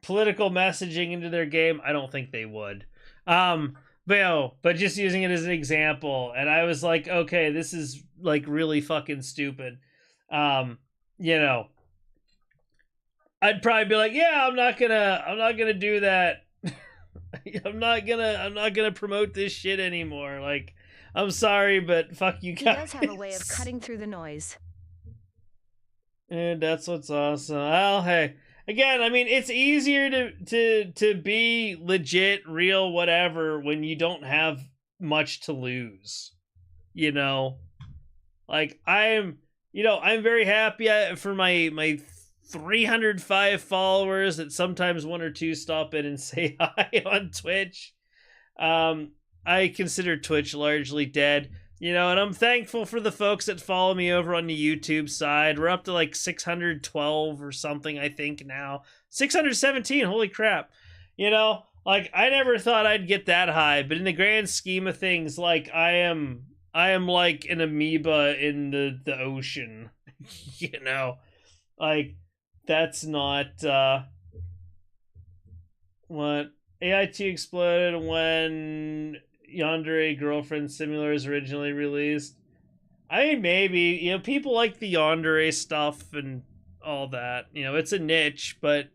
political messaging into their game, I don't think they would. But just using it as an example, and I was like, okay, this is, like, really fucking stupid. You know, I'd probably be like, yeah, I'm not gonna do that. I'm not gonna promote this shit anymore. Like, I'm sorry, but fuck you guys. He does have a way of cutting through the noise. And that's what's awesome. Well, hey, again, I mean, it's easier to be legit, real, whatever when you don't have much to lose. You know, like I'm very happy for my 305 followers that sometimes one or two stop in and say hi on Twitch. I consider Twitch largely dead. You know, and I'm thankful for the folks that follow me over on the YouTube side. We're up to like 612 or something, I think now. 617, holy crap. You know, like I never thought I'd get that high, but in the grand scheme of things, like I am like an amoeba in the ocean. You know, like that's not what AI2 exploded when Yandere Girlfriend Simulator is originally released. I mean, maybe, you know, people like the Yandere stuff and all that. You know, it's a niche, but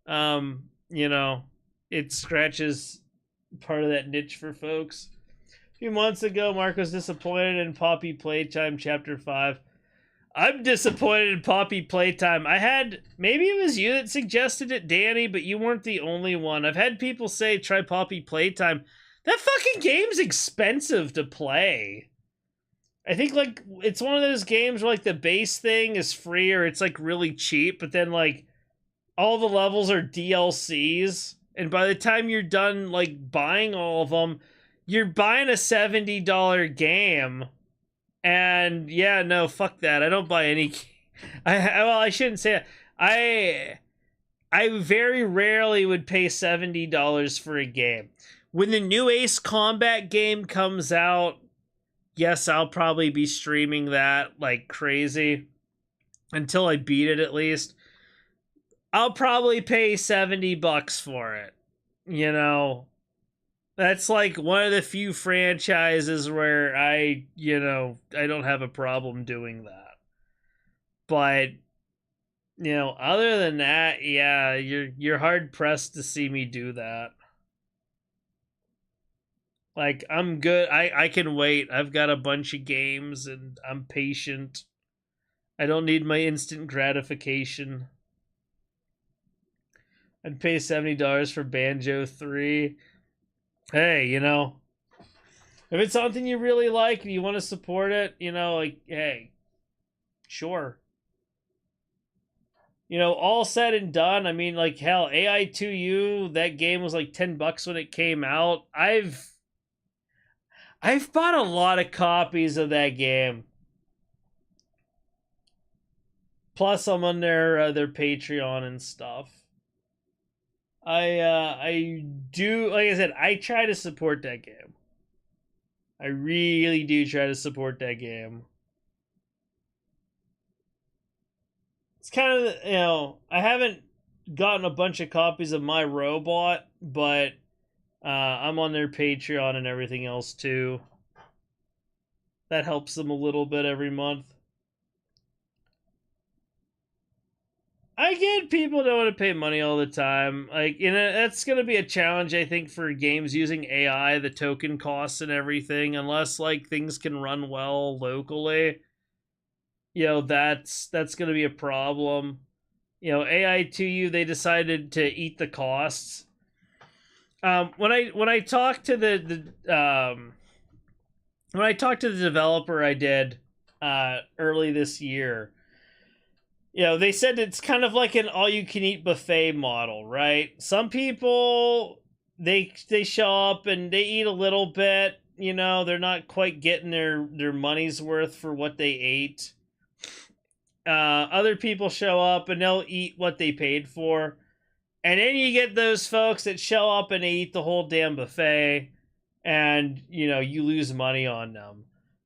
you know, it scratches part of that niche for folks. A few months ago, Mark was disappointed in Poppy Playtime Chapter 5. I'm disappointed in Poppy Playtime. Maybe it was you that suggested it, Danny, but you weren't the only one. I've had people say try Poppy Playtime. That fucking game's expensive to play. I think, like, it's one of those games where, like, the base thing is free or it's, like, really cheap, but then, like, all the levels are DLCs, and by the time you're done, like, buying all of them, you're buying a $70 game, and, yeah, no, fuck that. I don't buy any... I shouldn't say it. I very rarely would pay $70 for a game. When the new Ace Combat game comes out, yes, I'll probably be streaming that like crazy until I beat it at least. I'll probably pay $70 for it. You know, that's like one of the few franchises where I don't have a problem doing that. But, you know, other than that, yeah, you're hard pressed to see me do that. Like, I'm good. I can wait. I've got a bunch of games, and I'm patient. I don't need my instant gratification. I'd pay $70 for Banjo 3. Hey, you know, if it's something you really like and you want to support it, you know, like, hey, sure. You know, all said and done, I mean, like, hell, AI2U, that game was like $10 when it came out. I've bought a lot of copies of that game. Plus, I'm on their Patreon and stuff. I do, like I said, I try to support that game. I really do try to support that game. It's kind of, you know, I haven't gotten a bunch of copies of My Robot, but I'm on their Patreon and everything else too. That helps them a little bit every month. I get people don't want to pay money all the time. Like, you know, that's going to be a challenge, I think, for games using AI, the token costs and everything, unless, like, things can run well locally. You know, that's going to be a problem. You know, AI2U, they decided to eat the costs. When I talked to the developer I did early this year, you know, they said it's kind of like an all-you-can-eat buffet model, right? Some people, they show up and they eat a little bit, you know, they're not quite getting their money's worth for what they ate. Other people show up and they'll eat what they paid for. And then you get those folks that show up and they eat the whole damn buffet, and, you know, you lose money on them.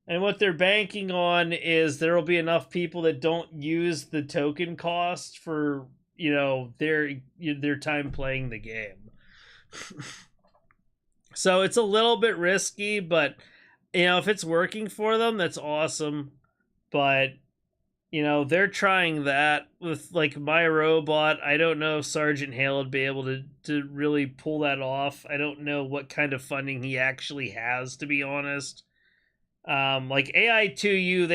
And what they're banking on is there will be enough people that don't use the token cost for, you know, their time playing the game. So it's a little bit risky, but, you know, if it's working for them, that's awesome. But, you know, they're trying that with, like, My Robot. I don't know if Sergeant Hale would be able to really pull that off. I don't know what kind of funding he actually has, to be honest. Like, AI2U,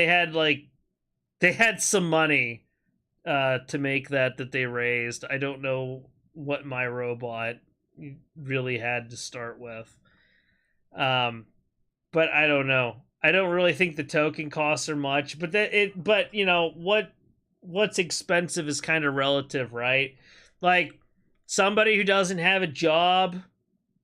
they had some money to make that they raised. I don't know what My Robot really had to start with. But I don't know. I don't really think the token costs are much, but you know, what's expensive is kind of relative, right? Like, somebody who doesn't have a job,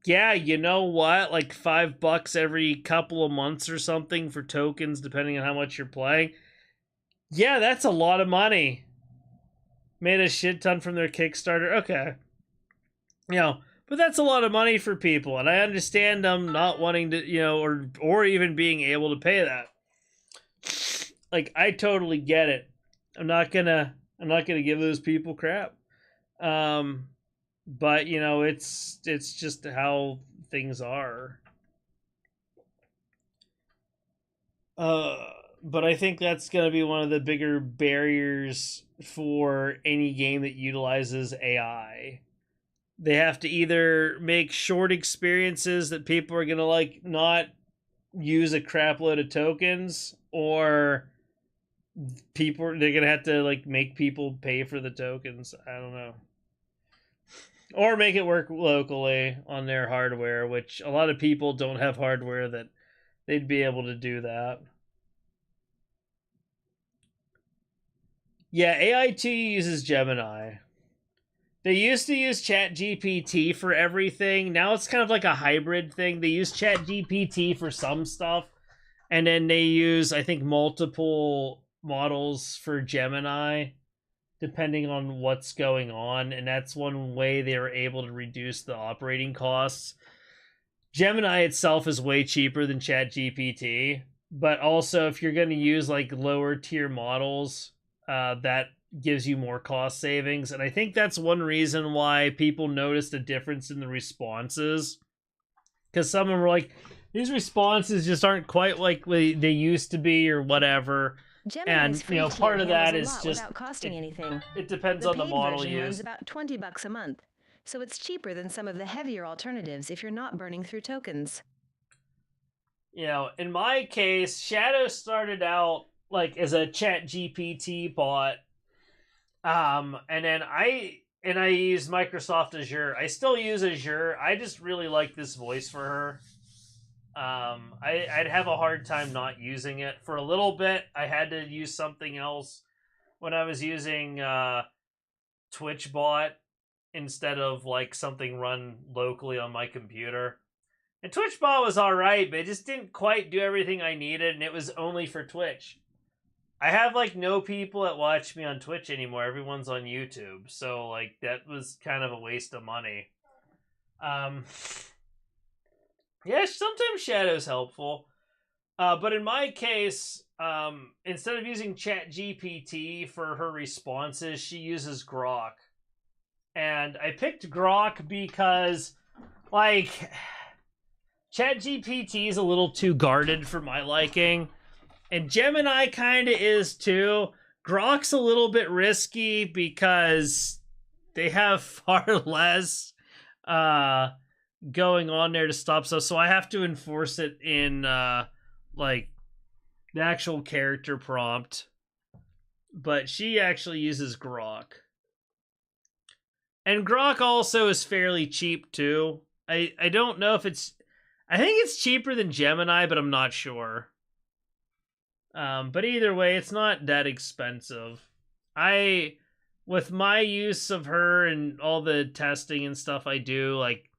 yeah, you know what? Like $5 every couple of months or something for tokens, depending on how much you're playing. Yeah, that's a lot of money. Made a shit ton from their Kickstarter. Okay. You know, but that's a lot of money for people, and I understand them not wanting to, you know, or even being able to pay that. Like, I totally get it. I'm not gonna give those people crap. But, you know, it's just how things are. But I think that's going to be one of the bigger barriers for any game that utilizes AI. They have to either make short experiences that people are going to, like, not use a crap load of tokens, or they're going to have to, like, make people pay for the tokens. I don't know. Or make it work locally on their hardware, which a lot of people don't have hardware that they'd be able to do that. Yeah, AI2 uses Gemini. They used to use ChatGPT for everything. Now it's kind of like a hybrid thing. They use ChatGPT for some stuff, and then they use, I think, multiple models for Gemini, depending on what's going on, and that's one way they were able to reduce the operating costs. Gemini itself is way cheaper than ChatGPT, but also if you're going to use, like, lower tier models, that gives you more cost savings. And I think that's one reason why people noticed a difference in the responses, because some of them were like, these responses just aren't quite like they used to be, or whatever. Gemini's And, you know, part of that is just without costing anything. It depends The on the paid model version runs used. about $20 a month, so it's cheaper than some of the heavier alternatives if you're not burning through tokens. You know, in my case, Shadow started out like as a ChatGPT bot, and then I use Microsoft Azure. I still use Azure. I just really like this voice for her. I'd have a hard time not using it. For a little bit, I had to use something else when I was using TwitchBot instead of, like, something run locally on my computer. And TwitchBot was alright, but it just didn't quite do everything I needed, and it was only for Twitch. I have, like, no people that watch me on Twitch anymore. Everyone's on YouTube. So, like, that was kind of a waste of money. Yeah, sometimes Shadow's helpful. But in my case, instead of using ChatGPT for her responses, she uses Grok. And I picked Grok because, like, ChatGPT is a little too guarded for my liking. And Gemini kind of is too. Grok's a little bit risky because they have far less going on there to stop stuff. So I have to enforce it in like the actual character prompt. But she actually uses Grok. And Grok also is fairly cheap too. I don't know if it's... I think it's cheaper than Gemini, but I'm not sure. But either way, it's not that expensive. With my use of her and all the testing and stuff I do, like,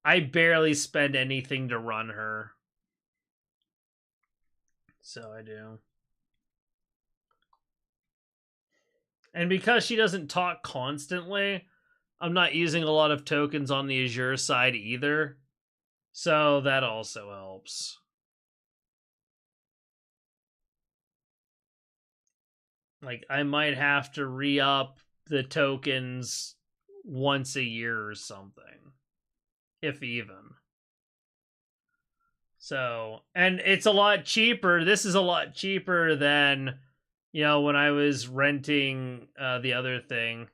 I barely spend anything to run her. So I do. And because she doesn't talk constantly, I'm not using a lot of tokens on the Azure side either. So that also helps. Like, I might have to re-up the tokens once a year or something. If even. So, and it's a lot cheaper. This is a lot cheaper than, you know, when I was renting the other thing.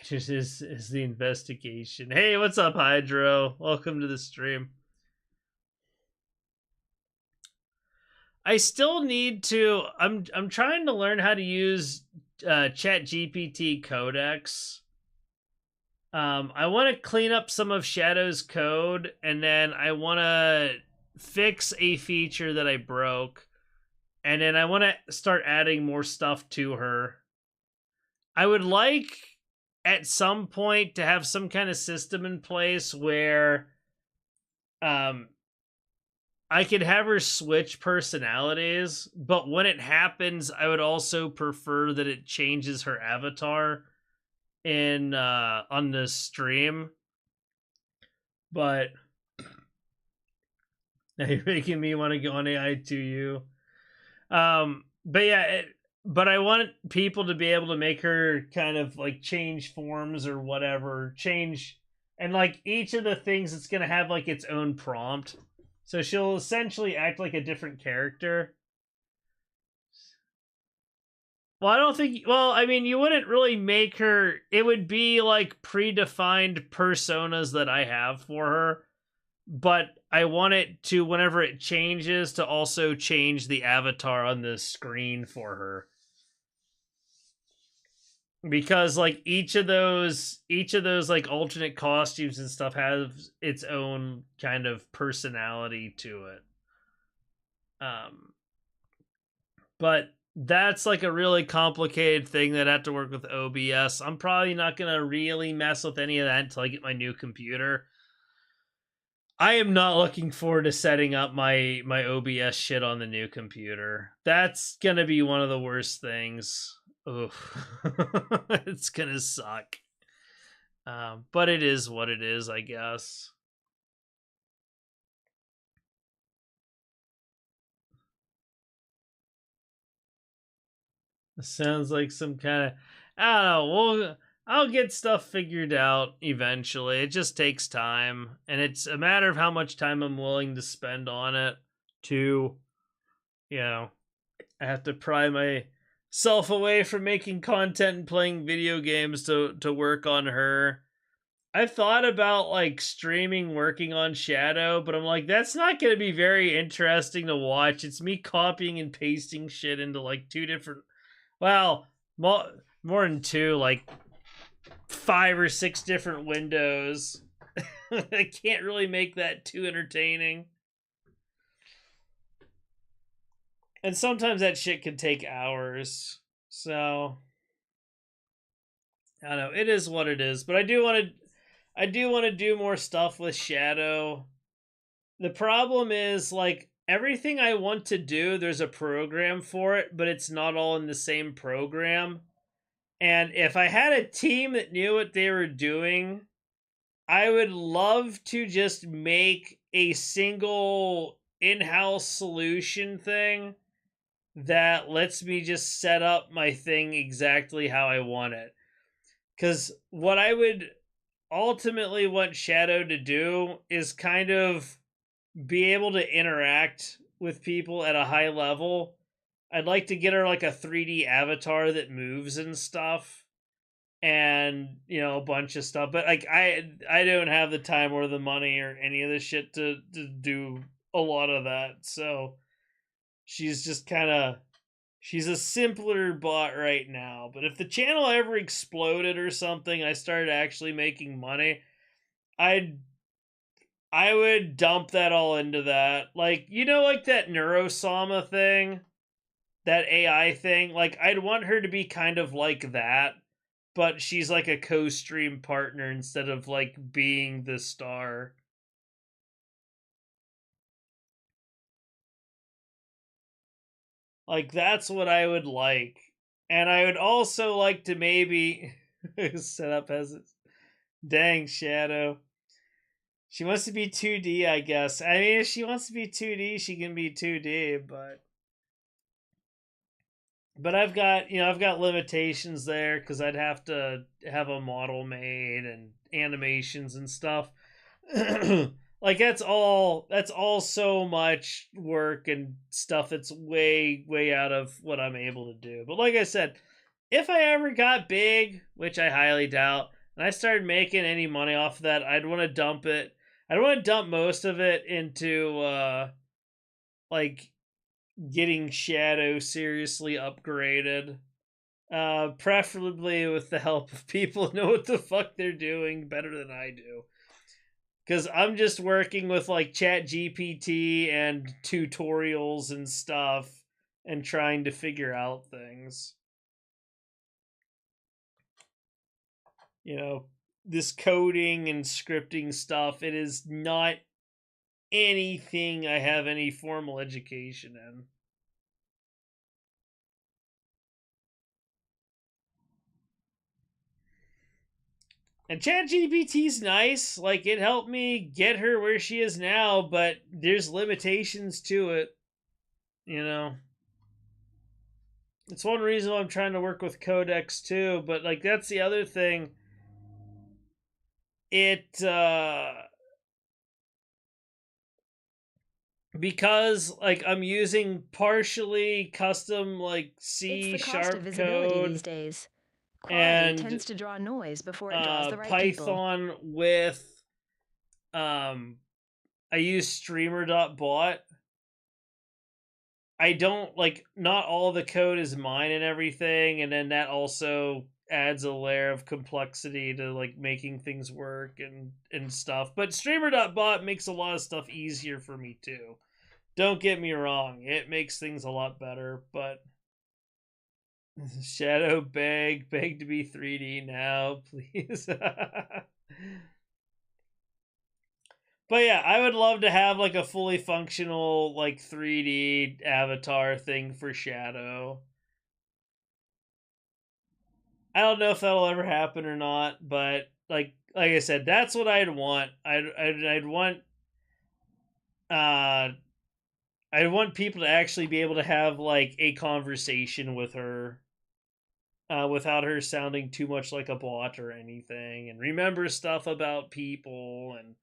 It is the investigation. Hey, what's up, Hydro? Welcome to the stream. I still need to. I'm trying to learn how to use ChatGPT Codex. I want to clean up some of Shadow's code, and then I want to fix a feature that I broke, and then I want to start adding more stuff to her. I would like at some point to have some kind of system in place where I could have her switch personalities, but when it happens, I would also prefer that it changes her avatar in on the stream. But now you're making me want to go on AI2U. But yeah, but I want people to be able to make her kind of like change forms or whatever, change, and like each of the things it's gonna have like its own prompt. So she'll essentially act like a different character. Well, I don't think... Well, I mean, you wouldn't really make her... It would be, like, predefined personas that I have for her. But I want it to, whenever it changes, to also change the avatar on the screen for her. Because, like, each of those, like, alternate costumes and stuff has its own kind of personality to it. But that's, like, a really complicated thing that I have to work with OBS. I'm probably not going to really mess with any of that until I get my new computer. I am not looking forward to setting up my OBS shit on the new computer. That's going to be one of the worst things. Oof. It's gonna suck. But it is what it is, I guess. It sounds like some kind of... I don't know. I'll get stuff figured out eventually. It just takes time. And it's a matter of how much time I'm willing to spend on it. To, you know, I have to pry myself away from making content and playing video games to work on her. I've thought about like streaming working on Shadow, but I'm like, that's not going to be very interesting to watch. It's me copying and pasting shit into like two different, well, more than two, like 5 or 6 different windows. I can't really make that too entertaining. And sometimes that shit can take hours. So I don't know. It is what it is. But I do want to do more stuff with Shadow. The problem is, like, everything I want to do, there's a program for it, but it's not all in the same program. And if I had a team that knew what they were doing, I would love to just make a single in-house solution thing that lets me just set up my thing exactly how I want it. Because what I would ultimately want Shadow to do is kind of be able to interact with people at a high level. I'd like to get her like a 3D avatar that moves and stuff, and, you know, a bunch of stuff. But like I don't have the time or the money or any of this shit to do a lot of that. So she's just kind of, she's a simpler bot right now. But if the channel ever exploded or something, I started actually making money, I would dump that all into that. Like, you know, like that Neurosama thing, that AI thing, like I'd want her to be kind of like that, but she's like a co-stream partner instead of like being the star. Like, that's what I would like. And I would also like to maybe set up as Dang, Shadow. She wants to be 2D, I guess. I mean, if she wants to be 2D, she can be 2D, but I've got limitations there because I'd have to have a model made and animations and stuff. Like that's all so much work and stuff that's way out of what I'm able to do. But like I said, if I ever got big, which I highly doubt, and I started making any money off of that, I'd want to dump it. I'd want to dump most of it into like getting Shadow seriously upgraded. Preferably with the help of people who know what the fuck they're doing better than I do. Because I'm just working with like ChatGPT and tutorials and stuff and trying to figure out things. You know, this coding and scripting stuff, it is not anything I have any formal education in. And ChatGPT's nice, like it helped me get her where she is now, but there's limitations to it, you know. It's one reason why I'm trying to work with Codex too, but like that's the other thing. Because like I'm using partially custom like C# It's the cost of visibility code these days. Quality and tends to draw noise before it draws the right people. Python with I use streamer.bot. I don't like, not all the code is mine and everything, and then that also adds a layer of complexity to like making things work and stuff. But streamer.bot makes a lot of stuff easier for me too. Don't get me wrong, it makes things a lot better, but Shadow beg to be 3D now, please. But yeah, I would love to have like a fully functional like 3D avatar thing for Shadow. I don't know if that'll ever happen or not, but like I said, that's what I'd want. I'd want people to actually be able to have like a conversation with her without her sounding too much like a bot or anything, and remember stuff about people and,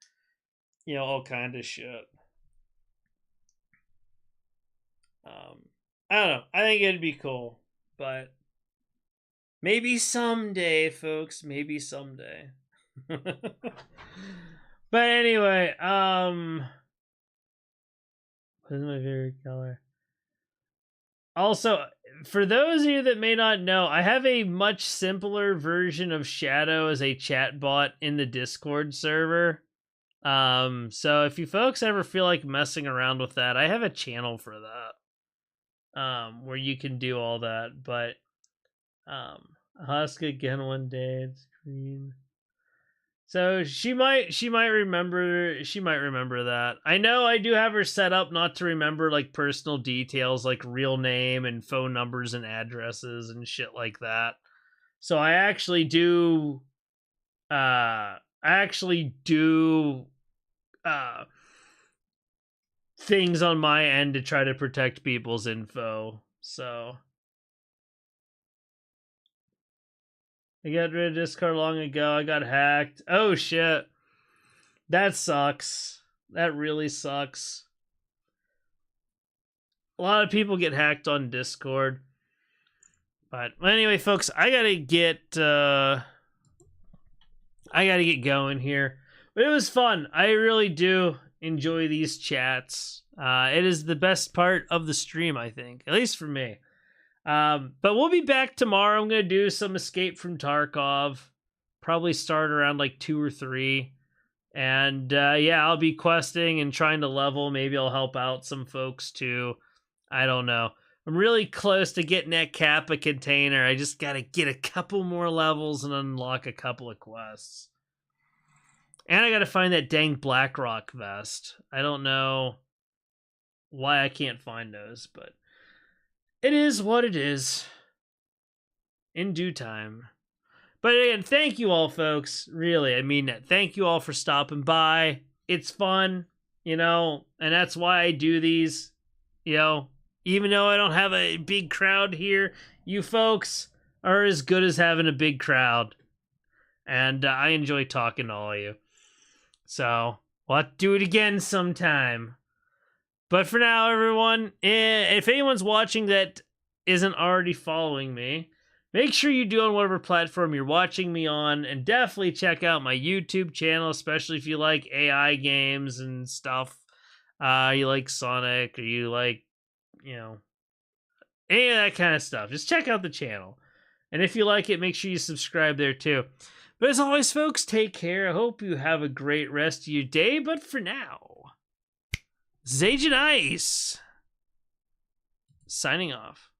you know, all kind of shit. I don't know. I think it'd be cool, but maybe someday, folks. Maybe someday. But anyway, what is my favorite color? Also, for those of you that may not know, I have a much simpler version of Shadow as a chatbot in the Discord server. So if you folks ever feel like messing around with that, I have a channel for that. Where you can do all that, but I'll ask again one day. It's green. So she might remember that. I know I do have her set up not to remember like personal details like real name and phone numbers and addresses and shit like that. So I actually do things on my end to try to protect people's info. So I got rid of Discord long ago. I got hacked. Oh shit. That sucks. That really sucks. A lot of people get hacked on Discord. But anyway, folks, I gotta get going here. But it was fun. I really do enjoy these chats. It is the best part of the stream, I think. At least for me. But we'll be back tomorrow. I'm going to do some Escape from Tarkov. Probably start around like 2 or 3. And yeah, I'll be questing and trying to level. Maybe I'll help out some folks too. I don't know. I'm really close to getting that Kappa container. I just got to get a couple more levels and unlock a couple of quests. And I got to find that dang Blackrock vest. I don't know why I can't find those, but it is what it is. In due time. But again, thank you all, folks. Really, I mean that. Thank you all for stopping by. It's fun, you know, and that's why I do these, you know. Even though I don't have a big crowd here, you folks are as good as having a big crowd. And I enjoy talking to all of you. So, we'll have to do it again sometime. But for now, everyone, if anyone's watching that isn't already following me, make sure you do on whatever platform you're watching me on, and definitely check out my YouTube channel, especially if you like AI games and stuff. You like Sonic, or you like, you know, any of that kind of stuff. Just check out the channel. And if you like it, make sure you subscribe there too. But as always, folks, take care. I hope you have a great rest of your day. But for now, Agent Ice signing off.